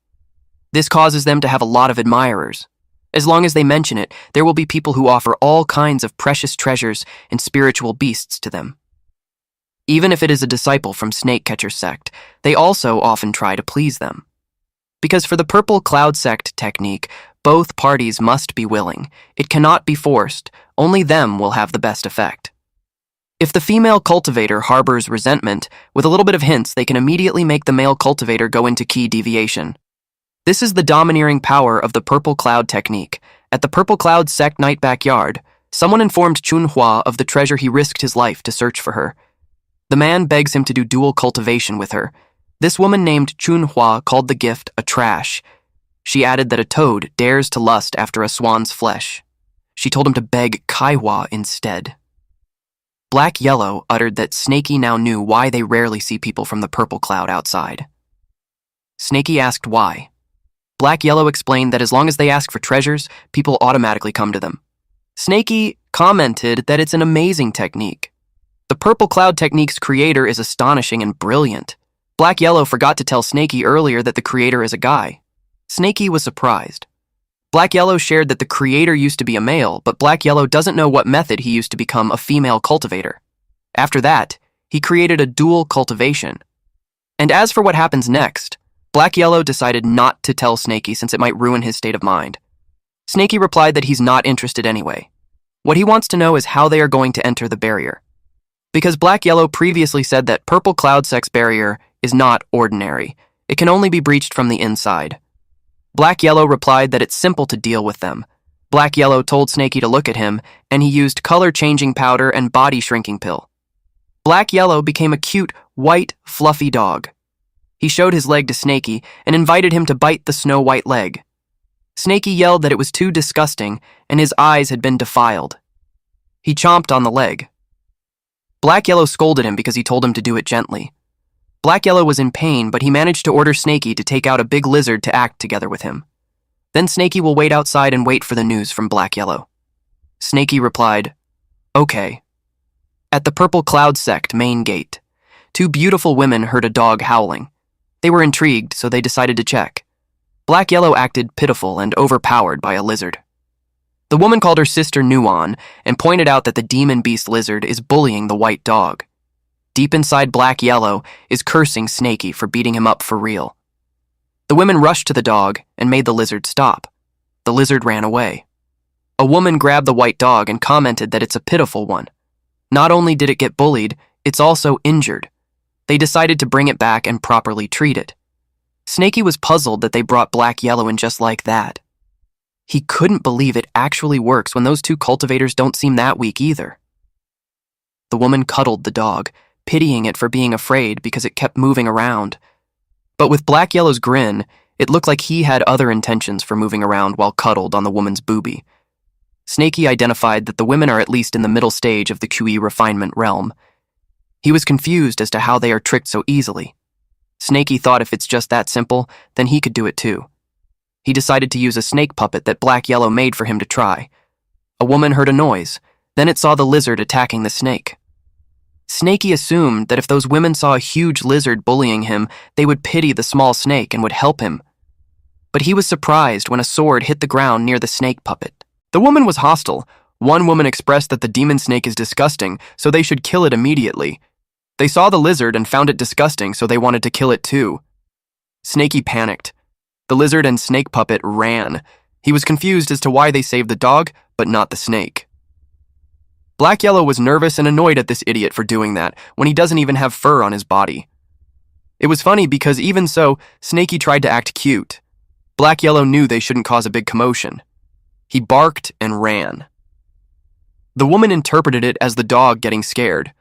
This causes them to have a lot of admirers. As long as they mention it, there will be people who offer all kinds of precious treasures and spiritual beasts to them. Even if it is a disciple from Snake Catcher sect, they also often try to please them. Because for the Purple Cloud sect technique, both parties must be willing. It cannot be forced. Only them will have the best effect. If the female cultivator harbors resentment, with a little bit of hints, they can immediately make the male cultivator go into ki deviation. This is the domineering power of the Purple Cloud technique. At the Purple Cloud sect night backyard, someone informed Chunhua of the treasure he risked his life to search for her. The man begs him to do dual cultivation with her. This woman named Chunhua called the gift a trash. She added that a toad dares to lust after a swan's flesh. She told him to beg Kaiwa instead. Black Yellow uttered that Snaky now knew why they rarely see people from the Purple Cloud outside. Snaky asked why. Black Yellow explained that as long as they ask for treasures, people automatically come to them. Snaky commented that it's an amazing technique. The Purple Cloud technique's creator is astonishing and brilliant. Black Yellow forgot to tell Snaky earlier that the creator is a guy. Snaky was surprised. Black Yellow shared that the creator used to be a male, but Black Yellow doesn't know what method he used to become a female cultivator. After that, he created a dual cultivation. And as for what happens next, Black Yellow decided not to tell Snaky since it might ruin his state of mind. Snaky replied that he's not interested anyway. What he wants to know is how they are going to enter the barrier. Because Black Yellow previously said that Purple Cloud Sect's barrier is not ordinary. It can only be breached from the inside. Black Yellow replied that it's simple to deal with them. Black Yellow told Snaky to look at him, and he used color-changing powder and body-shrinking pill. Black Yellow became a cute, white, fluffy dog. He showed his leg to Snaky and invited him to bite the snow-white leg. Snaky yelled that it was too disgusting and his eyes had been defiled. He chomped on the leg. Black Yellow scolded him because he told him to do it gently. Black Yellow was in pain, but he managed to order Snaky to take out a big lizard to act together with him. Then Snaky will wait outside and wait for the news from Black Yellow. Snaky replied, "Okay." At the Purple Cloud Sect main gate, two beautiful women heard a dog howling. They were intrigued, so they decided to check. Black Yellow acted pitiful and overpowered by a lizard. The woman called her sister Nuon and pointed out that the demon beast lizard is bullying the white dog. Deep inside, Black Yellow is cursing Snaky for beating him up for real. The women rushed to the dog and made the lizard stop. The lizard ran away. A woman grabbed the white dog and commented that it's a pitiful one. Not only did it get bullied, it's also injured. They decided to bring it back and properly treat it. Snaky was puzzled that they brought Black Yellow in just like that. He couldn't believe it actually works when those two cultivators don't seem that weak either. The woman cuddled the dog, pitying it for being afraid because it kept moving around. But with Black Yellow's grin, it looked like he had other intentions for moving around while cuddled on the woman's boobie. Snaky identified that the women are at least in the middle stage of the QE refinement realm. He was confused as to how they are tricked so easily. Snaky thought if it's just that simple, then he could do it too. He decided to use a snake puppet that Black Yellow made for him to try. A woman heard a noise, then it saw the lizard attacking the snake. Snaky assumed that if those women saw a huge lizard bullying him, they would pity the small snake and would help him. But he was surprised when a sword hit the ground near the snake puppet. The woman was hostile. One woman expressed that the demon snake is disgusting, so they should kill it immediately. They saw the lizard and found it disgusting, so they wanted to kill it too. Snaky panicked. The lizard and snake puppet ran. He was confused as to why they saved the dog, but not the snake. Black Yellow was nervous and annoyed at this idiot for doing that, when he doesn't even have fur on his body. It was funny because even so, Snaky tried to act cute. Black Yellow knew they shouldn't cause a big commotion. He barked and ran. The woman interpreted it as the dog getting scared.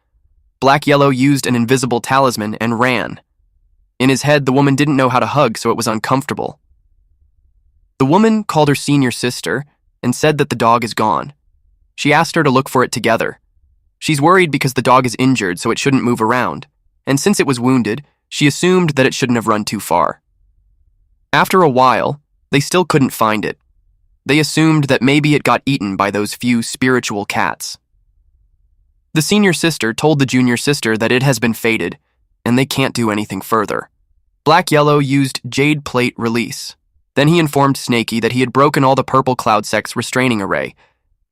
Black Yellow used an invisible talisman and ran. In his head, the woman didn't know how to hug, so it was uncomfortable. The woman called her senior sister and said that the dog is gone. She asked her to look for it together. She's worried because the dog is injured, so it shouldn't move around, and since it was wounded, she assumed that it shouldn't have run too far. After a while, they still couldn't find it. They assumed that maybe it got eaten by those few spiritual cats. The senior sister told the junior sister that it has been fated, and they can't do anything further. Black Yellow used Jade Plate Release. Then he informed Snaky that he had broken all the Purple Cloud Sect's restraining array,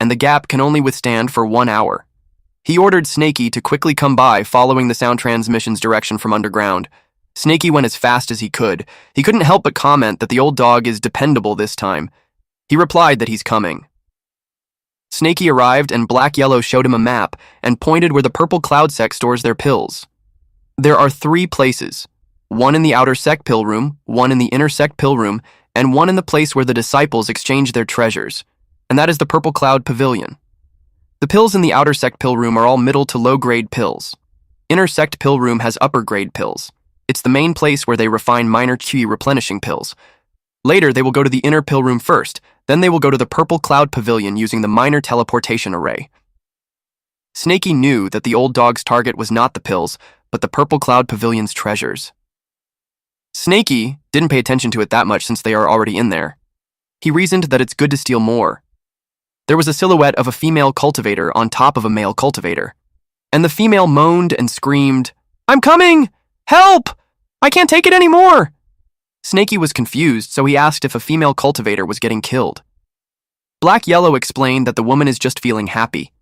and the gap can only withstand for 1 hour. He ordered Snaky to quickly come by following the sound transmission's direction from underground. Snaky went as fast as he could. He couldn't help but comment that the old dog is dependable this time. He replied that he's coming. Snaky arrived and Black Yellow showed him a map and pointed where the Purple Cloud Sect stores their pills. There are 3 places, one in the outer sect pill room, one in the inner sect pill room, and one in the place where the disciples exchange their treasures, and that is the Purple Cloud Pavilion. The pills in the outer sect pill room are all middle to low-grade pills. Inner sect pill room has upper-grade pills. It's the main place where they refine minor QE replenishing pills. Later, they will go to the inner pill room first, then they will go to the Purple Cloud Pavilion using the minor teleportation array. Snaky knew that the old dog's target was not the pills, but the Purple Cloud Pavilion's treasures. Snaky didn't pay attention to it that much since they are already in there. He reasoned that it's good to steal more. There was a silhouette of a female cultivator on top of a male cultivator, and the female moaned and screamed, "I'm coming! Help! I can't take it anymore!" Snaky was confused, so he asked if a female cultivator was getting killed. Black Yellow explained that the woman is just feeling happy.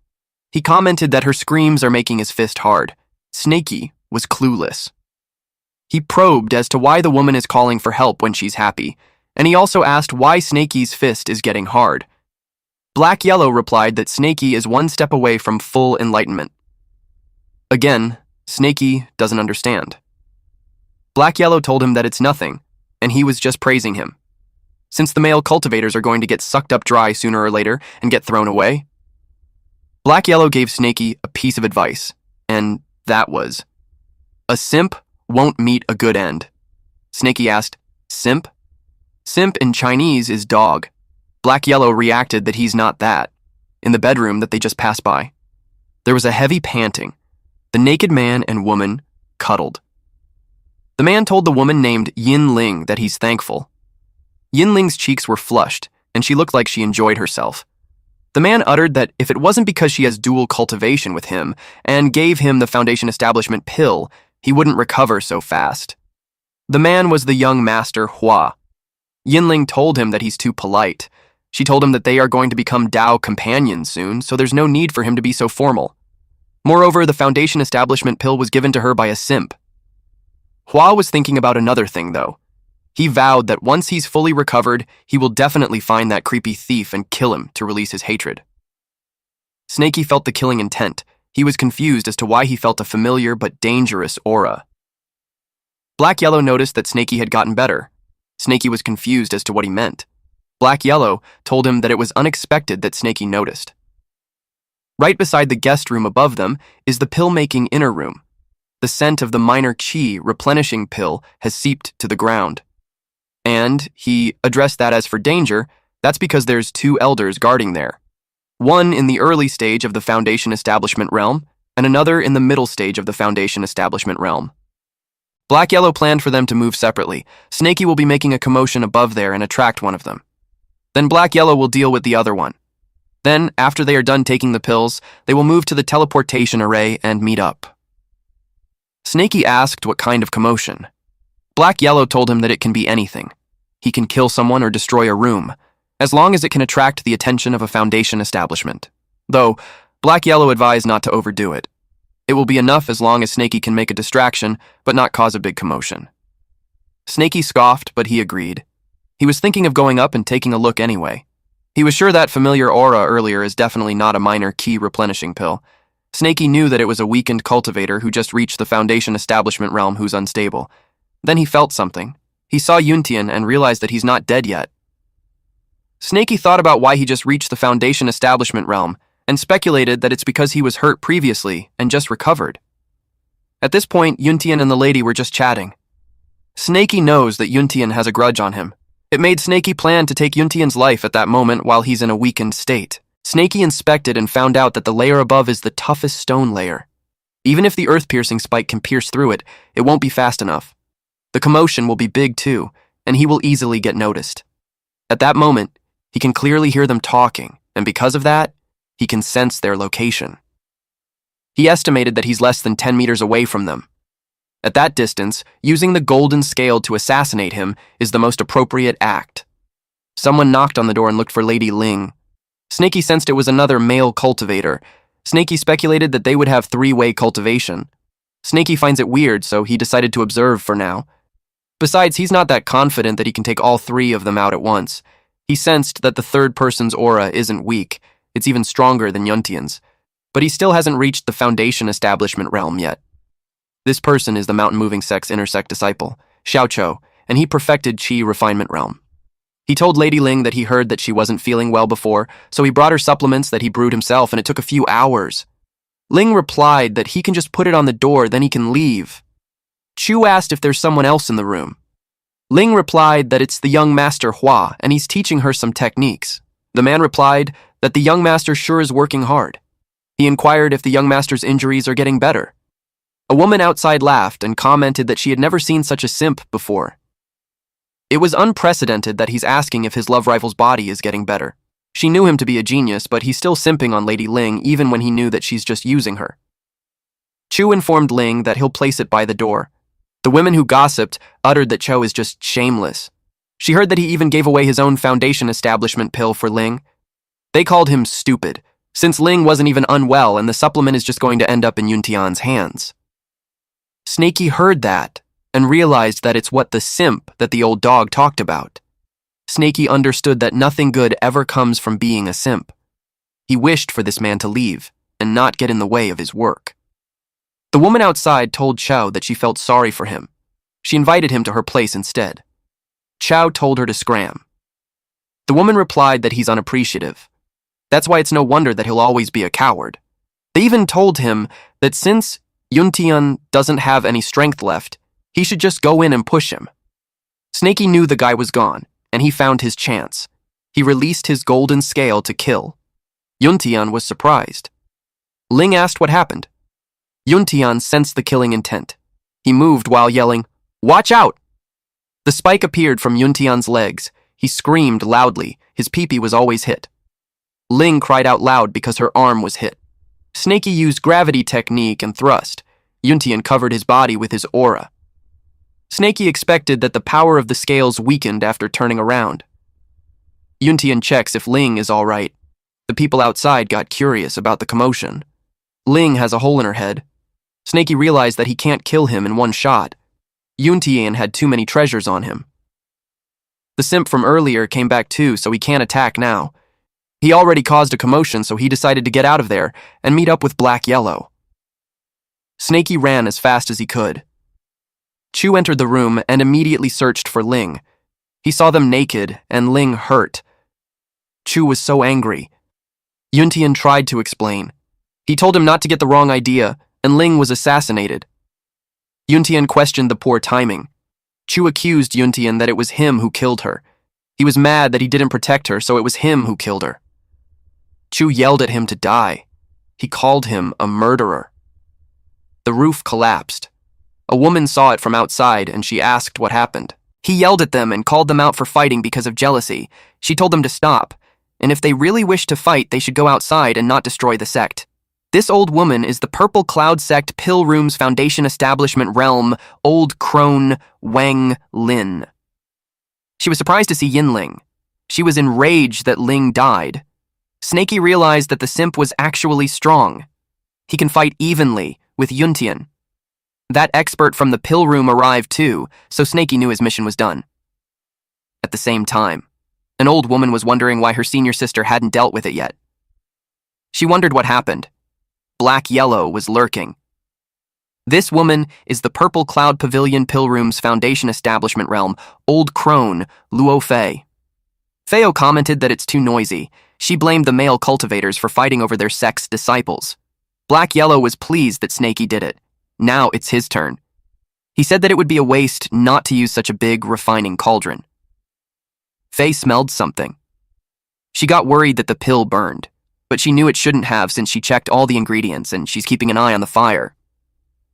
He commented that her screams are making his fist hard. Snaky was clueless. He probed as to why the woman is calling for help when she's happy, and he also asked why Snaky's fist is getting hard. Black Yellow replied that Snaky is 1 step away from full enlightenment. Again, Snaky doesn't understand. Black Yellow told him that it's nothing, and he was just praising him. since the male cultivators are going to get sucked up dry sooner or later and get thrown away? Black Yellow gave Snaky a piece of advice, and that was, a simp won't meet a good end. Snaky asked, simp? Simp in Chinese is dog. Black Yellow reacted that he's not that, in the bedroom that they just passed by. There was a heavy panting. The naked man and woman cuddled. The man told the woman named Yin Ling that he's thankful. Yin Ling's cheeks were flushed, and she looked like she enjoyed herself. The man uttered that if it wasn't because she has dual cultivation with him and gave him the Foundation Establishment pill, he wouldn't recover so fast. The man was the young master Hua. Yinling told him that he's too polite. She told him that they are going to become Dao companions soon, so there's no need for him to be so formal. Moreover, the Foundation Establishment pill was given to her by a simp. Hua was thinking about another thing, though. He vowed that once he's fully recovered, he will definitely find that creepy thief and kill him to release his hatred. Snaky felt the killing intent. He was confused as to why he felt a familiar but dangerous aura. Black Yellow noticed that Snaky had gotten better. Snaky was confused as to what he meant. Black Yellow told him that it was unexpected that Snaky noticed. Right beside the guest room above them is the pill-making inner room. The scent of the minor chi replenishing pill has seeped to the ground. And he addressed that as for danger, that's because there's 2 elders guarding there. One in the early stage of the Foundation Establishment realm, and another in the middle stage of the Foundation Establishment realm. Black Yellow planned for them to move separately. Snaky will be making a commotion above there and attract one of them. Then Black Yellow will deal with the other one. Then, after they are done taking the pills, they will move to the teleportation array and meet up. Snaky asked what kind of commotion. Black Yellow told him that it can be anything. He can kill someone or destroy a room, as long as it can attract the attention of a Foundation establishment. Though, Black Yellow advised not to overdo it. It will be enough as long as Snaky can make a distraction, but not cause a big commotion. Snaky scoffed, but he agreed. He was thinking of going up and taking a look anyway. He was sure that familiar aura earlier is definitely not a minor ki replenishing pill. Snaky knew that it was a weakened cultivator who just reached the Foundation establishment realm who's unstable. Then he felt something. He saw Yuntian and realized that he's not dead yet. Snaky thought about why he just reached the Foundation establishment realm and speculated that it's because he was hurt previously and just recovered. At this point, Yuntian and the lady were just chatting. Snaky knows that Yuntian has a grudge on him. It made Snaky plan to take Yuntian's life at that moment while he's in a weakened state. Snaky inspected and found out that the layer above is the toughest stone layer. Even if the earth-piercing spike can pierce through it, it won't be fast enough. The commotion will be big too, and he will easily get noticed. At that moment, he can clearly hear them talking, and because of that, he can sense their location. He estimated that he's less than 10 meters away from them. At that distance, using the golden scale to assassinate him is the most appropriate act. Someone knocked on the door and looked for Lady Ling. Snaky sensed it was another male cultivator. Snaky speculated that they would have 3-way cultivation. Snaky finds it weird, so he decided to observe for now. Besides, he's not that confident that he can take all 3 of them out at once. He sensed that the third person's aura isn't weak. It's even stronger than Yuntian's. But he still hasn't reached the Foundation establishment realm yet. This person is the mountain-moving sex intersect disciple, Xiaoqiu, and he perfected Qi refinement realm. He told Lady Ling that he heard that she wasn't feeling well before, so he brought her supplements that he brewed himself, and it took a few hours. Ling replied that he can just put it on the door, then he can leave. Chu asked if there's someone else in the room. Ling replied that it's the young master Hua, and he's teaching her some techniques. The man replied that the young master sure is working hard. He inquired if the young master's injuries are getting better. A woman outside laughed and commented that she had never seen such a simp before. It was unprecedented that he's asking if his love rival's body is getting better. She knew him to be a genius, but he's still simping on Lady Ling even when he knew that she's just using her. Chu informed Ling that he'll place it by the door. The women who gossiped uttered that Cho is just shameless. She heard that he even gave away his own Foundation establishment pill for Ling. They called him stupid, since Ling wasn't even unwell and the supplement is just going to end up in Yuntian's hands. Snaky heard that and realized that it's what the simp that the old dog talked about. Snaky understood that nothing good ever comes from being a simp. He wished for this man to leave and not get in the way of his work. The woman outside told Chow that she felt sorry for him. She invited him to her place instead. Chow told her to scram. The woman replied that he's unappreciative. That's why it's no wonder that he'll always be a coward. They even told him that since Yuntian doesn't have any strength left, he should just go in and push him. Snaky knew the guy was gone, and he found his chance. He released his golden scale to kill. Yuntian was surprised. Ling asked what happened. Yuntian sensed the killing intent. He moved while yelling, "Watch out!" The spike appeared from Yuntian's legs. He screamed loudly. His peepee was always hit. Ling cried out loud because her arm was hit. Snaky used gravity technique and thrust. Yuntian covered his body with his aura. Snaky expected that the power of the scales weakened after turning around. Yuntian checks if Ling is all right. The people outside got curious about the commotion. Ling has a hole in her head. Snaky realized that he can't kill him in one shot. Yuntian had too many treasures on him. The simp from earlier came back too, so he can't attack now. He already caused a commotion, so he decided to get out of there and meet up with Black Yellow. Snaky ran as fast as he could. Chu entered the room and immediately searched for Ling. He saw them naked, and Ling hurt. Chu was so angry. Yuntian tried to explain. He told him not to get the wrong idea, and Ling was assassinated. Yuntian questioned the poor timing. Chu accused Yuntian that it was him who killed her. He was mad that he didn't protect her, so it was him who killed her. Chu yelled at him to die. He called him a murderer. The roof collapsed. A woman saw it from outside, and she asked what happened. He yelled at them and called them out for fighting because of jealousy. She told them to stop, and if they really wished to fight, they should go outside and not destroy the sect. This old woman is the Purple Cloud Sect Pill Room's Foundation Establishment Realm, Old Crone Wang Lin. She was surprised to see Yinling. She was enraged that Ling died. Snaky realized that the simp was actually strong. He can fight evenly with Yuntian. That expert from the pill room arrived too, so Snaky knew his mission was done. At the same time, an old woman was wondering why her senior sister hadn't dealt with it yet. She wondered what happened. Black Yellow was lurking. This woman is the Purple Cloud Pavilion Pill Room's Foundation Establishment Realm, Old Crone Luo Fei. Feo commented that it's too noisy. She blamed the male cultivators for fighting over their sect's disciples. Black Yellow was pleased that Snaky did it. Now it's his turn. He said that it would be a waste not to use such a big, refining cauldron. Fei smelled something. She got worried that the pill burned, but she knew it shouldn't have since she checked all the ingredients and she's keeping an eye on the fire.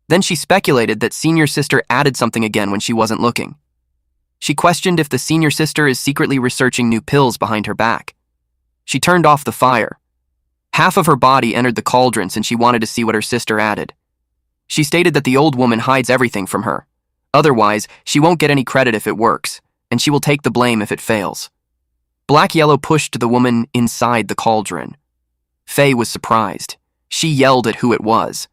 Then she speculated that senior sister added something again when she wasn't looking. She questioned if the senior sister is secretly researching new pills behind her back. She turned off the fire. Half of her body entered the cauldron since she wanted to see what her sister added. She stated that the old woman hides everything from her. Otherwise, she won't get any credit if it works, and she will take the blame if it fails. Black Yellow pushed the woman inside the cauldron. Fei was surprised. She yelled at who it was.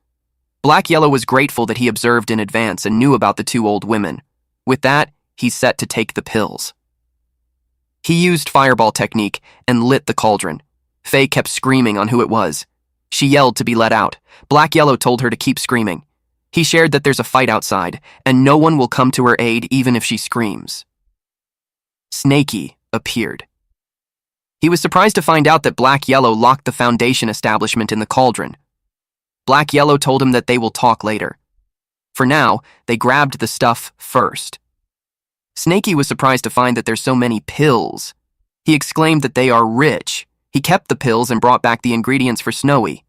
Black Yellow was grateful that he observed in advance and knew about the two old women. With that, he set to take the pills. He used fireball technique and lit the cauldron. Fei kept screaming on who it was. She yelled to be let out. Black Yellow told her to keep screaming. He shared that there's a fight outside, and no one will come to her aid even if she screams. Snaky appeared. He was surprised to find out that Black Yellow locked the Foundation establishment in the cauldron. Black Yellow told him that they will talk later. For now, they grabbed the stuff first. Snaky was surprised to find that there's so many pills. He exclaimed that they are rich. He kept the pills and brought back the ingredients for Snowy.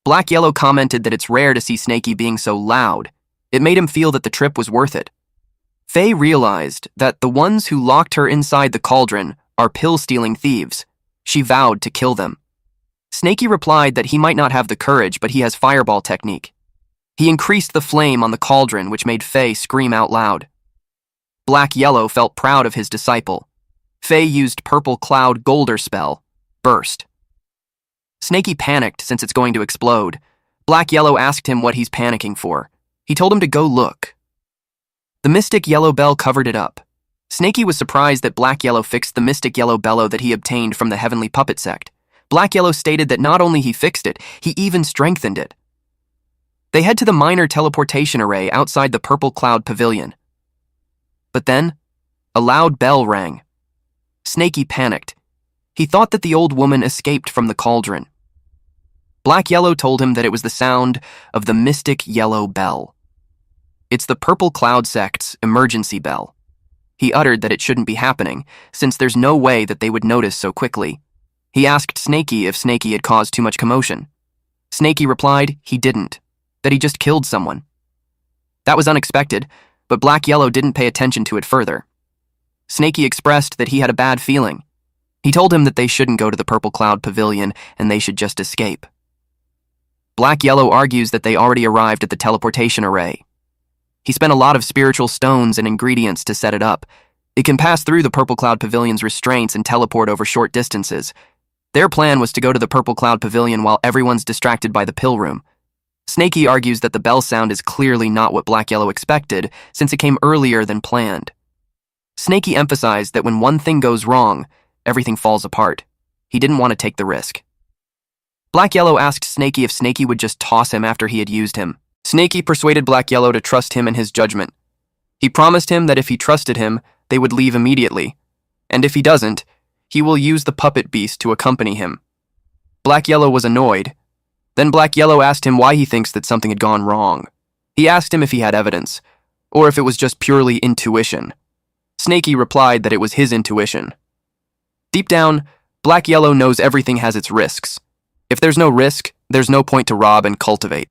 Black Yellow commented that it's rare to see Snaky being so loud. It made him feel that the trip was worth it. Fei realized that the ones who locked her inside the cauldron are pill-stealing thieves. She vowed to kill them. Snaky replied that he might not have the courage, but he has fireball technique. He increased the flame on the cauldron, which made Fei scream out loud. Black Yellow felt proud of his disciple. Fei used Purple Cloud Golder spell, Burst. Snaky panicked since it's going to explode. Black Yellow asked him what he's panicking for. He told him to go look. The Mystic Yellow Bell covered it up. Snaky was surprised that Black Yellow fixed the Mystic Yellow Bellow that he obtained from the Heavenly Puppet Sect. Black Yellow stated that not only he fixed it, he even strengthened it. They head to the minor teleportation array outside the Purple Cloud Pavilion. But then, a loud bell rang. Snaky panicked. He thought that the old woman escaped from the cauldron. Black Yellow told him that it was the sound of the mystic yellow bell. It's the Purple Cloud Sect's emergency bell. He uttered that it shouldn't be happening, since there's no way that they would notice so quickly. He asked Snaky if Snaky had caused too much commotion. Snaky replied he didn't, that he just killed someone. That was unexpected, but Black Yellow didn't pay attention to it further. Snaky expressed that he had a bad feeling. He told him that they shouldn't go to the Purple Cloud Pavilion and they should just escape. Black Yellow argues that they already arrived at the teleportation array. He spent a lot of spiritual stones and ingredients to set it up. It can pass through the Purple Cloud Pavilion's restraints and teleport over short distances. Their plan was to go to the Purple Cloud Pavilion while everyone's distracted by the pill room. Snaky argues that the bell sound is clearly not what Black Yellow expected, since it came earlier than planned. Snaky emphasized that when one thing goes wrong, everything falls apart. He didn't want to take the risk. Black Yellow asked Snaky if Snaky would just toss him after he had used him. Snaky persuaded Black Yellow to trust him in his judgment. He promised him that if he trusted him, they would leave immediately, and if he doesn't, he will use the puppet beast to accompany him. Black Yellow was annoyed. Then Black Yellow asked him why he thinks that something had gone wrong. He asked him if he had evidence, or if it was just purely intuition. Snaky replied that it was his intuition. Deep down, Black Yellow knows everything has its risks. If there's no risk, there's no point to rob and cultivate.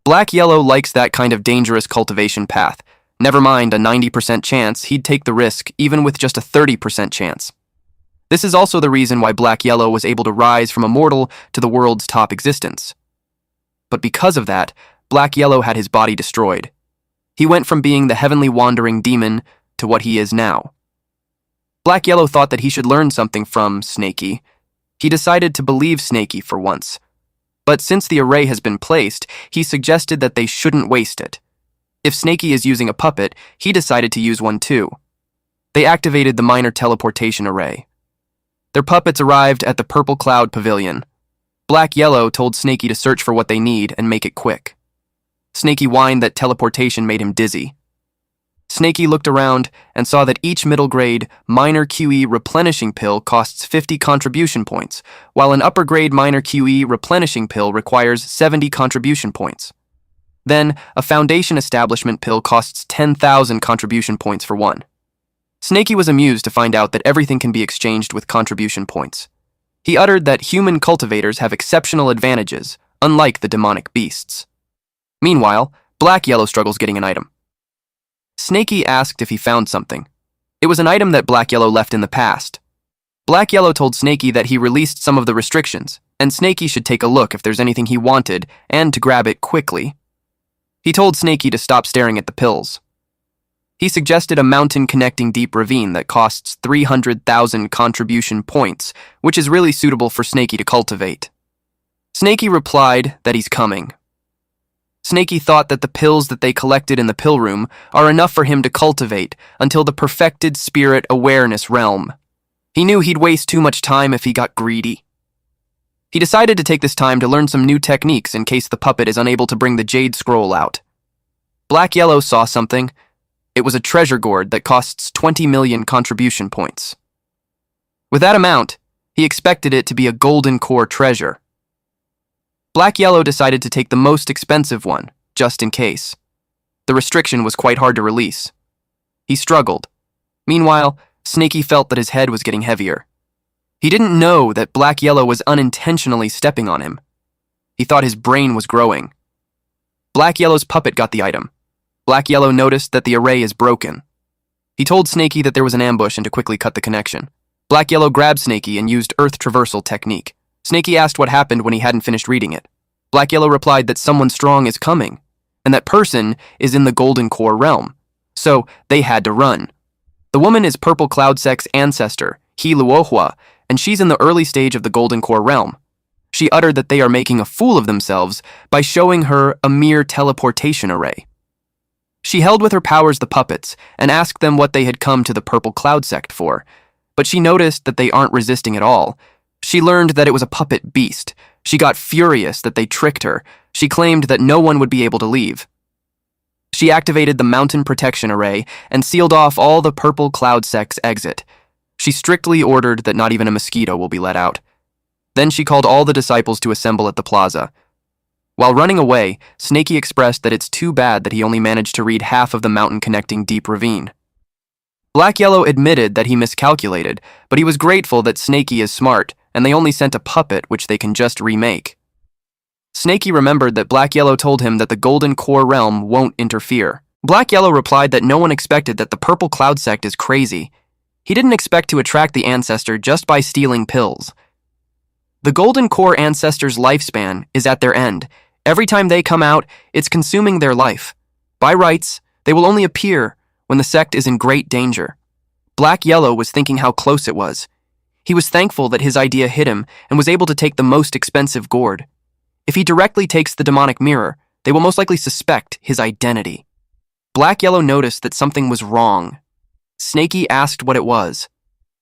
Black Yellow likes that kind of dangerous cultivation path. Never mind a 90% chance, he'd take the risk even with just a 30% chance. This is also the reason why Black Yellow was able to rise from a mortal to the world's top existence. But because of that, Black Yellow had his body destroyed. He went from being the heavenly wandering demon to what he is now. Black Yellow thought that he should learn something from Snaky. He decided to believe Snaky for once. But since the array has been placed, he suggested that they shouldn't waste it. If Snaky is using a puppet, he decided to use one too. They activated the minor teleportation array. Their puppets arrived at the Purple Cloud Pavilion. Black Yellow told Snaky to search for what they need and make it quick. Snaky whined that teleportation made him dizzy. Snaky looked around and saw that each middle-grade minor QE replenishing pill costs 50 contribution points, while an upper-grade minor QE replenishing pill requires 70 contribution points. Then, a foundation establishment pill costs 10,000 contribution points for one. Snaky was amused to find out that everything can be exchanged with contribution points. He uttered that human cultivators have exceptional advantages, unlike the demonic beasts. Meanwhile, Black Yellow struggles getting an item. Snaky asked if he found something. It was an item that Black Yellow left in the past. Black Yellow told Snaky that he released some of the restrictions, and Snaky should take a look if there's anything he wanted, and to grab it quickly. He told Snaky to stop staring at the pills. He suggested a mountain-connecting deep ravine that costs 300,000 contribution points, which is really suitable for Snaky to cultivate. Snaky replied that he's coming. Snaky thought that the pills that they collected in the pill room are enough for him to cultivate until the perfected spirit awareness realm. He knew he'd waste too much time if he got greedy. He decided to take this time to learn some new techniques in case the puppet is unable to bring the Jade Scroll out. Black Yellow saw something. It was a treasure gourd that costs 20 million contribution points. With that amount, he expected it to be a golden core treasure. Black Yellow decided to take the most expensive one, just in case. The restriction was quite hard to release. He struggled. Meanwhile, Snaky felt that his head was getting heavier. He didn't know that Black Yellow was unintentionally stepping on him. He thought his brain was growing. Black Yellow's puppet got the item. Black Yellow noticed that the array is broken. He told Snaky that there was an ambush and to quickly cut the connection. Black Yellow grabbed Snaky and used Earth Traversal technique. Snaky asked what happened when he hadn't finished reading it. Black Yellow replied that someone strong is coming, and that person is in the Golden Core realm, so they had to run. The woman is Purple Cloud Sect's ancestor, He Luohua, and she's in the early stage of the Golden Core realm. She uttered that they are making a fool of themselves by showing her a mere teleportation array. She held with her powers the puppets and asked them what they had come to the Purple Cloud Sect for, but she noticed that they aren't resisting at all. She learned that it was a puppet beast. She got furious that they tricked her. She claimed that no one would be able to leave. She activated the Mountain Protection Array and sealed off all the Purple Cloud Sect's exit. She strictly ordered that not even a mosquito will be let out. Then she called all the disciples to assemble at the plaza. While running away, Snaky expressed that it's too bad that he only managed to read half of the mountain-connecting deep ravine. Black Yellow admitted that he miscalculated, but he was grateful that Snaky is smart, and they only sent a puppet which they can just remake. Snaky remembered that Black Yellow told him that the Golden Core realm won't interfere. Black Yellow replied that no one expected that the Purple Cloud sect is crazy. He didn't expect to attract the ancestor just by stealing pills. The Golden Core ancestor's lifespan is at their end. Every time they come out, it's consuming their life. By rights, they will only appear when the sect is in great danger. Black Yellow was thinking how close it was. He was thankful that his idea hit him and was able to take the most expensive gourd. If he directly takes the demonic mirror, they will most likely suspect his identity. Black Yellow noticed that something was wrong. Snaky asked what it was.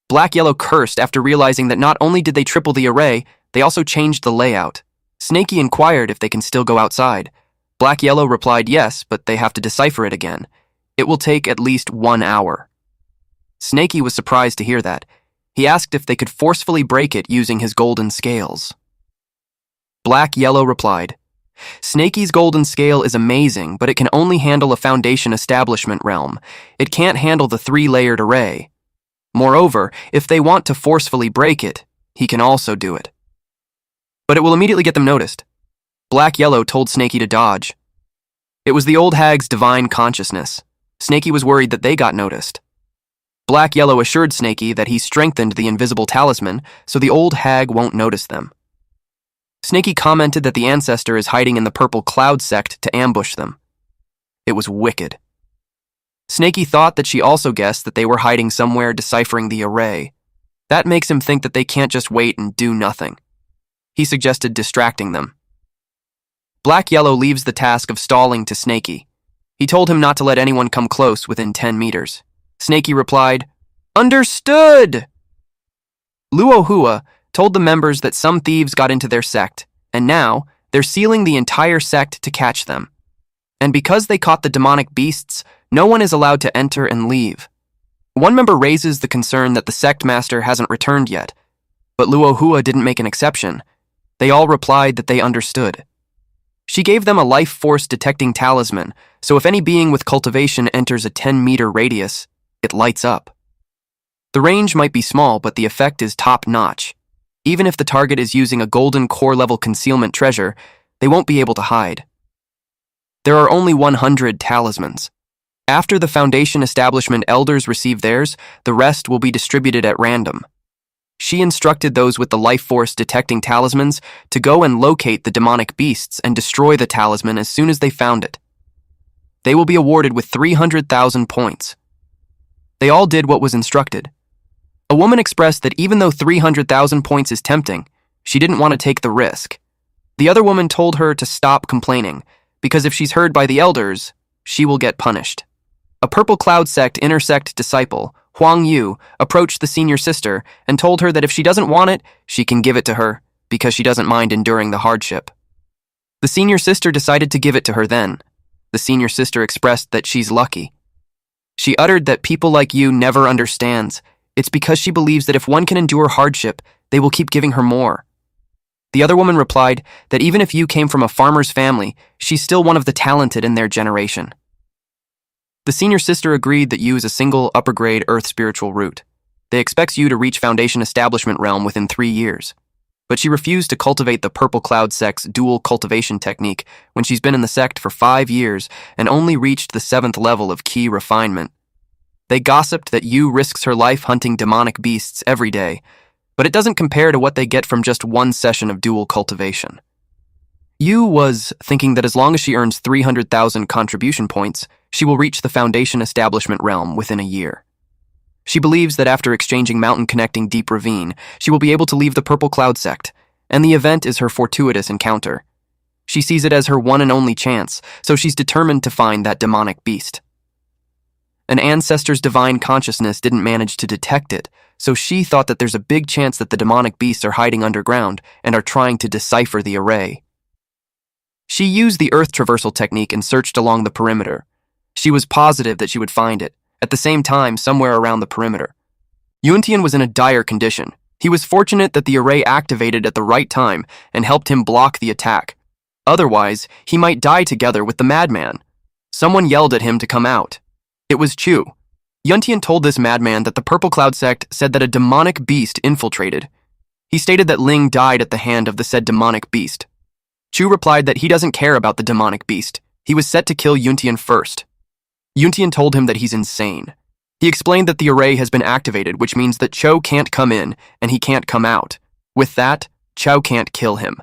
Black Yellow cursed after realizing that not only did they triple the array, they also changed the layout. Snaky inquired if they can still go outside. Black Yellow replied yes, but they have to decipher it again. It will take at least 1 hour. Snaky was surprised to hear that. He asked if they could forcefully break it using his golden scales. Black Yellow replied, Snaky's golden scale is amazing, but it can only handle a foundation establishment realm. It can't handle the 3-layered array. Moreover, if they want to forcefully break it, he can also do it. But it will immediately get them noticed. Black Yellow told Snaky to dodge. It was the old hag's divine consciousness. Snaky was worried that they got noticed. Black Yellow assured Snaky that he strengthened the invisible talisman so the old hag won't notice them. Snaky commented that the ancestor is hiding in the Purple Cloud sect to ambush them. It was wicked. Snaky thought that she also guessed that they were hiding somewhere deciphering the array. That makes him think that they can't just wait and do nothing. He suggested distracting them. Black Yellow leaves the task of stalling to Snaky. He told him not to let anyone come close within 10 meters. Snaky replied, Understood! Luohua told the members that some thieves got into their sect, and now they're sealing the entire sect to catch them. And because they caught the demonic beasts, no one is allowed to enter and leave. One member raises the concern that the sect master hasn't returned yet, but Luohua didn't make an exception. They all replied that they understood. She gave them a life force detecting talisman, so if any being with cultivation enters a 10-meter radius, it lights up. The range might be small, but the effect is top-notch. Even if the target is using a golden core-level concealment treasure, they won't be able to hide. There are only 100 talismans. After the Foundation Establishment elders receive theirs, the rest will be distributed at random. She instructed those with the life force detecting talismans to go and locate the demonic beasts and destroy the talisman as soon as they found it. They will be awarded with 300,000 points. They all did what was instructed. A woman expressed that even though 300,000 points is tempting, she didn't want to take the risk. The other woman told her to stop complaining, because if she's heard by the elders, she will get punished. A Purple Cloud sect intersect disciple, Huang Yu, approached the senior sister and told her that if she doesn't want it, she can give it to her, because she doesn't mind enduring the hardship. The senior sister decided to give it to her then. The senior sister expressed that she's lucky. She uttered that people like you never understands. It's because she believes that if one can endure hardship, they will keep giving her more. The other woman replied that even if you came from a farmer's family, she's still one of the talented in their generation. The senior sister agreed that Yu is a single upper-grade earth spiritual root. They expect you to reach Foundation Establishment realm within 3 years. But she refused to cultivate the Purple Cloud sect's dual cultivation technique when she's been in the sect for 5 years and only reached the 7th level of key refinement. They gossiped that Yu risks her life hunting demonic beasts every day, but it doesn't compare to what they get from just 1 session of dual cultivation. Yu was thinking that as long as she earns 300,000 contribution points, she will reach the Foundation Establishment realm within a year. She believes that after exchanging mountain-connecting deep ravine, she will be able to leave the Purple Cloud sect, and the event is her fortuitous encounter. She sees it as her one and only chance, so she's determined to find that demonic beast. An ancestor's divine consciousness didn't manage to detect it, so she thought that there's a big chance that the demonic beasts are hiding underground and are trying to decipher the array. She used the earth traversal technique and searched along the perimeter. She was positive that she would find it, at the same time somewhere around the perimeter. Yuntian was in a dire condition. He was fortunate that the array activated at the right time and helped him block the attack. Otherwise, he might die together with the madman. Someone yelled at him to come out. It was Chu. Yuntian told this madman that the Purple Cloud sect said that a demonic beast infiltrated. He stated that Ling died at the hand of the said demonic beast. Chu replied that he doesn't care about the demonic beast. He was set to kill Yuntian first. Yuntian told him that he's insane. He explained that the array has been activated, which means that Cho can't come in and he can't come out. With that, Cho can't kill him.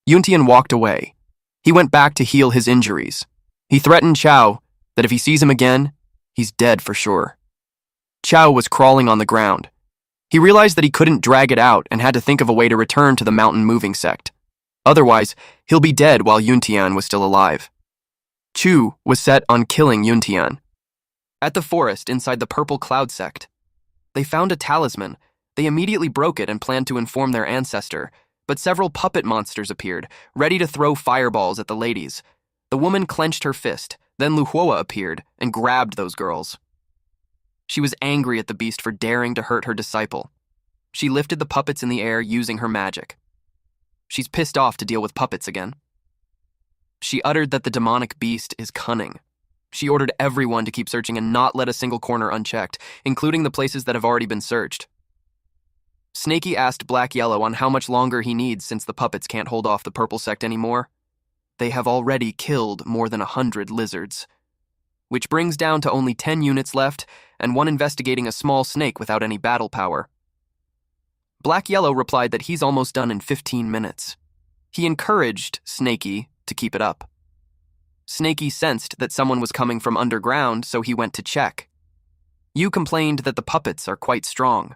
Yuntian walked away. He went back to heal his injuries. He threatened Chow that if he sees him again, he's dead for sure. Chow was crawling on the ground. He realized that he couldn't drag it out and had to think of a way to return to the mountain moving sect. Otherwise, he'll be dead while Yuntian was still alive. Chu was set on killing Yuntian. At the forest inside the Purple Cloud sect, they found a talisman. They immediately broke it and planned to inform their ancestor, but several puppet monsters appeared, ready to throw fireballs at the ladies. The woman clenched her fist. Then Lu Hua appeared and grabbed those girls. She was angry at the beast for daring to hurt her disciple. She lifted the puppets in the air using her magic. She's pissed off to deal with puppets again. She uttered that the demonic beast is cunning. She ordered everyone to keep searching and not let a single corner unchecked, including the places that have already been searched. Snaky asked Black Yellow on how much longer he needs since the puppets can't hold off the Purple sect anymore. They have already killed more than 100 lizards, which brings down to only 10 units left and one investigating a small snake without any battle power. Black Yellow replied that he's almost done in 15 minutes. He encouraged Snaky to keep it up. Snaky sensed that someone was coming from underground, so he went to check. Yu complained that the puppets are quite strong.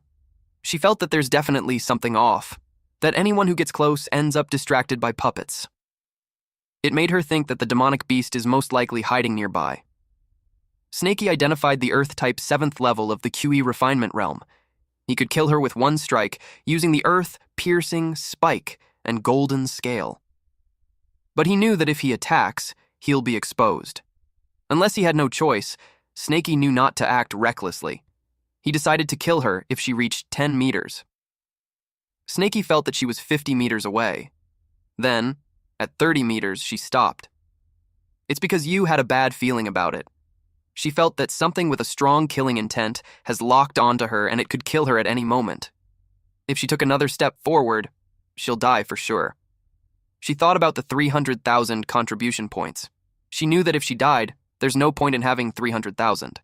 She felt that there's definitely something off, that anyone who gets close ends up distracted by puppets. It made her think that the demonic beast is most likely hiding nearby. Snaky identified the Earth-type 7th level of the QE refinement realm. He could kill her with one strike using the Earth-piercing spike and golden scale. But he knew that if he attacks, he'll be exposed. Unless he had no choice, Snaky knew not to act recklessly. He decided to kill her if she reached 10 meters. Snaky felt that she was 50 meters away. Then, at 30 meters, she stopped. It's because Yu had a bad feeling about it. She felt that something with a strong killing intent has locked onto her and it could kill her at any moment. If she took another step forward, she'll die for sure. She thought about the 300,000 contribution points. She knew that if she died, there's no point in having 300,000.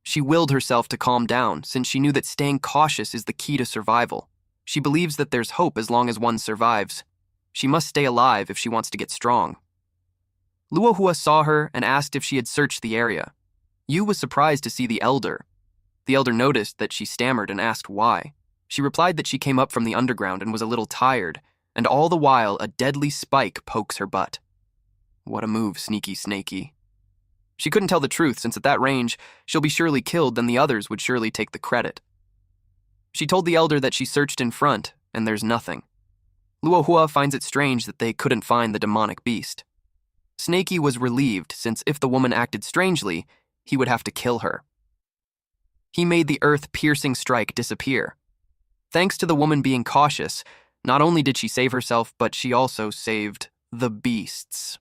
She willed herself to calm down since she knew that staying cautious is the key to survival. She believes that there's hope as long as one survives. She must stay alive if she wants to get strong. Luohua saw her and asked if she had searched the area. Yu was surprised to see the elder. The elder noticed that she stammered and asked why. She replied that she came up from the underground and was a little tired, and all the while a deadly spike pokes her butt. What a move, sneaky snaky. She couldn't tell the truth since at that range, she'll be surely killed, then the others would surely take the credit. She told the elder that she searched in front, and there's nothing. Luohua finds it strange that they couldn't find the demonic beast. Snaky was relieved since if the woman acted strangely, he would have to kill her. He made the earth-piercing strike disappear. Thanks to the woman being cautious, not only did she save herself, but she also saved the beasts.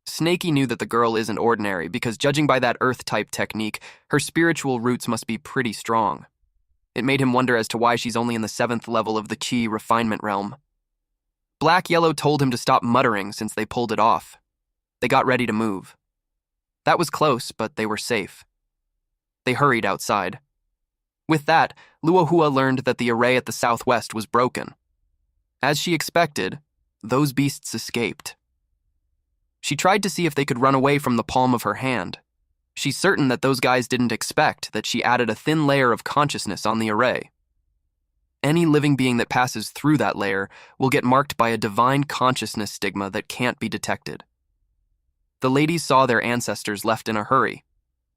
Snaky knew that the girl isn't ordinary because judging by that earth-type technique, her spiritual roots must be pretty strong. It made him wonder as to why she's only in the 7th level of the Qi refinement realm. Black Yellow told him to stop muttering since they pulled it off. They got ready to move. That was close, but they were safe. They hurried outside. With that, Luohua learned that the array at the southwest was broken. As she expected, those beasts escaped. She tried to see if they could run away from the palm of her hand. She's certain that those guys didn't expect that she added a thin layer of consciousness on the array. Any living being that passes through that layer will get marked by a divine consciousness stigma that can't be detected. The ladies saw their ancestors left in a hurry.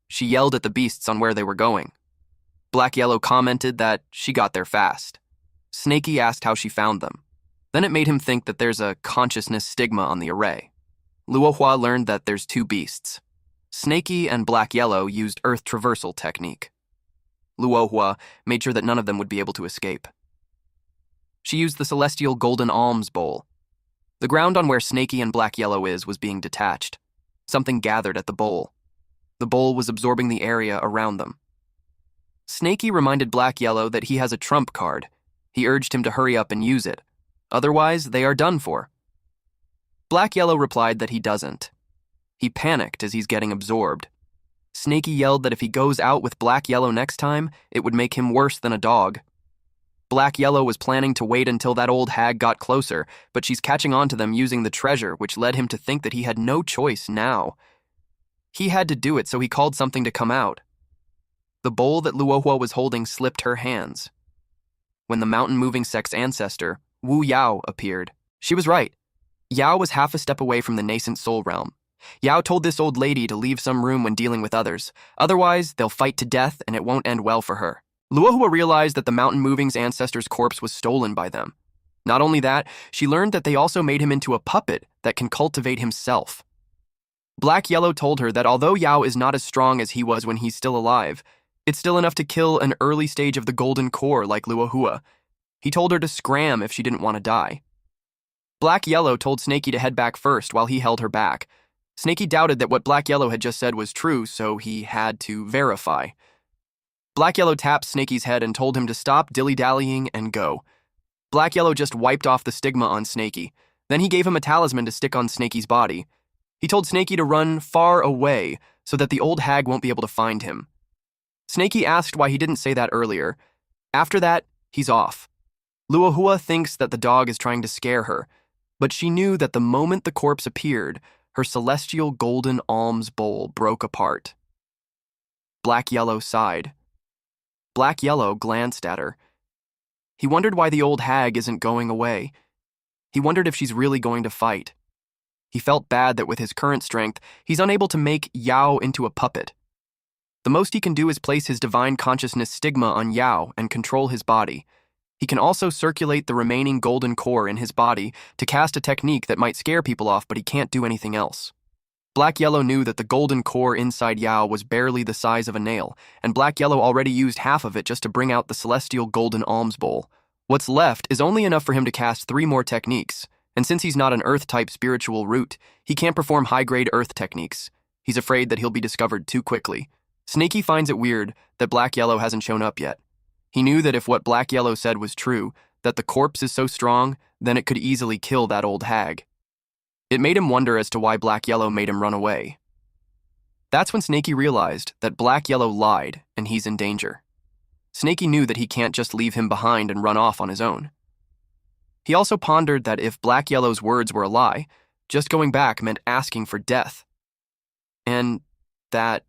She yelled at the beasts on where they were going. Black Yellow commented that she got there fast. Snaky asked how she found them. Then it made him think that there's a consciousness stigma on the array. Luohua learned that there's 2 beasts. Snaky and Black Yellow used Earth Traversal technique. Luohua made sure that none of them would be able to escape. She used the celestial golden alms bowl. The ground on where Snaky and Black Yellow was being detached. Something gathered at the bowl. The bowl was absorbing the area around them. Snaky reminded Black Yellow that he has a trump card. He urged him to hurry up and use it. Otherwise, they are done for. Black Yellow replied that he doesn't. He panicked as he's getting absorbed. Snaky yelled that if he goes out with Black Yellow next time, it would make him worse than a dog. Black Yellow was planning to wait until that old hag got closer, but she's catching on to them using the treasure, which led him to think that he had no choice now. He had to do it, so he called something to come out. The bowl that Luohua was holding slipped her hands. When the mountain-moving sex ancestor, Wu Yao, appeared, she was right. Yao was half a step away from the nascent soul realm. Yao told this old lady to leave some room when dealing with others. Otherwise, they'll fight to death and it won't end well for her. Luohua realized that the mountain-moving's ancestor's corpse was stolen by them. Not only that, she learned that they also made him into a puppet that can cultivate himself. Black Yellow told her that although Yao is not as strong as he was when he's still alive, it's still enough to kill an early stage of the golden core like Luohua. He told her to scram if she didn't want to die. Black Yellow told Snaky to head back first while he held her back. Snaky doubted that what Black Yellow had just said was true, so he had to verify. Black Yellow tapped Snaky's head and told him to stop dilly-dallying and go. Black Yellow just wiped off the stigma on Snaky. Then he gave him a talisman to stick on Snaky's body. He told Snaky to run far away so that the old hag won't be able to find him. Snaky asked why he didn't say that earlier. After that, he's off. Luohua thinks that the dog is trying to scare her, but she knew that the moment the corpse appeared, her celestial golden alms bowl broke apart. Black Yellow sighed. Black Yellow glanced at her. He wondered why the old hag isn't going away. He wondered if she's really going to fight. He felt bad that with his current strength, he's unable to make Yao into a puppet. The most he can do is place his divine consciousness stigma on Yao and control his body. He can also circulate the remaining golden core in his body to cast a technique that might scare people off, but he can't do anything else. Black Yellow knew that the golden core inside Yao was barely the size of a nail, and Black Yellow already used half of it just to bring out the celestial golden alms bowl. What's left is only enough for him to cast 3 more techniques, and since he's not an Earth-type spiritual root, he can't perform high-grade Earth techniques. He's afraid that he'll be discovered too quickly. Snaky finds it weird that Black Yellow hasn't shown up yet. He knew that if what Black Yellow said was true, that the corpse is so strong, then it could easily kill that old hag. It made him wonder as to why Black Yellow made him run away. That's when Snaky realized that Black Yellow lied and he's in danger. Snaky knew that he can't just leave him behind and run off on his own. He also pondered that if Black Yellow's words were a lie, just going back meant asking for death. And that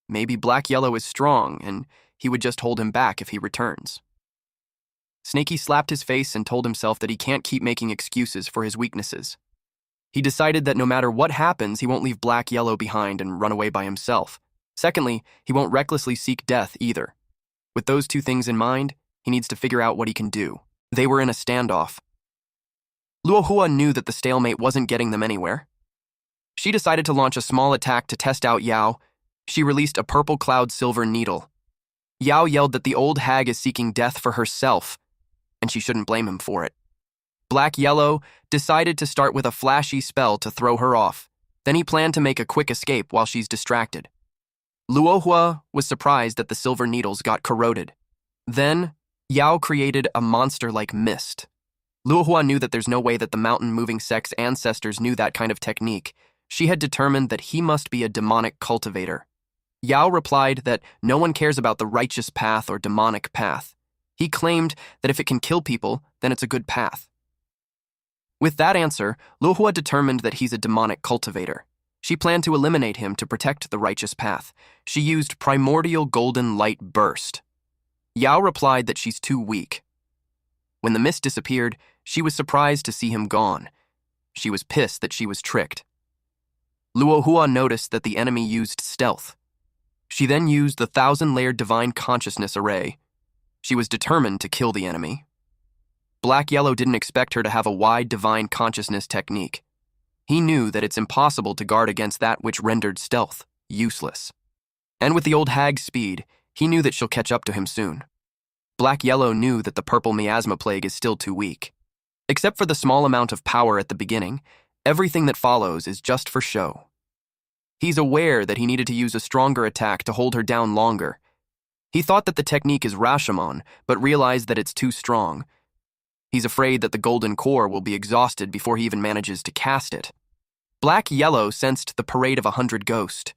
maybe Black Yellow is strong and he would just hold him back if he returns. Snaky slapped his face and told himself that he can't keep making excuses for his weaknesses. He decided that no matter what happens, he won't leave Black Yellow behind and run away by himself. Secondly, he won't recklessly seek death either. With those 2 things in mind, he needs to figure out what he can do. They were in a standoff. Luohua knew that the stalemate wasn't getting them anywhere. She decided to launch a small attack to test out Yao. She released a purple cloud silver needle. Yao yelled that the old hag is seeking death for herself, and she shouldn't blame him for it. Black Yellow decided to start with a flashy spell to throw her off. Then he planned to make a quick escape while she's distracted. Luohua was surprised that the silver needles got corroded. Then, Yao created a monster-like mist. Luohua knew that there's no way that the mountain-moving sex ancestors knew that kind of technique. She had determined that he must be a demonic cultivator. Yao replied that no one cares about the righteous path or demonic path. He claimed that if it can kill people, then it's a good path. With that answer, Luohua determined that he's a demonic cultivator. She planned to eliminate him to protect the righteous path. She used primordial golden light burst. Yao replied that she's too weak. When the mist disappeared, she was surprised to see him gone. She was pissed that she was tricked. Luohua noticed that the enemy used stealth. She then used the 1,000-layered divine consciousness array. She was determined to kill the enemy. Black Yellow didn't expect her to have a wide divine consciousness technique. He knew that it's impossible to guard against that which rendered stealth useless. And with the old hag's speed, He knew that she'll catch up to him soon. Black Yellow knew that the purple miasma plague is still too weak. Except for the small amount of power at the beginning, everything that follows is just for show. He's aware that he needed to use a stronger attack to hold her down longer. He thought that the technique is Rashomon, but realized that it's too strong. He's afraid that the golden core will be exhausted before he even manages to cast it. Black Yellow sensed the parade of 100 ghosts.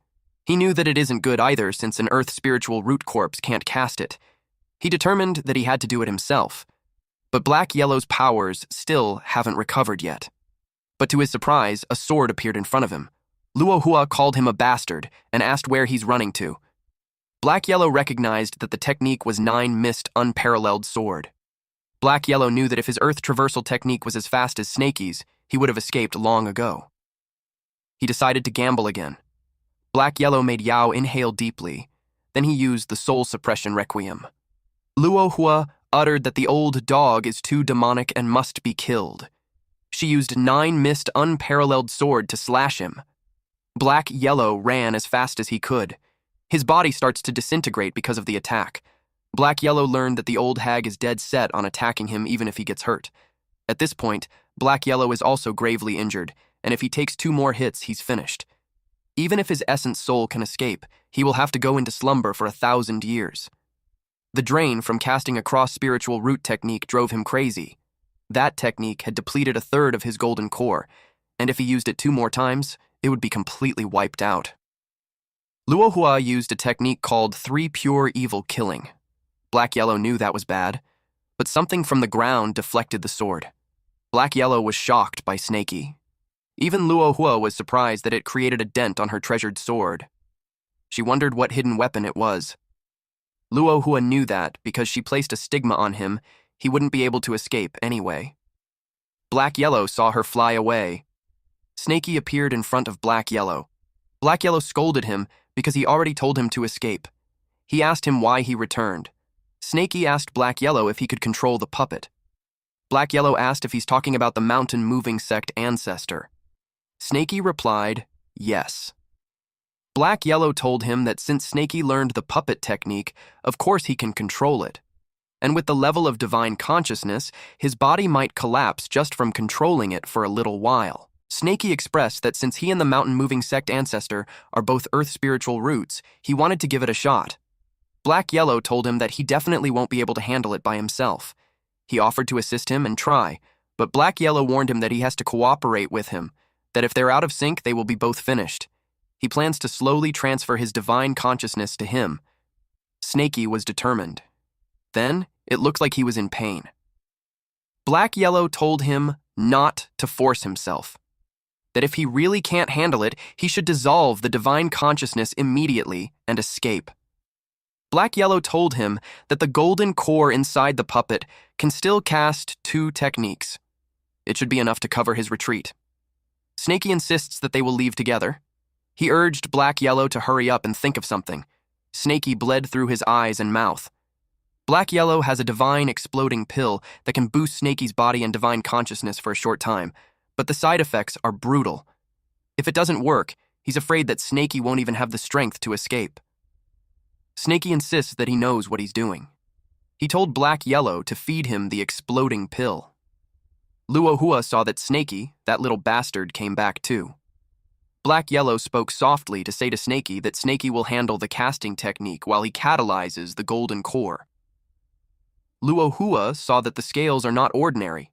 He knew that it isn't good either, since an Earth spiritual root corpse can't cast it. He determined that he had to do it himself. But Black Yellow's powers still haven't recovered yet. But to his surprise, a sword appeared in front of him. Luohua called him a bastard and asked where he's running to. Black Yellow recognized that the technique was 9-mist unparalleled sword. Black Yellow knew that if his Earth traversal technique was as fast as Snakey's, he would have escaped long ago. He decided to gamble again. Black Yellow made Yao inhale deeply. Then he used the soul suppression requiem. Luohua uttered that the old dog is too demonic and must be killed. She used 9-mist unparalleled sword to slash him. Black Yellow ran as fast as he could. His body starts to disintegrate because of the attack. Black Yellow learned that the old hag is dead set on attacking him even if he gets hurt. At this point, Black Yellow is also gravely injured, and if he takes 2 more hits, he's finished. Even if his essence soul can escape, he will have to go into slumber for 1,000 years. The drain from casting a cross-spiritual root technique drove him crazy. That technique had depleted 1/3 of his golden core, and if he used it 2 more times, it would be completely wiped out. Luohua used a technique called 3 pure evil killing. Black Yellow knew that was bad, but something from the ground deflected the sword. Black Yellow was shocked by Snakey. Even Luohua was surprised that it created a dent on her treasured sword. She wondered what hidden weapon it was. Luohua knew that, because she placed a stigma on him, he wouldn't be able to escape anyway. Black Yellow saw her fly away. Snakey appeared in front of Black Yellow. Black Yellow scolded him because he already told him to escape. He asked him why he returned. Snakey asked Black Yellow if he could control the puppet. Black Yellow asked if he's talking about the mountain-moving sect ancestor. Snakey replied, yes. Black Yellow told him that since Snakey learned the puppet technique, of course he can control it. And with the level of divine consciousness, his body might collapse just from controlling it for a little while. Snakey expressed that since he and the mountain-moving sect ancestor are both Earth spiritual roots, he wanted to give it a shot. Black Yellow told him that he definitely won't be able to handle it by himself. He offered to assist him and try, but Black Yellow warned him that he has to cooperate with him, that if they're out of sync, they will be both finished. He plans to slowly transfer his divine consciousness to him. Snakey was determined. Then, it looked like he was in pain. Black Yellow told him not to force himself. That if he really can't handle it, he should dissolve the divine consciousness immediately and escape. Black Yellow told him that the golden core inside the puppet can still cast 2 techniques. It should be enough to cover his retreat. Snakey insists that they will leave together. He urged Black Yellow to hurry up and think of something. Snakey bled through his eyes and mouth. Black Yellow has a divine exploding pill that can boost Snakey's body and divine consciousness for a short time, but the side effects are brutal. If it doesn't work, he's afraid that Snakey won't even have the strength to escape. Snakey insists that he knows what he's doing. He told Black Yellow to feed him the exploding pill. Luohua saw that Snakey, that little bastard, came back too. Black Yellow spoke softly to say to Snakey that Snakey will handle the casting technique while he catalyzes the golden core. Luohua saw that the scales are not ordinary.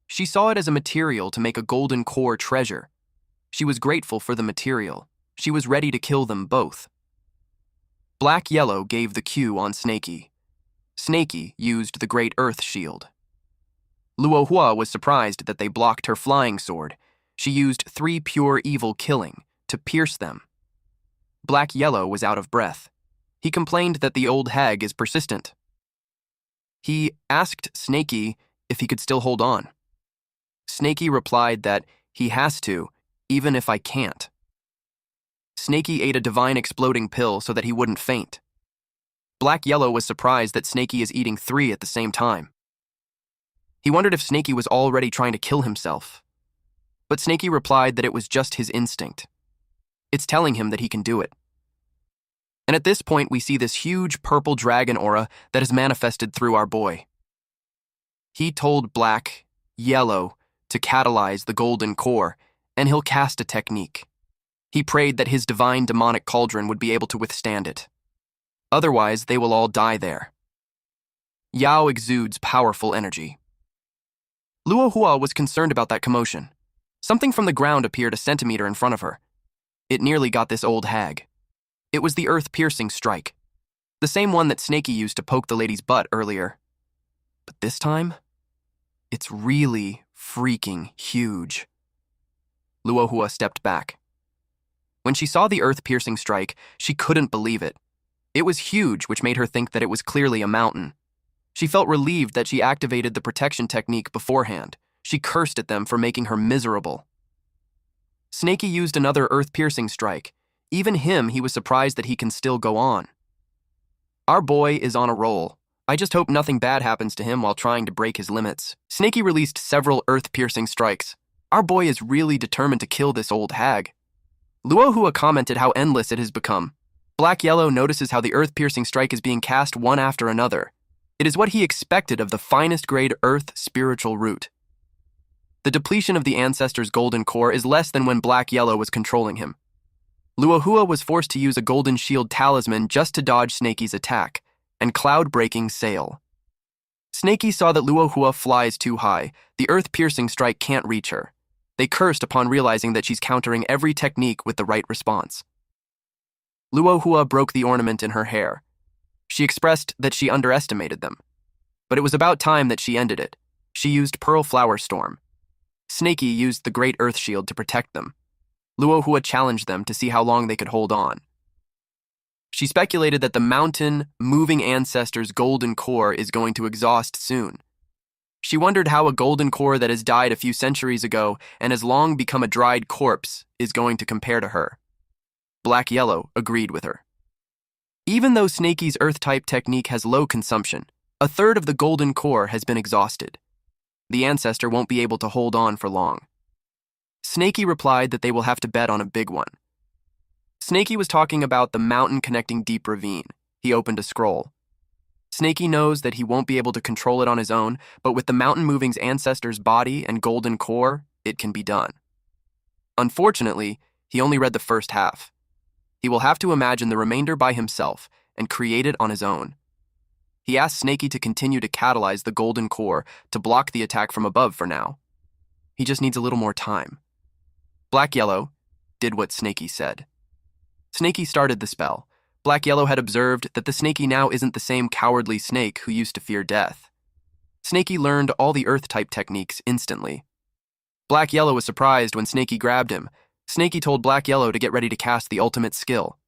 She saw it as a material to make a golden core treasure. She was grateful for the material. She was ready to kill them both. Black Yellow gave the cue on Snakey. Snakey used the Great Earth Shield. Luohua was surprised that they blocked her flying sword. She used 3 pure evil killing to pierce them. Black Yellow was out of breath. He complained that the old hag is persistent. He asked Snakey if he could still hold on. Snakey replied that he has to, even if I can't. Snakey ate a divine exploding pill so that he wouldn't faint. Black Yellow was surprised that Snakey is eating 3 at the same time. He wondered if Snakey was already trying to kill himself. But Snakey replied that it was just his instinct. It's telling him that he can do it. And at this point, we see this huge purple dragon aura that is manifested through our boy. He told Black Yellow to catalyze the golden core, and he'll cast a technique. He prayed that his divine demonic cauldron would be able to withstand it. Otherwise, they will all die there. Yao exudes powerful energy. Luohua was concerned about that commotion. Something from the ground appeared a centimeter in front of her. It nearly got this old hag. It was the earth-piercing strike, the same one that Snakey used to poke the lady's butt earlier. But this time, it's really freaking huge. Luohua stepped back. When she saw the earth-piercing strike, she couldn't believe it. It was huge, which made her think that it was clearly a mountain. She felt relieved that she activated the protection technique beforehand. She cursed at them for making her miserable. Snakey used another earth-piercing strike. Even him, he was surprised that he can still go on. Our boy is on a roll. I just hope nothing bad happens to him while trying to break his limits. Snakey released several earth-piercing strikes. Our boy is really determined to kill this old hag. Luohua commented how endless it has become. Black Yellow notices how the earth-piercing strike is being cast one after another. It is what he expected of the finest grade earth spiritual root. The depletion of the ancestor's golden core is less than when Black Yellow was controlling him. Luohua was forced to use a golden shield talisman just to dodge Snakey's attack, and cloud-breaking sail. Snakey saw that Luohua flies too high. The earth-piercing strike can't reach her. They cursed upon realizing that she's countering every technique with the right response. Luohua broke the ornament in her hair. She expressed that she underestimated them. But it was about time that she ended it. She used Pearl Flower Storm. Snakey used the Great Earth Shield to protect them. Luohua challenged them to see how long they could hold on. She speculated that the mountain, moving ancestor's golden core is going to exhaust soon. She wondered how a golden core that has died a few centuries ago and has long become a dried corpse is going to compare to her. Black Yellow agreed with her. Even though Snakey's Earth-type technique has low consumption, a third of the golden core has been exhausted. The ancestor won't be able to hold on for long. Snakey replied that they will have to bet on a big one. Snakey was talking about the mountain connecting Deep Ravine. He opened a scroll. Snakey knows that he won't be able to control it on his own, but with the mountain moving's ancestor's body and golden core, it can be done. Unfortunately, he only read the first half. He will have to imagine the remainder by himself and create it on his own. He asked Snakey to continue to catalyze the golden core to block the attack from above for now. He just needs a little more time. Black Yellow did what Snakey said. Snakey started the spell. Black Yellow had observed that the Snakey now isn't the same cowardly snake who used to fear death. Snakey learned all the Earth-type techniques instantly. Black Yellow was surprised when Snakey grabbed him. Snakey told Black Yellow to get ready to cast the ultimate skill.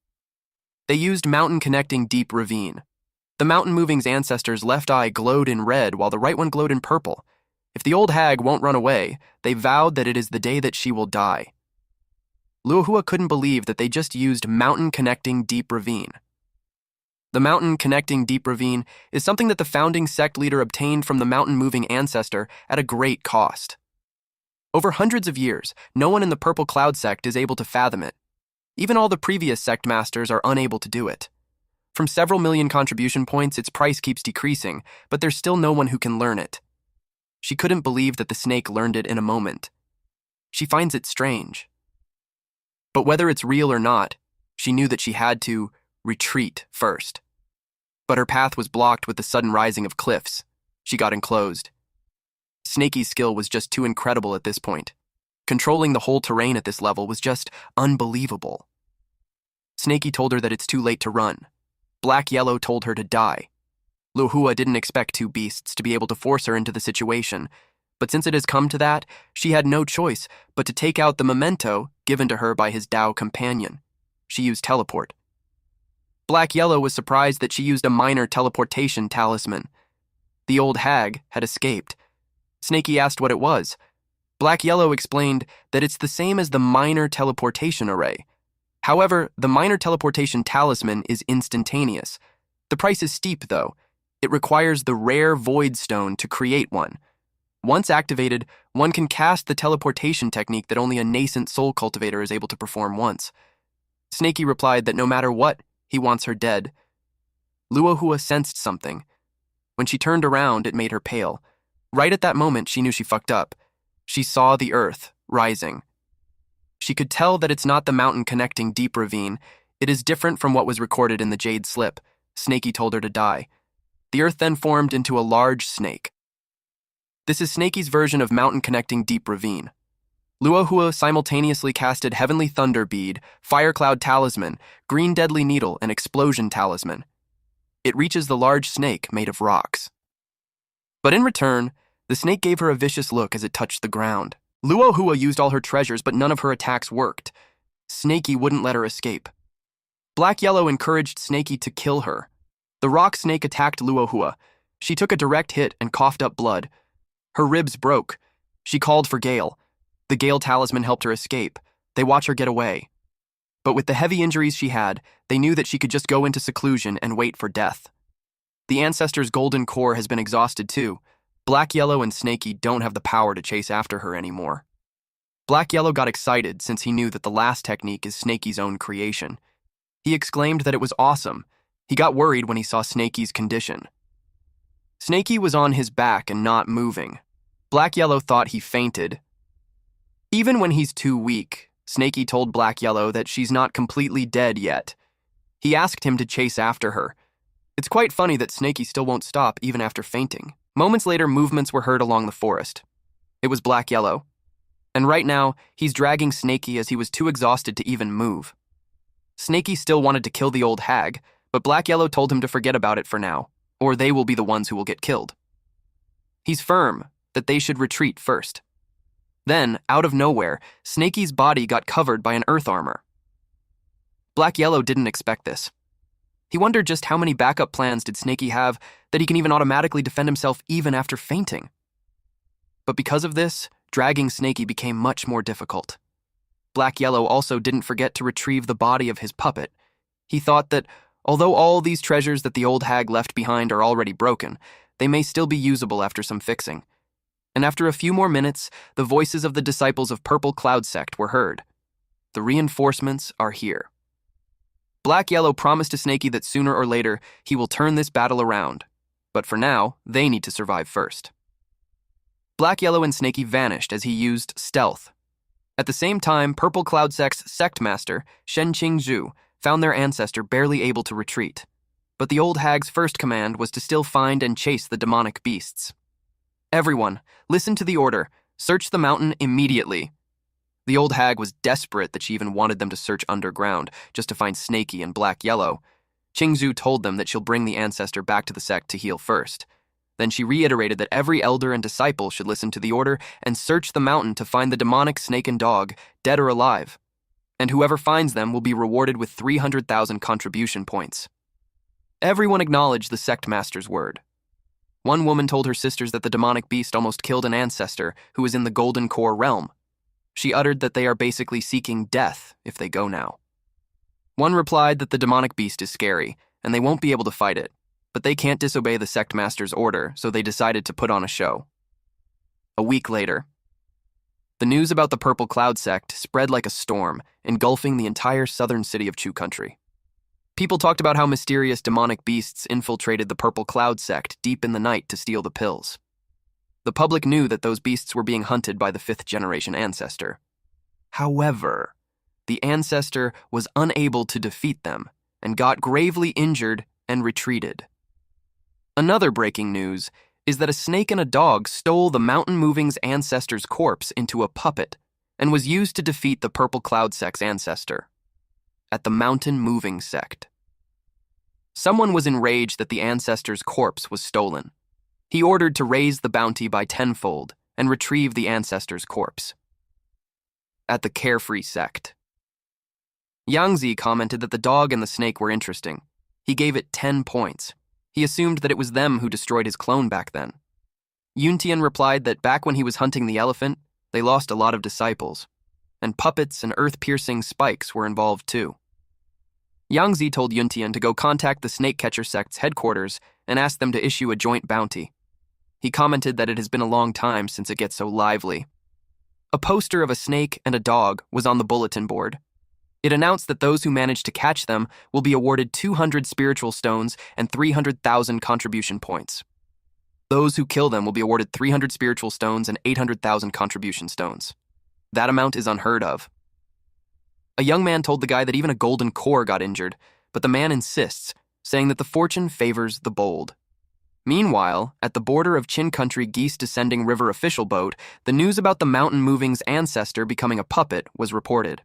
They used mountain connecting Deep Ravine. The mountain moving's ancestor's left eye glowed in red while the right one glowed in purple. If the old hag won't run away, they vowed that it is the day that she will die. Luohua couldn't believe that they just used mountain connecting Deep Ravine. The mountain connecting Deep Ravine is something that the founding sect leader obtained from the mountain moving ancestor at a great cost. Over hundreds of years, no one in the Purple Cloud sect is able to fathom it. Even all the previous sect masters are unable to do it. From several million contribution points, its price keeps decreasing, but there's still no one who can learn it. She couldn't believe that the snake learned it in a moment. She finds it strange. But whether it's real or not, she knew that she had to retreat first. But her path was blocked with the sudden rising of cliffs. She got enclosed. Snakey's skill was just too incredible at this point. Controlling the whole terrain at this level was just unbelievable. Snakey told her that it's too late to run. Black Yellow told her to die. Luohua didn't expect two beasts to be able to force her into the situation, but since it has come to that, she had no choice but to take out the memento given to her by his Dao companion. She used teleport. Black Yellow was surprised that she used a minor teleportation talisman. The old hag had escaped. Snakey asked what it was. Black Yellow explained that it's the same as the minor teleportation array. However, the minor teleportation talisman is instantaneous. The price is steep, though. It requires the rare void stone to create one. Once activated, one can cast the teleportation technique that only a nascent soul cultivator is able to perform once. Snakey replied that no matter what, he He wants her dead. Luohua sensed something. When she turned around, it made her pale. Right at that moment, she knew she fucked up. She saw the earth rising. She could tell that it's not the mountain connecting Deep Ravine. It is different from what was recorded in the Jade Slip. Snakey told her to die. The earth then formed into a large snake. This is Snakey's version of mountain connecting Deep Ravine. Luohua simultaneously casted Heavenly Thunder Bead, Fire Cloud Talisman, Green Deadly Needle, and Explosion Talisman. It reaches the large snake made of rocks. But in return, the snake gave her a vicious look as it touched the ground. Luohua used all her treasures, but none of her attacks worked. Snakey wouldn't let her escape. Black Yellow encouraged Snakey to kill her. The rock snake attacked Luohua. She took a direct hit and coughed up blood. Her ribs broke. She called for Gale. The Gale talisman helped her escape. They watch her get away. But with the heavy injuries she had, they knew that she could just go into seclusion and wait for death. The Ancestor's golden core has been exhausted too. Black Yellow and Snakey don't have the power to chase after her anymore. Black Yellow got excited since he knew that the last technique is Snakey's own creation. He exclaimed that it was awesome. He got worried when he saw Snakey's condition. Snakey was on his back and not moving. Black Yellow thought he fainted. Even when he's too weak, Snakey told Black Yellow that she's not completely dead yet. He asked him to chase after her. It's quite funny that Snakey still won't stop even after fainting. Moments later, movements were heard along the forest. It was Black Yellow. And right now, he's dragging Snakey as he was too exhausted to even move. Snakey still wanted to kill the old hag, but Black Yellow told him to forget about it for now, or they will be the ones who will get killed. He's firm that they should retreat first. Then, out of nowhere, Snakey's body got covered by an earth armor. Black Yellow didn't expect this. He wondered just how many backup plans did Snakey have that he can even automatically defend himself even after fainting. But because of this, dragging Snakey became much more difficult. Black Yellow also didn't forget to retrieve the body of his puppet. He thought that, although all these treasures that the old hag left behind are already broken, they may still be usable after some fixing. And after a few more minutes, the voices of the disciples of Purple Cloud Sect were heard. The reinforcements are here. Black Yellow promised to Snakey that sooner or later he will turn this battle around, but for now, they need to survive first. Black Yellow and Snakey vanished as he used stealth. At the same time, Purple Cloud Sect's sect master, Shen Qingzhu, found their ancestor barely able to retreat. But the old hag's first command was to still find and chase the demonic beasts. Everyone, listen to the order. Search the mountain immediately. The old hag was desperate that she even wanted them to search underground, just to find Snakey and Black Yellow. Qingzhu told them that she'll bring the ancestor back to the sect to heal first. Then she reiterated that every elder and disciple should listen to the order and search the mountain to find the demonic snake and dog, dead or alive. And whoever finds them will be rewarded with 300,000 contribution points. Everyone acknowledged the sect master's word. One woman told her sisters that the demonic beast almost killed an ancestor who was in the Golden Core realm. She uttered that they are basically seeking death if they go now. One replied that the demonic beast is scary, and they won't be able to fight it, but they can't disobey the sect master's order, so they decided to put on a show. A week later, the news about the Purple Cloud Sect spread like a storm, engulfing the entire southern city of Chu Country. People talked about how mysterious demonic beasts infiltrated the Purple Cloud Sect deep in the night to steal the pills. The public knew that those beasts were being hunted by the fifth-generation ancestor. However, the ancestor was unable to defeat them and got gravely injured and retreated. Another breaking news is that a snake and a dog stole the Mountain Moving's ancestor's corpse into a puppet and was used to defeat the Purple Cloud Sect's ancestor. At the Mountain Moving Sect. Someone was enraged that the ancestor's corpse was stolen. He ordered to raise the bounty by tenfold and retrieve the ancestor's corpse. At the Carefree Sect. Yangzi commented that the dog and the snake were interesting. He gave it 10 points. He assumed that it was them who destroyed his clone back then. Yuntian replied that back when he was hunting the elephant, they lost a lot of disciples, and puppets and earth-piercing spikes were involved too. Yangzi told Yuntian to go contact the Snake Catcher Sect's headquarters and ask them to issue a joint bounty. He commented that it has been a long time since it gets so lively. A poster of a snake and a dog was on the bulletin board. It announced that those who manage to catch them will be awarded 200 spiritual stones and 300,000 contribution points. Those who kill them will be awarded 300 spiritual stones and 800,000 contribution stones. That amount is unheard of. A young man told the guy that even a golden core got injured, but the man insists, saying that the fortune favors the bold. Meanwhile, at the border of Qin Country Geese Descending River official boat, the news about the mountain moving's ancestor becoming a puppet was reported.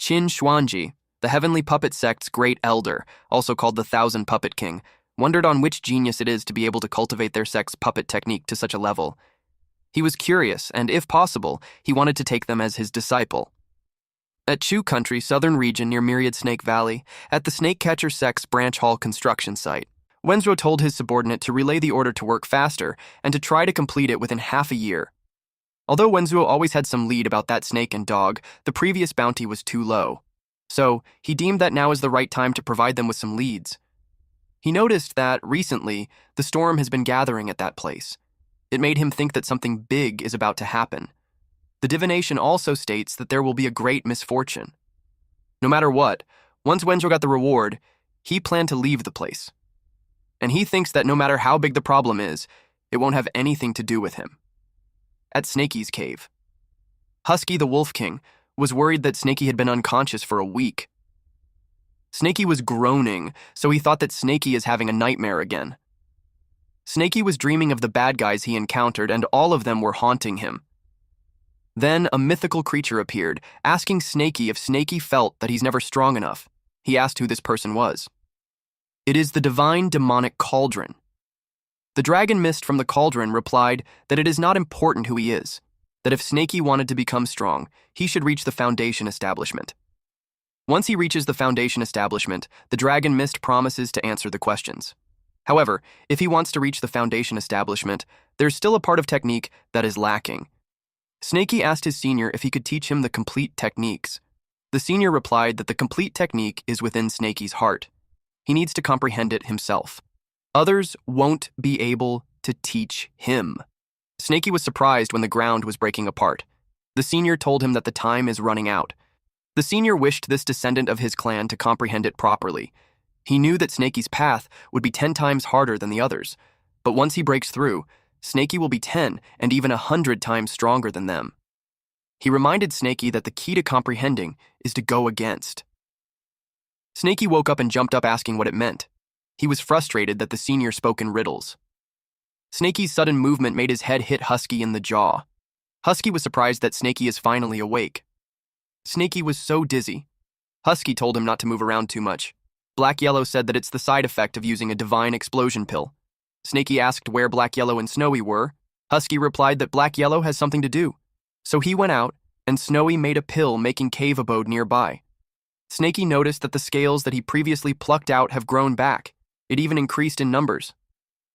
Qin Xuanji, the heavenly puppet sect's great elder, also called the Thousand Puppet King, wondered on which genius it is to be able to cultivate their sect's puppet technique to such a level. He was curious, and if possible, he wanted to take them as his disciple. At Chu Country, southern region near Myriad Snake Valley, at the Snake Catcher sect's branch hall construction site, Wenzhou told his subordinate to relay the order to work faster and to try to complete it within half a year. Although Wenzhou always had some lead about that snake and dog, the previous bounty was too low. So, he deemed that now is the right time to provide them with some leads. He noticed that, recently, the storm has been gathering at that place. It made him think that something big is about to happen. The divination also states that there will be a great misfortune. No matter what, once Wenzhou got the reward, he planned to leave the place. And he thinks that no matter how big the problem is, it won't have anything to do with him. At Snakey's cave, Husky the Wolf King was worried that Snakey had been unconscious for a week. Snakey was groaning, so he thought that Snakey is having a nightmare again. Snakey was dreaming of the bad guys he encountered, and all of them were haunting him. Then a mythical creature appeared, asking Snakey if Snakey felt that he's never strong enough. He asked who this person was. It is the divine demonic cauldron. The dragon mist from the cauldron replied that it is not important who he is, that if Snakey wanted to become strong, he should reach the Foundation establishment. Once he reaches the Foundation establishment, the dragon mist promises to answer the questions. However, if he wants to reach the Foundation establishment, there's still a part of technique that is lacking. Snakey asked his senior if he could teach him the complete techniques. The senior replied that the complete technique is within Snakey's heart. He needs to comprehend it himself. Others won't be able to teach him. Snakey was surprised when the ground was breaking apart. The senior told him that the time is running out. The senior wished this descendant of his clan to comprehend it properly. He knew that Snakey's path would be 10 times harder than the others, but once he breaks through, Snakey will be 10 and even 100 times stronger than them. He reminded Snakey that the key to comprehending is to go against. Snakey woke up and jumped up asking what it meant. He was frustrated that the senior spoke in riddles. Snakey's sudden movement made his head hit Husky in the jaw. Husky was surprised that Snakey is finally awake. Snakey was so dizzy. Husky told him not to move around too much. Black Yellow said that it's the side effect of using a divine explosion pill. Snakey asked where Black Yellow and Snowy were. Husky replied that Black Yellow has something to do. So he went out, and Snowy made a pill making cave abode nearby. Snakey noticed that the scales that he previously plucked out have grown back. It even increased in numbers.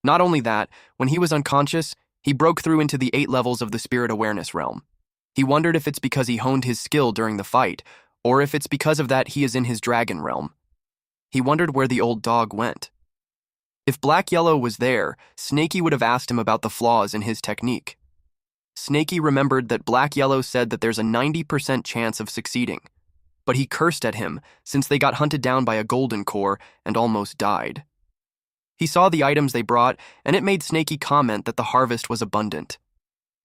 Not only that, when he was unconscious, he broke through into the 8 levels of the spirit awareness realm. He wondered if it's because he honed his skill during the fight, or if it's because of that he is in his dragon realm. He wondered where the old dog went. If Black Yellow was there, Snakey would have asked him about the flaws in his technique. Snakey remembered that Black Yellow said that there's a 90% chance of succeeding, but he cursed at him since they got hunted down by a golden core and almost died. He saw the items they brought, and it made Snakey comment that the harvest was abundant.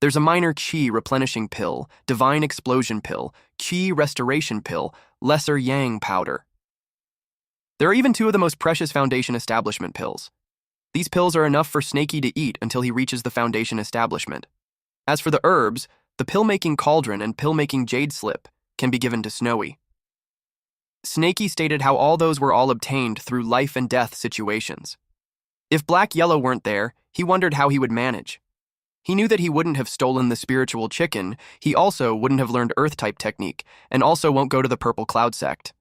There's a minor Qi replenishing pill, divine explosion pill, Qi restoration pill, lesser yang powder. There are even 2 of the most precious Foundation establishment pills. These pills are enough for Snakey to eat until he reaches the Foundation establishment. As for the herbs, the pill-making cauldron and pill-making jade slip can be given to Snowy. Snakey stated how all those were all obtained through life and death situations. If Black Yellow weren't there, he wondered how he would manage. He knew that he wouldn't have stolen the spiritual chicken, he also wouldn't have learned Earth-type technique, and also won't go to the Purple Cloud sect.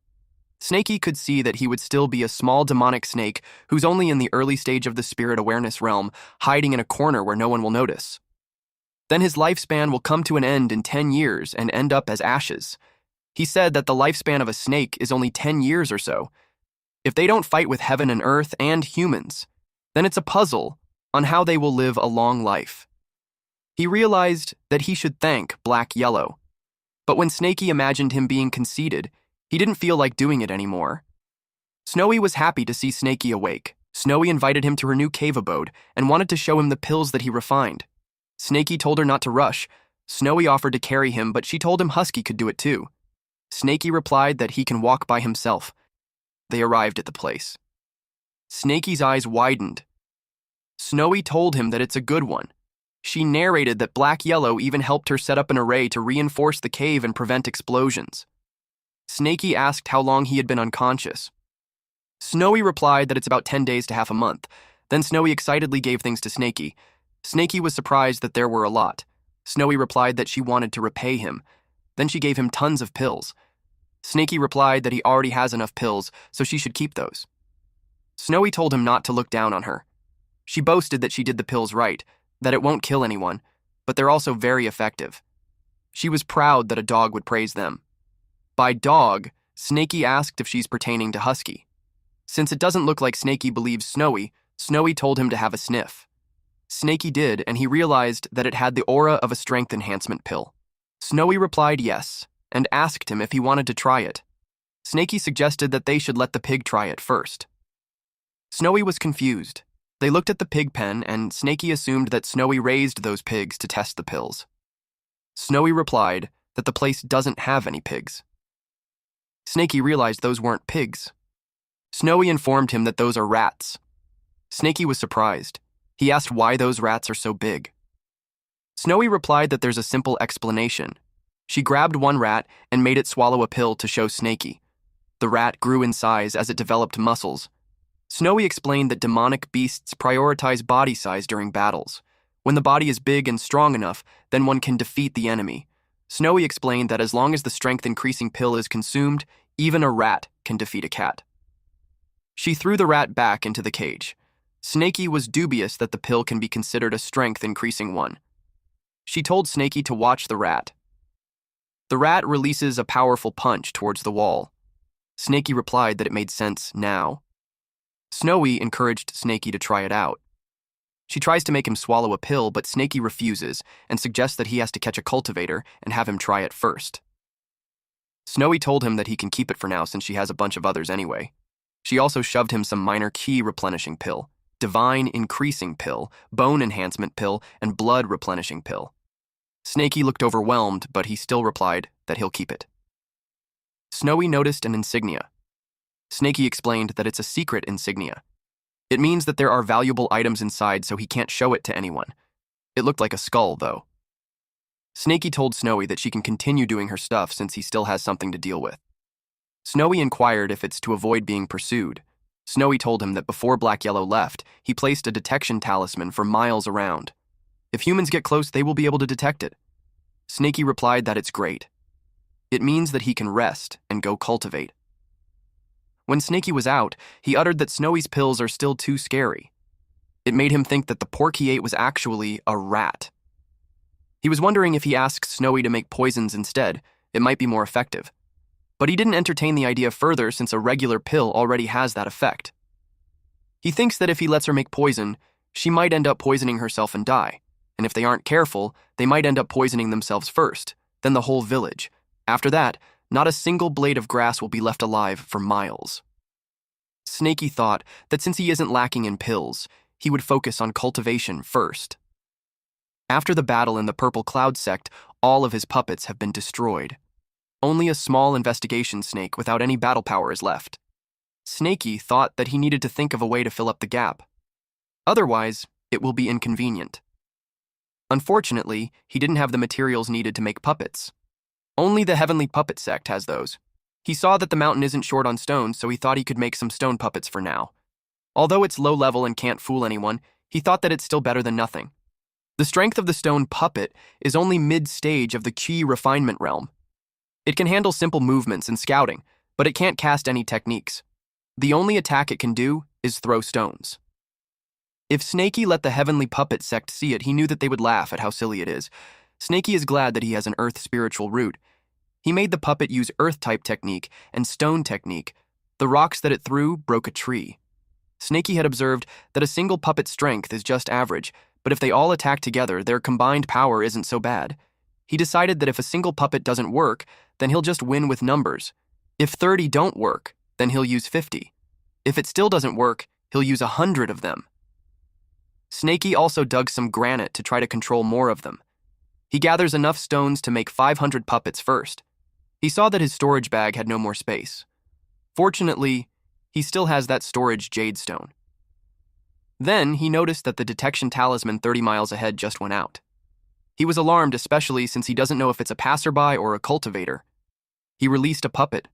Snakey could see that he would still be a small demonic snake who's only in the early stage of the spirit awareness realm, hiding in a corner where no one will notice. Then his lifespan will come to an end in 10 years and end up as ashes. He said that the lifespan of a snake is only 10 years or so. If they don't fight with heaven and earth and humans, then it's a puzzle on how they will live a long life. He realized that he should thank Black Yellow. But when Snakey imagined him being conceited, He didn't feel like doing it anymore. Snowy was happy to see Snaky awake. Snowy invited him to her new cave abode and wanted to show him the pills that he refined. Snaky told her not to rush. Snowy offered to carry him, but she told him Husky could do it too. Snaky replied that he can walk by himself. They arrived at the place. Snaky's eyes widened. Snowy told him that it's a good one. She narrated that Black Yellow even helped her set up an array to reinforce the cave and prevent explosions. Snaky asked how long he had been unconscious. Snowy replied that it's about 10 days to half a month. Then Snowy excitedly gave things to Snaky. Snaky was surprised that there were a lot. Snowy replied that she wanted to repay him. Then she gave him tons of pills. Snaky replied that he already has enough pills, so she should keep those. Snowy told him not to look down on her. She boasted that she did the pills right, that it won't kill anyone, but they're also very effective. She was proud that a dog would praise them. By dog, Snaky asked if she's pertaining to Husky. Since it doesn't look like Snaky believes Snowy, Snowy told him to have a sniff. Snaky did, and he realized that it had the aura of a strength enhancement pill. Snowy replied yes, and asked him if he wanted to try it. Snaky suggested that they should let the pig try it first. Snowy was confused. They looked at the pig pen, and Snaky assumed that Snowy raised those pigs to test the pills. Snowy replied that the place doesn't have any pigs. Snaky realized those weren't pigs. Snowy informed him that those are rats. Snaky was surprised. He asked why those rats are so big. Snowy replied that there's a simple explanation. She grabbed one rat and made it swallow a pill to show Snaky. The rat grew in size as it developed muscles. Snowy explained that demonic beasts prioritize body size during battles. When the body is big and strong enough, then one can defeat the enemy. Snowy explained that as long as the strength-increasing pill is consumed, even a rat can defeat a cat. She threw the rat back into the cage. Snaky was dubious that the pill can be considered a strength-increasing one. She told Snaky to watch the rat. The rat releases a powerful punch towards the wall. Snaky replied that it made sense now. Snowy encouraged Snaky to try it out. She tries to make him swallow a pill, but Snaky refuses and suggests that he has to catch a cultivator and have him try it first. Snowy told him that he can keep it for now since she has a bunch of others anyway. She also shoved him some minor ki replenishing pill, divine increasing pill, bone enhancement pill, and blood replenishing pill. Snaky looked overwhelmed, but he still replied that he'll keep it. Snowy noticed an insignia. Snaky explained that it's a secret insignia. It means that there are valuable items inside, so he can't show it to anyone. It looked like a skull, though. Snaky told Snowy that she can continue doing her stuff since he still has something to deal with. Snowy inquired if it's to avoid being pursued. Snowy told him that before Black Yellow left, he placed a detection talisman for miles around. If humans get close, they will be able to detect it. Snaky replied that it's great. It means that he can rest and go cultivate. When Snaky was out, he uttered that Snowy's pills are still too scary. It made him think that the pork he ate was actually a rat. He was wondering if he asked Snowy to make poisons instead, it might be more effective. But he didn't entertain the idea further since a regular pill already has that effect. He thinks that if he lets her make poison, she might end up poisoning herself and die. And if they aren't careful, they might end up poisoning themselves first, then the whole village. After that, not a single blade of grass will be left alive for miles. Snaky thought that since he isn't lacking in pills, he would focus on cultivation first. After the battle in the Purple Cloud sect, all of his puppets have been destroyed. Only a small investigation snake without any battle power is left. Snaky thought that he needed to think of a way to fill up the gap. Otherwise, it will be inconvenient. Unfortunately, he didn't have the materials needed to make puppets. Only the Heavenly Puppet sect has those. He saw that the mountain isn't short on stones, so he thought he could make some stone puppets for now. Although it's low level and can't fool anyone, he thought that it's still better than nothing. The strength of the stone puppet is only mid-stage of the Qi refinement realm. It can handle simple movements and scouting, but it can't cast any techniques. The only attack it can do is throw stones. If Snaky let the Heavenly Puppet sect see it, he knew that they would laugh at how silly it is. Snaky is glad that he has an earth spiritual root. He made the puppet use earth-type technique and stone technique. The rocks that it threw broke a tree. Snaky had observed that a single puppet's strength is just average, but if they all attack together, their combined power isn't so bad. He decided that if a single puppet doesn't work, then he'll just win with numbers. If 30 don't work, then he'll use 50. If it still doesn't work, he'll use 100 of them. Snaky also dug some granite to try to control more of them. He gathers enough stones to make 500 puppets first. He saw that his storage bag had no more space. Fortunately, he still has that storage jade stone. Then he noticed that the detection talisman 30 miles ahead just went out. He was alarmed, especially since he doesn't know if it's a passerby or a cultivator. He released a puppet.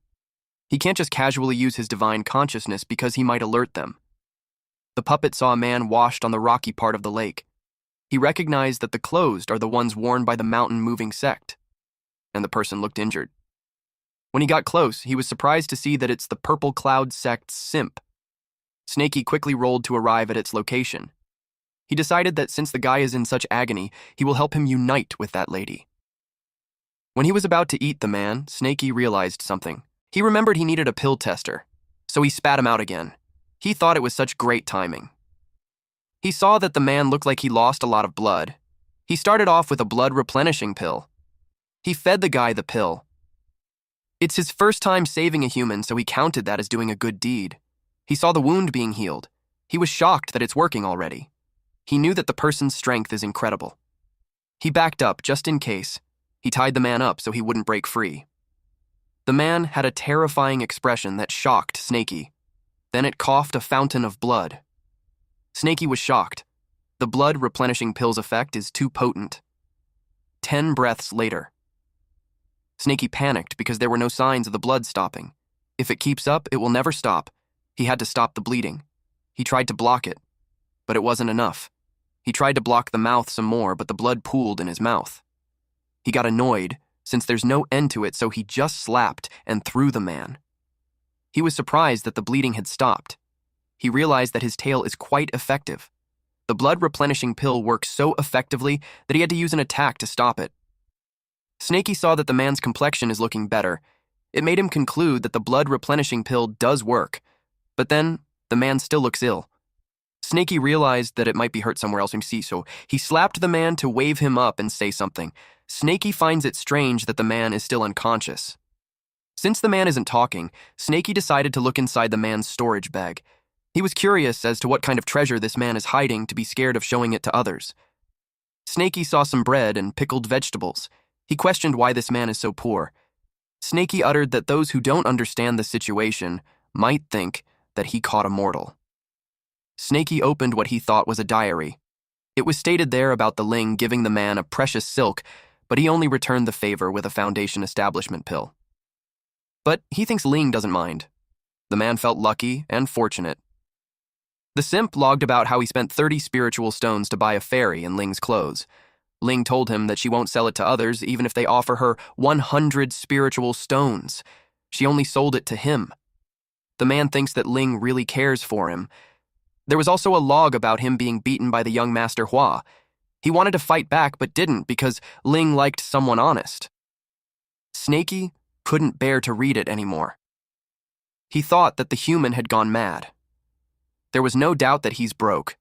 He can't just casually use his divine consciousness because he might alert them. The puppet saw a man washed on the rocky part of the lake. He recognized that the clothes are the ones worn by the mountain-moving sect, and the person looked injured. When he got close, he was surprised to see that it's the Purple Cloud sect's simp. Snaky quickly rolled to arrive at its location. He decided that since the guy is in such agony, he will help him unite with that lady. When he was about to eat the man, Snaky realized something. He remembered he needed a pill tester, so he spat him out again. He thought it was such great timing. He saw that the man looked like he lost a lot of blood. He started off with a blood-replenishing pill. He fed the guy the pill. It's his first time saving a human, so he counted that as doing a good deed. He saw the wound being healed. He was shocked that it's working already. He knew that the person's strength is incredible. He backed up just in case. He tied the man up so he wouldn't break free. The man had a terrifying expression that shocked Snaky. Then it coughed a fountain of blood. Snaky was shocked. The blood-replenishing pill's effect is too potent. 10 breaths later. Snaky panicked because there were no signs of the blood stopping. If it keeps up, it will never stop. He had to stop the bleeding. He tried to block it, but it wasn't enough. He tried to block the mouth some more, but the blood pooled in his mouth. He got annoyed, since there's no end to it, so he just slapped and threw the man. He was surprised that the bleeding had stopped. He realized that his tail is quite effective. The blood-replenishing pill works so effectively that he had to use an attack to stop it. Snaky saw that the man's complexion is looking better. It made him conclude that the blood-replenishing pill does work, but then the man still looks ill. Snaky realized that it might be hurt somewhere else, so he slapped the man to wave him up and say something. Snaky finds it strange that the man is still unconscious. Since the man isn't talking, Snaky decided to look inside the man's storage bag. He was curious as to what kind of treasure this man is hiding to be scared of showing it to others. Snaky saw some bread and pickled vegetables. He questioned why this man is so poor. Snaky uttered that those who don't understand the situation might think that he caught a mortal. Snaky opened what he thought was a diary. It was stated there about the Ling giving the man a precious silk, but he only returned the favor with a Foundation establishment pill. But he thinks Ling doesn't mind. The man felt lucky and fortunate. The simp logged about how he spent 30 spiritual stones to buy a fairy in Ling's clothes. Ling told him that she won't sell it to others even if they offer her 100 spiritual stones. She only sold it to him. The man thinks that Ling really cares for him. There was also a log about him being beaten by the young Master Hua. He wanted to fight back but didn't because Ling liked someone honest. Snaky couldn't bear to read it anymore. He thought that the human had gone mad. There was no doubt that he's broke.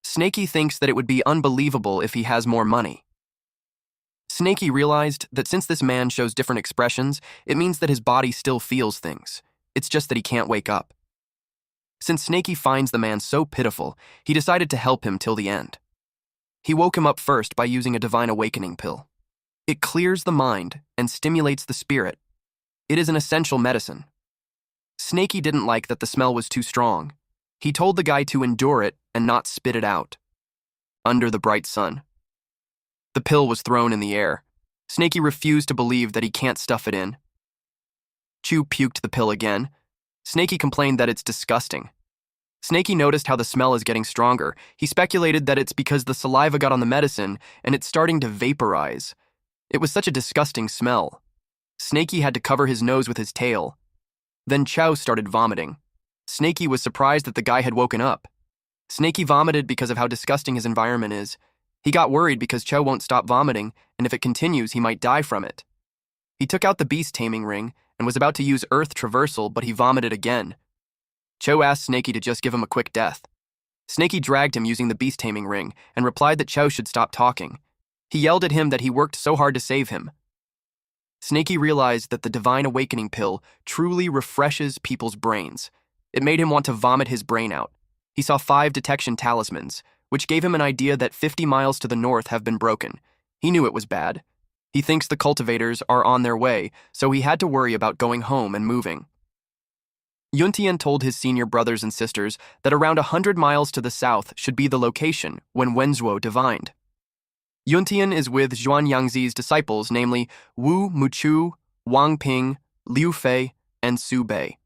Snaky thinks that it would be unbelievable if he has more money. Snaky realized that since this man shows different expressions, it means that his body still feels things. It's just that he can't wake up. Since Snaky finds the man so pitiful, he decided to help him till the end. He woke him up first by using a divine awakening pill. It clears the mind and stimulates the spirit. It is an essential medicine. Snaky didn't like that the smell was too strong. He told the guy to endure it and not spit it out. Under the bright sun. The pill was thrown in the air. Snaky refused to believe that he can't stuff it in. Chu puked the pill again. Snaky complained that it's disgusting. Snaky noticed how the smell is getting stronger. He speculated that it's because the saliva got on the medicine and it's starting to vaporize. It was such a disgusting smell. Snaky had to cover his nose with his tail. Then Chow started vomiting. Snaky was surprised that the guy had woken up. Snaky vomited because of how disgusting his environment is. He got worried because Chow won't stop vomiting, and if it continues, he might die from it. He took out the beast taming ring and was about to use earth traversal, but he vomited again. Chow asked Snaky to just give him a quick death. Snaky dragged him using the beast taming ring and replied that Chow should stop talking. He yelled at him that he worked so hard to save him. Snaky realized that the Divine Awakening pill truly refreshes people's brains. It made him want to vomit his brain out. He saw 5 detection talismans, which gave him an idea that 50 miles to the north have been broken. He knew it was bad. He thinks the cultivators are on their way, so he had to worry about going home and moving. Yuntian told his senior brothers and sisters that around 100 miles to the south should be the location when Wenzuo divined. Yuntian is with Zhuan Yangzi's disciples, namely Wu Muchu, Wang Ping, Liu Fei, and Su Bei.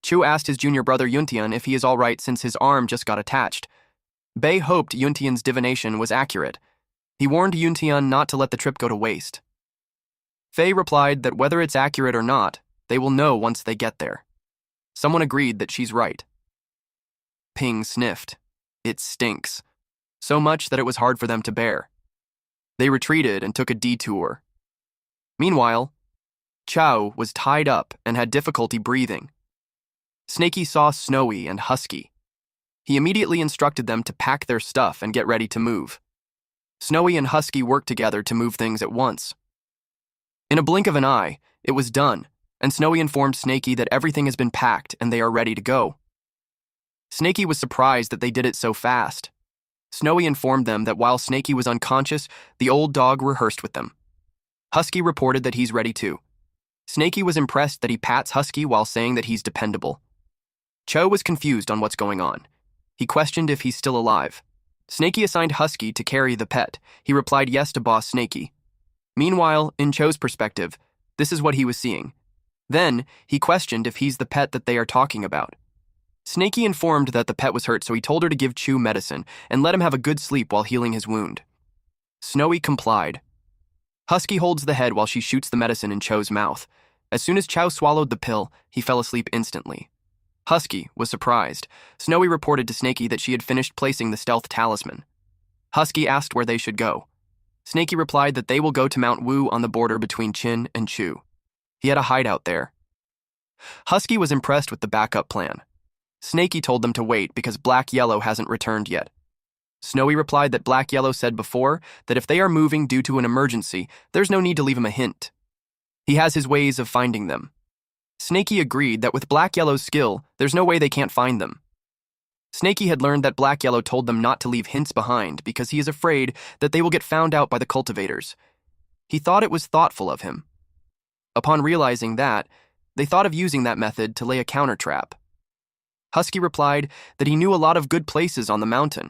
Chu asked his junior brother Yuntian if he is all right since his arm just got attached. Bei hoped Yuntian's divination was accurate. He warned Yuntian not to let the trip go to waste. Fei replied that whether it's accurate or not, they will know once they get there. Someone agreed that she's right. Ping sniffed. It stinks. So much that it was hard for them to bear. They retreated and took a detour. Meanwhile, Chao was tied up and had difficulty breathing. Snaky saw Snowy and Husky. He immediately instructed them to pack their stuff and get ready to move. Snowy and Husky worked together to move things at once. In a blink of an eye, it was done, and Snowy informed Snaky that everything has been packed and they are ready to go. Snaky was surprised that they did it so fast. Snowy informed them that while Snaky was unconscious, the old dog rehearsed with them. Husky reported that he's ready too. Snaky was impressed that he pats Husky while saying that he's dependable. Cho was confused on what's going on. He questioned if he's still alive. Snaky assigned Husky to carry the pet. He replied yes to Boss Snaky. Meanwhile, in Cho's perspective, this is what he was seeing. Then, he questioned if he's the pet that they are talking about. Snaky informed that the pet was hurt, so he told her to give Chu medicine and let him have a good sleep while healing his wound. Snowy complied. Husky holds the head while she shoots the medicine in Cho's mouth. As soon as Chow swallowed the pill, he fell asleep instantly. Husky was surprised. Snowy reported to Snaky that she had finished placing the stealth talisman. Husky asked where they should go. Snaky replied that they will go to Mount Wu on the border between Qin and Chu. He had a hideout there. Husky was impressed with the backup plan. Snaky told them to wait because Black Yellow hasn't returned yet. Snowy replied that Black Yellow said before that if they are moving due to an emergency, there's no need to leave him a hint. He has his ways of finding them. Snaky agreed that with Black Yellow's skill, there's no way they can't find them. Snaky had learned that Black Yellow told them not to leave hints behind because he is afraid that they will get found out by the cultivators. He thought it was thoughtful of him. Upon realizing that, they thought of using that method to lay a counter trap. Husky replied that he knew a lot of good places on the mountain.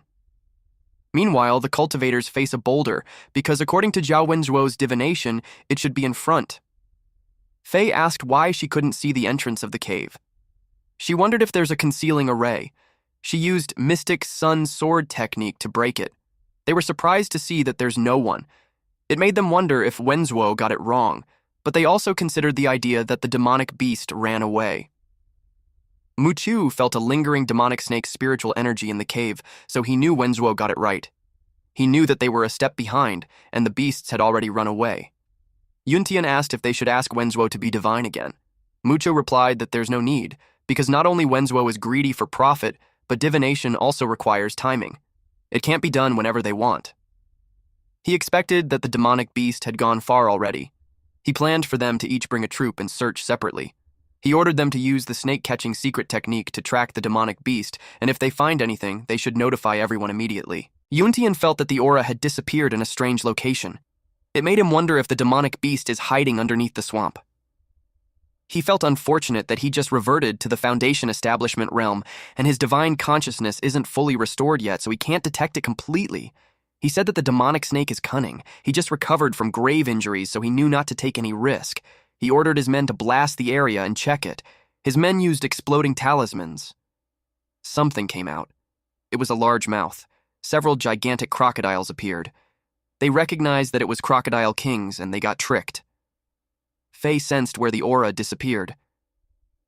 Meanwhile, the cultivators face a boulder because according to Zhao Wenzuo's divination, it should be in front. Fei asked why she couldn't see the entrance of the cave. She wondered if there's a concealing array. She used Mystic Sun Sword technique to break it. They were surprised to see that there's no one. It made them wonder if Wenzuo got it wrong, but they also considered the idea that the demonic beast ran away. Muchu felt a lingering demonic snake's spiritual energy in the cave, so he knew Wenzuo got it right. He knew that they were a step behind, and the beasts had already run away. Yuntian asked if they should ask Wenzuo to be divine again. Mucho replied that there's no need, because not only Wenzuo is greedy for profit, but divination also requires timing. It can't be done whenever they want. He expected that the demonic beast had gone far already. He planned for them to each bring a troop and search separately. He ordered them to use the snake-catching secret technique to track the demonic beast, and if they find anything, they should notify everyone immediately. Yuntian felt that the aura had disappeared in a strange location. It made him wonder if the demonic beast is hiding underneath the swamp. He felt unfortunate that he just reverted to the Foundation establishment realm, and his divine consciousness isn't fully restored yet, so he can't detect it completely. He said that the demonic snake is cunning. He just recovered from grave injuries, so he knew not to take any risk. He ordered his men to blast the area and check it. His men used exploding talismans. Something came out. It was a large mouth. Several gigantic crocodiles appeared. They recognized that it was Crocodile Kings, and they got tricked. Fei sensed where the aura disappeared.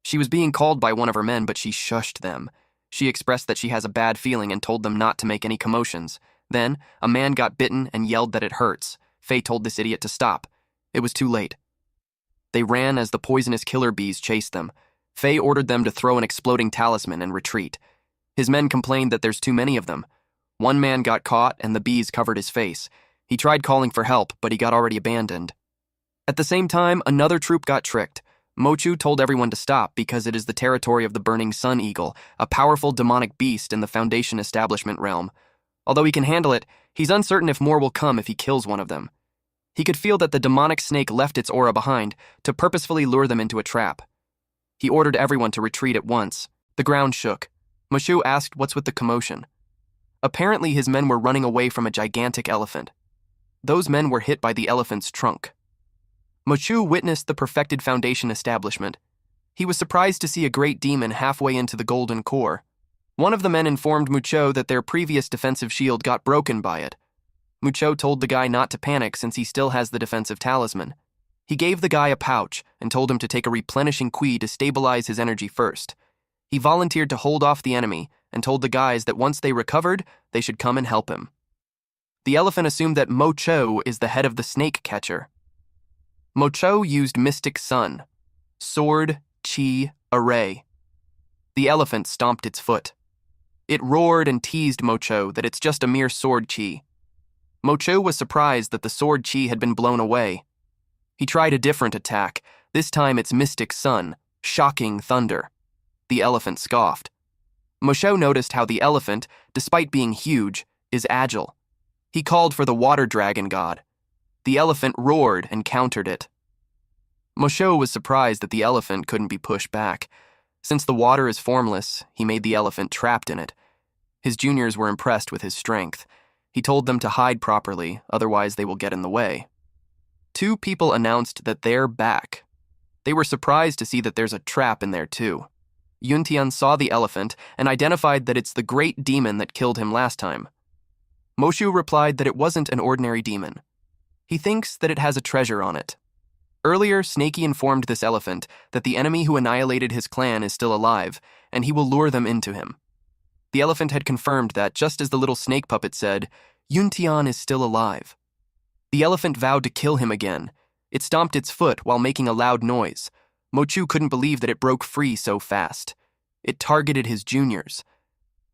She was being called by one of her men, but she shushed them. She expressed that she has a bad feeling and told them not to make any commotions. Then, a man got bitten and yelled that it hurts. Fei told this idiot to stop. It was too late. They ran as the poisonous killer bees chased them. Fei ordered them to throw an exploding talisman and retreat. His men complained that there's too many of them. One man got caught and the bees covered his face. He tried calling for help, but he got already abandoned. At the same time, another troop got tricked. Mochu told everyone to stop because it is the territory of the Burning Sun Eagle, a powerful demonic beast in the Foundation establishment realm. Although he can handle it, he's uncertain if more will come if he kills one of them. He could feel that the demonic snake left its aura behind to purposefully lure them into a trap. He ordered everyone to retreat at once. The ground shook. Mochu asked what's with the commotion. Apparently his men were running away from a gigantic elephant. Those men were hit by the elephant's trunk. Mochu witnessed the perfected Foundation establishment. He was surprised to see a great demon halfway into the golden core. One of the men informed Mucho that their previous defensive shield got broken by it. Mucho told the guy not to panic since he still has the defensive talisman. He gave the guy a pouch and told him to take a replenishing Qui to stabilize his energy first. He volunteered to hold off the enemy and told the guys that once they recovered, they should come and help him. The elephant assumed that Mocho is the head of the snake catcher. Mocho used Mystic Sun, Sword, Chi, Array. The elephant stomped its foot. It roared and teased Mocho that it's just a mere sword chi. Mocho was surprised that the sword chi had been blown away. He tried a different attack, this time it's Mystic Sun, Shocking Thunder. The elephant scoffed. Mocho noticed how the elephant, despite being huge, is agile. He called for the water dragon god. The elephant roared and countered it. Mocho was surprised that the elephant couldn't be pushed back. Since the water is formless, he made the elephant trapped in it. His juniors were impressed with his strength. He told them to hide properly, otherwise they will get in the way. Two people announced that they're back. They were surprised to see that there's a trap in there too. Yuntian saw the elephant and identified that it's the great demon that killed him last time. Moshu replied that it wasn't an ordinary demon. He thinks that it has a treasure on it. Earlier, Snakey informed this elephant that the enemy who annihilated his clan is still alive, and he will lure them into him. The elephant had confirmed that, just as the little snake puppet said, Yuntian is still alive. The elephant vowed to kill him again. It stomped its foot while making a loud noise. Mochu couldn't believe that it broke free so fast. It targeted his juniors.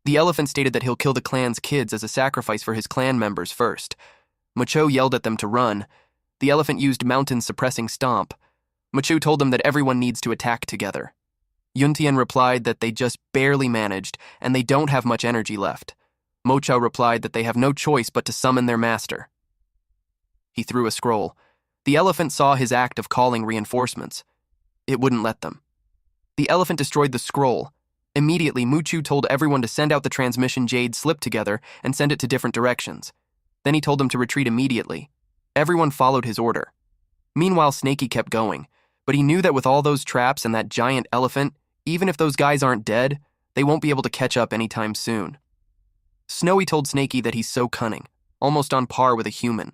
The elephant stated that he'll kill the clan's kids as a sacrifice for his clan members first. Mocho yelled at them to run. The elephant used mountain-suppressing stomp. Mochu told them that everyone needs to attack together. Yuntian replied that they just barely managed, and they don't have much energy left. Mocho replied that they have no choice but to summon their master. He threw a scroll. The elephant saw his act of calling reinforcements. It wouldn't let them. The elephant destroyed the scroll. Immediately, Muchu told everyone to send out the transmission jade slipped together and send it to different directions. Then he told them to retreat immediately. Everyone followed his order. Meanwhile, Snakey kept going, but he knew that with all those traps and that giant elephant, even if those guys aren't dead, they won't be able to catch up anytime soon. Snowy told Snakey that he's so cunning, almost on par with a human.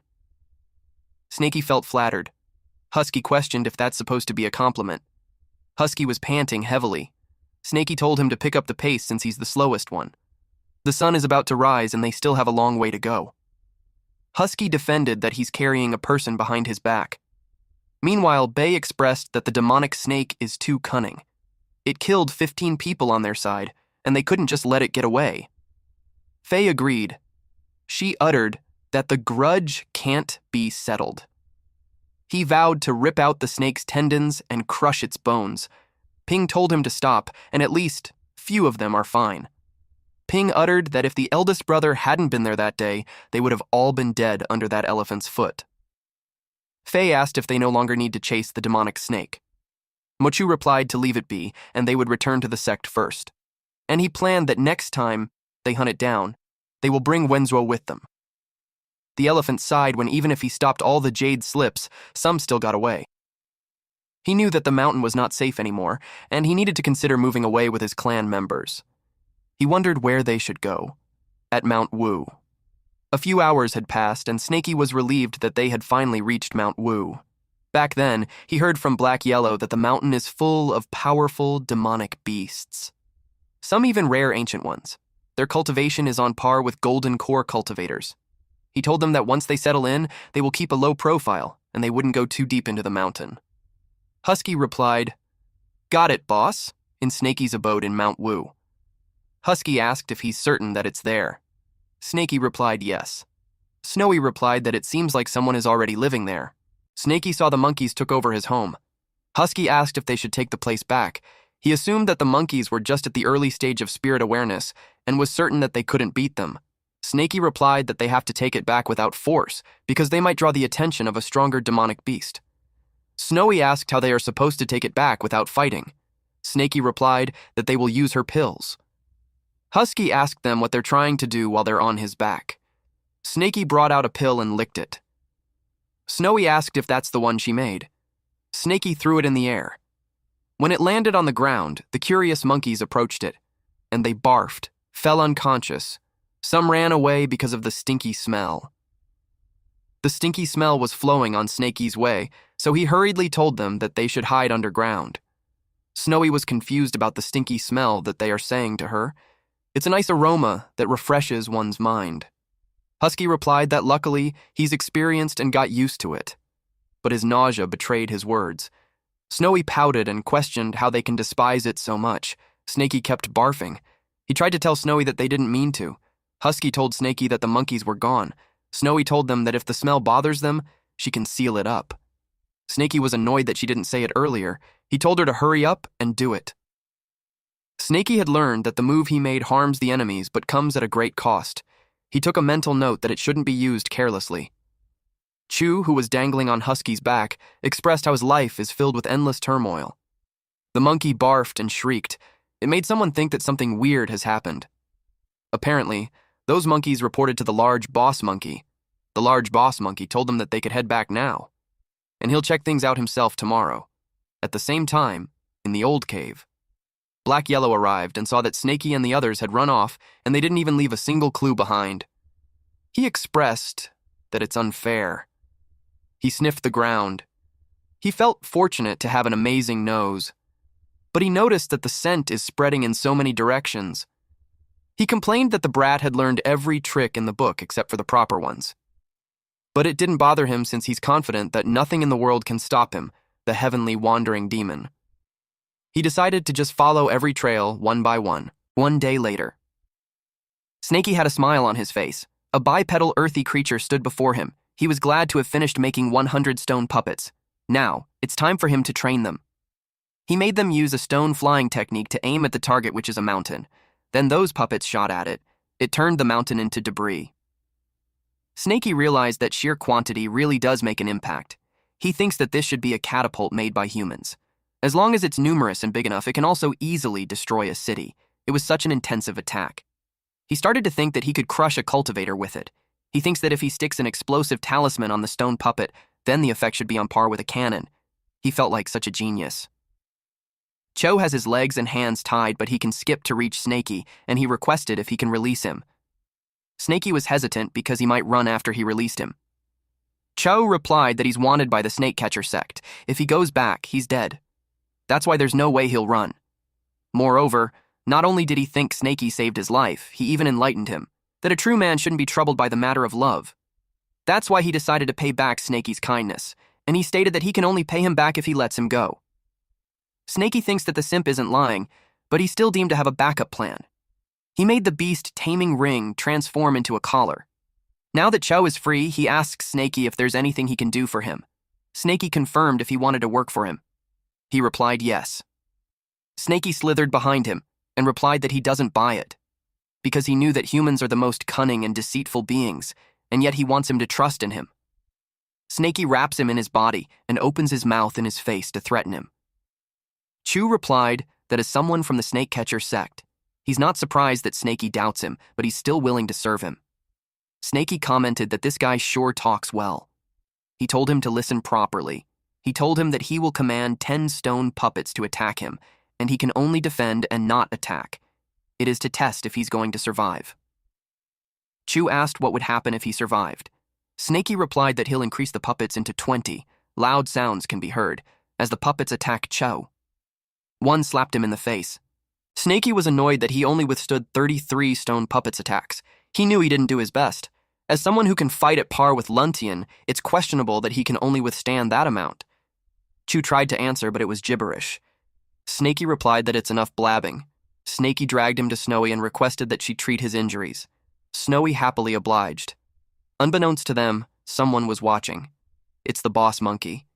Snakey felt flattered. Husky questioned if that's supposed to be a compliment. Husky was panting heavily. Snakey told him to pick up the pace since he's the slowest one. The sun is about to rise and they still have a long way to go. Husky defended that he's carrying a person behind his back. Meanwhile, Bay expressed that the demonic snake is too cunning. It killed 15 people on their side, and they couldn't just let it get away. Faye agreed. She uttered that the grudge can't be settled. He vowed to rip out the snake's tendons and crush its bones. Ping told him to stop, and at least few of them are fine. Ping uttered that if the eldest brother hadn't been there that day, they would have all been dead under that elephant's foot. Faye asked if they no longer need to chase the demonic snake. Mochu replied to leave it be, and they would return to the sect first. And he planned that next time they hunt it down, they will bring Wenzuo with them. The elephant sighed when even if he stopped all the jade slips, some still got away. He knew that the mountain was not safe anymore, and he needed to consider moving away with his clan members. He wondered where they should go. At Mount Wu. A few hours had passed, and Snakey was relieved that they had finally reached Mount Wu. Back then, he heard from Black Yellow that the mountain is full of powerful demonic beasts. Some even rare ancient ones. Their cultivation is on par with golden core cultivators. He told them that once they settle in, they will keep a low profile, and they wouldn't go too deep into the mountain. Husky replied, "Got it, boss," in Snakey's abode in Mount Wu. Husky asked if he's certain that it's there. Snakey replied yes. Snowy replied that it seems like someone is already living there. Snaky saw the monkeys took over his home. Husky asked if they should take the place back. He assumed that the monkeys were just at the early stage of spirit awareness and was certain that they couldn't beat them. Snaky replied that they have to take it back without force because they might draw the attention of a stronger demonic beast. Snowy asked how they are supposed to take it back without fighting. Snaky replied that they will use her pills. Husky asked them what they're trying to do while they're on his back. Snaky brought out a pill and licked it. Snowy asked if that's the one she made. Snaky threw it in the air. When it landed on the ground, the curious monkeys approached it, and they barfed, fell unconscious. Some ran away because of the stinky smell. The stinky smell was flowing on Snaky's way, so he hurriedly told them that they should hide underground. Snowy was confused about the stinky smell that they are saying to her. It's a nice aroma that refreshes one's mind. Husky replied that luckily he's experienced and got used to it. But his nausea betrayed his words. Snowy pouted and questioned how they can despise it so much. Snaky kept barfing. He tried to tell Snowy that they didn't mean to. Husky told Snaky that the monkeys were gone. Snowy told them that if the smell bothers them, she can seal it up. Snaky was annoyed that she didn't say it earlier. He told her to hurry up and do it. Snaky had learned that the move he made harms the enemies but comes at a great cost. He took a mental note that it shouldn't be used carelessly. Chu, who was dangling on Husky's back, expressed how his life is filled with endless turmoil. The monkey barfed and shrieked. It made someone think that something weird has happened. Apparently, those monkeys reported to the large boss monkey. The large boss monkey told them that they could head back now, and he'll check things out himself tomorrow. At the same time, in the old cave, Black Yellow arrived and saw that Snaky and the others had run off, and they didn't even leave a single clue behind. He expressed that it's unfair. He sniffed the ground. He felt fortunate to have an amazing nose, but he noticed that the scent is spreading in so many directions. He complained that the brat had learned every trick in the book except for the proper ones. But it didn't bother him since he's confident that nothing in the world can stop him, the heavenly wandering demon. He decided to just follow every trail one by one. One day later, Snaky had a smile on his face. A bipedal earthy creature stood before him. He was glad to have finished making 100 stone puppets. Now, it's time for him to train them. He made them use a stone flying technique to aim at the target, which is a mountain. Then those puppets shot at it. It turned the mountain into debris. Snaky realized that sheer quantity really does make an impact. He thinks that this should be a catapult made by humans. As long as it's numerous and big enough, it can also easily destroy a city. It was such an intensive attack. He started to think that he could crush a cultivator with it. He thinks that if he sticks an explosive talisman on the stone puppet, then the effect should be on par with a cannon. He felt like such a genius. Cho has his legs and hands tied, but he can skip to reach Snaky, and he requested if he can release him. Snaky was hesitant because he might run after he released him. Cho replied that he's wanted by the snake catcher sect. If he goes back, he's dead. That's why there's no way he'll run. Moreover, not only did he think Snaky saved his life, he even enlightened him that a true man shouldn't be troubled by the matter of love. That's why he decided to pay back Snaky's kindness, and he stated that he can only pay him back if he lets him go. Snaky thinks that the simp isn't lying, but he's still deemed to have a backup plan. He made the beast taming ring transform into a collar. Now that Cho is free, he asks Snaky if there's anything he can do for him. Snaky confirmed if he wanted to work for him. He replied yes. Snaky slithered behind him and replied that he doesn't buy it, because he knew that humans are the most cunning and deceitful beings, and yet he wants him to trust in him. Snaky wraps him in his body and opens his mouth in his face to threaten him. Chu replied that as someone from the snake catcher sect, he's not surprised that Snaky doubts him, but he's still willing to serve him. Snaky commented that this guy sure talks well. He told him to listen properly. He told him that he will command 10 stone puppets to attack him, and he can only defend and not attack. It is to test if he's going to survive. Chu asked what would happen if he survived. Snaky replied that he'll increase the puppets into 20. Loud sounds can be heard as the puppets attack Cho. One slapped him in the face. Snaky was annoyed that he only withstood 33 stone puppets attacks. He knew he didn't do his best. As someone who can fight at par with Luntian, it's questionable that he can only withstand that amount. Chu tried to answer, but it was gibberish. Snaky replied that it's enough blabbing. Snaky dragged him to Snowy and requested that she treat his injuries. Snowy happily obliged. Unbeknownst to them, someone was watching. It's the boss monkey.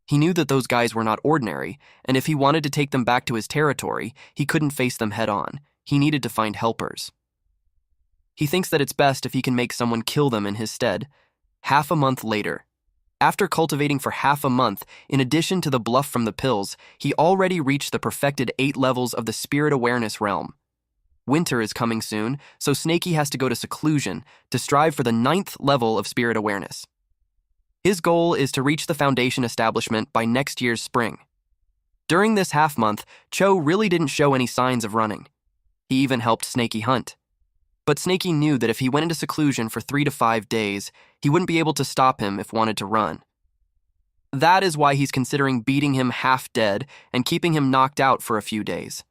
He knew that those guys were not ordinary, and if he wanted to take them back to his territory, he couldn't face them head on. He needed to find helpers. He thinks that it's best if he can make someone kill them in his stead. Half a month later, after cultivating for half a month, in addition to the bluff from the pills, he already reached the perfected 8 levels of the spirit awareness realm. Winter is coming soon, so Snakey has to go to seclusion to strive for the 9th level of spirit awareness. His goal is to reach the foundation establishment by next year's spring. During this half month, Cho really didn't show any signs of running. He even helped Snakey hunt. But Snakey knew that if he went into seclusion for 3 to 5 days, he wouldn't be able to stop him if wanted to run. That is why he's considering beating him half dead and keeping him knocked out for a few days.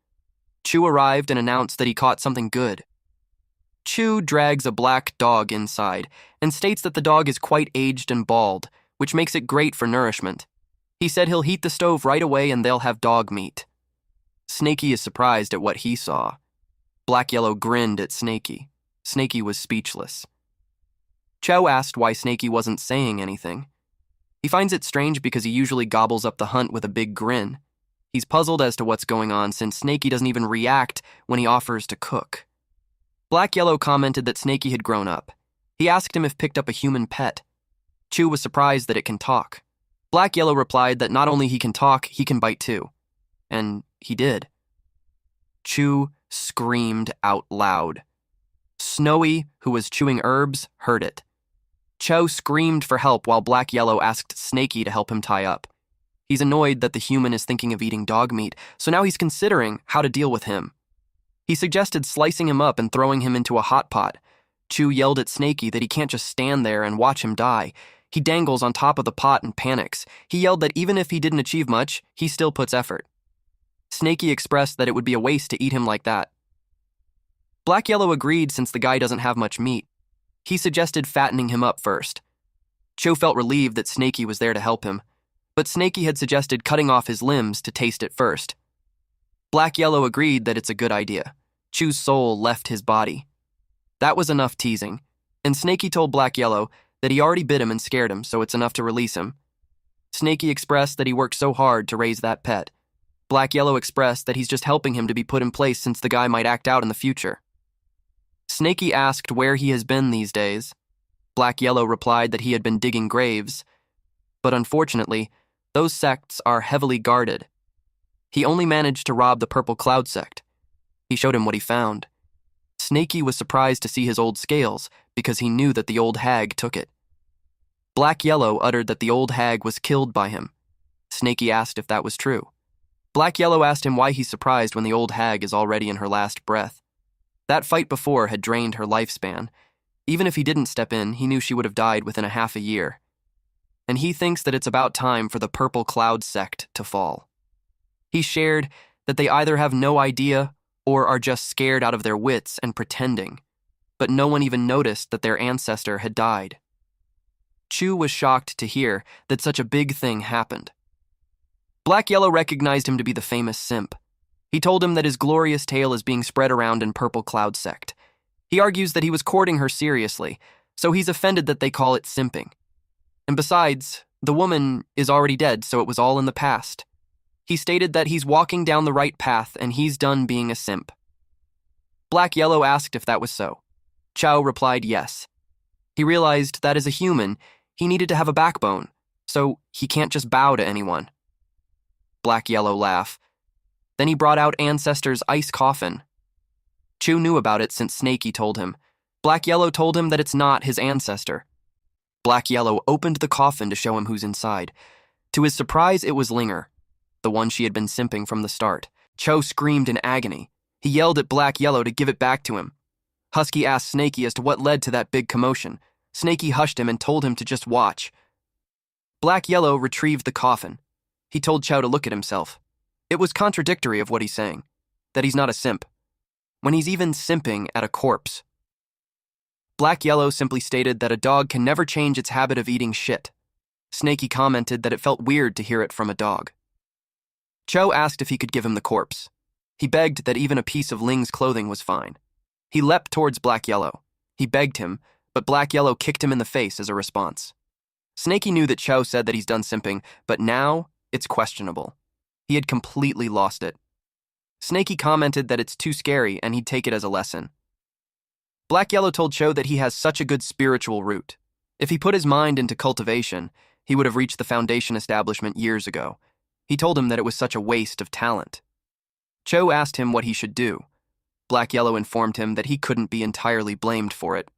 Chu arrived and announced that he caught something good. Chu drags a black dog inside and states that the dog is quite aged and bald, which makes it great for nourishment. He said he'll heat the stove right away and they'll have dog meat. Snakey is surprised at what he saw. Black Yellow grinned at Snakey. Snakey was speechless. Cho asked why Snakey wasn't saying anything. He finds it strange because he usually gobbles up the hunt with a big grin. He's puzzled as to what's going on since Snakey doesn't even react when he offers to cook. Black Yellow commented that Snakey had grown up. He asked him if picked up a human pet. Chu was surprised that it can talk. Black Yellow replied that not only he can talk, he can bite too. And he did. Chu screamed out loud. Snowy, who was chewing herbs, heard it. Cho screamed for help while Black Yellow asked Snakey to help him tie up. He's annoyed that the human is thinking of eating dog meat, so now he's considering how to deal with him. He suggested slicing him up and throwing him into a hot pot. Chu yelled at Snakey that he can't just stand there and watch him die. He dangles on top of the pot and panics. He yelled that even if he didn't achieve much, he still puts effort. Snakey expressed that it would be a waste to eat him like that. Black Yellow agreed since the guy doesn't have much meat. He suggested fattening him up first. Cho felt relieved that Snakey was there to help him, but Snakey had suggested cutting off his limbs to taste it first. Black Yellow agreed that it's a good idea. Chu's soul left his body. That was enough teasing, and Snakey told Black Yellow that he already bit him and scared him, so it's enough to release him. Snakey expressed that he worked so hard to raise that pet. Black Yellow expressed that he's just helping him to be put in place since the guy might act out in the future. Snakey asked where he has been these days. Black Yellow replied that he had been digging graves, but unfortunately, those sects are heavily guarded. He only managed to rob the Purple Cloud sect. He showed him what he found. Snakey was surprised to see his old scales because he knew that the old hag took it. Black Yellow uttered that the old hag was killed by him. Snakey asked if that was true. Black Yellow asked him why he's surprised when the old hag is already in her last breath. That fight before had drained her lifespan. Even if he didn't step in, he knew she would have died within a half a year. And he thinks that it's about time for the Purple Cloud sect to fall. He shared that they either have no idea or are just scared out of their wits and pretending, but no one even noticed that their ancestor had died. Chu was shocked to hear that such a big thing happened. Black Yellow recognized him to be the famous simp. He told him that his glorious tale is being spread around in Purple Cloud sect. He argues that he was courting her seriously, so he's offended that they call it simping. And besides, the woman is already dead, so it was all in the past. He stated that he's walking down the right path and he's done being a simp. Black Yellow asked if that was so. Chow replied yes. He realized that as a human, he needed to have a backbone, so he can't just bow to anyone. Black Yellow laughed. Then he brought out Ancestor's ice coffin. Chu knew about it since Snakey told him. Black Yellow told him that it's not his ancestor. Black Yellow opened the coffin to show him who's inside. To his surprise, it was Linger, the one she had been simping from the start. Cho screamed in agony. He yelled at Black Yellow to give it back to him. Husky asked Snakey as to what led to that big commotion. Snakey hushed him and told him to just watch. Black Yellow retrieved the coffin. He told Chow to look at himself. It was contradictory of what he's saying, that he's not a simp, when he's even simping at a corpse. Black Yellow simply stated that a dog can never change its habit of eating shit. Snakey commented that it felt weird to hear it from a dog. Cho asked if he could give him the corpse. He begged that even a piece of Ling's clothing was fine. He leapt towards Black Yellow. He begged him, but Black Yellow kicked him in the face as a response. Snaky knew that Cho said that he's done simping, but now it's questionable. He had completely lost it. Snaky commented that it's too scary and he'd take it as a lesson. Black Yellow told Cho that he has such a good spiritual root. If he put his mind into cultivation, he would have reached the Foundation establishment years ago. He told him that it was such a waste of talent. Cho asked him what he should do. Black Yellow informed him that he couldn't be entirely blamed for it.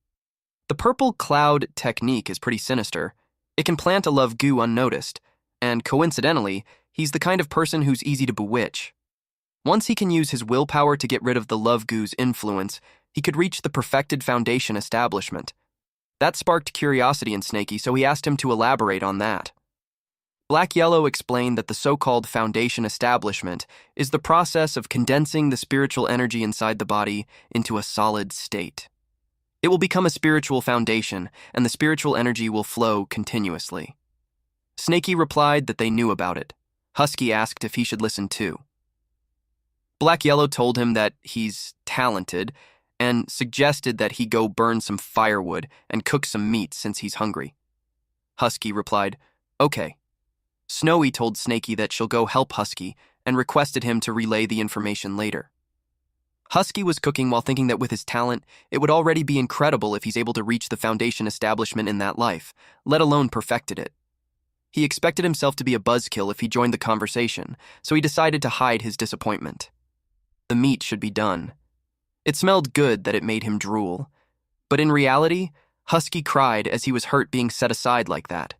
The purple cloud technique is pretty sinister. It can plant a love goo unnoticed, and coincidentally, he's the kind of person who's easy to bewitch. Once he can use his willpower to get rid of the love goo's influence, he could reach the perfected Foundation establishment. That sparked curiosity in Snaky, so he asked him to elaborate on that. Black Yellow explained that the so-called Foundation establishment is the process of condensing the spiritual energy inside the body into a solid state. It will become a spiritual foundation, and the spiritual energy will flow continuously. Snaky replied that they knew about it. Husky asked if he should listen too. Black Yellow told him that he's talented and suggested that he go burn some firewood and cook some meat since he's hungry. Husky replied, "Okay." Snowy told Snaky that she'll go help Husky and requested him to relay the information later. Husky was cooking while thinking that with his talent, it would already be incredible if he's able to reach the Foundation establishment in that life, let alone perfected it. He expected himself to be a buzzkill if he joined the conversation, so he decided to hide his disappointment. The meat should be done. It smelled good that it made him drool, but in reality, Husky cried as he was hurt being set aside like that.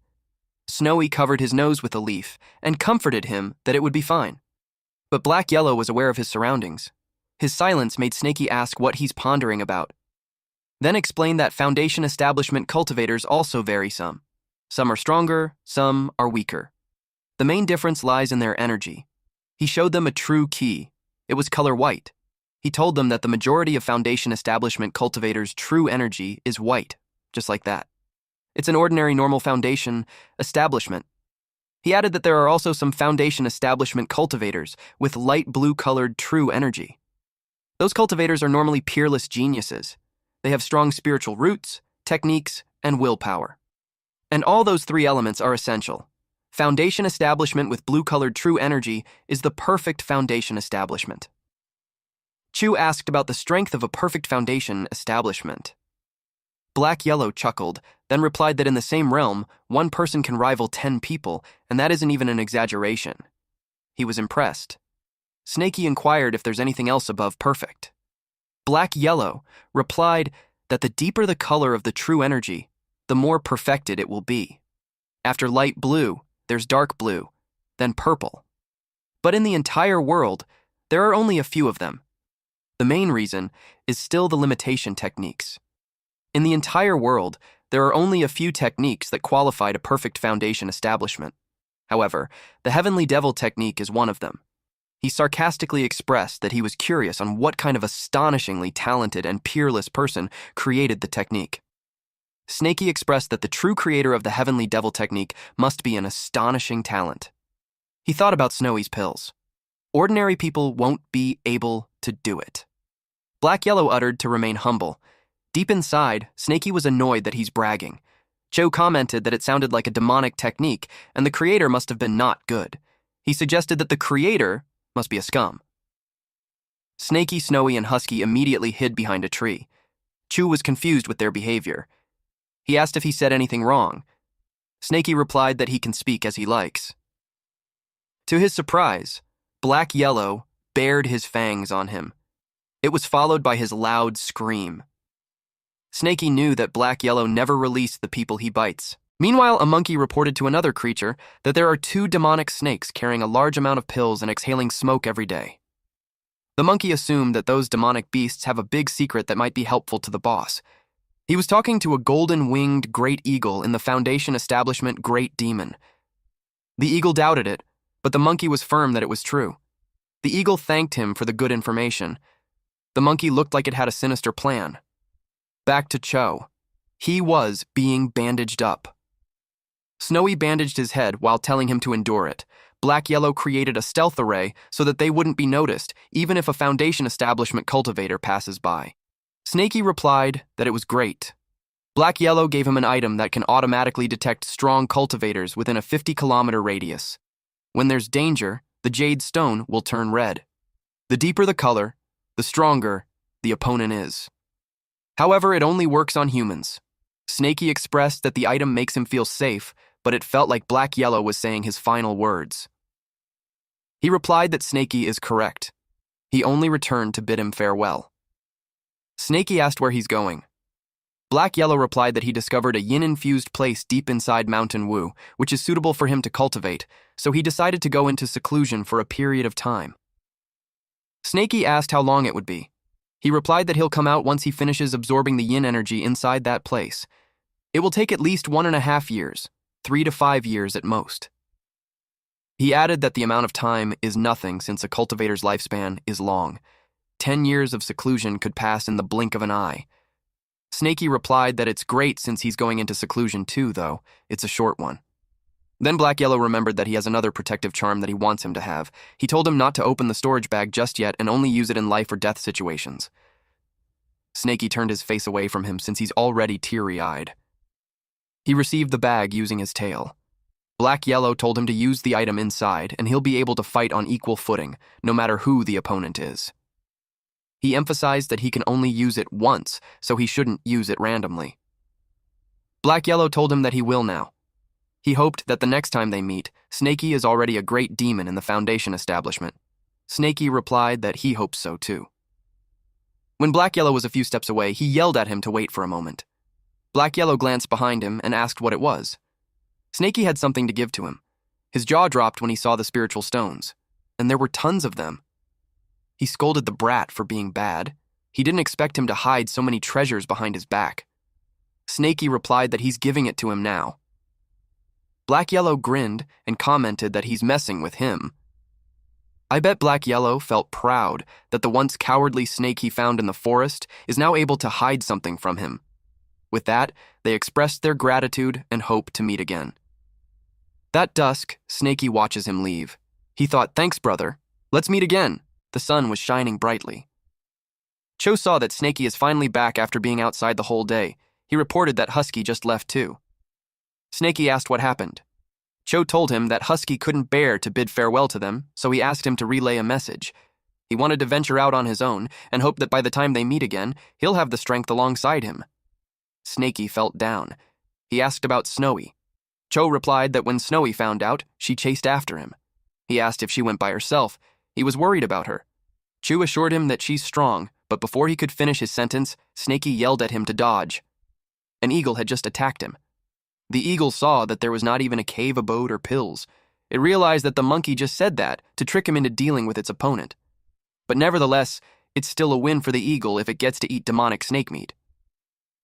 Snowy covered his nose with a leaf and comforted him that it would be fine. But Black Yellow was aware of his surroundings. His silence made Snaky ask what he's pondering about. Then explained that Foundation establishment cultivators also vary some. Some are stronger, some are weaker. The main difference lies in their energy. He showed them a true key. It was color white. He told them that the majority of Foundation establishment cultivators' true energy is white, just like that. It's an ordinary normal Foundation establishment. He added that there are also some Foundation establishment cultivators with light blue-colored true energy. Those cultivators are normally peerless geniuses. They have strong spiritual roots, techniques, and willpower. And all those three elements are essential. Foundation establishment with blue-colored true energy is the perfect Foundation establishment. Chu asked about the strength of a perfect Foundation establishment. Black Yellow chuckled, then replied that in the same realm, one person can rival 10 people, and that isn't even an exaggeration. He was impressed. Snaky inquired if there's anything else above perfect. Black Yellow replied that the deeper the color of the true energy, the more perfected it will be. After light blue, there's dark blue, then purple. But in the entire world, there are only a few of them. The main reason is still the limitation techniques. In the entire world, there are only a few techniques that qualify to perfect Foundation establishment. However, the Heavenly Devil technique is one of them. He sarcastically expressed that he was curious on what kind of astonishingly talented and peerless person created the technique. Snaky expressed that the true creator of the Heavenly Devil technique must be an astonishing talent. He thought about Snowy's pills. Ordinary people won't be able to do it. Black Yellow uttered to remain humble. Deep inside, Snaky was annoyed that he's bragging. Joe commented that it sounded like a demonic technique, and the creator must have been not good. He suggested that the creator must be a scum. Snaky, Snowy, and Husky immediately hid behind a tree. Chu was confused with their behavior. He asked if he said anything wrong. Snaky replied that he can speak as he likes. To his surprise, Black Yellow bared his fangs on him. It was followed by his loud scream. Snaky knew that Black Yellow never released the people he bites. Meanwhile, a monkey reported to another creature that there are 2 demonic snakes carrying a large amount of pills and exhaling smoke every day. The monkey assumed that those demonic beasts have a big secret that might be helpful to the boss. He was talking to a golden-winged great eagle in the Foundation establishment Great Demon. The eagle doubted it, but the monkey was firm that it was true. The eagle thanked him for the good information. The monkey looked like it had a sinister plan. Back to Cho. He was being bandaged up. Snowy bandaged his head while telling him to endure it. Black Yellow created a stealth array so that they wouldn't be noticed, even if a Foundation establishment cultivator passes by. Snaky replied that it was great. Black Yellow gave him an item that can automatically detect strong cultivators within a 50-kilometer radius. When there's danger, the jade stone will turn red. The deeper the color, the stronger the opponent is. However, it only works on humans. Snakey expressed that the item makes him feel safe, but it felt like Black Yellow was saying his final words. He replied that Snakey is correct. He only returned to bid him farewell. Snakey asked where he's going. Black Yellow replied that he discovered a yin-infused place deep inside Mountain Wu, which is suitable for him to cultivate, so he decided to go into seclusion for a period of time. Snakey asked how long it would be. He replied that he'll come out once he finishes absorbing the yin energy inside that place. It will take at least 1.5 years, 3 to 5 years at most. He added that the amount of time is nothing since a cultivator's lifespan is long. 10 years of seclusion could pass in the blink of an eye. Snakey replied that it's great since he's going into seclusion too, though it's a short one. Then Black Yellow remembered that he has another protective charm that he wants him to have. He told him not to open the storage bag just yet and only use it in life or death situations. Snakey turned his face away from him since he's already teary-eyed. He received the bag using his tail. Black Yellow told him to use the item inside and he'll be able to fight on equal footing, no matter who the opponent is. He emphasized that he can only use it once, so he shouldn't use it randomly. Black Yellow told him that he will now. He hoped that the next time they meet, Snakey is already a great demon in the Foundation establishment. Snakey replied that he hopes so too. When Black Yellow was a few steps away, he yelled at him to wait for a moment. Black Yellow glanced behind him and asked what it was. Snakey had something to give to him. His jaw dropped when he saw the spiritual stones, and there were tons of them. He scolded the brat for being bad. He didn't expect him to hide so many treasures behind his back. Snakey replied that he's giving it to him now. Black Yellow grinned and commented that he's messing with him. I bet Black Yellow felt proud that the once cowardly snake he found in the forest is now able to hide something from him. With that, they expressed their gratitude and hope to meet again. That dusk, Snakey watches him leave. He thought, "Thanks, brother. Let's meet again." The sun was shining brightly. Cho saw that Snakey is finally back after being outside the whole day. He reported that Husky just left too. Snakey asked what happened. Cho told him that Husky couldn't bear to bid farewell to them, so he asked him to relay a message. He wanted to venture out on his own and hoped that by the time they meet again, he'll have the strength alongside him. Snakey felt down. He asked about Snowy. Cho replied that when Snowy found out, she chased after him. He asked if she went by herself. He was worried about her. Chu assured him that she's strong, but before he could finish his sentence, Snakey yelled at him to dodge. An eagle had just attacked him. The eagle saw that there was not even a cave abode or pills. It realized that the monkey just said that to trick him into dealing with its opponent. But nevertheless, it's still a win for the eagle if it gets to eat demonic snake meat.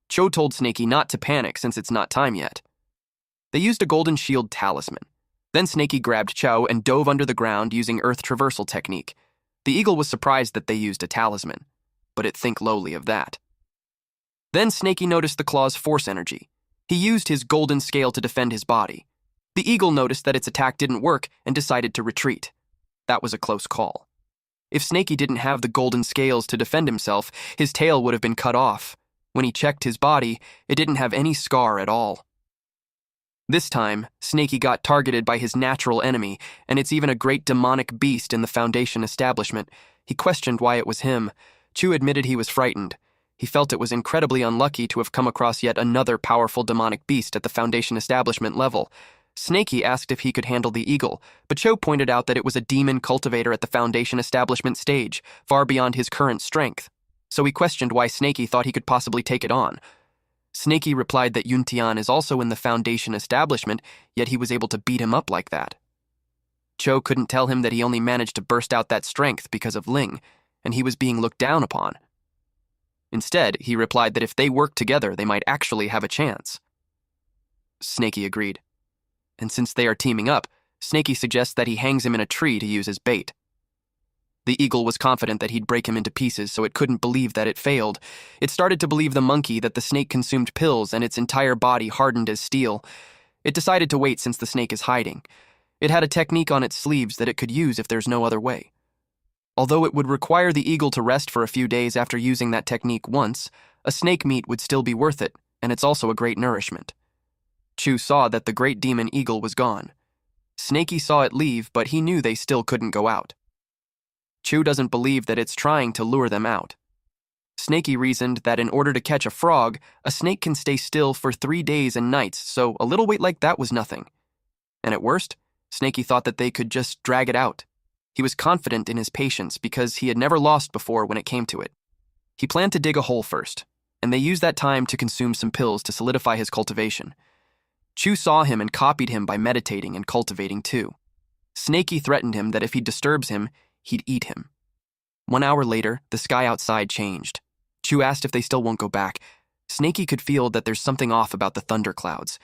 Cho told Snakey not to panic since it's not time yet. They used a golden shield talisman. Then Snakey grabbed Cho and dove under the ground using earth traversal technique. The eagle was surprised that they used a talisman, but it think lowly of that. Then Snakey noticed the claw's force energy. He used his golden scale to defend his body. The eagle noticed that its attack didn't work and decided to retreat. That was a close call. If Snakey didn't have the golden scales to defend himself, his tail would have been cut off. When he checked his body, it didn't have any scar at all. This time, Snakey got targeted by his natural enemy, and it's even a great demonic beast in the Foundation establishment. He questioned why it was him. Chu admitted he was frightened. He felt it was incredibly unlucky to have come across yet another powerful demonic beast at the Foundation establishment level. Snakey asked if he could handle the eagle, but Cho pointed out that it was a demon cultivator at the Foundation establishment stage, far beyond his current strength. So he questioned why Snakey thought he could possibly take it on. Snakey replied that Yuntian is also in the Foundation establishment, yet he was able to beat him up like that. Cho couldn't tell him that he only managed to burst out that strength because of Ling, and he was being looked down upon. Instead, he replied that if they worked together, they might actually have a chance. Snakey agreed. And since they are teaming up, Snakey suggests that he hangs him in a tree to use as bait. The eagle was confident that he'd break him into pieces, so it couldn't believe that it failed. It started to believe the monkey that the snake consumed pills and its entire body hardened as steel. It decided to wait since the snake is hiding. It had a technique on its sleeves that it could use if there's no other way. Although it would require the eagle to rest for a few days after using that technique once, a snake meat would still be worth it, and it's also a great nourishment. Chu saw that the great demon eagle was gone. Snaky saw it leave, but he knew they still couldn't go out. Chu doesn't believe that it's trying to lure them out. Snaky reasoned that in order to catch a frog, a snake can stay still for 3 days and nights, so a little wait like that was nothing. And at worst, Snaky thought that they could just drag it out. He was confident in his patience because he had never lost before when it came to it. He planned to dig a hole first, and they used that time to consume some pills to solidify his cultivation. Chu saw him and copied him by meditating and cultivating too. Snaky threatened him that if he disturbs him, he'd eat him. 1 hour later, the sky outside changed. Chu asked if they still won't go back. Snaky could feel that there's something off about the thunderclouds.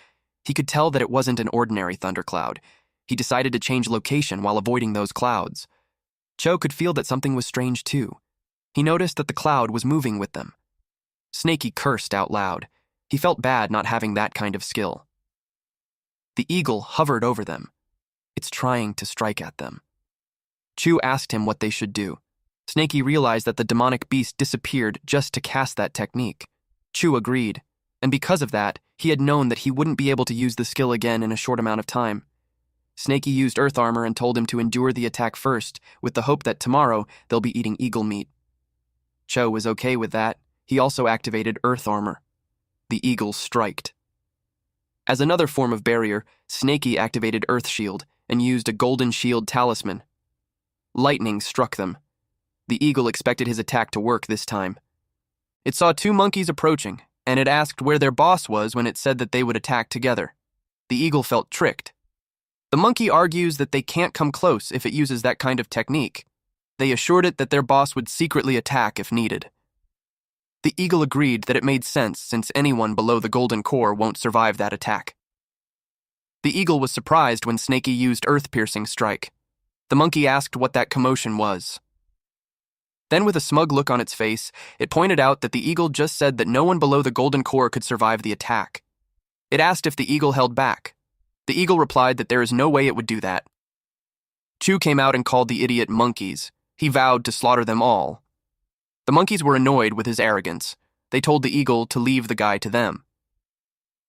He could tell that it wasn't an ordinary thundercloud. He decided to change location while avoiding those clouds. Cho could feel that something was strange too. He noticed that the cloud was moving with them. Snaky cursed out loud. He felt bad not having that kind of skill. The eagle hovered over them. It's trying to strike at them. Chu asked him what they should do. Snaky realized that the demonic beast disappeared just to cast that technique. Chu agreed, and because of that, he had known that he wouldn't be able to use the skill again in a short amount of time. Snaky used earth armor and told him to endure the attack first, with the hope that tomorrow they'll be eating eagle meat. Cho was okay with that. He also activated earth armor. The eagle striked. As another form of barrier, Snaky activated Earth Shield and used a golden shield talisman. Lightning struck them. The eagle expected his attack to work this time. It saw 2 monkeys approaching, and it asked where their boss was when it said that they would attack together. The eagle felt tricked. The monkey argues that they can't come close if it uses that kind of technique. They assured it that their boss would secretly attack if needed. The eagle agreed that it made sense since anyone below the golden core won't survive that attack. The eagle was surprised when Snaky used earth-piercing strike. The monkey asked what that commotion was. Then with a smug look on its face, it pointed out that the eagle just said that no one below the golden core could survive the attack. It asked if the eagle held back. The eagle replied that there is no way it would do that. Chu came out and called the idiot monkeys. He vowed to slaughter them all. The monkeys were annoyed with his arrogance. They told the eagle to leave the guy to them.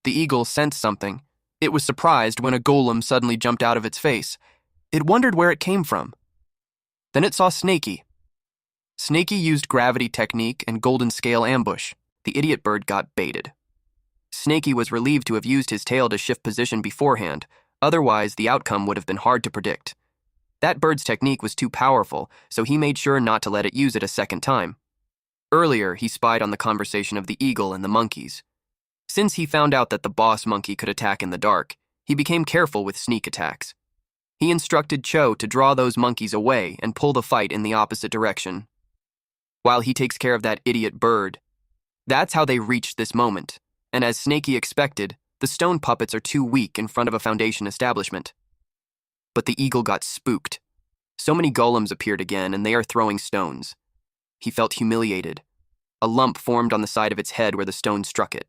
The eagle sensed something. It was surprised when a golem suddenly jumped out of its face. It wondered where it came from. Then it saw Snaky. Snaky used gravity technique and golden scale ambush. The idiot bird got baited. Snaky was relieved to have used his tail to shift position beforehand. Otherwise, the outcome would have been hard to predict. That bird's technique was too powerful, so he made sure not to let it use it a second time. Earlier, he spied on the conversation of the eagle and the monkeys. Since he found out that the boss monkey could attack in the dark, he became careful with sneak attacks. He instructed Cho to draw those monkeys away and pull the fight in the opposite direction, while he takes care of that idiot bird. That's how they reached this moment, and as Snaky expected, the stone puppets are too weak in front of a Foundation establishment. But the eagle got spooked. So many golems appeared again, and they are throwing stones. He felt humiliated. A lump formed on the side of its head where the stone struck it.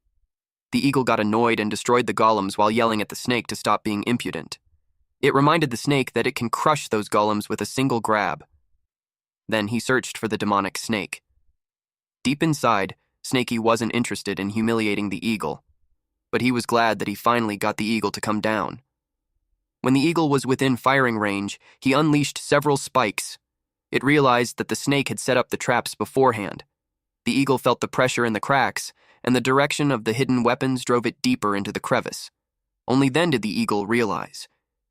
The eagle got annoyed and destroyed the golems while yelling at the snake to stop being impudent. It reminded the snake that it can crush those golems with a single grab. Then he searched for the demonic snake. Deep inside, Snaky wasn't interested in humiliating the eagle, but he was glad that he finally got the eagle to come down. When the eagle was within firing range, he unleashed several spikes. It realized that the snake had set up the traps beforehand. The eagle felt the pressure in the cracks, and the direction of the hidden weapons drove it deeper into the crevice. Only then did the eagle realize.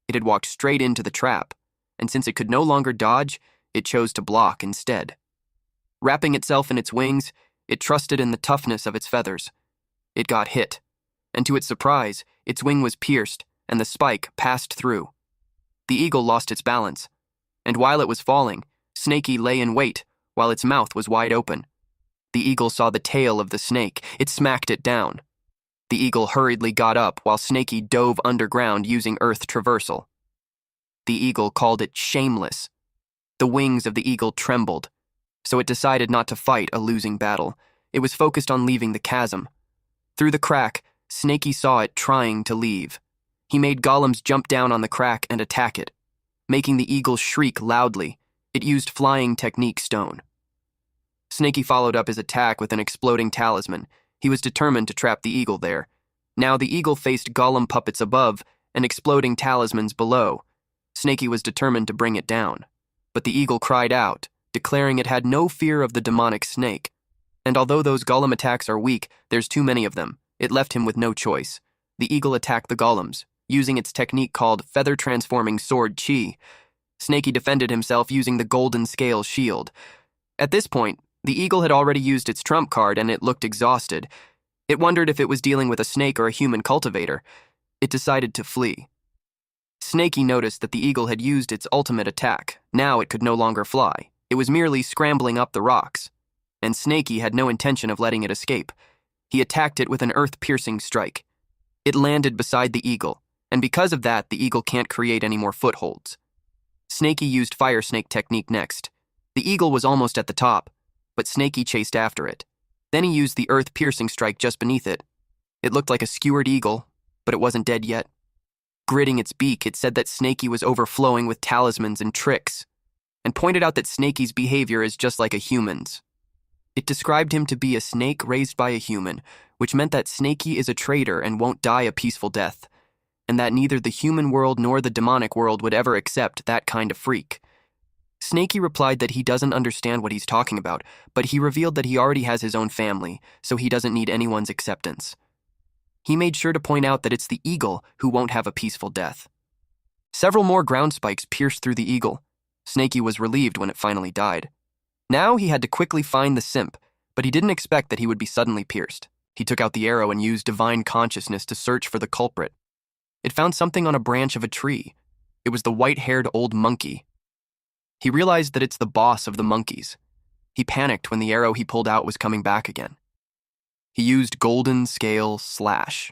It had walked straight into the trap, and since it could no longer dodge, it chose to block instead. Wrapping itself in its wings, it trusted in the toughness of its feathers. It got hit, and to its surprise, its wing was pierced, and the spike passed through. The eagle lost its balance, and while it was falling, Snaky lay in wait while its mouth was wide open. The eagle saw the tail of the snake. It smacked it down. The eagle hurriedly got up while Snaky dove underground using earth traversal. The eagle called it shameless. The wings of the eagle trembled, so it decided not to fight a losing battle. It was focused on leaving the chasm. Through the crack, Snaky saw it trying to leave. He made golems jump down on the crack and attack it. Making the eagle shriek loudly, it used flying technique stone. Snaky followed up his attack with an exploding talisman. He was determined to trap the eagle there. Now the eagle faced golem puppets above and exploding talismans below. Snakey was determined to bring it down. But the eagle cried out, declaring it had no fear of the demonic snake. And although those golem attacks are weak, there's too many of them. It left him with no choice. The eagle attacked the golems, using its technique called feather-transforming sword chi. Snakey defended himself using the golden scale shield. At this point, the eagle had already used its trump card and it looked exhausted. It wondered if it was dealing with a snake or a human cultivator. It decided to flee. Snakey noticed that the eagle had used its ultimate attack. Now it could no longer fly. It was merely scrambling up the rocks. And Snakey had no intention of letting it escape. He attacked it with an earth-piercing strike. It landed beside the eagle, and because of that, the eagle can't create any more footholds. Snakey used fire snake technique next. The eagle was almost at the top, but Snakey chased after it. Then he used the earth-piercing strike just beneath it. It looked like a skewered eagle, but it wasn't dead yet. Gritting its beak, it said that Snakey was overflowing with talismans and tricks, and pointed out that Snakey's behavior is just like a human's. It described him to be a snake raised by a human, which meant that Snakey is a traitor and won't die a peaceful death, and that neither the human world nor the demonic world would ever accept that kind of freak. Snakey replied that he doesn't understand what he's talking about, but he revealed that he already has his own family, so he doesn't need anyone's acceptance. He made sure to point out that it's the eagle who won't have a peaceful death. Several more ground spikes pierced through the eagle. Snakey was relieved when it finally died. Now he had to quickly find the simp, but he didn't expect that he would be suddenly pierced. He took out the arrow and used divine consciousness to search for the culprit. It found something on a branch of a tree. It was the white-haired old monkey. He realized that it's the boss of the monkeys. He panicked when the arrow he pulled out was coming back again. He used golden scale slash.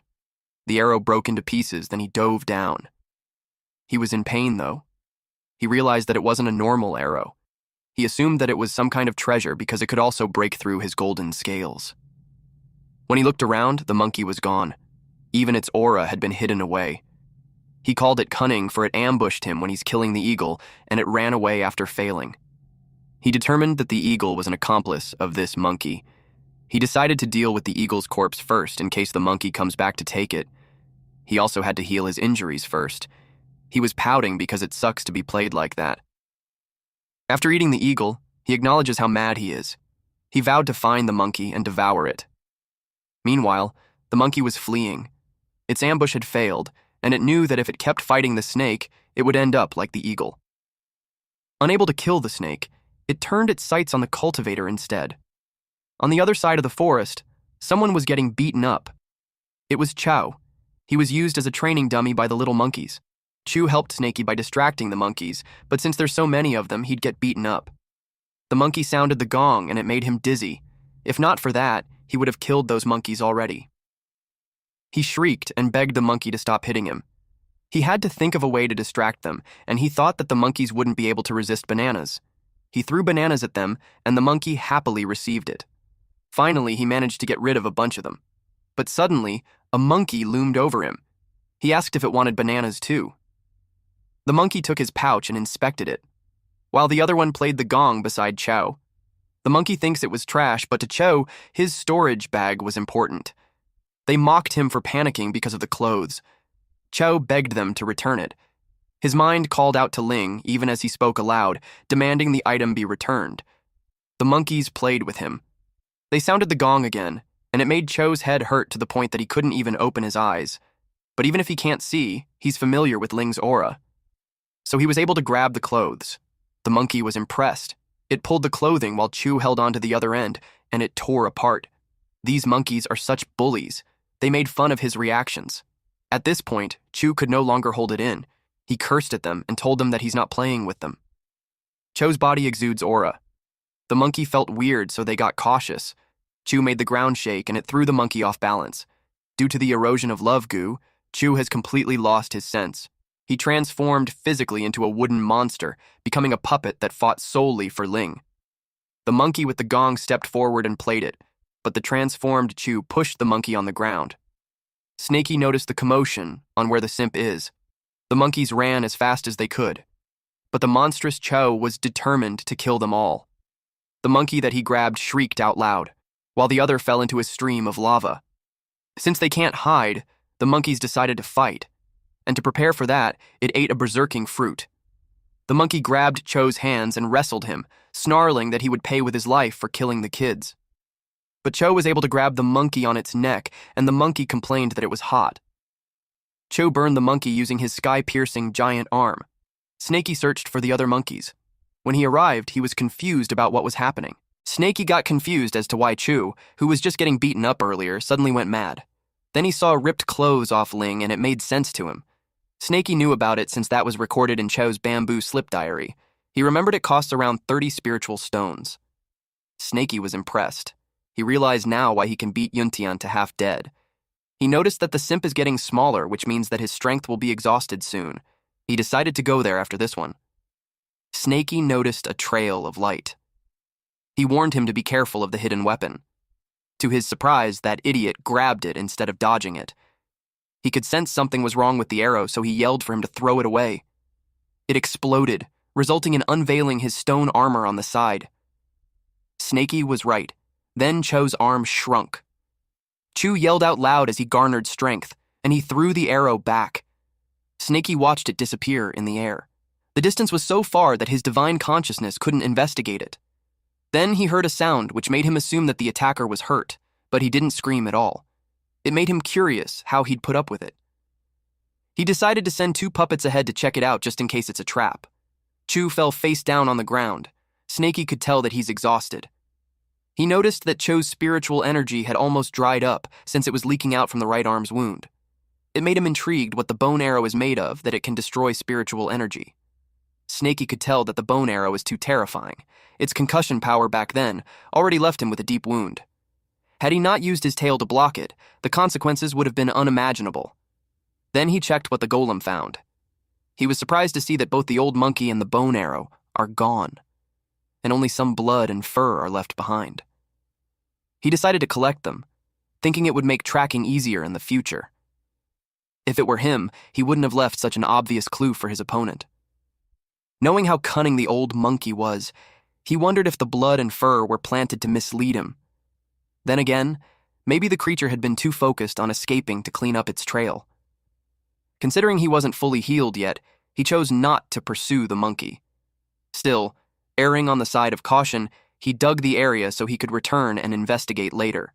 The arrow broke into pieces, then he dove down. He was in pain, though. He realized that it wasn't a normal arrow. He assumed that it was some kind of treasure because it could also break through his golden scales. When he looked around, the monkey was gone. Even its aura had been hidden away. He called it cunning, for it ambushed him when he's killing the eagle, and it ran away after failing. He determined that the eagle was an accomplice of this monkey. He decided to deal with the eagle's corpse first in case the monkey comes back to take it. He also had to heal his injuries first. He was pouting because it sucks to be played like that. After eating the eagle, he acknowledges how mad he is. He vowed to find the monkey and devour it. Meanwhile, the monkey was fleeing. Its ambush had failed, and it knew that if it kept fighting the snake, it would end up like the eagle. Unable to kill the snake, it turned its sights on the cultivator instead. On the other side of the forest, someone was getting beaten up. It was Chow. He was used as a training dummy by the little monkeys. Chu helped Snakey by distracting the monkeys, but since there's so many of them, he'd get beaten up. The monkey sounded the gong, and it made him dizzy. If not for that, he would have killed those monkeys already. He shrieked and begged the monkey to stop hitting him. He had to think of a way to distract them, and he thought that the monkeys wouldn't be able to resist bananas. He threw bananas at them, and the monkey happily received it. Finally, he managed to get rid of a bunch of them. But suddenly, a monkey loomed over him. He asked if it wanted bananas too. The monkey took his pouch and inspected it, while the other one played the gong beside Chow. The monkey thinks it was trash, but to Chow, his storage bag was important. They mocked him for panicking because of the clothes. Chow begged them to return it. His mind called out to Ling, even as he spoke aloud, demanding the item be returned. The monkeys played with him. They sounded the gong again, and it made Chow's head hurt to the point that he couldn't even open his eyes. But even if he can't see, he's familiar with Ling's aura. So he was able to grab the clothes. The monkey was impressed. It pulled the clothing while Chu held on to the other end, and it tore apart. These monkeys are such bullies. They made fun of his reactions. At this point, Chu could no longer hold it in. He cursed at them and told them that he's not playing with them. Chu's body exudes aura. The monkey felt weird, so they got cautious. Chu made the ground shake, and it threw the monkey off balance. Due to the erosion of love goo, Chu has completely lost his sense. He transformed physically into a wooden monster, becoming a puppet that fought solely for Ling. The monkey with the gong stepped forward and played it, but the transformed Chu pushed the monkey on the ground. Snakey noticed the commotion on where the simp is. The monkeys ran as fast as they could, but the monstrous Chow was determined to kill them all. The monkey that he grabbed shrieked out loud. while the other fell into a stream of lava. Since they can't hide, the monkeys decided to fight, and to prepare for that, it ate a berserking fruit. The monkey grabbed Cho's hands and wrestled him, snarling that he would pay with his life for killing the kids. But Cho was able to grab the monkey on its neck, and the monkey complained that it was hot. Cho burned the monkey using his sky-piercing giant arm. Snakey searched for the other monkeys. When he arrived, he was confused about what was happening. Snakey got confused as to why Chu, who was just getting beaten up earlier, suddenly went mad. Then he saw ripped clothes off Ling, and it made sense to him. Snakey knew about it since that was recorded in Cho's bamboo slip diary. He remembered it costs around 30 spiritual stones. Snakey was impressed. He realized now why he can beat Yuntian to half dead. He noticed that the simp is getting smaller, which means that his strength will be exhausted soon. He decided to go there after this one. Snakey noticed a trail of light. He warned him to be careful of the hidden weapon. To his surprise, that idiot grabbed it instead of dodging it. He could sense something was wrong with the arrow, so he yelled for him to throw it away. It exploded, resulting in unveiling his stone armor on the side. Snakey was right. Then Cho's arm shrunk. Chu yelled out loud as he garnered strength, and he threw the arrow back. Snakey watched it disappear in the air. The distance was so far that his divine consciousness couldn't investigate it. Then he heard a sound which made him assume that the attacker was hurt, but he didn't scream at all. It made him curious how he'd put up with it. He decided to send 2 puppets ahead to check it out just in case it's a trap. Chu fell face down on the ground. Snakey could tell that he's exhausted. He noticed that Cho's spiritual energy had almost dried up since it was leaking out from the right arm's wound. It made him intrigued what the bone arrow is made of that it can destroy spiritual energy. Snakey could tell that the bone arrow is too terrifying. Its concussion power back then already left him with a deep wound. Had he not used his tail to block it, the consequences would have been unimaginable. Then he checked what the golem found. He was surprised to see that both the old monkey and the bone arrow are gone, and only some blood and fur are left behind. He decided to collect them, thinking it would make tracking easier in the future. If it were him, he wouldn't have left such an obvious clue for his opponent. Knowing how cunning the old monkey was, he wondered if the blood and fur were planted to mislead him. Then again, maybe the creature had been too focused on escaping to clean up its trail. Considering he wasn't fully healed yet, he chose not to pursue the monkey. Still, erring on the side of caution, he dug the area so he could return and investigate later.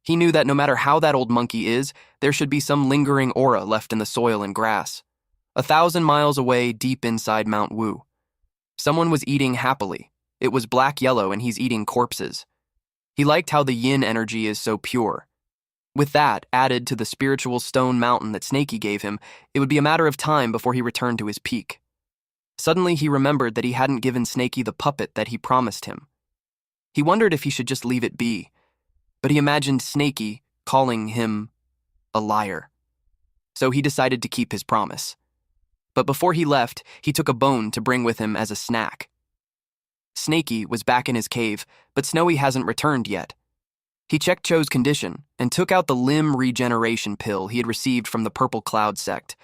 He knew that no matter how that old monkey is, there should be some lingering aura left in the soil and grass. 1,000 miles away, deep inside Mount Wu. Someone was eating happily. It was black-yellow and he's eating corpses. He liked how the yin energy is so pure. With that, added to the spiritual stone mountain that Snakey gave him, it would be a matter of time before he returned to his peak. Suddenly he remembered that he hadn't given Snakey the puppet that he promised him. He wondered if he should just leave it be, but he imagined Snakey calling him a liar. So he decided to keep his promise. But before he left, he took a bone to bring with him as a snack. Snakey was back in his cave, but Snowy hasn't returned yet. He checked Cho's condition and took out the limb regeneration pill he had received from the Purple Cloud sect.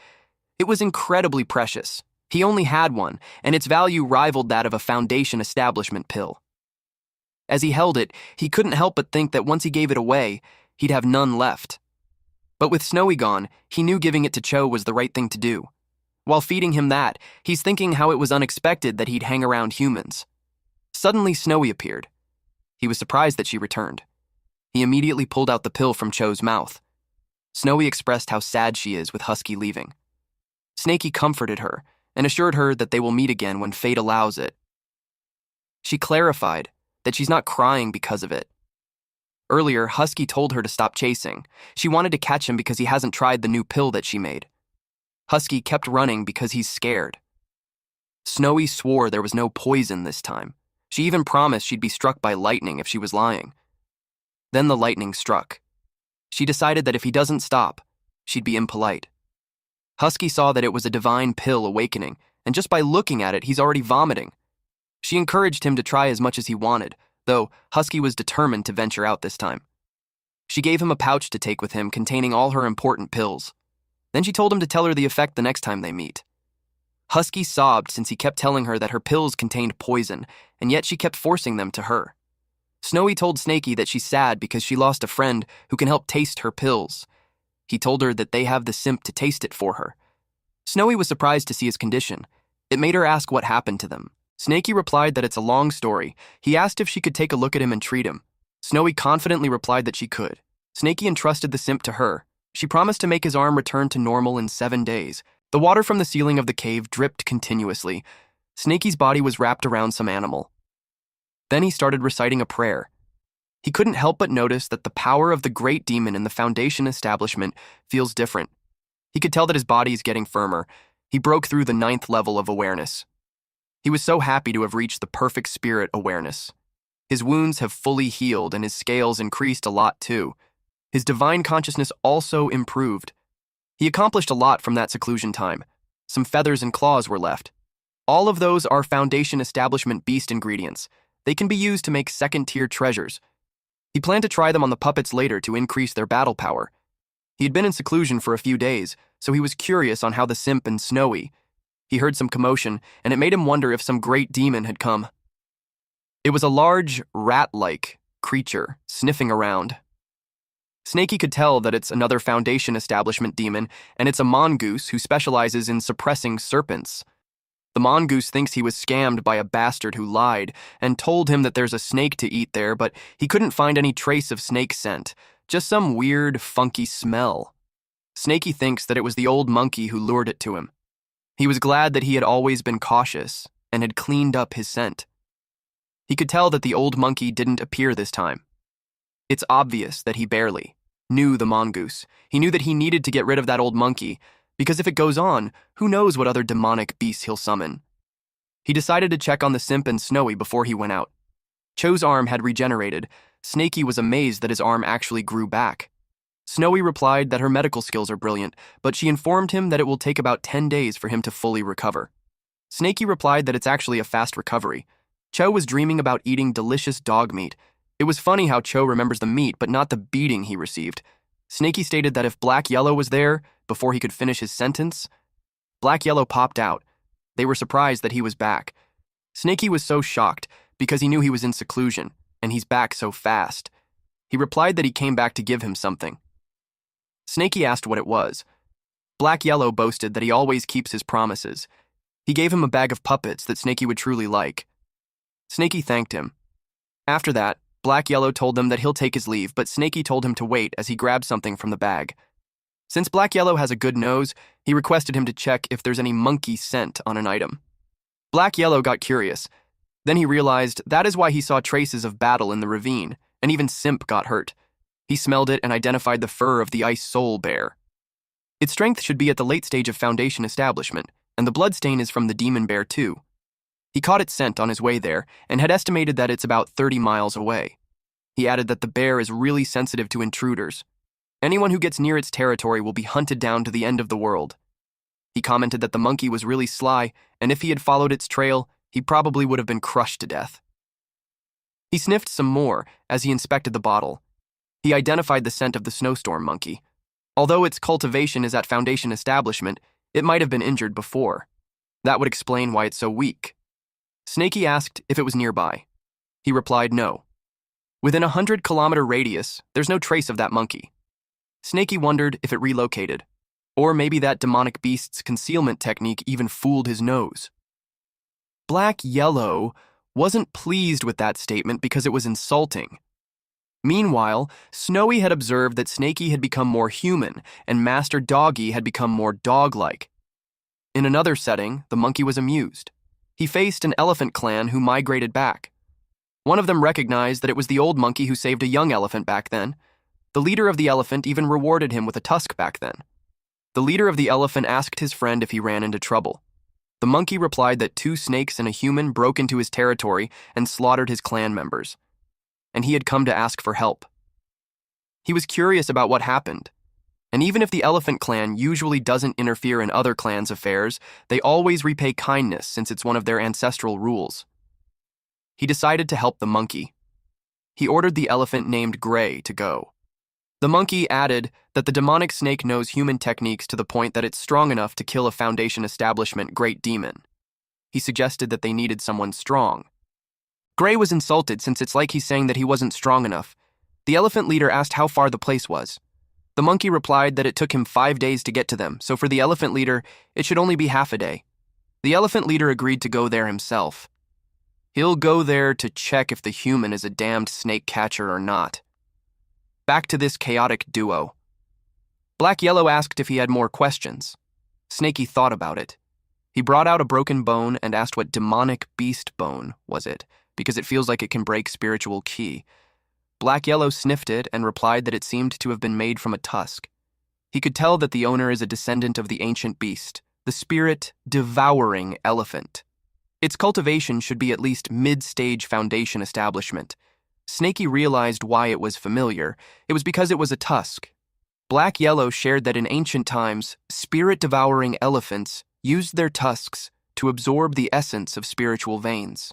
It was incredibly precious. He only had one, and its value rivaled that of a Foundation establishment pill. As he held it, he couldn't help but think that once he gave it away, he'd have none left. But with Snowy gone, he knew giving it to Cho was the right thing to do. While feeding him that, he's thinking how it was unexpected that he'd hang around humans. Suddenly, Snowy appeared. He was surprised that she returned. He immediately pulled out the pill from Cho's mouth. Snowy expressed how sad she is with Husky leaving. Snakey comforted her and assured her that they will meet again when fate allows it. She clarified that she's not crying because of it. Earlier, Husky told her to stop chasing. She wanted to catch him because he hasn't tried the new pill that she made. Husky kept running because he's scared. Snowy swore there was no poison this time. She even promised she'd be struck by lightning if she was lying. Then the lightning struck. She decided that if he doesn't stop, she'd be impolite. Husky saw that it was a divine pill awakening, and just by looking at it, he's already vomiting. She encouraged him to try as much as he wanted, though Husky was determined to venture out this time. She gave him a pouch to take with him containing all her important pills. Then she told him to tell her the effect the next time they meet. Husky sobbed since he kept telling her that her pills contained poison, and yet she kept forcing them to her. Snowy told Snaky that she's sad because she lost a friend who can help taste her pills. He told her that they have the simp to taste it for her. Snowy was surprised to see his condition. It made her ask what happened to them. Snaky replied that it's a long story. He asked if she could take a look at him and treat him. Snowy confidently replied that she could. Snaky entrusted the simp to her. She promised to make his arm return to normal in 7 days. The water from the ceiling of the cave dripped continuously. Snaky's body was wrapped around some animal. Then he started reciting a prayer. He couldn't help but notice that the power of the great demon in the Foundation establishment feels different. He could tell that his body is getting firmer. He broke through the 9th level of awareness. He was so happy to have reached the perfect spirit awareness. His wounds have fully healed and his scales increased a lot too. His divine consciousness also improved. He accomplished a lot from that seclusion time. Some feathers and claws were left. All of those are Foundation establishment beast ingredients. They can be used to make second-tier treasures. He planned to try them on the puppets later to increase their battle power. He had been in seclusion for a few days, so he was curious on how the simp and Snowy. He heard some commotion, and it made him wonder if some great demon had come. It was a large, rat-like creature sniffing around. Snaky could tell that it's another Foundation establishment demon, and it's a mongoose who specializes in suppressing serpents. The mongoose thinks he was scammed by a bastard who lied and told him that there's a snake to eat there, but he couldn't find any trace of snake scent, just some weird, funky smell. Snaky thinks that it was the old monkey who lured it to him. He was glad that he had always been cautious and had cleaned up his scent. He could tell that the old monkey didn't appear this time. It's obvious that he barely knew the mongoose. He knew that he needed to get rid of that old monkey, because if it goes on, who knows what other demonic beasts he'll summon. He decided to check on the simp and Snowy before he went out. Cho's arm had regenerated. Snaky was amazed that his arm actually grew back. Snowy replied that her medical skills are brilliant, but she informed him that it will take about 10 days for him to fully recover. Snaky replied that it's actually a fast recovery. Cho was dreaming about eating delicious dog meat. It was funny how Cho remembers the meat, but not the beating he received. Snaky stated that if Black Yellow was there, before he could finish his sentence, Black Yellow popped out. They were surprised that he was back. Snaky was so shocked because he knew he was in seclusion, and he's back so fast. He replied that he came back to give him something. Snaky asked what it was. Black Yellow boasted that he always keeps his promises. He gave him a bag of puppets that Snaky would truly like. Snaky thanked him. After that, Black Yellow told them that he'll take his leave, but Snaky told him to wait as he grabbed something from the bag. Since Black Yellow has a good nose, he requested him to check if there's any monkey scent on an item. Black Yellow got curious. Then he realized that is why he saw traces of battle in the ravine, and even Simp got hurt. He smelled it and identified the fur of the ice soul bear. Its strength should be at the late stage of Foundation establishment, and the bloodstain is from the demon bear too. He caught its scent on his way there and had estimated that it's about 30 miles away. He added that the bear is really sensitive to intruders. Anyone who gets near its territory will be hunted down to the end of the world. He commented that the monkey was really sly, and if he had followed its trail, he probably would have been crushed to death. He sniffed some more as he inspected the bottle. He identified the scent of the snowstorm monkey. Although its cultivation is at Foundation establishment, it might have been injured before. That would explain why it's so weak. Snaky asked if it was nearby. He replied no. Within a 100-kilometer radius, there's no trace of that monkey. Snaky wondered if it relocated, or maybe that demonic beast's concealment technique even fooled his nose. Black Yellow wasn't pleased with that statement because it was insulting. Meanwhile, Snowy had observed that Snaky had become more human and Master Doggy had become more dog-like. In another setting, the monkey was amused. He faced an elephant clan who migrated back. One of them recognized that it was the old monkey who saved a young elephant back then. The leader of the elephant even rewarded him with a tusk back then. The leader of the elephant asked his friend if he ran into trouble. The monkey replied that 2 snakes and a human broke into his territory and slaughtered his clan members, and he had come to ask for help. He was curious about what happened, and even if the elephant clan usually doesn't interfere in other clans' affairs, they always repay kindness since it's one of their ancestral rules. He decided to help the monkey. He ordered the elephant named Gray to go. The monkey added that the demonic snake knows human techniques to the point that it's strong enough to kill a Foundation establishment great demon. He suggested that they needed someone strong. Gray was insulted since it's like he's saying that he wasn't strong enough. The elephant leader asked how far the place was. The monkey replied that it took him 5 days to get to them, so for the elephant leader, it should only be half a day. The elephant leader agreed to go there himself. He'll go there to check if the human is a damned snake catcher or not. Back to this chaotic duo. Black Yellow asked if he had more questions. Snaky thought about it. He brought out a broken bone and asked what demonic beast bone was it, because it feels like it can break spiritual ki. Black Yellow sniffed it and replied that it seemed to have been made from a tusk. He could tell that the owner is a descendant of the ancient beast, the spirit Devouring elephant. Its cultivation should be at least mid-stage foundation establishment. Snaky realized why it was familiar. It was because it was a tusk. Black Yellow shared that in ancient times, spirit-devouring elephants used their tusks to absorb the essence of spiritual veins.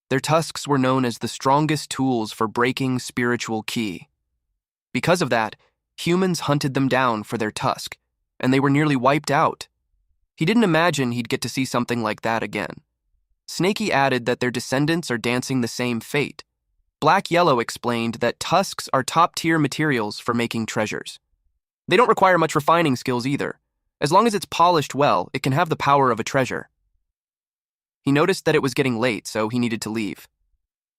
Their tusks were known as the strongest tools for breaking spiritual ki. Because of that, humans hunted them down for their tusk, and they were nearly wiped out. He didn't imagine he'd get to see something like that again. Snaky added that their descendants are dancing the same fate. Black Yellow explained that tusks are top-tier materials for making treasures. They don't require much refining skills either. As long as it's polished well, it can have the power of a treasure. He noticed that it was getting late, so he needed to leave.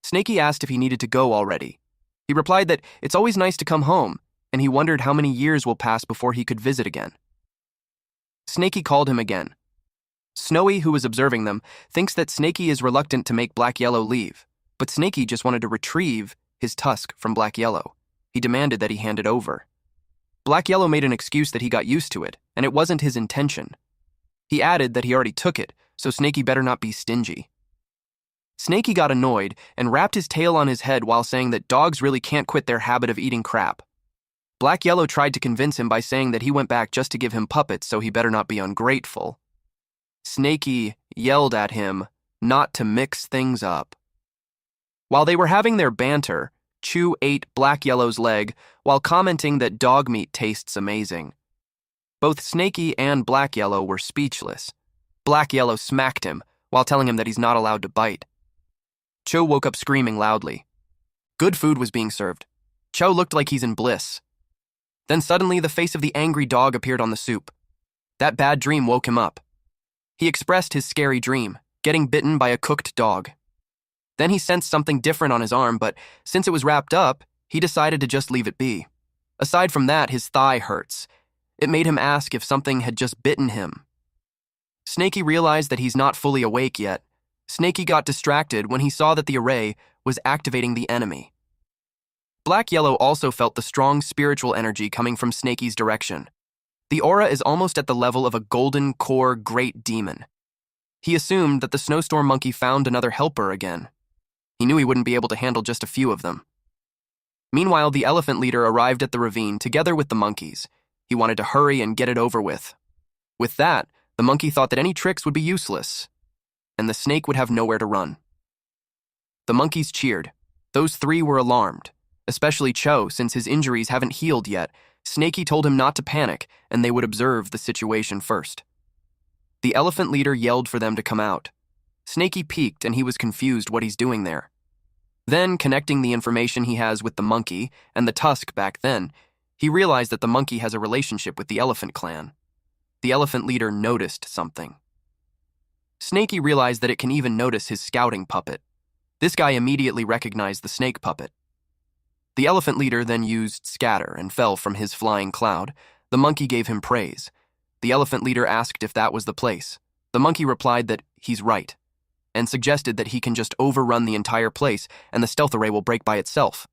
Snaky asked if he needed to go already. He replied that it's always nice to come home, and he wondered how many years will pass before he could visit again. Snaky called him again. Snowy, who was observing them, thinks that Snaky is reluctant to make Black Yellow leave, but Snaky just wanted to retrieve his tusk from Black Yellow. He demanded that he hand it over. Black Yellow made an excuse that he got used to it, and it wasn't his intention. He added that he already took it, so Snaky better not be stingy. Snaky got annoyed and wrapped his tail on his head while saying that dogs really can't quit their habit of eating crap. Black Yellow tried to convince him by saying that he went back just to give him puppets, so he better not be ungrateful. Snaky yelled at him not to mix things up. While they were having their banter, Chew ate Black Yellow's leg while commenting that dog meat tastes amazing. Both Snaky and Black Yellow were speechless. Black Yellow smacked him while telling him that he's not allowed to bite. Cho woke up screaming loudly. Good food was being served. Cho looked like he's in bliss. Then suddenly the face of the angry dog appeared on the soup. That bad dream woke him up. He expressed his scary dream, getting bitten by a cooked dog. Then he sensed something different on his arm, but since it was wrapped up, he decided to just leave it be. Aside from that, his thigh hurts. It made him ask if something had just bitten him. Snaky realized that he's not fully awake yet. Snaky got distracted when he saw that the array was activating the enemy. Black Yellow also felt the strong spiritual energy coming from Snaky's direction. The aura is almost at the level of a golden core great demon. He assumed that the snowstorm monkey found another helper again. He knew he wouldn't be able to handle just a few of them. Meanwhile, the elephant leader arrived at the ravine together with the monkeys. He wanted to hurry and get it over with. With that, the monkey thought that any tricks would be useless, and the snake would have nowhere to run. The monkeys cheered. Those three were alarmed, especially Cho, since his injuries haven't healed yet. Snaky told him not to panic, and they would observe the situation first. The elephant leader yelled for them to come out. Snaky peeked, and he was confused what he's doing there. Then, connecting the information he has with the monkey and the tusk back then, he realized that the monkey has a relationship with the elephant clan. The elephant leader noticed something. Snaky realized that it can even notice his scouting puppet. This guy immediately recognized the snake puppet. The elephant leader then used scatter and fell from his flying cloud. The monkey gave him praise. The elephant leader asked if that was the place. The monkey replied that he's right, and suggested that he can just overrun the entire place and the stealth array will break by itself.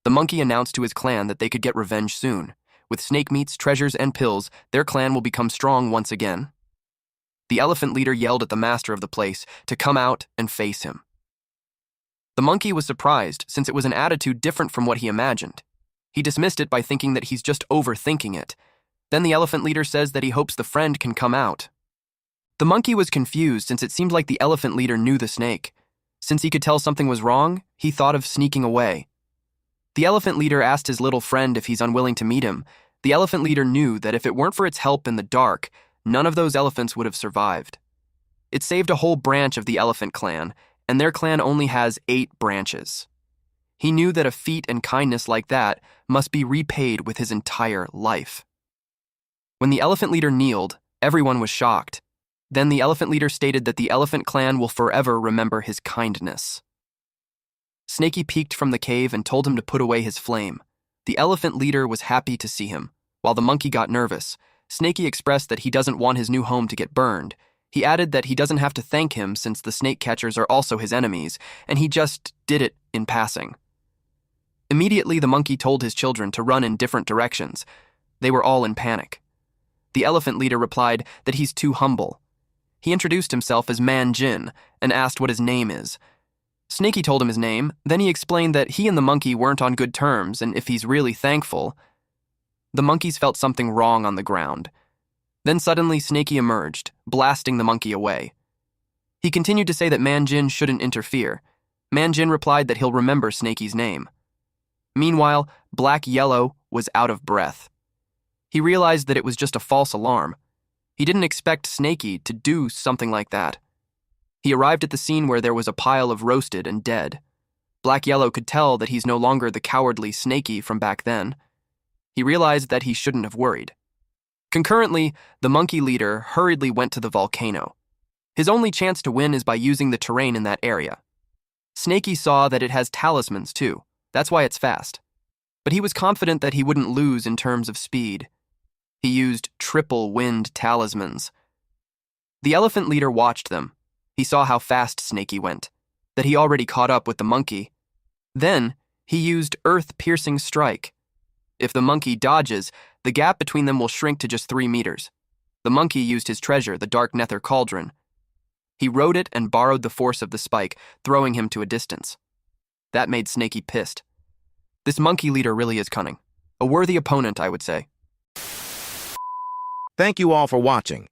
The monkey announced to his clan that they could get revenge soon. With snake meats, treasures, and pills, their clan will become strong once again. The elephant leader yelled at the master of the place to come out and face him. The monkey was surprised since it was an attitude different from what he imagined. He dismissed it by thinking that he's just overthinking it. Then the elephant leader says that he hopes the friend can come out. The monkey was confused since it seemed like the elephant leader knew the snake. Since he could tell something was wrong, he thought of sneaking away. The elephant leader asked his little friend if he's unwilling to meet him. The elephant leader knew that if it weren't for its help in the dark, none of those elephants would have survived. It saved a whole branch of the elephant clan, and their clan only has 8 branches. He knew that a feat and kindness like that must be repaid with his entire life. When the elephant leader kneeled, everyone was shocked. Then the elephant leader stated that the elephant clan will forever remember his kindness. Snakey peeked from the cave and told him to put away his flame. The elephant leader was happy to see him. While the monkey got nervous, Snakey expressed that he doesn't want his new home to get burned. He added that he doesn't have to thank him since the snake catchers are also his enemies, and he just did it in passing. Immediately, the monkey told his children to run in different directions. They were all in panic. The elephant leader replied that he's too humble. He introduced himself as Man Jin and asked what his name is. Snakey told him his name, then he explained that he and the monkey weren't on good terms and if he's really thankful. The monkeys felt something wrong on the ground. Then suddenly Snakey emerged, blasting the monkey away. He continued to say that Man Jin shouldn't interfere. Man Jin replied that he'll remember Snakey's name. Meanwhile, Black Yellow was out of breath. He realized that it was just a false alarm. He didn't expect Snakey to do something like that. He arrived at the scene where there was a pile of roasted and dead. Black Yellow could tell that he's no longer the cowardly Snakey from back then. He realized that he shouldn't have worried. Concurrently, the monkey leader hurriedly went to the volcano. His only chance to win is by using the terrain in that area. Snakey saw that it has talismans too. That's why it's fast. But he was confident that he wouldn't lose in terms of speed. He used triple wind talismans. The elephant leader watched them. He saw how fast Snakey went, that he already caught up with the monkey. Then, he used earth-piercing strike. If the monkey dodges, the gap between them will shrink to just 3 meters. The monkey used his treasure, the dark nether cauldron. He rode it and borrowed the force of the spike, throwing him to a distance. That made Snakey pissed. This monkey leader really is cunning. A worthy opponent, I would say. Thank you all for watching.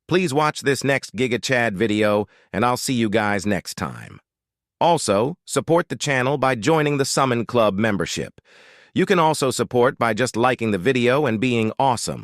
Please watch this next Giga Chad video, and I'll see you guys next time. Also, support the channel by joining the Summon Club membership. You can also support by just liking the video and being awesome.